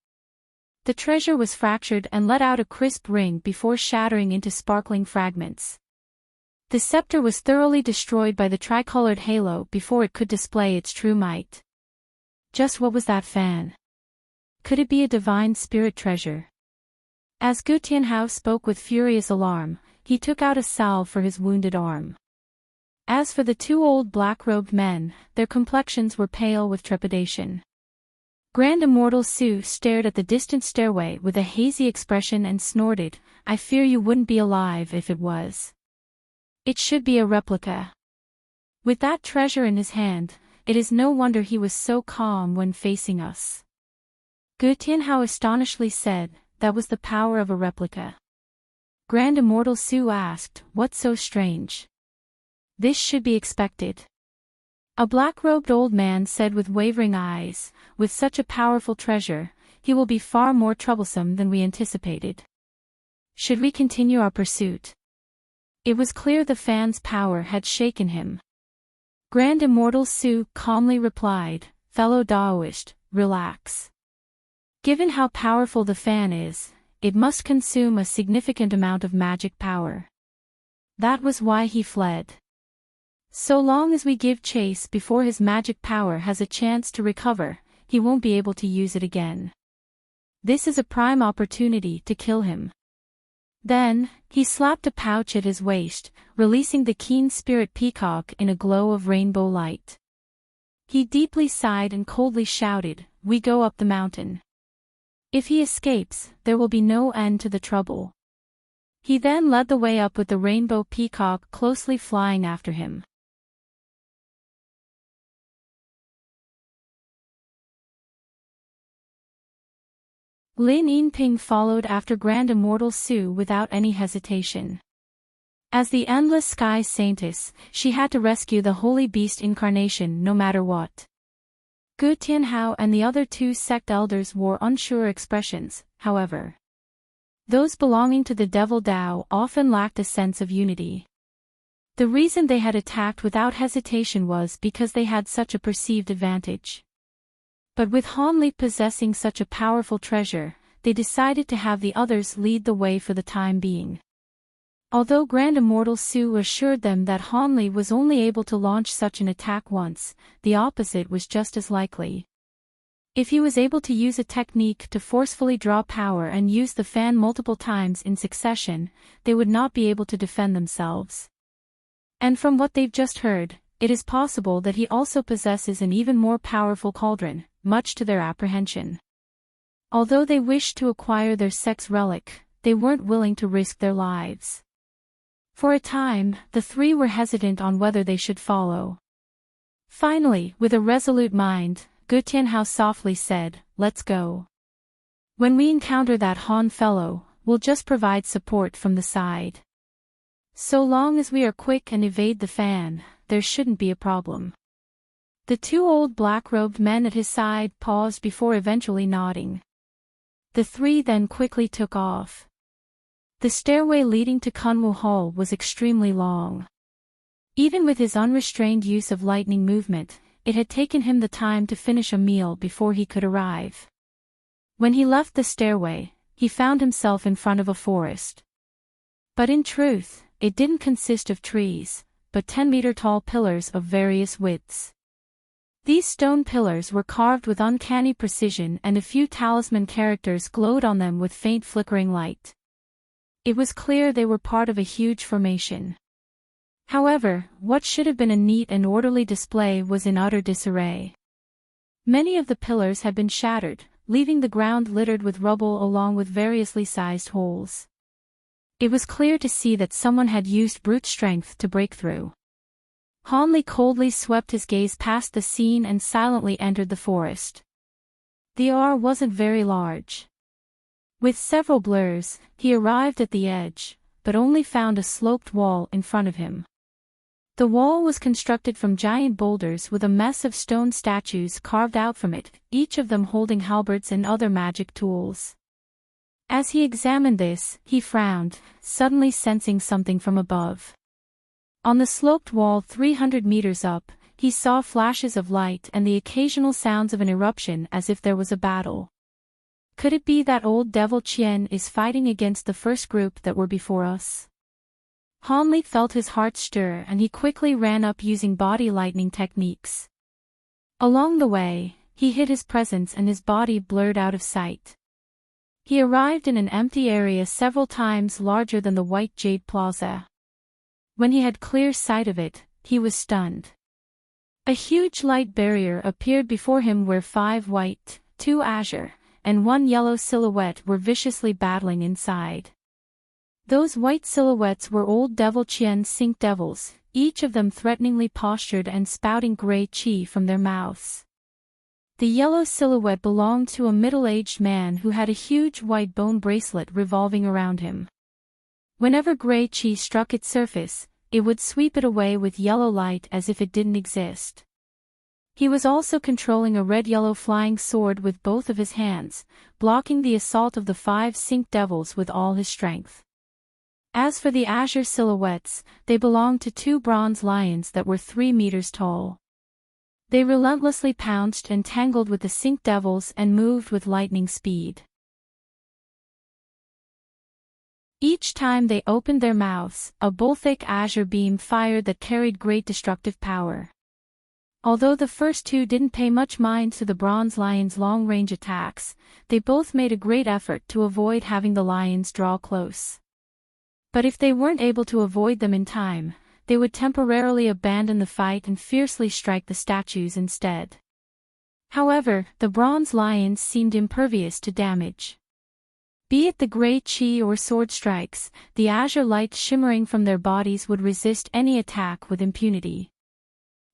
The treasure was fractured and let out a crisp ring before shattering into sparkling fragments. The scepter was thoroughly destroyed by the tricolored halo before it could display its true might. Just what was that fan? Could it be a divine spirit treasure? As Gu Tianhao spoke with furious alarm, he took out a salve for his wounded arm. As for the two old black-robed men, their complexions were pale with trepidation. Grand Immortal Su stared at the distant stairway with a hazy expression and snorted, "I fear you wouldn't be alive if it was. It should be a replica." With that treasure in his hand, it is no wonder he was so calm when facing us. Gu Tianhao astonishedly said, "That was the power of a replica." Grand Immortal Su asked, "What's so strange?" "This should be expected." A black-robed old man said with wavering eyes, "With such a powerful treasure, he will be far more troublesome than we anticipated. Should we continue our pursuit?" It was clear the fan's power had shaken him. Grand Immortal Su calmly replied, "Fellow Daoist, relax. Given how powerful the fan is, it must consume a significant amount of magic power. That was why he fled. So long as we give chase before his magic power has a chance to recover, he won't be able to use it again. This is a prime opportunity to kill him." Then, he slapped a pouch at his waist, releasing the keen spirit peacock in a glow of rainbow light. He deeply sighed and coldly shouted, "We go up the mountain. If he escapes, there will be no end to the trouble." He then led the way up with the rainbow peacock closely flying after him. Lin Yinping followed after Grand Immortal Su without any hesitation. As the endless sky saintess, she had to rescue the holy beast incarnation no matter what. Gu Tianhao and the other two sect elders wore unsure expressions, however. Those belonging to the Devil Dao often lacked a sense of unity. The reason they had attacked without hesitation was because they had such a perceived advantage. But with Han Li possessing such a powerful treasure, they decided to have the others lead the way for the time being. Although Grand Immortal Su assured them that Han Li was only able to launch such an attack once, the opposite was just as likely. If he was able to use a technique to forcefully draw power and use the fan multiple times in succession, they would not be able to defend themselves. And from what they've just heard, it is possible that he also possesses an even more powerful cauldron, much to their apprehension. Although they wished to acquire their sex relic, they weren't willing to risk their lives. For a time, the three were hesitant on whether they should follow. Finally, with a resolute mind, Gu Tianhao softly said, "Let's go. When we encounter that Han fellow, we'll just provide support from the side. So long as we are quick and evade the fan, there shouldn't be a problem." The two old black-robed men at his side paused before eventually nodding. The three then quickly took off. The stairway leading to Kunwu Hall was extremely long. Even with his unrestrained use of lightning movement, it had taken him the time to finish a meal before he could arrive. When he left the stairway, he found himself in front of a forest. But in truth, it didn't consist of trees, but 10-meter-tall pillars of various widths. These stone pillars were carved with uncanny precision, and a few talisman characters glowed on them with faint flickering light. It was clear they were part of a huge formation. However, what should have been a neat and orderly display was in utter disarray. Many of the pillars had been shattered, leaving the ground littered with rubble along with variously sized holes. It was clear to see that someone had used brute strength to break through. Hanli coldly swept his gaze past the scene and silently entered the forest. The R wasn't very large. With several blurs, he arrived at the edge, but only found a sloped wall in front of him. The wall was constructed from giant boulders with a mess of stone statues carved out from it, each of them holding halberds and other magic tools. As he examined this, he frowned, suddenly sensing something from above. On the sloped wall 300 meters up, he saw flashes of light and the occasional sounds of an eruption as if there was a battle. Could it be that old devil Qian is fighting against the first group that were before us? Hanli felt his heart stir and he quickly ran up using body lightning techniques. Along the way, he hid his presence and his body blurred out of sight. He arrived in an empty area several times larger than the White Jade Plaza. When he had clear sight of it, he was stunned. A huge light barrier appeared before him where 5 white, 2 azure, and 1 yellow silhouette were viciously battling inside. Those white silhouettes were old devil Qian's sink devils, each of them threateningly postured and spouting gray qi from their mouths. The yellow silhouette belonged to a middle-aged man who had a huge white bone bracelet revolving around him. Whenever gray qi struck its surface, it would sweep it away with yellow light as if it didn't exist. He was also controlling a red-yellow flying sword with both of his hands, blocking the assault of the 5 sink devils with all his strength. As for the azure silhouettes, they belonged to 2 bronze lions that were 3 meters tall. They relentlessly pounced and tangled with the sink devils and moved with lightning speed. Each time they opened their mouths, a bull-thick azure beam fired that carried great destructive power. Although the first 2 didn't pay much mind to the bronze lion's long-range attacks, they both made a great effort to avoid having the lions draw close. But if they weren't able to avoid them in time, they would temporarily abandon the fight and fiercely strike the statues instead. However, the bronze lions seemed impervious to damage. Be it the gray qi or sword strikes, the azure light shimmering from their bodies would resist any attack with impunity.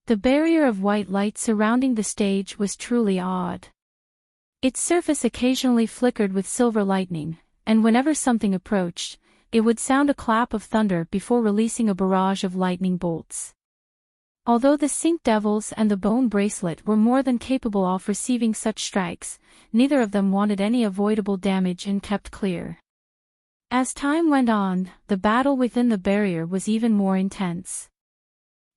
The barrier of white light surrounding the stage was truly odd. Its surface occasionally flickered with silver lightning, and whenever something approached, it would sound a clap of thunder before releasing a barrage of lightning bolts. Although the sink devils and the bone bracelet were more than capable of receiving such strikes, neither of them wanted any avoidable damage and kept clear. As time went on, the battle within the barrier was even more intense.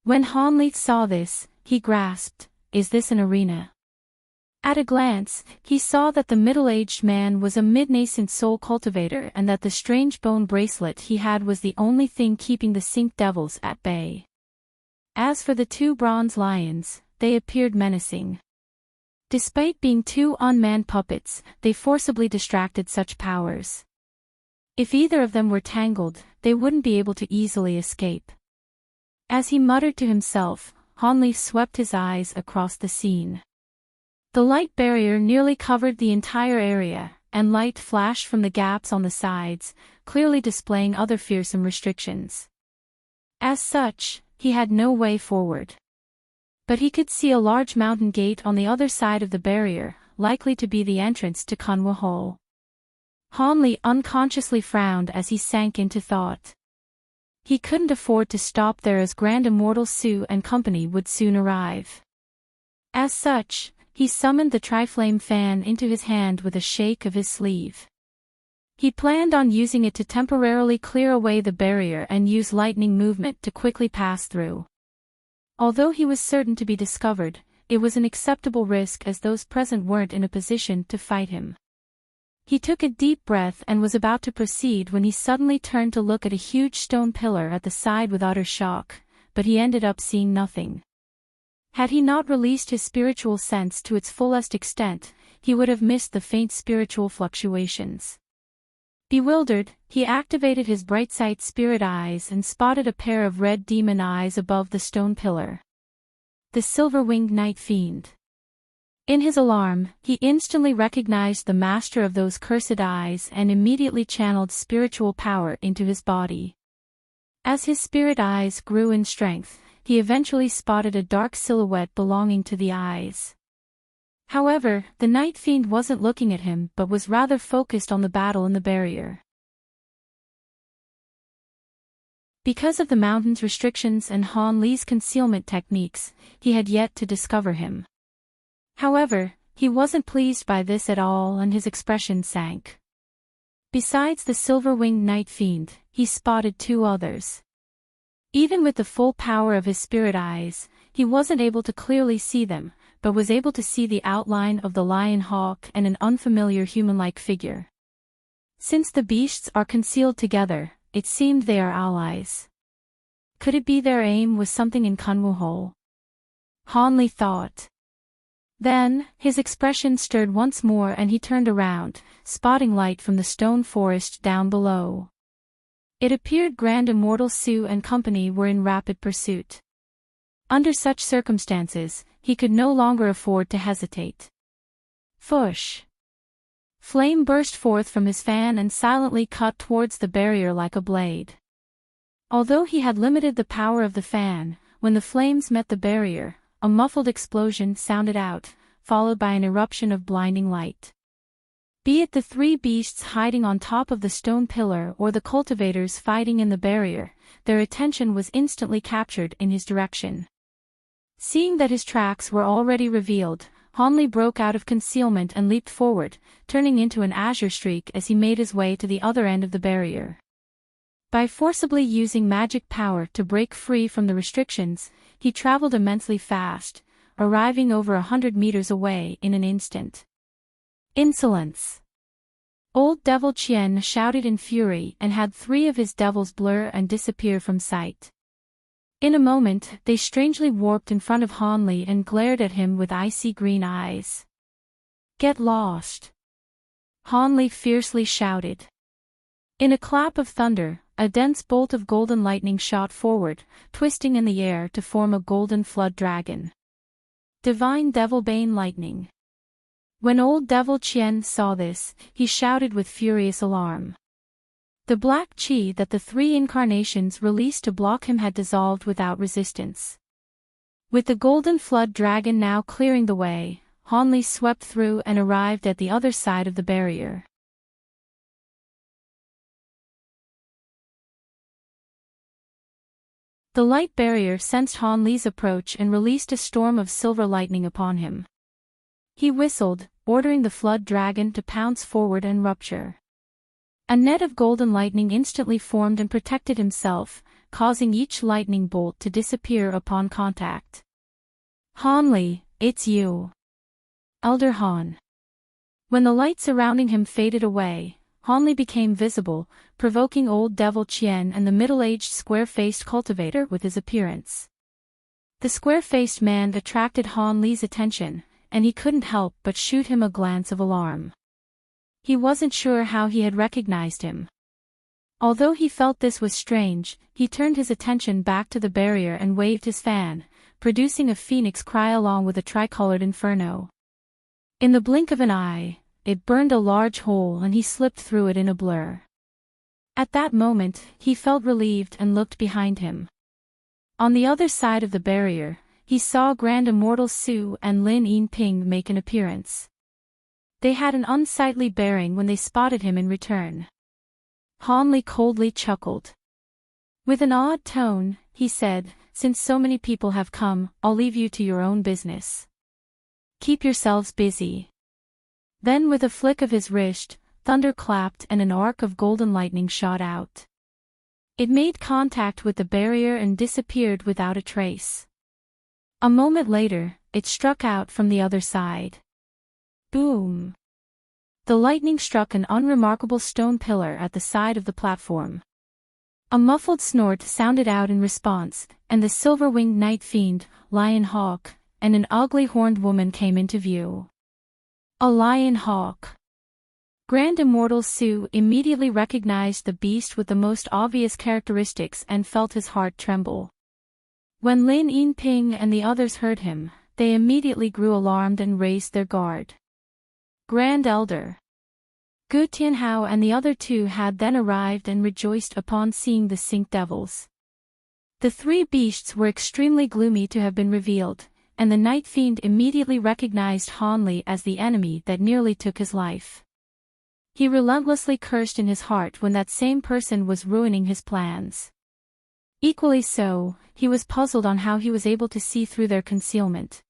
When Hanli saw this, he grasped, "Is this an arena?" At a glance, he saw that the middle-aged man was a mid-nascent soul cultivator and that the strange bone bracelet he had was the only thing keeping the sink devils at bay. As for the 2 bronze lions, they appeared menacing. Despite being 2 unmanned puppets, they forcibly distracted such powers. If either of them were tangled, they wouldn't be able to easily escape. As he muttered to himself, Hanli swept his eyes across the scene. The light barrier nearly covered the entire area, and light flashed from the gaps on the sides, clearly displaying other fearsome restrictions. As such, he had no way forward. But he could see a large mountain gate on the other side of the barrier, likely to be the entrance to Kunwa Hall. Hanli unconsciously frowned as he sank into thought. He couldn't afford to stop there as Grand Immortal Su and company would soon arrive. As such, he summoned the Triflame fan into his hand with a shake of his sleeve. He planned on using it to temporarily clear away the barrier and use lightning movement to quickly pass through. Although he was certain to be discovered, it was an acceptable risk as those present weren't in a position to fight him. He took a deep breath and was about to proceed when he suddenly turned to look at a huge stone pillar at the side with utter shock, but he ended up seeing nothing. Had he not released his spiritual sense to its fullest extent, he would have missed the faint spiritual fluctuations. Bewildered, he activated his bright-sight spirit eyes and spotted a pair of red demon eyes above the stone pillar. The silver-winged night fiend. In his alarm, he instantly recognized the master of those cursed eyes and immediately channeled spiritual power into his body. As his spirit eyes grew in strength, he eventually spotted a dark silhouette belonging to the eyes. However, the night fiend wasn't looking at him but was rather focused on the battle in the barrier. Because of the mountain's restrictions and Han Li's concealment techniques, he had yet to discover him. However, he wasn't pleased by this at all and his expression sank. Besides the silver-winged night fiend, he spotted two others. Even with the full power of his spirit eyes, he wasn't able to clearly see them, but was able to see the outline of the lion hawk and an unfamiliar human-like figure. Since the beasts are concealed together, it seemed they are allies. Could it be their aim was something in Kunwu-ho? Han Li thought. Then, his expression stirred once more and he turned around, spotting light from the stone forest down below. It appeared Grand Immortal Su and company were in rapid pursuit. Under such circumstances, he could no longer afford to hesitate. Fush! Flame burst forth from his fan and silently cut towards the barrier like a blade. Although he had limited the power of the fan, when the flames met the barrier, a muffled explosion sounded out, followed by an eruption of blinding light. Be it the three beasts hiding on top of the stone pillar or the cultivators fighting in the barrier, their attention was instantly captured in his direction. Seeing that his tracks were already revealed, Han Li broke out of concealment and leaped forward, turning into an azure streak as he made his way to the other end of the barrier. By forcibly using magic power to break free from the restrictions, he traveled immensely fast, arriving over 100 meters away in an instant. Insolence! Old Devil Qian shouted in fury and had three of his devils blur and disappear from sight. In a moment, they strangely warped in front of Han Li and glared at him with icy green eyes. Get lost! Han Li fiercely shouted. In a clap of thunder, a dense bolt of golden lightning shot forward, twisting in the air to form a golden flood dragon. Divine Devilbane Lightning. When old Devil Qian saw this, he shouted with furious alarm. The black chi that the three incarnations released to block him had dissolved without resistance. With the golden flood dragon now clearing the way, Han Li swept through and arrived at the other side of the barrier. The light barrier sensed Han Li's approach and released a storm of silver lightning upon him. He whistled, ordering the flood dragon to pounce forward and rupture. A net of golden lightning instantly formed and protected himself, causing each lightning bolt to disappear upon contact. Han Li, it's you. Elder Han. When the light surrounding him faded away, Han Li became visible, provoking old Devil Qian and the middle-aged square-faced cultivator with his appearance. The square-faced man attracted Han Li's attention, and he couldn't help but shoot him a glance of alarm. He wasn't sure how he had recognized him. Although he felt this was strange, he turned his attention back to the barrier and waved his fan, producing a phoenix cry along with a tricolored inferno. In the blink of an eye, it burned a large hole and he slipped through it in a blur. At that moment, he felt relieved and looked behind him. On the other side of the barrier, he saw Grand Immortal Su and Lin Yinping make an appearance. They had an unsightly bearing when they spotted him in return. Han Li coldly chuckled. With an odd tone, he said, "Since so many people have come, I'll leave you to your own business. Keep yourselves busy." Then with a flick of his wrist, thunder clapped and an arc of golden lightning shot out. It made contact with the barrier and disappeared without a trace. A moment later, it struck out from the other side. Boom! The lightning struck an unremarkable stone pillar at the side of the platform. A muffled snort sounded out in response, and the silver-winged night fiend, lion hawk, and an ugly horned woman came into view. A lion hawk. Grand Immortal Su immediately recognized the beast with the most obvious characteristics and felt his heart tremble. When Lin Yinping and the others heard him, they immediately grew alarmed and raised their guard. Grand Elder Gu Tianhao and the other two had then arrived and rejoiced upon seeing the Sink Devils. The three beasts were extremely gloomy to have been revealed, and the Night Fiend immediately recognized Han Li as the enemy that nearly took his life. He relentlessly cursed in his heart when that same person was ruining his plans. Equally so, he was puzzled on how he was able to see through their concealment.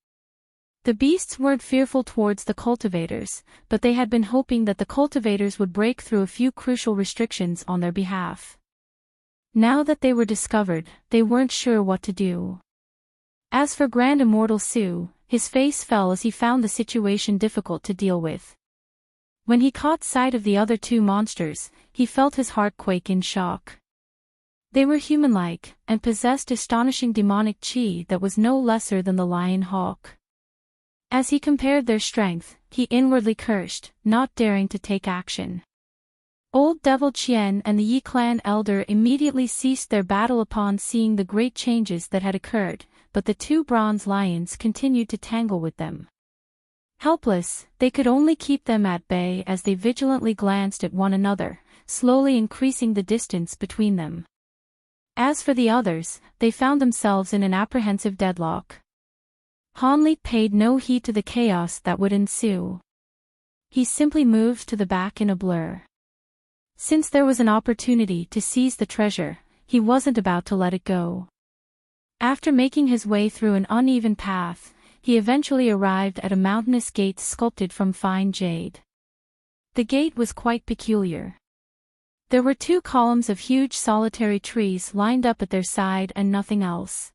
The beasts weren't fearful towards the cultivators, but they had been hoping that the cultivators would break through a few crucial restrictions on their behalf. Now that they were discovered, they weren't sure what to do. As for Grand Immortal Su, his face fell as he found the situation difficult to deal with. When he caught sight of the other two monsters, he felt his heart quake in shock. They were human-like, and possessed astonishing demonic qi that was no lesser than the lion hawk. As he compared their strength, he inwardly cursed, not daring to take action. Old Devil Qian and the Yi clan elder immediately ceased their battle upon seeing the great changes that had occurred, but the two bronze lions continued to tangle with them. Helpless, they could only keep them at bay as they vigilantly glanced at one another, slowly increasing the distance between them. As for the others, they found themselves in an apprehensive deadlock. Han Li paid no heed to the chaos that would ensue. He simply moved to the back in a blur. Since there was an opportunity to seize the treasure, he wasn't about to let it go. After making his way through an uneven path, he eventually arrived at a mountainous gate sculpted from fine jade. The gate was quite peculiar. There were two columns of huge solitary trees lined up at their side and nothing else.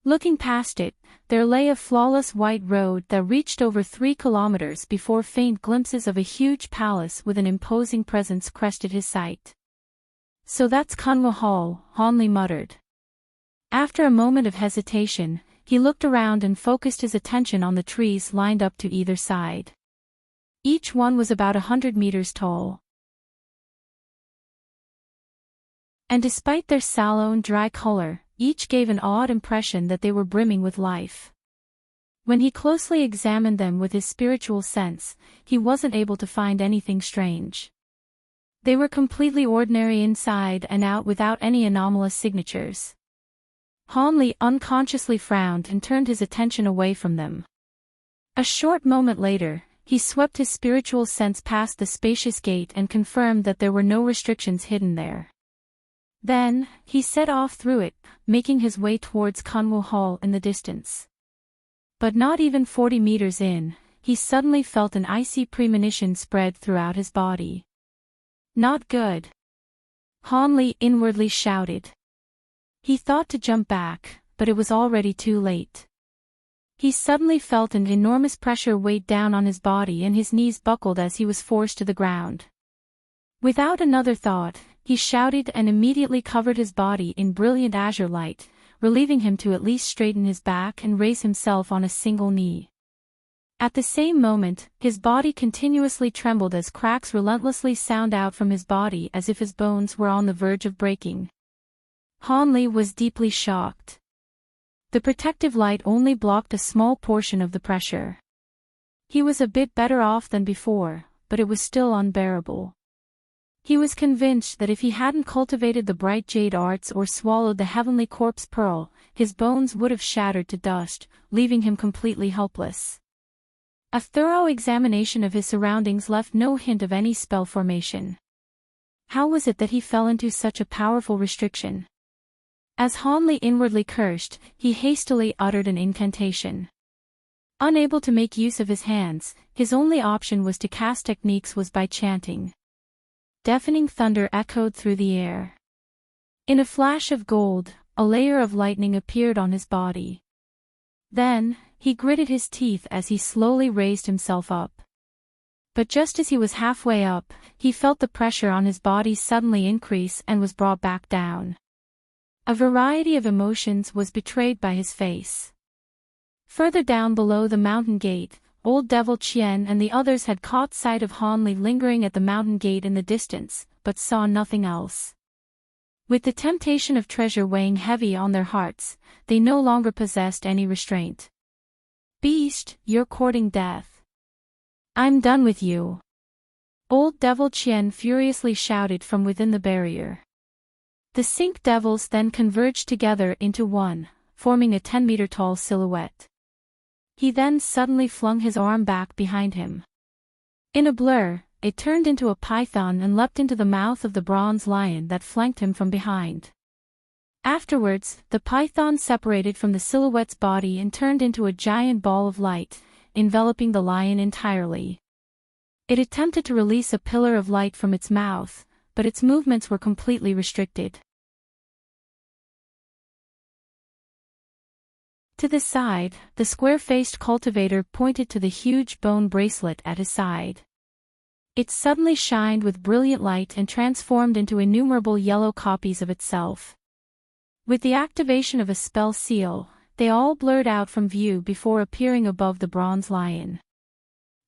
Looking past it, there lay a flawless white road that reached over 3 kilometers before faint glimpses of a huge palace with an imposing presence crested his sight. So that's Kunwa Hall, Han Li muttered. After a moment of hesitation, he looked around and focused his attention on the trees lined up to either side. Each one was about 100 meters tall. And despite their sallow and dry color, each gave an odd impression that they were brimming with life. When he closely examined them with his spiritual sense, he wasn't able to find anything strange. They were completely ordinary inside and out without any anomalous signatures. Han Li unconsciously frowned and turned his attention away from them. A short moment later, he swept his spiritual sense past the spacious gate and confirmed that there were no restrictions hidden there. Then, he set off through it, making his way towards Kunwu Hall in the distance. But not even 40 meters in, he suddenly felt an icy premonition spread throughout his body. Not good. Han Li inwardly shouted. He thought to jump back, but it was already too late. He suddenly felt an enormous pressure weighed down on his body and his knees buckled as he was forced to the ground. Without another thought, he shouted and immediately covered his body in brilliant azure light, relieving him to at least straighten his back and raise himself on a single knee. At the same moment, his body continuously trembled as cracks relentlessly sound out from his body as if his bones were on the verge of breaking. Han Li was deeply shocked. The protective light only blocked a small portion of the pressure. He was a bit better off than before, but it was still unbearable. He was convinced that if he hadn't cultivated the bright jade arts or swallowed the heavenly corpse pearl, his bones would have shattered to dust, leaving him completely helpless. A thorough examination of his surroundings left no hint of any spell formation. How was it that he fell into such a powerful restriction? As Han Li inwardly cursed, he hastily uttered an incantation. Unable to make use of his hands, his only option was to cast techniques was by chanting. Deafening thunder echoed through the air. In a flash of gold, a layer of lightning appeared on his body. Then, he gritted his teeth as he slowly raised himself up. But just as he was halfway up, he felt the pressure on his body suddenly increase and was brought back down. A variety of emotions was betrayed by his face. Further down below the mountain gate, Old Devil Chien and the others had caught sight of Han Li lingering at the mountain gate in the distance, but saw nothing else. With the temptation of treasure weighing heavy on their hearts, they no longer possessed any restraint. "Beast, you're courting death. I'm done with you!" Old Devil Chien furiously shouted from within the barrier. The Sink Devils then converged together into one, forming a 10-meter tall silhouette. He then suddenly flung his arm back behind him. In a blur, it turned into a python and leapt into the mouth of the bronze lion that flanked him from behind. Afterwards, the python separated from the silhouette's body and turned into a giant ball of light, enveloping the lion entirely. It attempted to release a pillar of light from its mouth, but its movements were completely restricted. To the side, the square-faced cultivator pointed to the huge bone bracelet at his side. It suddenly shined with brilliant light and transformed into innumerable yellow copies of itself. With the activation of a spell seal, they all blurred out from view before appearing above the bronze lion.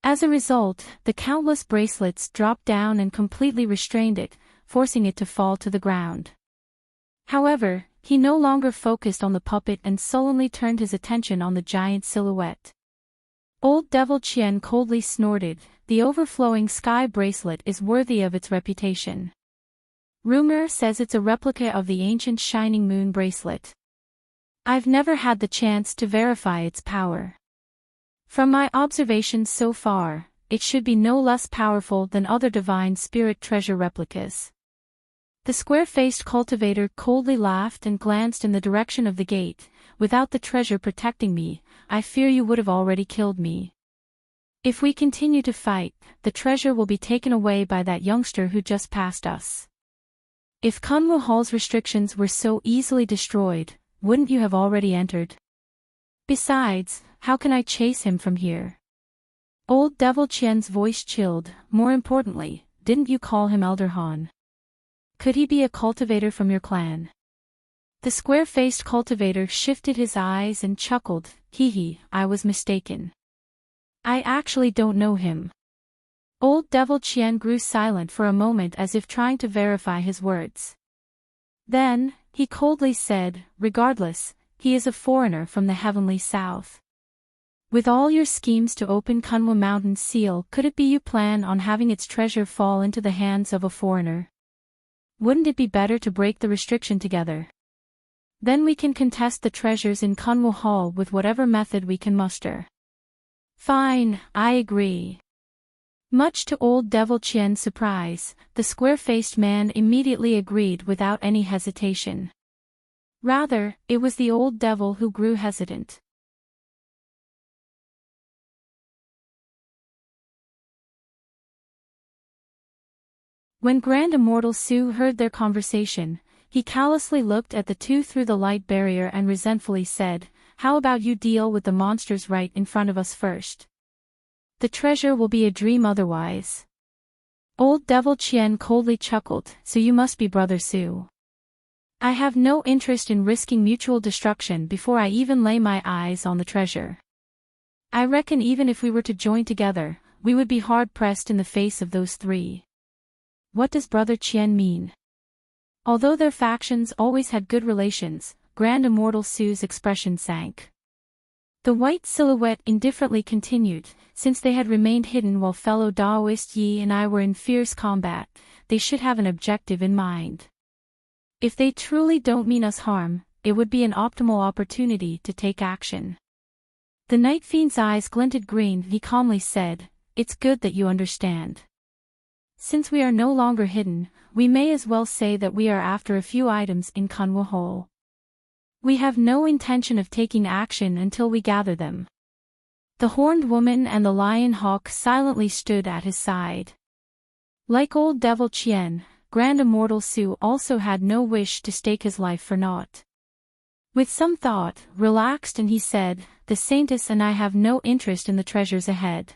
As a result, the countless bracelets dropped down and completely restrained it, forcing it to fall to the ground. However, he no longer focused on the puppet and sullenly turned his attention on the giant silhouette. Old Devil Chien coldly snorted, "The overflowing sky bracelet is worthy of its reputation. Rumor says it's a replica of the ancient Shining Moon bracelet. I've never had the chance to verify its power. From my observations so far, it should be no less powerful than other divine spirit treasure replicas." The square-faced cultivator coldly laughed and glanced in the direction of the gate. "Without the treasure protecting me, I fear you would have already killed me. If we continue to fight, the treasure will be taken away by that youngster who just passed us. If Kunwu Hall's restrictions were so easily destroyed, wouldn't you have already entered? Besides, how can I chase him from here?" Old Devil Chien's voice chilled. "More importantly, didn't you call him Elder Han? Could he be a cultivator from your clan?" The square-faced cultivator shifted his eyes and chuckled. Hee, I was mistaken. I actually don't know him." Old Devil Chien grew silent for a moment as if trying to verify his words. Then, he coldly said, "Regardless, he is a foreigner from the heavenly south. With all your schemes to open Kunwu Mountain's seal, could it be you plan on having its treasure fall into the hands of a foreigner? Wouldn't it be better to break the restriction together? Then we can contest the treasures in Kunwu Hall with whatever method we can muster." "Fine, I agree." Much to Old Devil Chien's surprise, the square-faced man immediately agreed without any hesitation. Rather, it was the old devil who grew hesitant. When Grand Immortal Su heard their conversation, he callously looked at the two through the light barrier and resentfully said, "How about you deal with the monsters right in front of us first? The treasure will be a dream otherwise." Old Devil Chien coldly chuckled, "So you must be Brother Su. I have no interest in risking mutual destruction before I even lay my eyes on the treasure. I reckon even if we were to join together, we would be hard-pressed in the face of those three." What does Brother Chien mean? Although their factions always had good relations, Grand Immortal Su's expression sank. The white silhouette indifferently continued, "Since they had remained hidden while fellow Daoist Yi and I were in fierce combat, they should have an objective in mind. If they truly don't mean us harm, it would be an optimal opportunity to take action." The Night Fiend's eyes glinted green. He calmly said, "It's good that you understand. Since we are no longer hidden, we may as well say that we are after a few items in Kunwu Hall. We have no intention of taking action until we gather them." The Horned Woman and the Lion Hawk silently stood at his side. Like Old Devil Chien, Grand Immortal Su also had no wish to stake his life for naught. With some thought, relaxed, and he said, "The Saintess and I have no interest in the treasures ahead.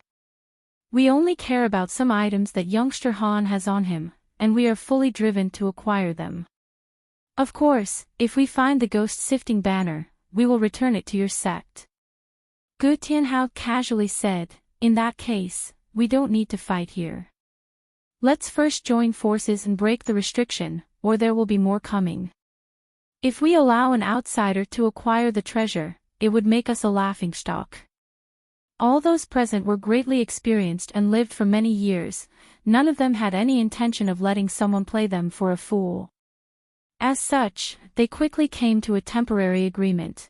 We only care about some items that youngster Han has on him, and we are fully driven to acquire them. Of course, if we find the ghost-sifting banner, we will return it to your sect. Gu Tianhao casually said, in that case, we don't need to fight here. Let's first join forces and break the restriction, or there will be more coming. If we allow an outsider to acquire the treasure, it would make us a laughingstock. All those present were greatly experienced and lived for many years, none of them had any intention of letting someone play them for a fool. As such, they quickly came to a temporary agreement.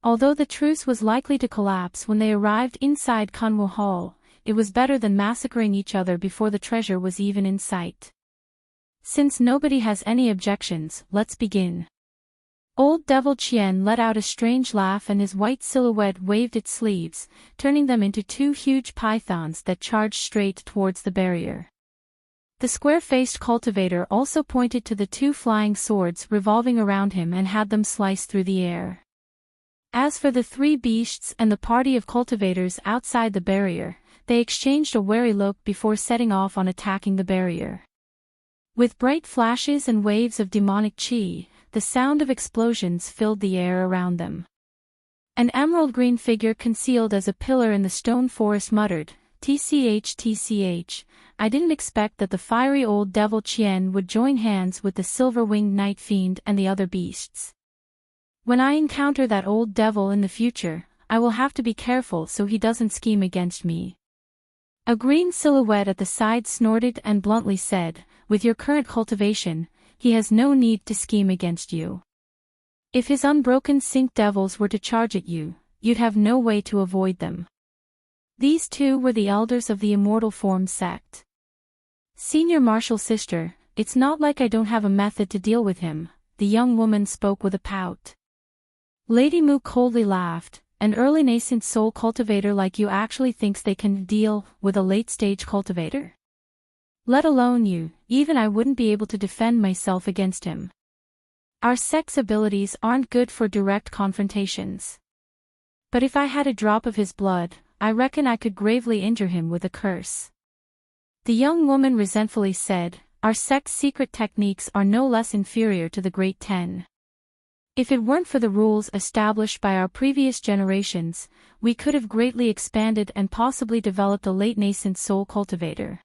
Although the truce was likely to collapse when they arrived inside Kunwu Hall, it was better than massacring each other before the treasure was even in sight. Since nobody has any objections, let's begin. Old Devil Qian let out a strange laugh and his white silhouette waved its sleeves, turning them into two huge pythons that charged straight towards the barrier. The square-faced cultivator also pointed to the two flying swords revolving around him and had them slice through the air. As for the three beasts and the party of cultivators outside the barrier, they exchanged a wary look before setting off on attacking the barrier. With bright flashes and waves of demonic chi, the sound of explosions filled the air around them. An emerald-green figure concealed as a pillar in the stone forest muttered, "TCH, I didn't expect that the fiery old devil Qian would join hands with the silver-winged night fiend and the other beasts. When I encounter that old devil in the future, I will have to be careful so he doesn't scheme against me." A green silhouette at the side snorted and bluntly said, "With your current cultivation, he has no need to scheme against you. If his unbroken sink devils were to charge at you, you'd have no way to avoid them." These two were the elders of the Immortal Form sect. "Senior Martial Sister, it's not like I don't have a method to deal with him," the young woman spoke with a pout. Lady Mu coldly laughed. "An early nascent soul cultivator like you actually thinks they can deal with a late-stage cultivator? Let alone you, even I wouldn't be able to defend myself against him. Our sect's abilities aren't good for direct confrontations. But if I had a drop of his blood, I reckon I could gravely injure him with a curse." The young woman resentfully said, "Our sect's secret techniques are no less inferior to the Great Ten. If it weren't for the rules established by our previous generations, we could have greatly expanded and possibly developed a late nascent soul cultivator.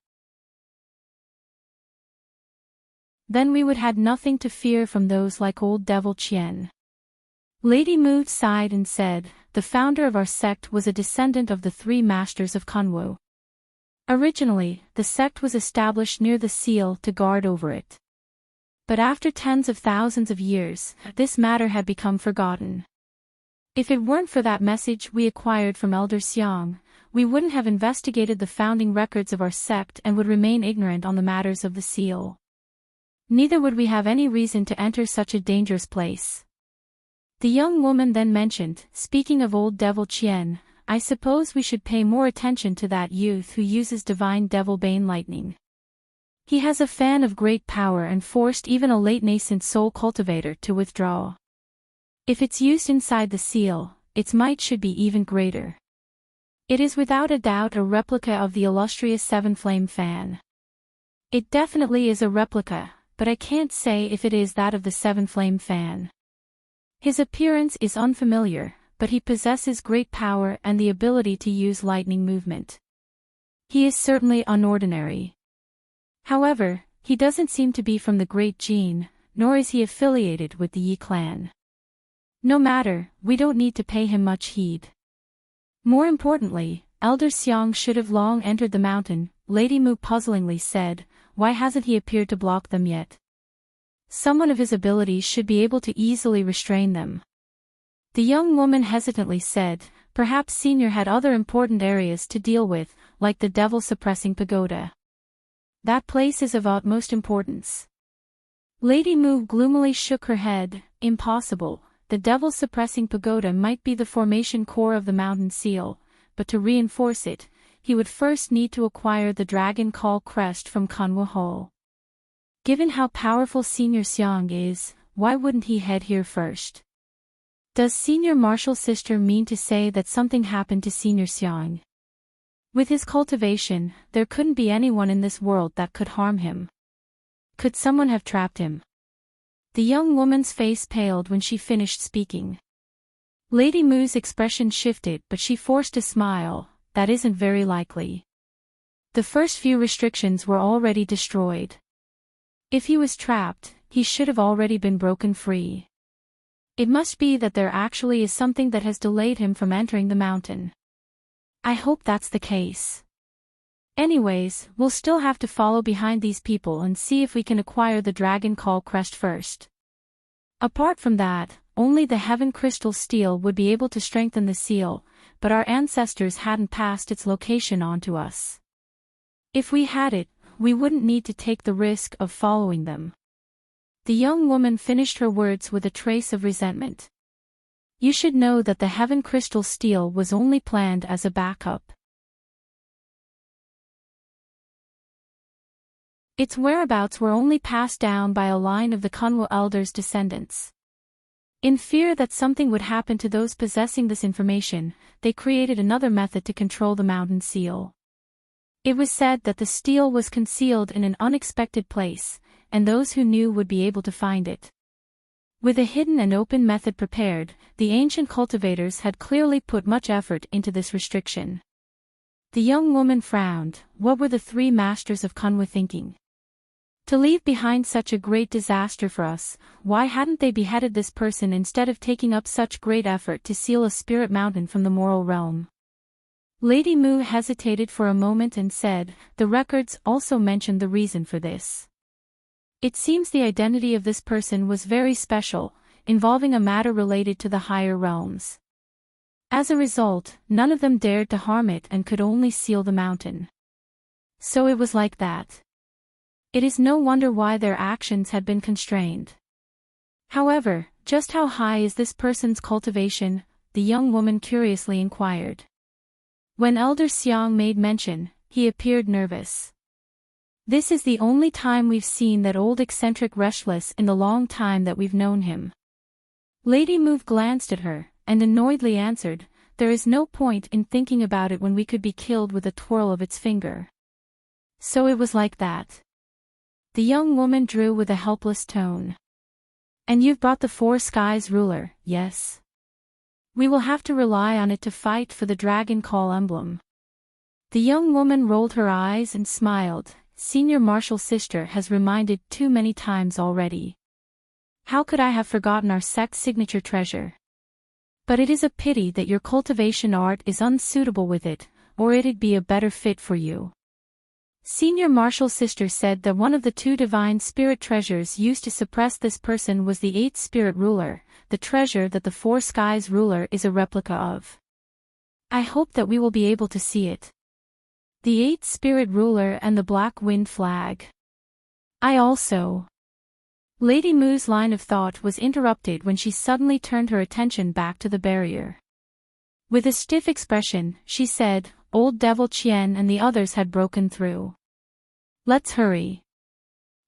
Then we would have nothing to fear from those like old Devil Qian." Lady Mu sighed and said, "The founder of our sect was a descendant of the three masters of Kunwu. Originally, the sect was established near the seal to guard over it. But after tens of thousands of years, this matter had become forgotten. If it weren't for that message we acquired from Elder Xiang, we wouldn't have investigated the founding records of our sect and would remain ignorant on the matters of the seal. Neither would we have any reason to enter such a dangerous place." The young woman then mentioned, "Speaking of old Devil Qian, I suppose we should pay more attention to that youth who uses divine devil bane lightning. He has a fan of great power and forced even a late nascent soul cultivator to withdraw. If it's used inside the seal, its might should be even greater. It is without a doubt a replica of the illustrious Seven Flame fan. It definitely is a replica, but I can't say if it is that of the Seven Flame fan. His appearance is unfamiliar, but he possesses great power and the ability to use lightning movement. He is certainly unordinary. However, he doesn't seem to be from the Great Gene, nor is he affiliated with the Yi clan. No matter, we don't need to pay him much heed. More importantly, Elder Xiang should have long entered the mountain," Lady Mu puzzlingly said. "Why hasn't he appeared to block them yet? Someone of his abilities should be able to easily restrain them." The young woman hesitantly said, "Perhaps Senior had other important areas to deal with, like the devil-suppressing pagoda. That place is of utmost importance." Lady Mu gloomily shook her head. "Impossible. The devil-suppressing pagoda might be the formation core of the mountain seal, but to reinforce it, he would first need to acquire the Dragon Call crest from Kunwu Hall. Given how powerful Senior Xiang is, why wouldn't he head here first? Does Senior Martial Sister mean to say that something happened to Senior Xiang?" With his cultivation, there couldn't be anyone in this world that could harm him. Could someone have trapped him? The young woman's face paled when she finished speaking. Lady Mu's expression shifted, but she forced a smile. That isn't very likely. The first few restrictions were already destroyed. If he was trapped, he should have already been broken free. It must be that there actually is something that has delayed him from entering the mountain. I hope that's the case. Anyways, we'll still have to follow behind these people and see if we can acquire the Dragon Call crest first. Apart from that, only the Heaven Crystal Steel would be able to strengthen the seal, but our ancestors hadn't passed its location on to us. If we had it, we wouldn't need to take the risk of following them. The young woman finished her words with a trace of resentment. You should know that the Heaven Crystal Steel was only planned as a backup. Its whereabouts were only passed down by a line of the Kunwa elders' descendants. In fear that something would happen to those possessing this information, they created another method to control the mountain seal. It was said that the steel was concealed in an unexpected place, and those who knew would be able to find it. With a hidden and open method prepared, the ancient cultivators had clearly put much effort into this restriction. The young woman frowned. What were the three masters of Kunwa thinking? To leave behind such a great disaster for us, why hadn't they beheaded this person instead of taking up such great effort to seal a spirit mountain from the moral realm? Lady Mu hesitated for a moment and said, the records also mentioned the reason for this. It seems the identity of this person was very special, involving a matter related to the higher realms. As a result, none of them dared to harm it and could only seal the mountain. So it was like that. It is no wonder why their actions had been constrained. However, just how high is this person's cultivation? The young woman curiously inquired. When Elder Xiang made mention, he appeared nervous. This is the only time we've seen that old eccentric restless in the long time that we've known him. Lady Mu glanced at her, and annoyedly answered, there is no point in thinking about it when we could be killed with a twirl of its finger. So it was like that. The young woman drew with a helpless tone. And you've brought the Four Skies ruler, yes? We will have to rely on it to fight for the Dragon Call emblem. The young woman rolled her eyes and smiled. Senior Marshal Sister has reminded too many times already. How could I have forgotten our sect's signature treasure? But it is a pity that your cultivation art is unsuitable with it, or it'd be a better fit for you. Senior Marshal Sister said that one of the two divine spirit treasures used to suppress this person was the 8th spirit ruler, the treasure that the Four Skies ruler is a replica of. I hope that we will be able to see it. The 8th spirit ruler and the Black Wind flag. I also. Lady Mu's line of thought was interrupted when she suddenly turned her attention back to the barrier. With a stiff expression, she said, Old Devil Qian and the others had broken through. Let's hurry.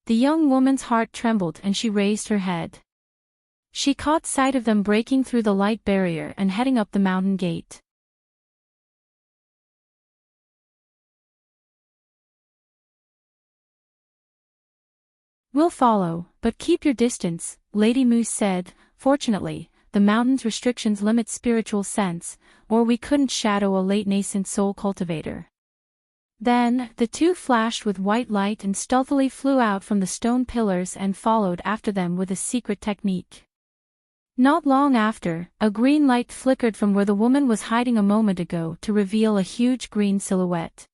The young woman's heart trembled and she raised her head. She caught sight of them breaking through the light barrier and heading up the mountain gate. We'll follow, but keep your distance, Lady Mu said. Fortunately, the mountain's restrictions limit spiritual sense, or we couldn't shadow a late nascent soul cultivator. Then, the two flashed with white light and stealthily flew out from the stone pillars and followed after them with a secret technique. Not long after, a green light flickered from where the woman was hiding a moment ago to reveal a huge green silhouette.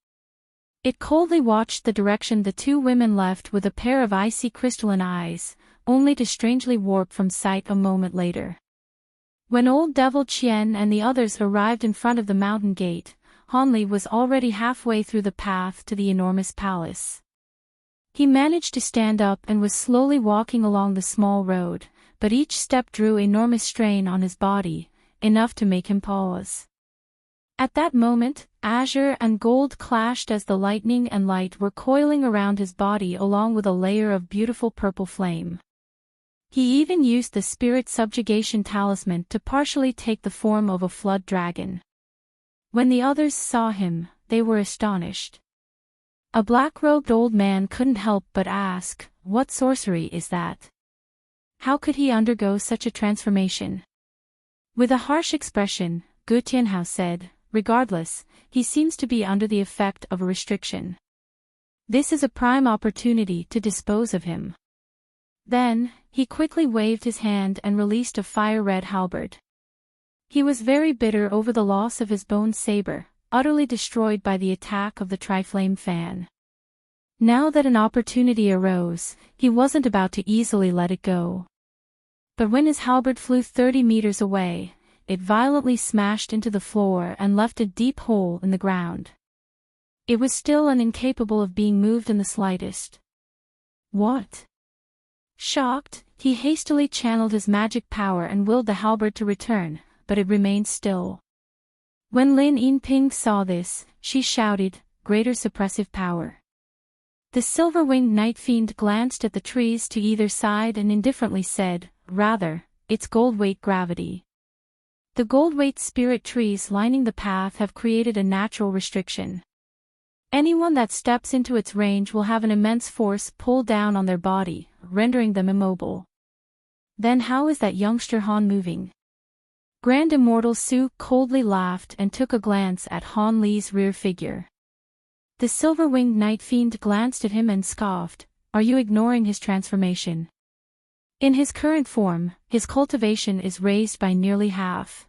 It coldly watched the direction the two women left with a pair of icy crystalline eyes, only to strangely warp from sight a moment later. When Old Devil Qian and the others arrived in front of the mountain gate, Hanli was already halfway through the path to the enormous palace. He managed to stand up and was slowly walking along the small road, but each step drew enormous strain on his body, enough to make him pause. At that moment, azure and gold clashed as the lightning and light were coiling around his body along with a layer of beautiful purple flame. He even used the spirit subjugation talisman to partially take the form of a flood dragon. When the others saw him, they were astonished. A black-robed old man couldn't help but ask, "What sorcery is that? How could he undergo such a transformation?" With a harsh expression, Gu Tianhao said, "Regardless, he seems to be under the effect of a restriction. This is a prime opportunity to dispose of him." Then, he quickly waved his hand and released a fire-red halberd. He was very bitter over the loss of his bone saber, utterly destroyed by the attack of the Triflame fan. Now that an opportunity arose, he wasn't about to easily let it go. But when his halberd flew 30 meters away, it violently smashed into the floor and left a deep hole in the ground. It was still incapable of being moved in the slightest. What? Shocked, he hastily channeled his magic power and willed the halberd to return, but it remained still. When Lin Yinping saw this, she shouted, "Greater suppressive power." The silver-winged night fiend glanced at the trees to either side and indifferently said, "Rather, it's gold-weight gravity." The gold-weight spirit trees lining the path have created a natural restriction. Anyone that steps into its range will have an immense force pull down on their body, rendering them immobile. Then how is that youngster Han moving? Grand Immortal Su coldly laughed and took a glance at Han Li's rear figure. The silver-winged night fiend glanced at him and scoffed, "Are you ignoring his transformation? In his current form, his cultivation is raised by nearly half.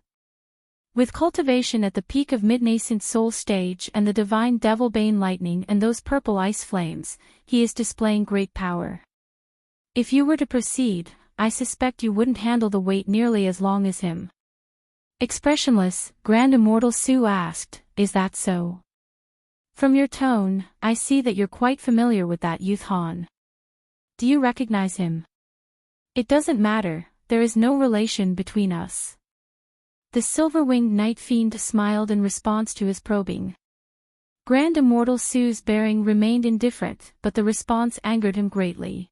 With cultivation at the peak of mid-nascent soul stage and the divine devil-bane lightning and those purple ice flames, he is displaying great power. If you were to proceed, I suspect you wouldn't handle the weight nearly as long as him." Expressionless, Grand Immortal Su asked, "Is that so? From your tone, I see that you're quite familiar with that youth Han. Do you recognize him?" "It doesn't matter, there is no relation between us." The silver-winged night fiend smiled in response to his probing. Grand Immortal Su's bearing remained indifferent, but the response angered him greatly.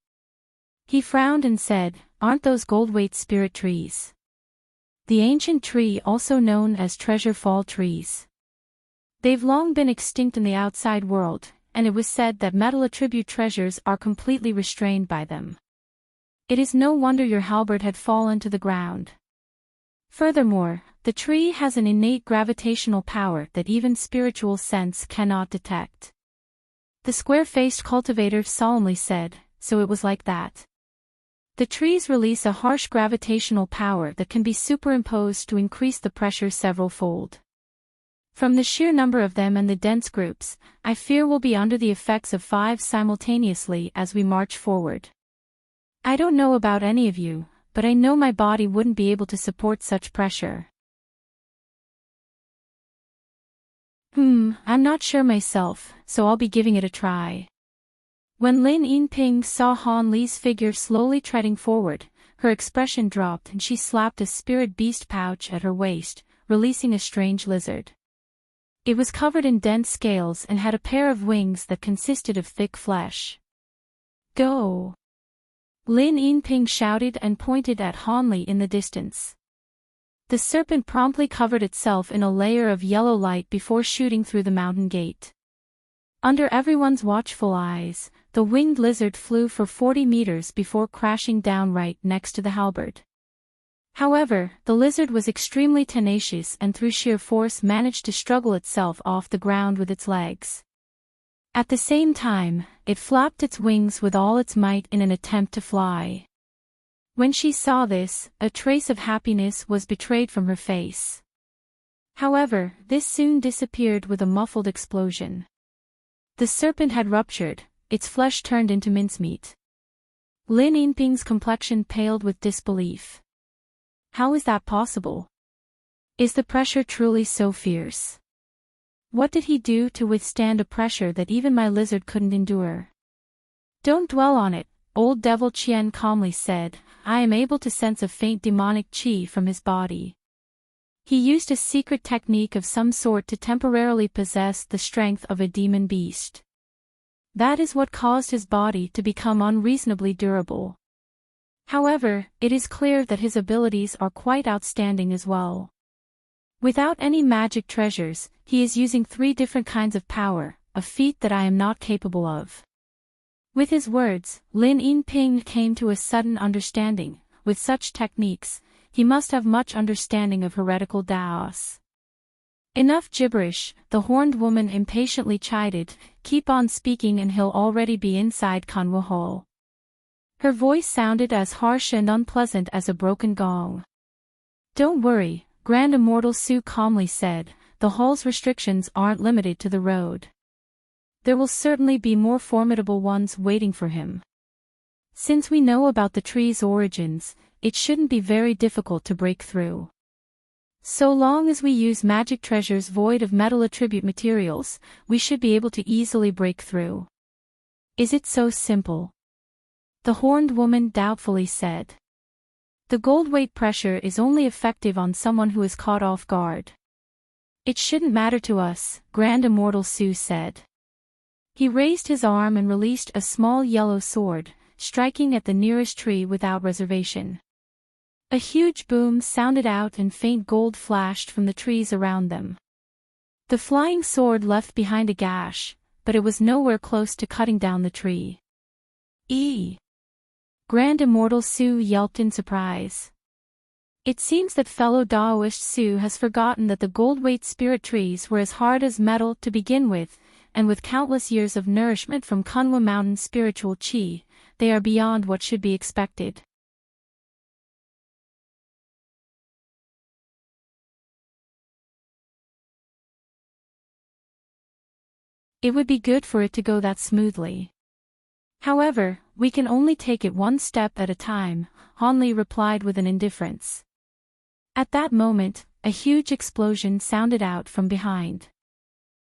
He frowned and said, "Aren't those gold-weight spirit trees? The ancient tree also known as treasure fall trees. They've long been extinct in the outside world, and it was said that metal attribute treasures are completely restrained by them. It is no wonder your halberd had fallen to the ground. Furthermore, the tree has an innate gravitational power that even spiritual sense cannot detect." The square-faced cultivator solemnly said, "So it was like that. The trees release a harsh gravitational power that can be superimposed to increase the pressure several-fold. From the sheer number of them and the dense groups, I fear we'll be under the effects of 5 simultaneously as we march forward. I don't know about any of you, but I know my body wouldn't be able to support such pressure." I'm not sure myself, so I'll be giving it a try." When Lin Yinping saw Han Li's figure slowly treading forward, her expression dropped and she slapped a spirit beast pouch at her waist, releasing a strange lizard. It was covered in dense scales and had a pair of wings that consisted of thick flesh. "Go!" Lin Yinping shouted and pointed at Han Li in the distance. The serpent promptly covered itself in a layer of yellow light before shooting through the mountain gate. Under everyone's watchful eyes, the winged lizard flew for 40 meters before crashing down right next to the halberd. However, the lizard was extremely tenacious and through sheer force managed to struggle itself off the ground with its legs. At the same time, it flapped its wings with all its might in an attempt to fly. When she saw this, a trace of happiness was betrayed from her face. However, this soon disappeared with a muffled explosion. The serpent had ruptured, its flesh turned into mincemeat. Lin Yinping's complexion paled with disbelief. How is that possible? Is the pressure truly so fierce? What did he do to withstand a pressure that even my lizard couldn't endure? Don't dwell on it, old devil Qian calmly said. I am able to sense a faint demonic qi from his body. He used a secret technique of some sort to temporarily possess the strength of a demon beast. That is what caused his body to become unreasonably durable. However, it is clear that his abilities are quite outstanding as well. Without any magic treasures, he is using 3 different kinds of power, a feat that I am not capable of. With his words, Lin Yinping came to a sudden understanding. With such techniques, he must have much understanding of heretical Daos. Enough gibberish, the horned woman impatiently chided, keep on speaking and he'll already be inside Kanwu Hall. Her voice sounded as harsh and unpleasant as a broken gong. Don't worry, Grand Immortal Su calmly said, the hall's restrictions aren't limited to the road. There will certainly be more formidable ones waiting for him. Since we know about the tree's origins, it shouldn't be very difficult to break through. So long as we use magic treasures void of metal attribute materials, we should be able to easily break through. Is it so simple? The horned woman doubtfully said. The gold weight pressure is only effective on someone who is caught off guard. It shouldn't matter to us, Grand Immortal Su said. He raised his arm and released a small yellow sword, striking at the nearest tree without reservation. A huge boom sounded out and faint gold flashed from the trees around them. The flying sword left behind a gash, but it was nowhere close to cutting down the tree. Grand Immortal Su yelped in surprise. It seems that fellow Daoist Su has forgotten that the gold-weight spirit trees were as hard as metal to begin with, and with countless years of nourishment from Kunwa Mountain spiritual qi, they are beyond what should be expected. It would be good for it to go that smoothly. However, we can only take it one step at a time, Hanli replied with an indifference. At that moment, a huge explosion sounded out from behind.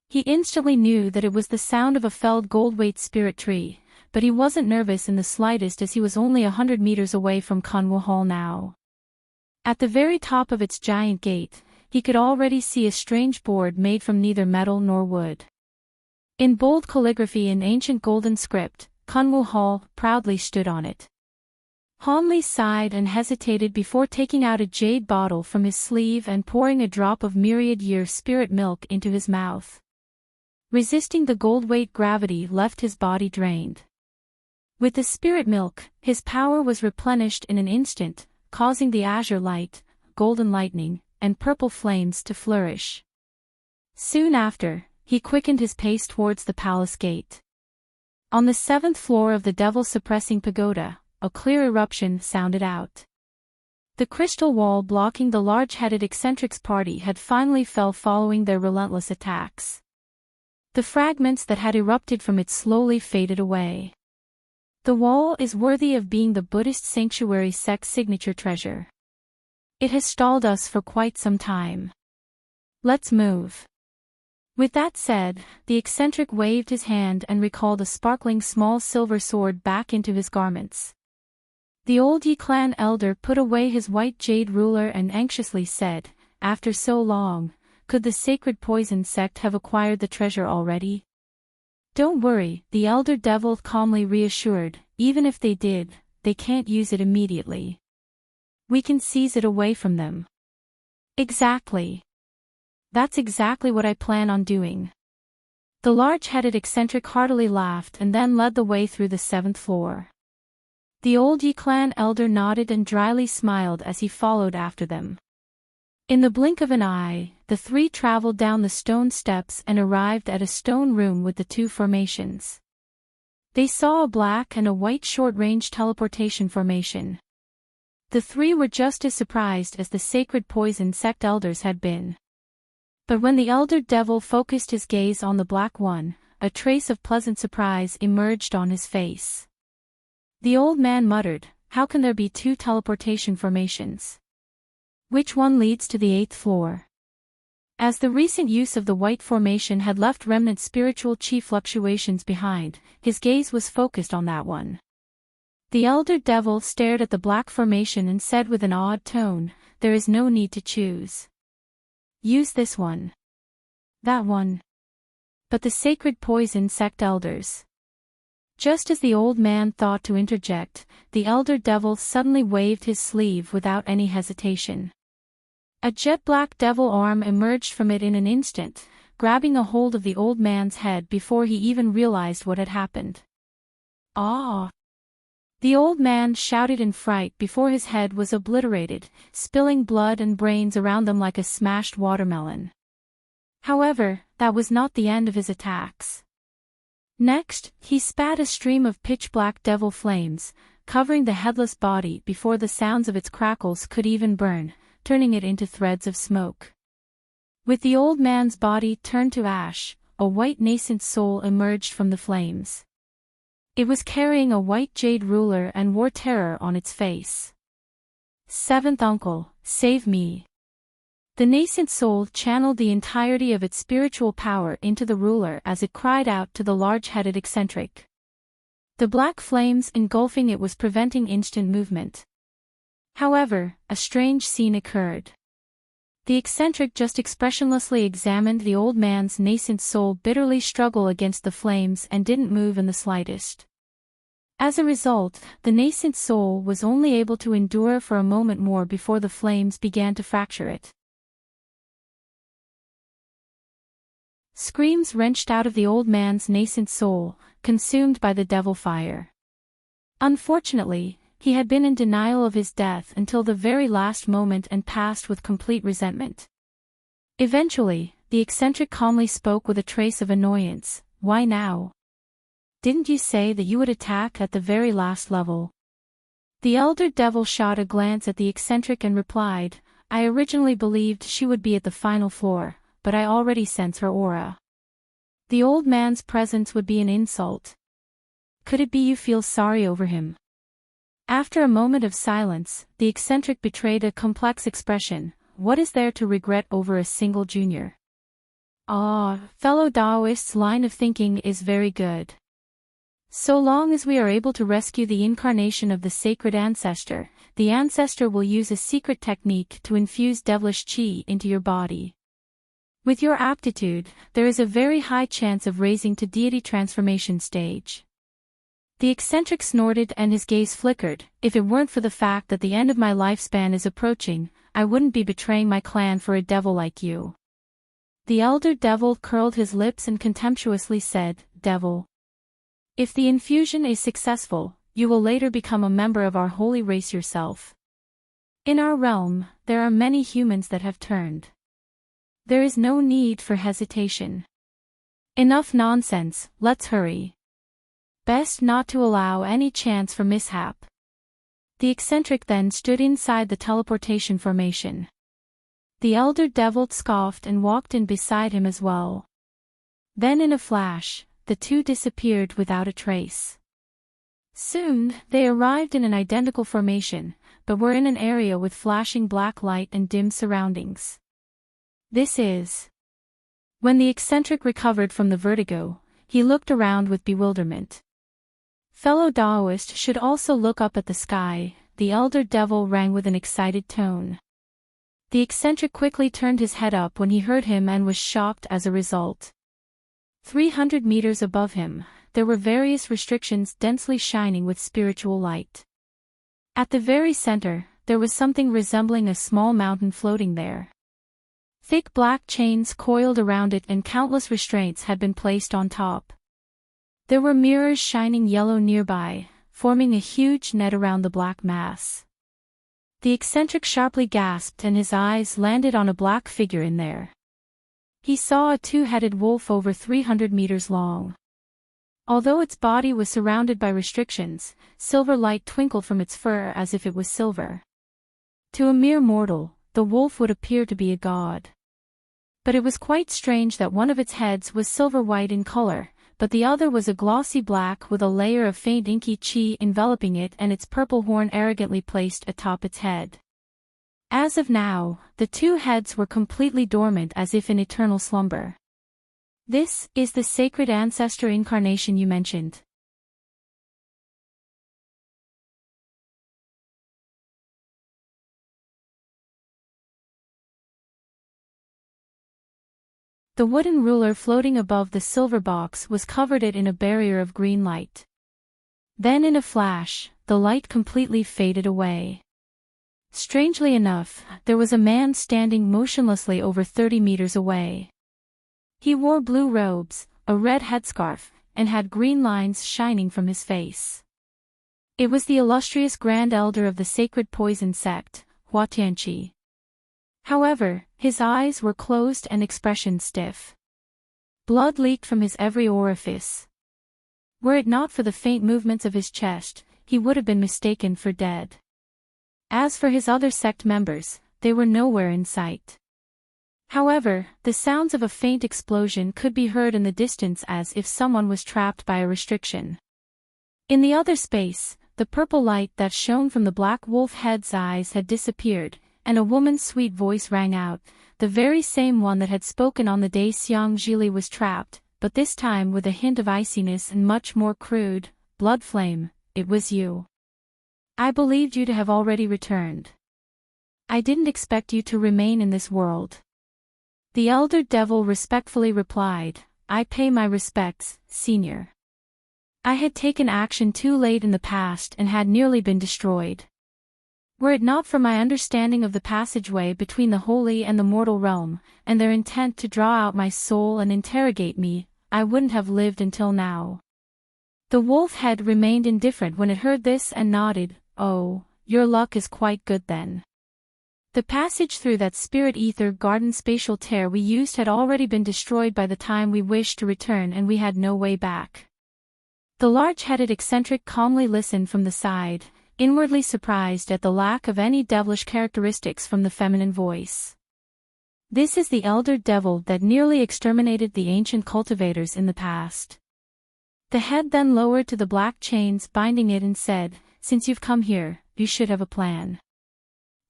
He instantly knew that it was the sound of a felled gold-weight spirit tree, but he wasn't nervous in the slightest as he was only 100 meters away from Kanwu Hall now. At the very top of its giant gate, he could already see a strange board made from neither metal nor wood. In bold calligraphy in ancient golden script, Kunwu Hall proudly stood on it. Hanli sighed and hesitated before taking out a jade bottle from his sleeve and pouring a drop of myriad-year spirit milk into his mouth. Resisting the gold-weight gravity left his body drained. With the spirit milk, his power was replenished in an instant, causing the azure light, golden lightning, and purple flames to flourish. Soon after, he quickened his pace towards the palace gate. On the 7th floor of the devil-suppressing pagoda, a clear eruption sounded out. The crystal wall blocking the large-headed eccentrics party had finally fell following their relentless attacks. The fragments that had erupted from it slowly faded away. The wall is worthy of being the Buddhist sanctuary sect's signature treasure. It has stalled us for quite some time. Let's move. With that said, the eccentric waved his hand and recalled a sparkling small silver sword back into his garments. The old Yi clan elder put away his white jade ruler and anxiously said, after so long, could the sacred poison sect have acquired the treasure already? Don't worry, the elder devil calmly reassured, even if they did, they can't use it immediately. We can seize it away from them. Exactly. That's exactly what I plan on doing. The large-headed eccentric heartily laughed and then led the way through the 7th floor. The old Yi clan elder nodded and dryly smiled as he followed after them. In the blink of an eye, the 3 traveled down the stone steps and arrived at a stone room with the 2 formations. They saw a black and a white short-range teleportation formation. The 3 were just as surprised as the sacred poison sect elders had been. But when the elder devil focused his gaze on the black one, a trace of pleasant surprise emerged on his face. The old man muttered, how can there be 2 teleportation formations? Which one leads to the 8th floor? As the recent use of the white formation had left remnant spiritual chi fluctuations behind, his gaze was focused on that one. The elder devil stared at the black formation and said with an awed tone, there is no need to choose. Use this one. That one. But the sacred poison sect elders. Just as the old man thought to interject, the elder devil suddenly waved his sleeve without any hesitation. A jet-black devil arm emerged from it in an instant, grabbing a hold of the old man's head before he even realized what had happened. "Ah!" The old man shouted in fright before his head was obliterated, spilling blood and brains around them like a smashed watermelon. However, that was not the end of his attacks. Next, he spat a stream of pitch-black devil flames, covering the headless body before the sounds of its crackles could even burn, turning it into threads of smoke. With the old man's body turned to ash, a white nascent soul emerged from the flames. It was carrying a white jade ruler and wore terror on its face. "Seventh uncle, save me." The nascent soul channeled the entirety of its spiritual power into the ruler as it cried out to the large-headed eccentric. The black flames engulfing it was preventing instant movement. However, a strange scene occurred. The eccentric just expressionlessly examined the old man's nascent soul bitterly struggle against the flames and didn't move in the slightest. As a result, the nascent soul was only able to endure for a moment more before the flames began to fracture it. Screams wrenched out of the old man's nascent soul, consumed by the devil fire. Unfortunately, he had been in denial of his death until the very last moment and passed with complete resentment. Eventually, the eccentric calmly spoke with a trace of annoyance. "Why now? Didn't you say that you would attack at the very last level?" The elder devil shot a glance at the eccentric and replied, "I originally believed she would be at the final floor, but I already sense her aura. The old man's presence would be an insult. Could it be you feel sorry over him?" After a moment of silence, the eccentric betrayed a complex expression. "What is there to regret over a single junior?" "Ah, fellow Taoist's line of thinking is very good. So long as we are able to rescue the incarnation of the sacred ancestor, the ancestor will use a secret technique to infuse devilish qi into your body. With your aptitude, there is a very high chance of raising to deity transformation stage." The eccentric snorted and his gaze flickered. "If it weren't for the fact that the end of my lifespan is approaching, I wouldn't be betraying my clan for a devil like you." The elder devil curled his lips and contemptuously said, "Devil. If the infusion is successful, you will later become a member of our holy race yourself. In our realm, there are many humans that have turned. There is no need for hesitation. Enough nonsense, let's hurry. Best not to allow any chance for mishap." The eccentric then stood inside the teleportation formation. The elder devil scoffed and walked in beside him as well. Then in a flash, the two disappeared without a trace. Soon, they arrived in an identical formation, but were in an area with flashing black light and dim surroundings. "This is..." When the eccentric recovered from the vertigo, he looked around with bewilderment. "Fellow Taoist should also look up at the sky," the elder devil rang with an excited tone. The eccentric quickly turned his head up when he heard him and was shocked as a result. 300 meters above him, there were various restrictions densely shining with spiritual light. At the very center, there was something resembling a small mountain floating there. Thick black chains coiled around it and countless restraints had been placed on top. There were mirrors shining yellow nearby, forming a huge net around the black mass. The eccentric sharply gasped and his eyes landed on a black figure in there. He saw a two-headed wolf over 300 meters long. Although its body was surrounded by restrictions, silver light twinkled from its fur as if it was silver. To a mere mortal, the wolf would appear to be a god. But it was quite strange that one of its heads was silver-white in color, but the other was a glossy black with a layer of faint inky chi enveloping it and its purple horn arrogantly placed atop its head. As of now, the two heads were completely dormant as if in eternal slumber. "This is the sacred ancestor incarnation you mentioned." The wooden ruler floating above the silver box was covered in a barrier of green light. Then in a flash, the light completely faded away. Strangely enough, there was a man standing motionlessly over 30 meters away. He wore blue robes, a red headscarf, and had green lines shining from his face. It was the illustrious Grand Elder of the sacred poison sect, Hua Tianqi. However, his eyes were closed and expression stiff. Blood leaked from his every orifice. Were it not for the faint movements of his chest, he would have been mistaken for dead. As for his other sect members, they were nowhere in sight. However, the sounds of a faint explosion could be heard in the distance as if someone was trapped by a restriction. In the other space, the purple light that shone from the black wolf head's eyes had disappeared, and a woman's sweet voice rang out, the very same one that had spoken on the day Xiang Zhili was trapped, but this time with a hint of iciness and much more crude, blood flame, it was you. I believed you to have already returned. I didn't expect you to remain in this world. The elder devil respectfully replied, I pay my respects, senior. I had taken action too late in the past and had nearly been destroyed. Were it not for my understanding of the passageway between the holy and the mortal realm, and their intent to draw out my soul and interrogate me, I wouldn't have lived until now. The wolf head remained indifferent when it heard this and nodded, oh, your luck is quite good then. The passage through that spirit ether garden spatial tear we used had already been destroyed by the time we wished to return and we had no way back. The large-headed eccentric calmly listened from the side, inwardly surprised at the lack of any devilish characteristics from the feminine voice. This is the elder devil that nearly exterminated the ancient cultivators in the past. The head then lowered to the black chains binding it and said, since you've come here, you should have a plan.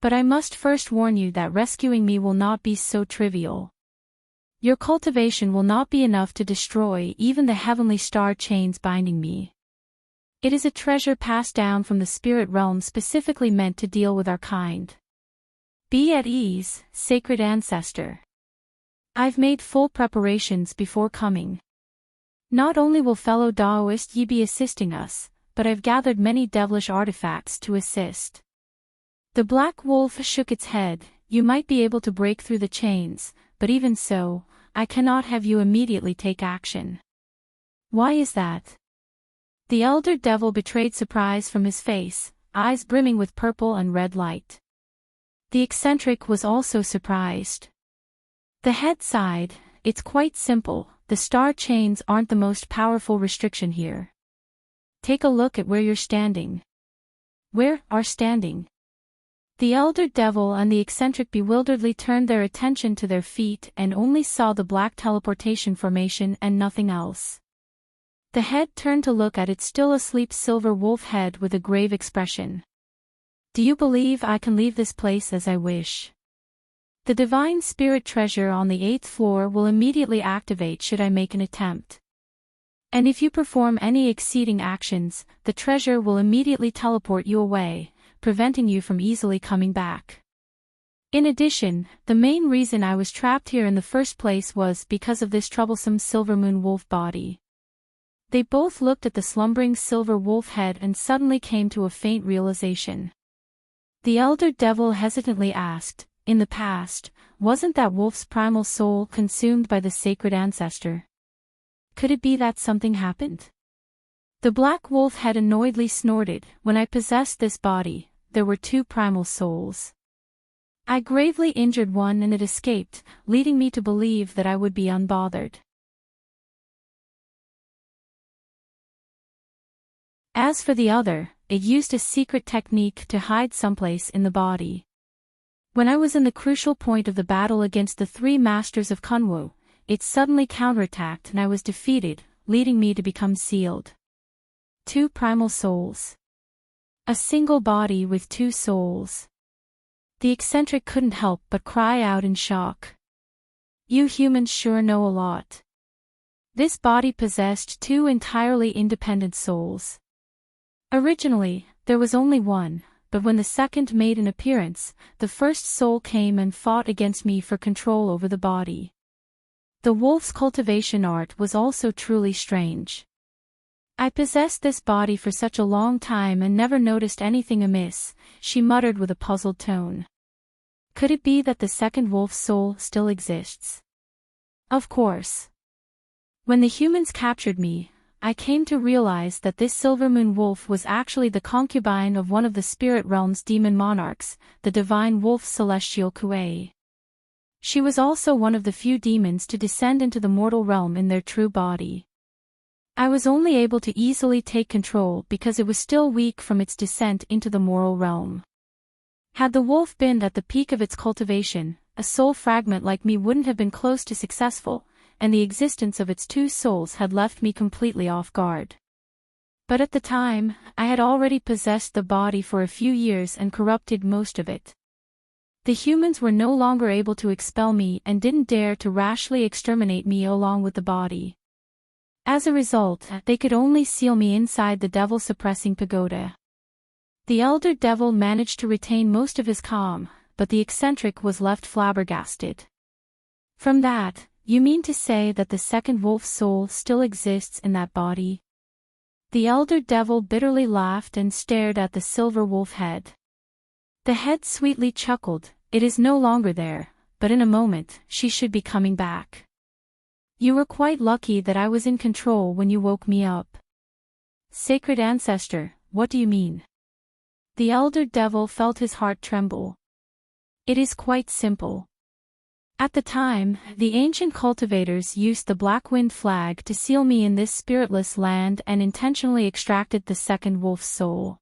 But I must first warn you that rescuing me will not be so trivial. Your cultivation will not be enough to destroy even the heavenly star chains binding me. It is a treasure passed down from the spirit realm specifically meant to deal with our kind. Be at ease, sacred ancestor. I've made full preparations before coming. Not only will fellow Daoist Yi be assisting us, but I've gathered many devilish artifacts to assist. The black wolf shook its head, you might be able to break through the chains, but even so, I cannot have you immediately take action. Why is that? The elder devil betrayed surprise from his face, eyes brimming with purple and red light. The eccentric was also surprised. The head sighed, it's quite simple, the star chains aren't the most powerful restriction here. Take a look at where you're standing. Where are standing? The elder devil and the eccentric bewilderedly turned their attention to their feet and only saw the black teleportation formation and nothing else. The head turned to look at its still asleep silver wolf head with a grave expression. Do you believe I can leave this place as I wish? The divine spirit treasure on the 8th floor will immediately activate should I make an attempt. And if you perform any exceeding actions, the treasure will immediately teleport you away, preventing you from easily coming back. In addition, the main reason I was trapped here in the first place was because of this troublesome silver moon wolf body. They both looked at the slumbering silver wolf head and suddenly came to a faint realization. The elder devil hesitantly asked, in the past, wasn't that wolf's primal soul consumed by the sacred ancestor? Could it be that something happened? The black wolf head annoyedly snorted, when I possessed this body, there were 2 primal souls. I gravely injured one and it escaped, leading me to believe that I would be unbothered. As for the other, it used a secret technique to hide someplace in the body. When I was in the crucial point of the battle against the 3 masters of Kunwu, it suddenly counterattacked and I was defeated, leading me to become sealed. 2 primal souls. A single body with 2 souls. The eccentric couldn't help but cry out in shock. You humans sure know a lot. This body possessed 2 entirely independent souls. Originally, there was only one, but when the second made an appearance, the first soul came and fought against me for control over the body. The wolf's cultivation art was also truly strange. I possessed this body for such a long time and never noticed anything amiss, she muttered with a puzzled tone. Could it be that the second wolf's soul still exists? Of course. When the humans captured me, I came to realize that this Silvermoon wolf was actually the concubine of one of the spirit realm's demon monarchs, the divine wolf celestial Kuei. She was also one of the few demons to descend into the mortal realm in their true body. I was only able to easily take control because it was still weak from its descent into the moral realm. Had the wolf been at the peak of its cultivation, a soul fragment like me wouldn't have been close to successful, and the existence of its two souls had left me completely off guard. But at the time, I had already possessed the body for a few years and corrupted most of it. The humans were no longer able to expel me and didn't dare to rashly exterminate me along with the body. As a result, they could only seal me inside the devil-suppressing pagoda. The elder devil managed to retain most of his calm, but the eccentric was left flabbergasted. From that, you mean to say that the second wolf's soul still exists in that body? The elder devil bitterly laughed and stared at the silver wolf head. The head sweetly chuckled. It is no longer there, but in a moment, she should be coming back. You were quite lucky that I was in control when you woke me up. Sacred ancestor, what do you mean? The elder devil felt his heart tremble. It is quite simple. At the time, the ancient cultivators used the Black Wind flag to seal me in this spiritless land and intentionally extracted the second wolf's soul.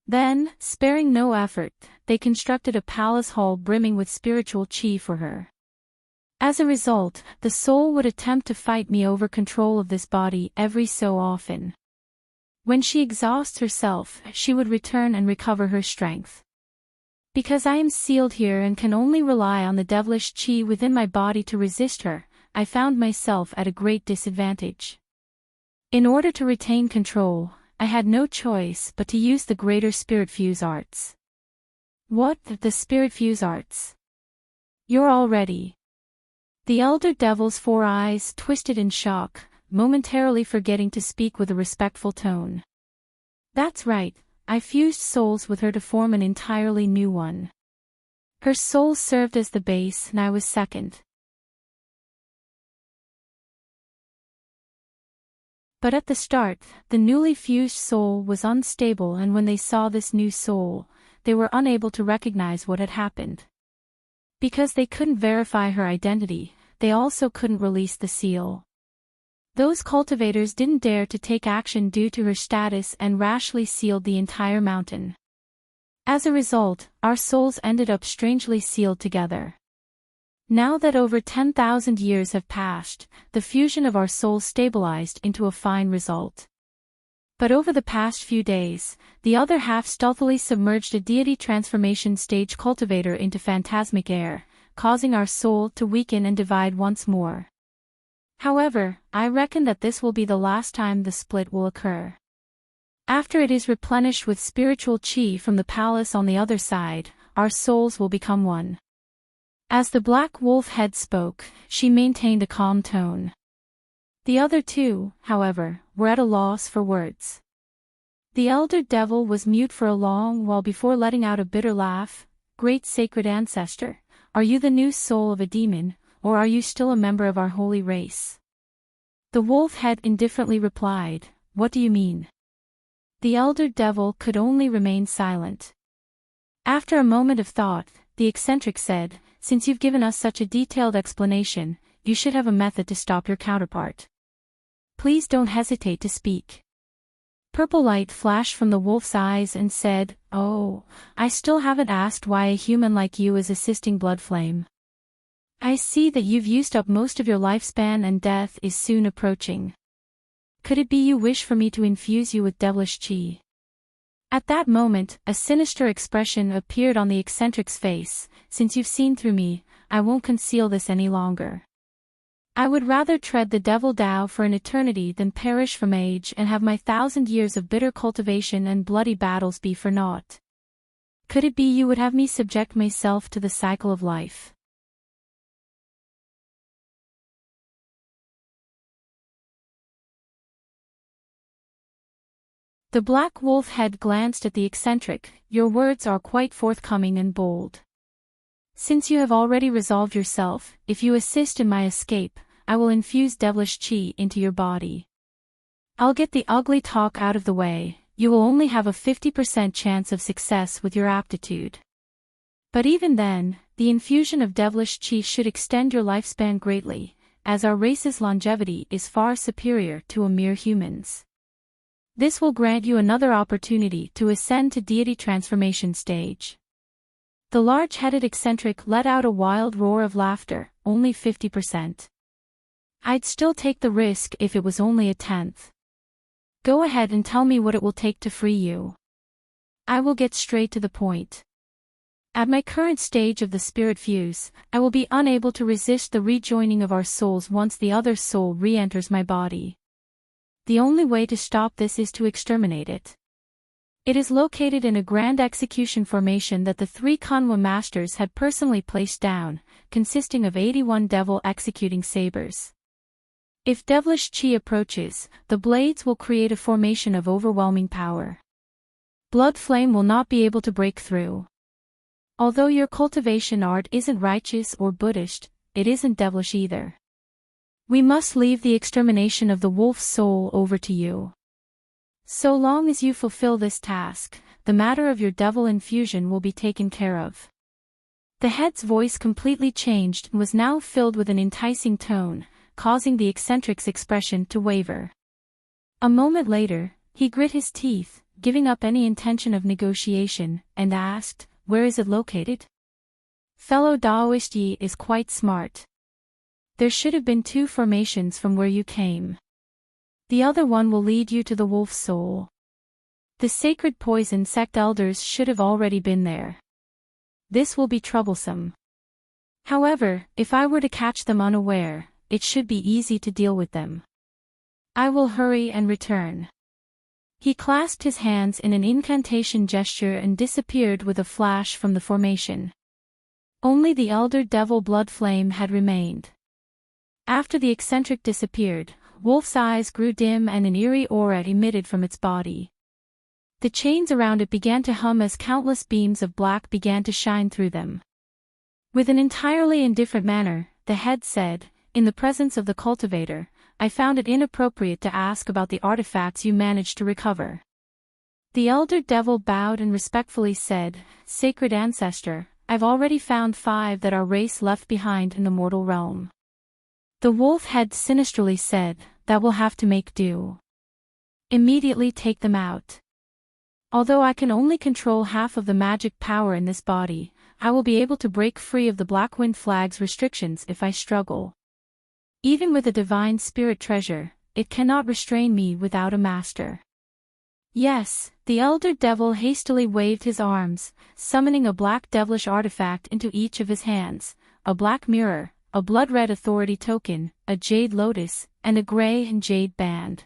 Then, sparing no effort, they constructed a palace hall brimming with spiritual chi for her. As a result, the soul would attempt to fight me over control of this body every so often. When she exhausts herself, she would return and recover her strength. Because I am sealed here and can only rely on the devilish chi within my body to resist her, I found myself at a great disadvantage. In order to retain control, I had no choice but to use the greater spirit fuse arts. What, the spirit fuse arts? You're all ready. The elder devil's 4 eyes twisted in shock, momentarily forgetting to speak with a respectful tone. That's right, I fused souls with her to form an entirely new one. Her soul served as the base and I was second. But at the start, the newly fused soul was unstable, and when they saw this new soul, they were unable to recognize what had happened. Because they couldn't verify her identity, they also couldn't release the seal. Those cultivators didn't dare to take action due to her status and rashly sealed the entire mountain. As a result, our souls ended up strangely sealed together. Now that over 10,000 years have passed, the fusion of our souls stabilized into a fine result. But over the past few days, the other half stealthily submerged a deity transformation stage cultivator into phantasmic air, causing our soul to weaken and divide once more. However, I reckon that this will be the last time the split will occur. After it is replenished with spiritual chi from the palace on the other side, our souls will become one. As the black wolf head spoke, she maintained a calm tone. The other two, however, were at a loss for words. The elder devil was mute for a long while before letting out a bitter laugh. Great sacred ancestor, are you the new soul of a demon, or are you still a member of our holy race? The wolf head indifferently replied, What do you mean? The elder devil could only remain silent. After a moment of thought, the eccentric said, Since you've given us such a detailed explanation, you should have a method to stop your counterpart. Please don't hesitate to speak. Purple light flashed from the wolf's eyes and said, Oh, I still haven't asked why a human like you is assisting Bloodflame. I see that you've used up most of your lifespan and death is soon approaching. Could it be you wish for me to infuse you with devilish chi? At that moment, a sinister expression appeared on the eccentric's face. Since you've seen through me, I won't conceal this any longer. I would rather tread the devil Tao for an eternity than perish from age and have my 1,000 years of bitter cultivation and bloody battles be for naught. Could it be you would have me subject myself to the cycle of life? The black wolf head glanced at the eccentric. Your words are quite forthcoming and bold. Since you have already resolved yourself, if you assist in my escape, I will infuse devilish chi into your body. I'll get the ugly talk out of the way. You will only have a 50% chance of success with your aptitude. But even then, the infusion of devilish chi should extend your lifespan greatly, as our race's longevity is far superior to a mere human's. This will grant you another opportunity to ascend to deity transformation stage. The large-headed eccentric let out a wild roar of laughter. Only 50%. I'd still take the risk if it was only a tenth. Go ahead and tell me what it will take to free you. I will get straight to the point. At my current stage of the spirit fuse, I will be unable to resist the rejoining of our souls once the other soul re-enters my body. The only way to stop this is to exterminate it. It is located in a grand execution formation that the three Kanwa masters had personally placed down, consisting of 81 devil executing sabers. If devilish chi approaches, the blades will create a formation of overwhelming power. Blood flame will not be able to break through. Although your cultivation art isn't righteous or Buddhist, it isn't devilish either. We must leave the extermination of the wolf's soul over to you. So long as you fulfill this task, the matter of your devil infusion will be taken care of. The head's voice completely changed and was now filled with an enticing tone, causing the eccentric's expression to waver. A moment later, he grit his teeth, giving up any intention of negotiation, and asked, "Where is it located?" Fellow Taoist Yi is quite smart. There should have been 2 formations from where you came. The other one will lead you to the wolf's soul. The sacred poison sect elders should have already been there. This will be troublesome. However, if I were to catch them unaware, it should be easy to deal with them. I will hurry and return. He clasped his hands in an incantation gesture and disappeared with a flash from the formation. Only the elder devil blood flame had remained. After the eccentric disappeared, Wolf's eyes grew dim and an eerie aura emitted from its body. The chains around it began to hum as countless beams of black began to shine through them. With an entirely indifferent manner, the head said, "In the presence of the cultivator, I found it inappropriate to ask about the artifacts you managed to recover." The elder devil bowed and respectfully said, "Sacred ancestor, I've already found 5 that our race left behind in the mortal realm." The wolf head sinisterly said, "That will have to make do. Immediately take them out. Although I can only control half of the magic power in this body, I will be able to break free of the Black Wind Flag's restrictions if I struggle. Even with a divine spirit treasure, it cannot restrain me without a master." Yes, the elder devil hastily waved his arms, summoning a black devilish artifact into each of his hands, a black mirror, a blood-red authority token, a jade lotus, and a gray and jade band.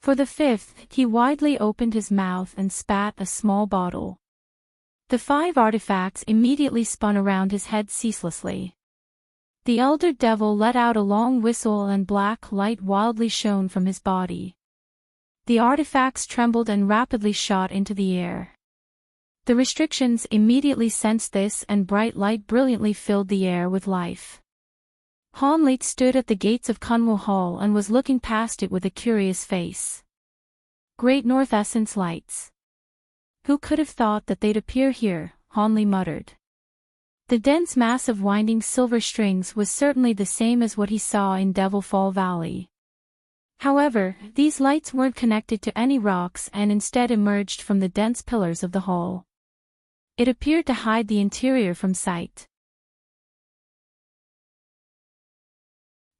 For the 5th, he widely opened his mouth and spat a small bottle. The 5 artifacts immediately spun around his head ceaselessly. The elder devil let out a long whistle and black light wildly shone from his body. The artifacts trembled and rapidly shot into the air. The restrictions immediately sensed this and bright light brilliantly filled the air with life. Hanlit stood at the gates of Kunwo Hall and was looking past it with a curious face. Great North Essence lights. Who could have thought that they'd appear here, Hanli muttered. The dense mass of winding silver strings was certainly the same as what he saw in Devil Fall Valley. However, these lights weren't connected to any rocks and instead emerged from the dense pillars of the hall. It appeared to hide the interior from sight.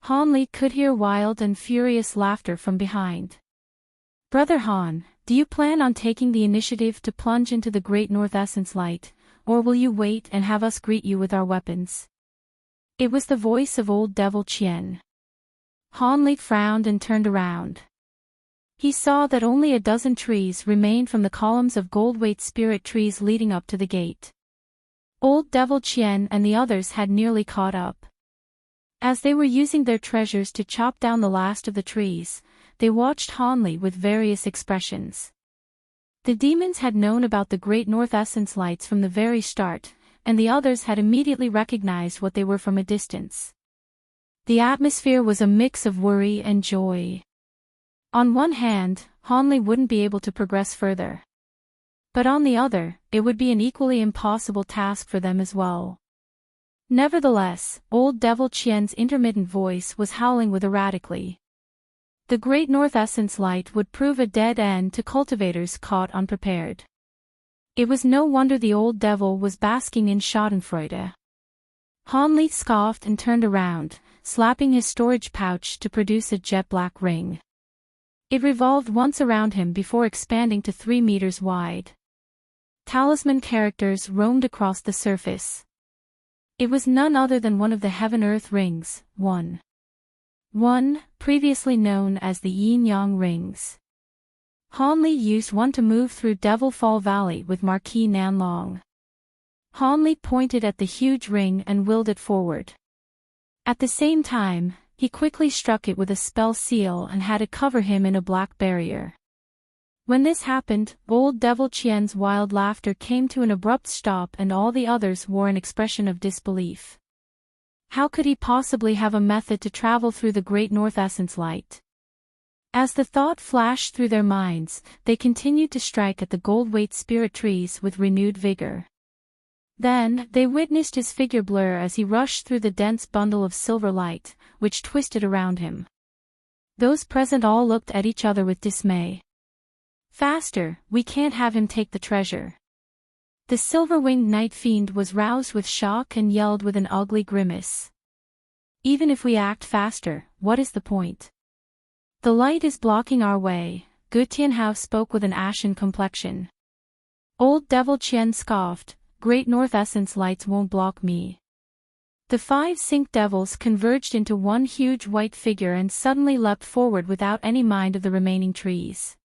Han Li could hear wild and furious laughter from behind. "Brother Han, do you plan on taking the initiative to plunge into the Great North Essence Light, or will you wait and have us greet you with our weapons?" It was the voice of old Devil Chien. Han Li frowned and turned around. He saw that only a dozen trees remained from the columns of gold-weight spirit trees leading up to the gate. Old Devil Chien and the others had nearly caught up. As they were using their treasures to chop down the last of the trees, they watched Han Li with various expressions. The demons had known about the Great North Essence lights from the very start, and the others had immediately recognized what they were from a distance. The atmosphere was a mix of worry and joy. On one hand, Hanley wouldn't be able to progress further. But on the other, it would be an equally impossible task for them as well. Nevertheless, old Devil Qian's intermittent voice was howling with erratically. The Great North Essence light would prove a dead end to cultivators caught unprepared. It was no wonder the old devil was basking in schadenfreude. Hanley scoffed and turned around, slapping his storage pouch to produce a jet-black ring. It revolved once around him before expanding to 3 meters wide. Talisman characters roamed across the surface. It was none other than one of the Heaven-Earth rings, one, previously known as the Yin-Yang rings. Hanley used one to move through Devil Fall Valley with Marquis Nanlong. Hanley pointed at the huge ring and willed it forward. At the same time, he quickly struck it with a spell seal and had it cover him in a black barrier. When this happened, old Devil Qian's wild laughter came to an abrupt stop and all the others wore an expression of disbelief. How could he possibly have a method to travel through the Great North Essence light? As the thought flashed through their minds, they continued to strike at the gold-weight spirit trees with renewed vigor. Then, they witnessed his figure blur as he rushed through the dense bundle of silver light, which twisted around him. Those present all looked at each other with dismay. "Faster, we can't have him take the treasure." The silver-winged night fiend was roused with shock and yelled with an ugly grimace. "Even if we act faster, what is the point? The light is blocking our way," Gu Tianhao spoke with an ashen complexion. Old Devil Qian scoffed, "Great North Essence lights won't block me." The 5 Sync Devils converged into one huge white figure and suddenly leapt forward without any mind of the remaining trees.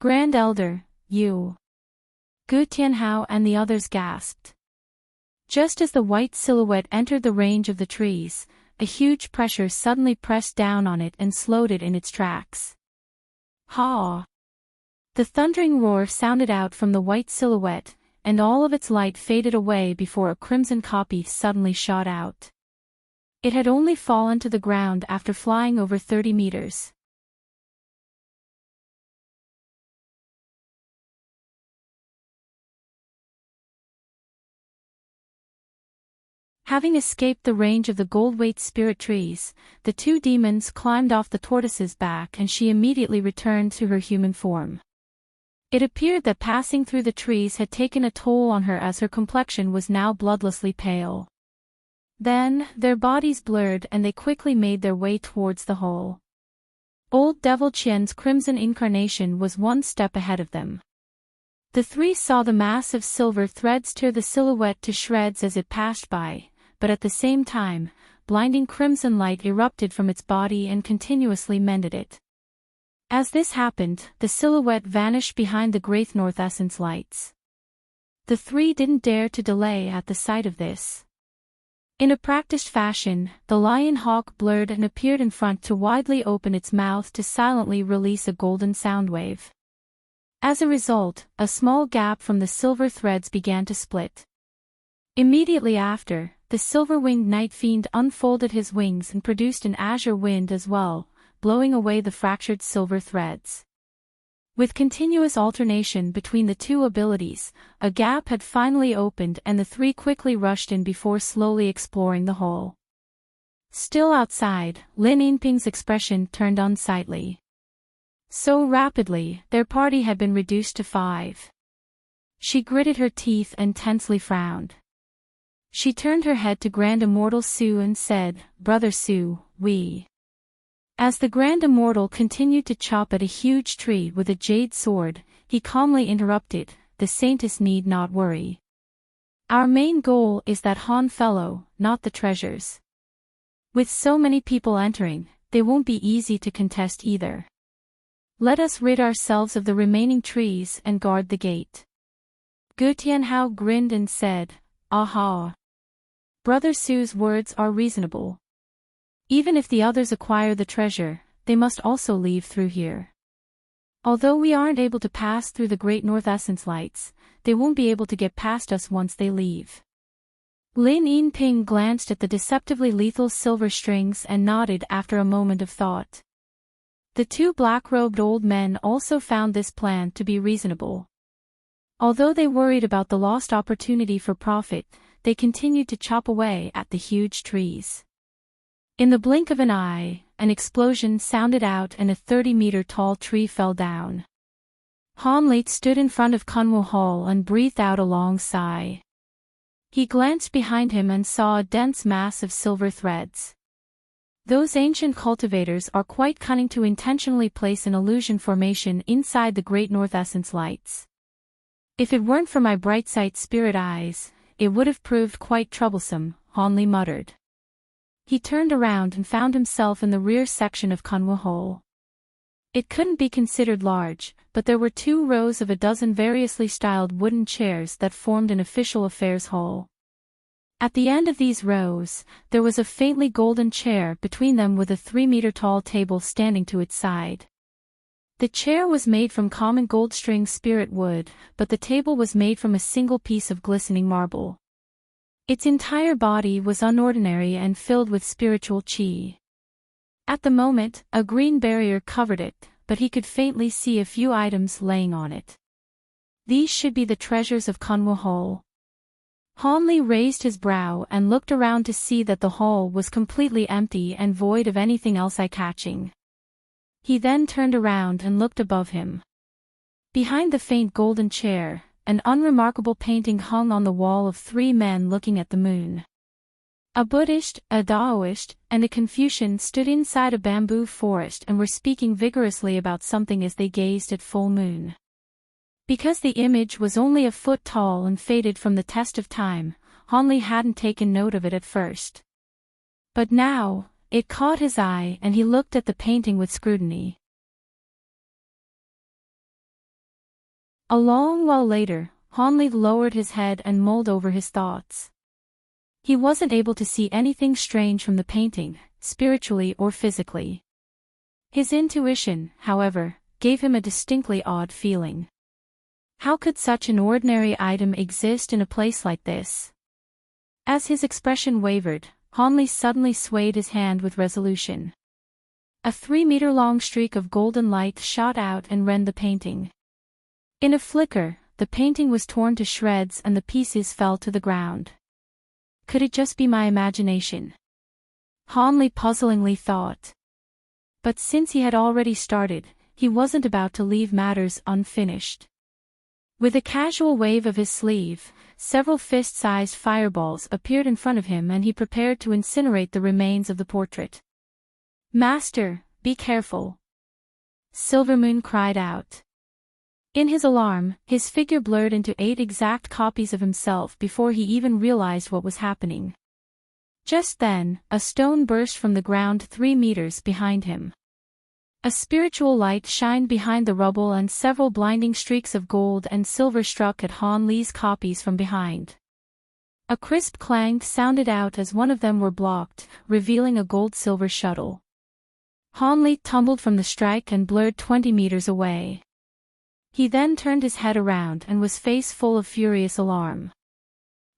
"Grand Elder, you!" Gu Tianhao and the others gasped. Just as the white silhouette entered the range of the trees, a huge pressure suddenly pressed down on it and slowed it in its tracks. Ha! The thundering roar sounded out from the white silhouette, and all of its light faded away before a crimson copy suddenly shot out. It had only fallen to the ground after flying over 30 meters. Having escaped the range of the gold-weight spirit trees, the 2 demons climbed off the tortoise's back and she immediately returned to her human form. It appeared that passing through the trees had taken a toll on her as her complexion was now bloodlessly pale. Then, their bodies blurred and they quickly made their way towards the hole. Old Devil Qian's crimson incarnation was one step ahead of them. The 3 saw the massive silver threads tear the silhouette to shreds as it passed by, but at the same time, blinding crimson light erupted from its body and continuously mended it. As this happened, the silhouette vanished behind the Great North Essence lights. The 3 didn't dare to delay at the sight of this. In a practiced fashion, the lion hawk blurred and appeared in front to widely open its mouth to silently release a golden sound wave. As a result, a small gap from the silver threads began to split. Immediately after, the silver-winged night fiend unfolded his wings and produced an azure wind as well, blowing away the fractured silver threads. With continuous alternation between the 2 abilities, a gap had finally opened and the 3 quickly rushed in before slowly exploring the hole. Still outside, Lin Yinping's expression turned unsightly. So rapidly, their party had been reduced to 5. She gritted her teeth and tensely frowned. She turned her head to Grand Immortal Su and said, "Brother Su, we..." As the Grand Immortal continued to chop at a huge tree with a jade sword, he calmly interrupted, "The Saintess need not worry. Our main goal is that Han fellow, not the treasures. With so many people entering, they won't be easy to contest either. Let us rid ourselves of the remaining trees and guard the gate." Gu Tianhao grinned and said, "Aha! Brother Su's words are reasonable. Even if the others acquire the treasure, they must also leave through here. Although we aren't able to pass through the Great North Essence lights, they won't be able to get past us once they leave. Lin Yinping glanced at the deceptively lethal silver strings and nodded after a moment of thought. The two black-robed old men also found this plan to be reasonable. Although they worried about the lost opportunity for profit, they continued to chop away at the huge trees. In the blink of an eye, an explosion sounded out and a 30-meter-tall tree fell down. Han Li stood in front of Kunwu Hall and breathed out a long sigh. He glanced behind him and saw a dense mass of silver threads. Those ancient cultivators are quite cunning to intentionally place an illusion formation inside the Great North Essence lights. If it weren't for my bright sight spirit eyes, it would have proved quite troublesome, Han Li muttered. He turned around and found himself in the rear section of Kunwu Hall. It couldn't be considered large, but there were 2 rows of a dozen variously styled wooden chairs that formed an official affairs hall. At the end of these rows, there was a faintly golden chair between them with a 3-meter-tall table standing to its side. The chair was made from common gold-string spirit wood, but the table was made from a single piece of glistening marble. Its entire body was unordinary and filled with spiritual qi. At the moment, a green barrier covered it, but he could faintly see a few items laying on it. These should be the treasures of Kunwu Hall. Han Li raised his brow and looked around to see that the hall was completely empty and void of anything else eye-catching. He then turned around and looked above him. Behind the faint golden chair, an unremarkable painting hung on the wall of 3 men looking at the moon. A Buddhist, a Taoist, and a Confucian stood inside a bamboo forest and were speaking vigorously about something as they gazed at full moon. Because the image was only a foot tall and faded from the test of time, Han Li hadn't taken note of it at first. But now, it caught his eye and he looked at the painting with scrutiny. A long while later, Han Li lowered his head and mulled over his thoughts. He wasn't able to see anything strange from the painting, spiritually or physically. His intuition, however, gave him a distinctly odd feeling. How could such an ordinary item exist in a place like this? As his expression wavered, Han Li suddenly swayed his hand with resolution. A 3-meter-long streak of golden light shot out and rend the painting. In a flicker, the painting was torn to shreds and the pieces fell to the ground. Could it just be my imagination? Han Li puzzlingly thought. But since he had already started, he wasn't about to leave matters unfinished. With a casual wave of his sleeve, several fist-sized fireballs appeared in front of him and he prepared to incinerate the remains of the portrait. "Master, be careful!" Silvermoon cried out. In his alarm, his figure blurred into 8 exact copies of himself before he even realized what was happening. Just then, a stone burst from the ground 3 meters behind him. A spiritual light shined behind the rubble and several blinding streaks of gold and silver struck at Han Li's copies from behind. A crisp clang sounded out as one of them were blocked, revealing a gold-silver shuttle. Han Li tumbled from the strike and blurred 20 meters away. He then turned his head around and was face full of furious alarm.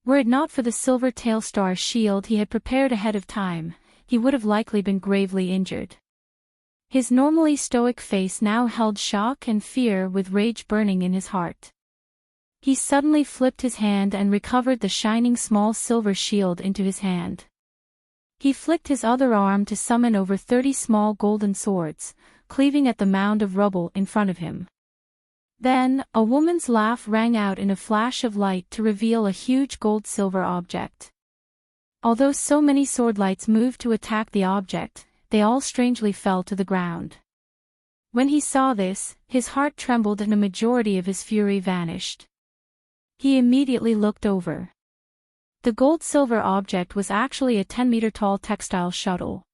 Were it not for the silver tail star shield he had prepared ahead of time, he would have likely been gravely injured. His normally stoic face now held shock and fear with rage burning in his heart. He suddenly flipped his hand and recovered the shining small silver shield into his hand. He flicked his other arm to summon over 30 small golden swords, cleaving at the mound of rubble in front of him. Then, a woman's laugh rang out in a flash of light to reveal a huge gold-silver object. Although so many swordlights moved to attack the object, they all strangely fell to the ground. When he saw this, his heart trembled and a majority of his fury vanished. He immediately looked over. The gold-silver object was actually a 10-meter-tall textile shuttle.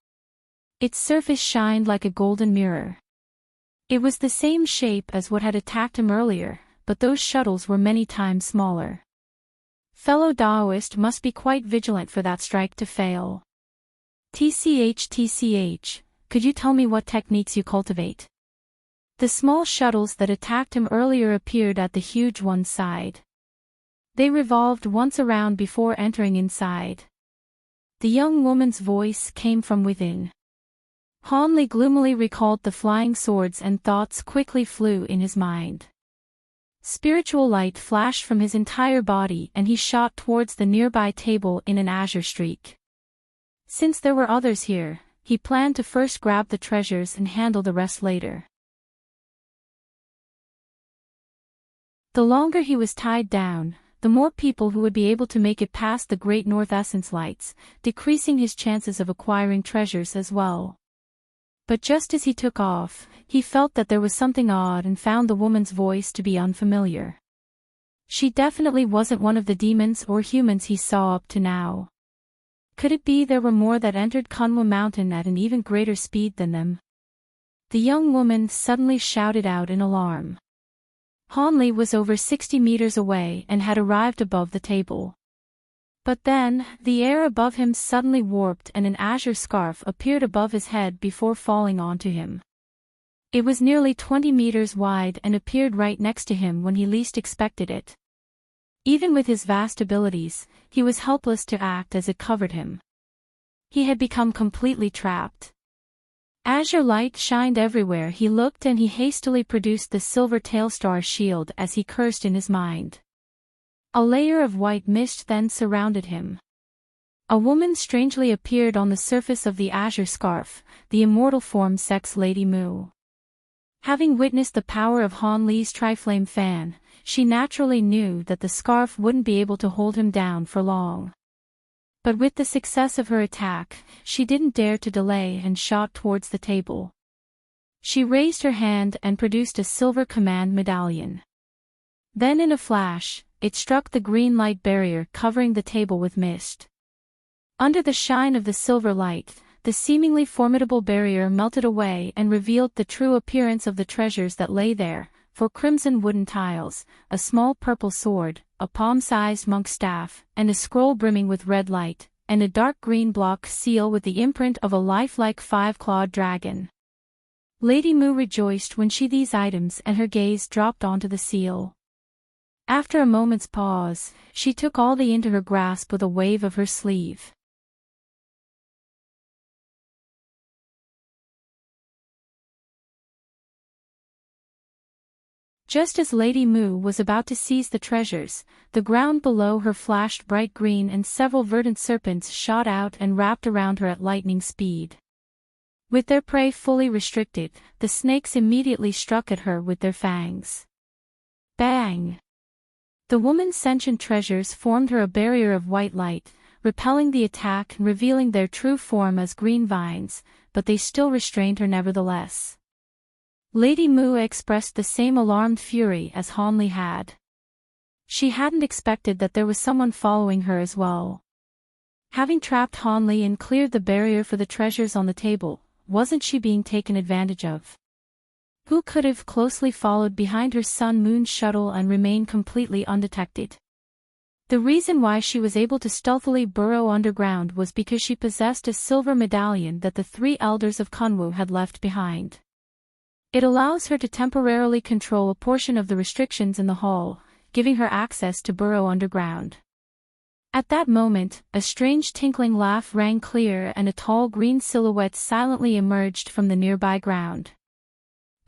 Its surface shined like a golden mirror. It was the same shape as what had attacked him earlier, but those shuttles were many times smaller. Fellow Taoist must be quite vigilant for that strike to fail. TCH, could you tell me what techniques you cultivate? The small shuttles that attacked him earlier appeared at the huge one's side. They revolved once around before entering inside. The young woman's voice came from within. Hanli gloomily recalled the flying swords and thoughts quickly flew in his mind. Spiritual light flashed from his entire body and he shot towards the nearby table in an azure streak. Since there were others here, he planned to first grab the treasures and handle the rest later. The longer he was tied down, the more people who would be able to make it past the Great North Essence lights, decreasing his chances of acquiring treasures as well. But just as he took off, he felt that there was something odd and found the woman's voice to be unfamiliar. She definitely wasn't one of the demons or humans he saw up to now. Could it be there were more that entered Kunwu Mountain at an even greater speed than them? The young woman suddenly shouted out in alarm. Hanli was over 60 meters away and had arrived above the table. But then, the air above him suddenly warped and an azure scarf appeared above his head before falling onto him. It was nearly 20 meters wide and appeared right next to him when he least expected it. Even with his vast abilities, he was helpless to act as it covered him. He had become completely trapped. Azure light shined everywhere he looked and he hastily produced the silver tailstar shield as he cursed in his mind. A layer of white mist then surrounded him. A woman strangely appeared on the surface of the azure scarf, the immortal form Sex Lady Mu. Having witnessed the power of Hanli's Triflame fan, she naturally knew that the scarf wouldn't be able to hold him down for long. But with the success of her attack, she didn't dare to delay and shot towards the table. She raised her hand and produced a silver command medallion. Then in a flash, it struck the green light barrier covering the table with mist. Under the shine of the silver light, the seemingly formidable barrier melted away and revealed the true appearance of the treasures that lay there, for crimson wooden tiles, a small purple sword, a palm-sized monk's staff, and a scroll brimming with red light, and a dark green block seal with the imprint of a lifelike five-clawed dragon. Lady Mu rejoiced when she saw these items and her gaze dropped onto the seal. After a moment's pause, she took all the into her grasp with a wave of her sleeve. Just as Lady Mu was about to seize the treasures, the ground below her flashed bright green and several verdant serpents shot out and wrapped around her at lightning speed. With their prey fully restricted, the snakes immediately struck at her with their fangs. Bang! The woman's sentient treasures formed her a barrier of white light, repelling the attack and revealing their true form as green vines, but they still restrained her nevertheless. Lady Mu expressed the same alarmed fury as Hanli had. She hadn't expected that there was someone following her as well. Having trapped Hanli and cleared the barrier for the treasures on the table, wasn't she being taken advantage of? Who could have closely followed behind her sun-moon shuttle and remained completely undetected? The reason why she was able to stealthily burrow underground was because she possessed a silver medallion that the three elders of Kunwu had left behind. It allows her to temporarily control a portion of the restrictions in the hall, giving her access to burrow underground. At that moment, a strange tinkling laugh rang clear and a tall green silhouette silently emerged from the nearby ground.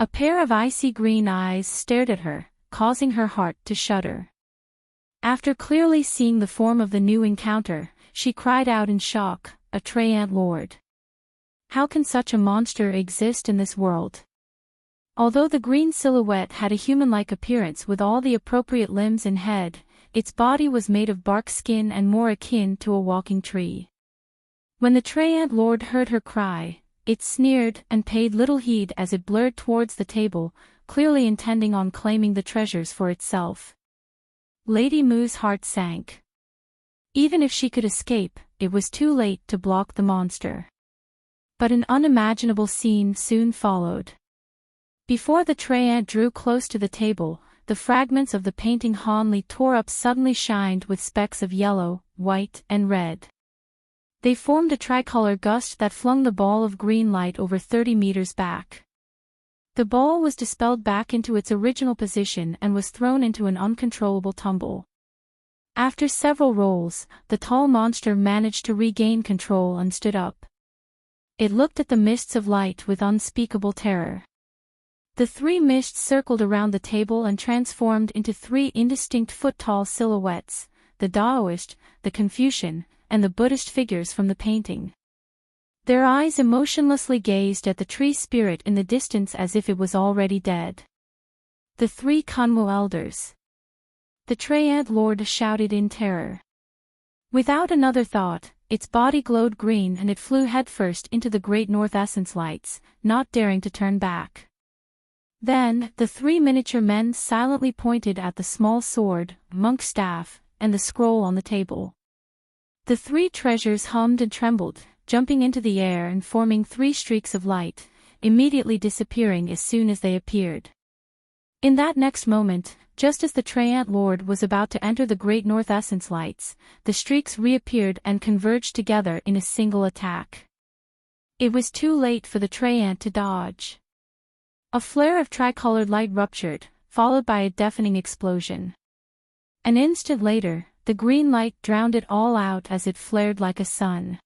A pair of icy green eyes stared at her, causing her heart to shudder. After clearly seeing the form of the new encounter, she cried out in shock, "A Treant Lord! How can such a monster exist in this world?" Although the green silhouette had a human-like appearance with all the appropriate limbs and head, its body was made of bark skin and more akin to a walking tree. When the Treant Lord heard her cry, it sneered and paid little heed as it blurred towards the table, clearly intending on claiming the treasures for itself. Lady Mu's heart sank. Even if she could escape, it was too late to block the monster. But an unimaginable scene soon followed. Before the Treant drew close to the table, the fragments of the painting Hanli tore up suddenly shined with specks of yellow, white, and red. They formed a tricolor gust that flung the ball of green light over 30 meters back. The ball was dispelled back into its original position and was thrown into an uncontrollable tumble. After several rolls, the tall monster managed to regain control and stood up. It looked at the mists of light with unspeakable terror. The three mists circled around the table and transformed into three indistinct foot-tall silhouettes, the Taoist, the Confucian, and the Buddhist figures from the painting. Their eyes emotionlessly gazed at the tree spirit in the distance as if it was already dead. The three Kunwu elders. The Tree-Ant Lord shouted in terror. Without another thought, its body glowed green and it flew headfirst into the great North Essence lights, not daring to turn back. Then, the three miniature men silently pointed at the small sword, monk staff, and the scroll on the table. The three treasures hummed and trembled, jumping into the air and forming three streaks of light, immediately disappearing as soon as they appeared. In that next moment, just as the Tree-Ant Lord was about to enter the great North Essence lights, the streaks reappeared and converged together in a single attack. It was too late for the Tree-Ant to dodge. A flare of tricolored light ruptured, followed by a deafening explosion. An instant later, the green light drowned it all out as it flared like a sun.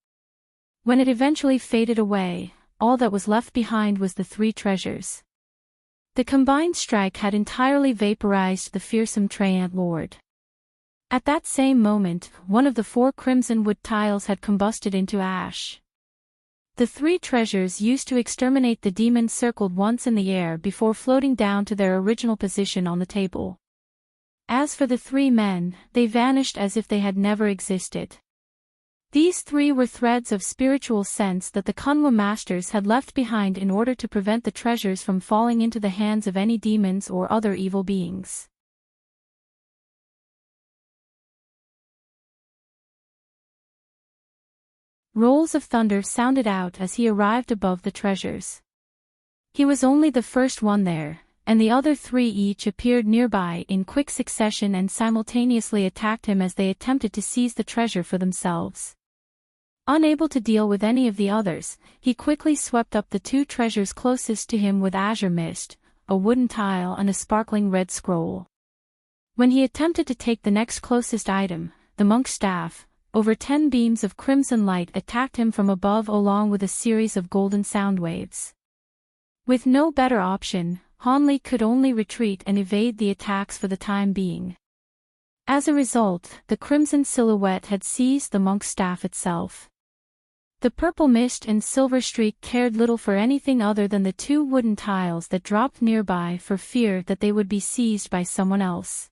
When it eventually faded away, all that was left behind was the three treasures. The combined strike had entirely vaporized the fearsome Tree-Ant Lord. At that same moment, one of the four crimson wood tiles had combusted into ash. The three treasures used to exterminate the demons circled once in the air before floating down to their original position on the table. As for the three men, they vanished as if they had never existed. These three were threads of spiritual sense that the Kunwu masters had left behind in order to prevent the treasures from falling into the hands of any demons or other evil beings. Rolls of thunder sounded out as he arrived above the treasures. He was only the first one there, and the other three each appeared nearby in quick succession and simultaneously attacked him as they attempted to seize the treasure for themselves. Unable to deal with any of the others, he quickly swept up the two treasures closest to him with azure mist, a wooden tile and a sparkling red scroll. When he attempted to take the next closest item, the monk's staff, over 10 beams of crimson light attacked him from above along with a series of golden sound waves. With no better option, Hanli could only retreat and evade the attacks for the time being. As a result, the crimson silhouette had seized the monk's staff itself. The purple mist and silver streak cared little for anything other than the two wooden tiles that dropped nearby for fear that they would be seized by someone else.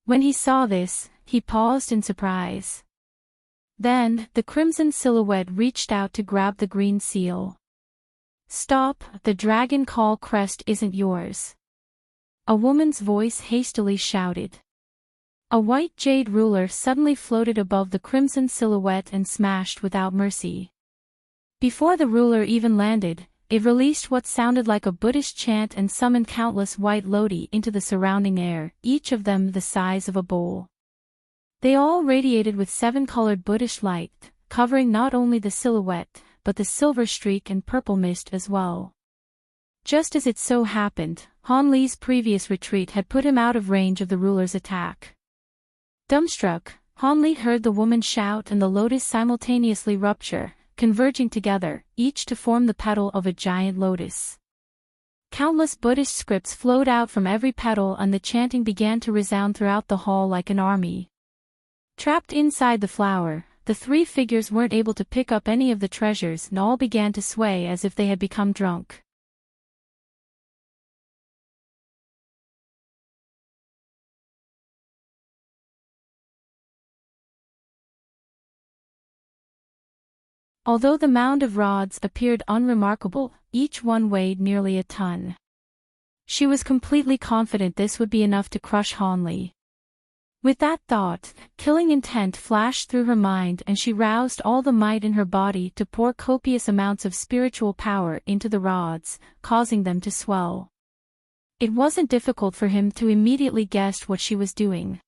When he saw this, he paused in surprise. Then, the crimson silhouette reached out to grab the green seal. "Stop, the dragon call crest isn't yours," a woman's voice hastily shouted. A white jade ruler suddenly floated above the crimson silhouette and smashed without mercy. Before the ruler even landed, it released what sounded like a Buddhist chant and summoned countless white lodi into the surrounding air, each of them the size of a bowl. They all radiated with 7-colored Buddhist light, covering not only the silhouette, but the silver streak and purple mist as well. Just as it so happened, Hanli's previous retreat had put him out of range of the ruler's attack. Dumbstruck, Hanli heard the woman shout and the lotus simultaneously rupture, converging together, each to form the petal of a giant lotus. Countless Buddhist scripts flowed out from every petal and the chanting began to resound throughout the hall like an army. Trapped inside the flower, the three figures weren't able to pick up any of the treasures and all began to sway as if they had become drunk. Although the mound of rods appeared unremarkable, each one weighed nearly a ton. She was completely confident this would be enough to crush Hanli. With that thought, killing intent flashed through her mind and she roused all the might in her body to pour copious amounts of spiritual power into the rods, causing them to swell. It wasn't difficult for him to immediately guess what she was doing.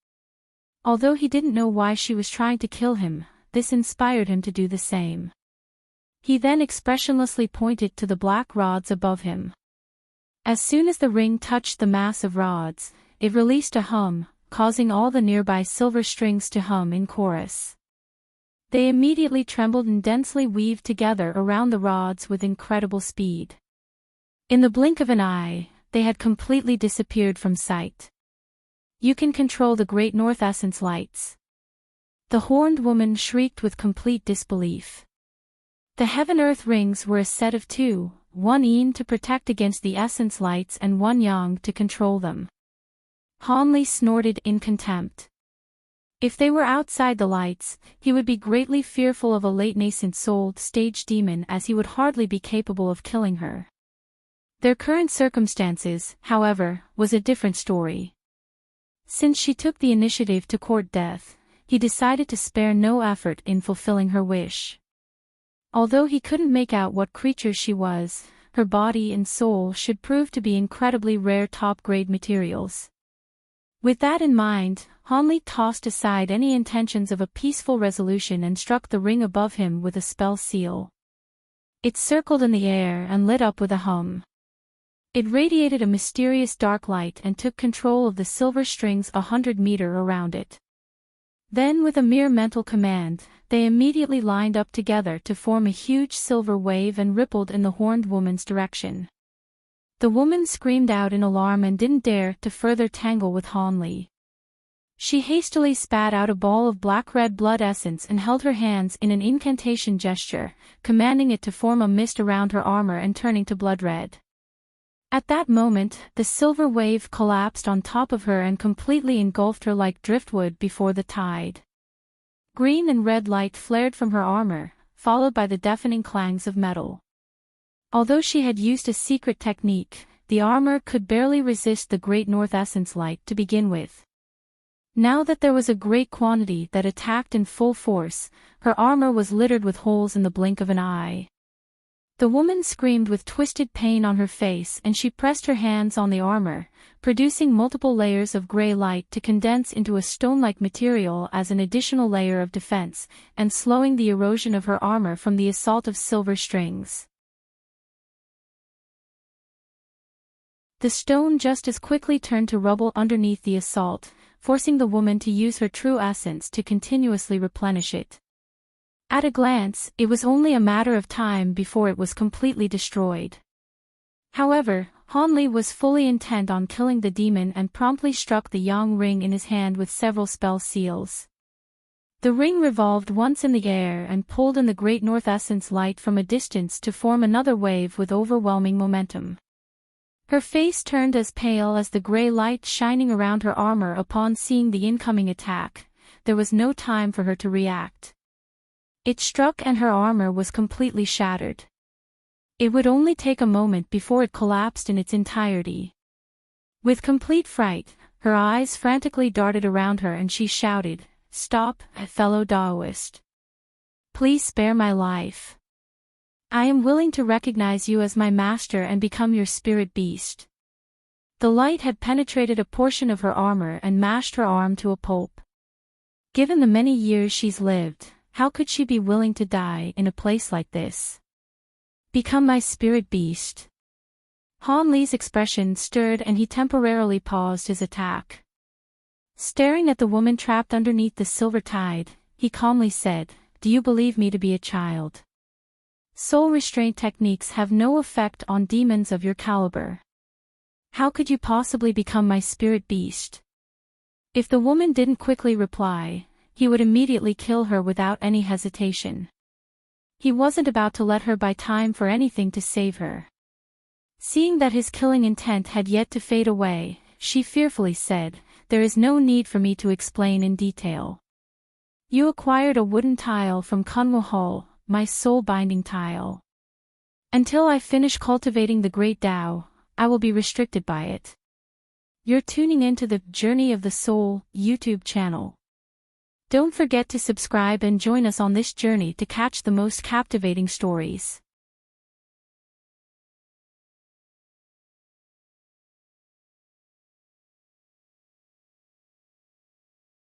Although he didn't know why she was trying to kill him, this inspired him to do the same. He then expressionlessly pointed to the black rods above him. As soon as the ring touched the mass of rods, it released a hum, causing all the nearby silver strings to hum in chorus. They immediately trembled and densely weaved together around the rods with incredible speed. In the blink of an eye, they had completely disappeared from sight. You can control the Great North Essence lights. The horned woman shrieked with complete disbelief. The heaven-earth rings were a set of two, one yin to protect against the essence lights and one yang to control them. Hanli snorted in contempt. If they were outside the lights, he would be greatly fearful of a late nascent souled stage demon, as he would hardly be capable of killing her. Their current circumstances, however, was a different story. Since she took the initiative to court death, he decided to spare no effort in fulfilling her wish. Although he couldn't make out what creature she was, her body and soul should prove to be incredibly rare top-grade materials. With that in mind, Hanli tossed aside any intentions of a peaceful resolution and struck the ring above him with a spell seal. It circled in the air and lit up with a hum. It radiated a mysterious dark light and took control of the silver strings 100 meters around it. Then, with a mere mental command, they immediately lined up together to form a huge silver wave and rippled in the horned woman's direction. The woman screamed out in alarm and didn't dare to further tangle with Hanli. She hastily spat out a ball of black-red blood essence and held her hands in an incantation gesture, commanding it to form a mist around her armor and turning to blood red. At that moment, the silver wave collapsed on top of her and completely engulfed her like driftwood before the tide. Green and red light flared from her armor, followed by the deafening clangs of metal. Although she had used a secret technique, the armor could barely resist the Great North Essence light to begin with. Now that there was a great quantity that attacked in full force, her armor was littered with holes in the blink of an eye. The woman screamed with twisted pain on her face and she pressed her hands on the armor, producing multiple layers of gray light to condense into a stone-like material as an additional layer of defense, and slowing the erosion of her armor from the assault of silver strings. The stone just as quickly turned to rubble underneath the assault, forcing the woman to use her true essence to continuously replenish it. At a glance, it was only a matter of time before it was completely destroyed. However, Hanli was fully intent on killing the demon and promptly struck the yang ring in his hand with several spell seals. The ring revolved once in the air and pulled in the Great North Essence light from a distance to form another wave with overwhelming momentum. Her face turned as pale as the gray light shining around her armor upon seeing the incoming attack. There was no time for her to react. It struck and her armor was completely shattered. It would only take a moment before it collapsed in its entirety. With complete fright, her eyes frantically darted around her and she shouted, "Stop, fellow Taoist. Please spare my life. I am willing to recognize you as my master and become your spirit beast." The light had penetrated a portion of her armor and mashed her arm to a pulp. Given the many years she's lived, how could she be willing to die in a place like this? Become my spirit beast. Hanli's expression stirred and he temporarily paused his attack. Staring at the woman trapped underneath the silver tide, he calmly said, "Do you believe me to be a child? Soul restraint techniques have no effect on demons of your caliber. How could you possibly become my spirit beast?" If the woman didn't quickly reply, he would immediately kill her without any hesitation. He wasn't about to let her buy time for anything to save her. Seeing that his killing intent had yet to fade away, she fearfully said, "There is no need for me to explain in detail. You acquired a wooden tile from Kunwu Hall, my soul-binding tile. Until I finish cultivating the Great Tao, I will be restricted by it. You're tuning into the Journey of the Soul YouTube channel. Don't forget to subscribe and join us on this journey to catch the most captivating stories.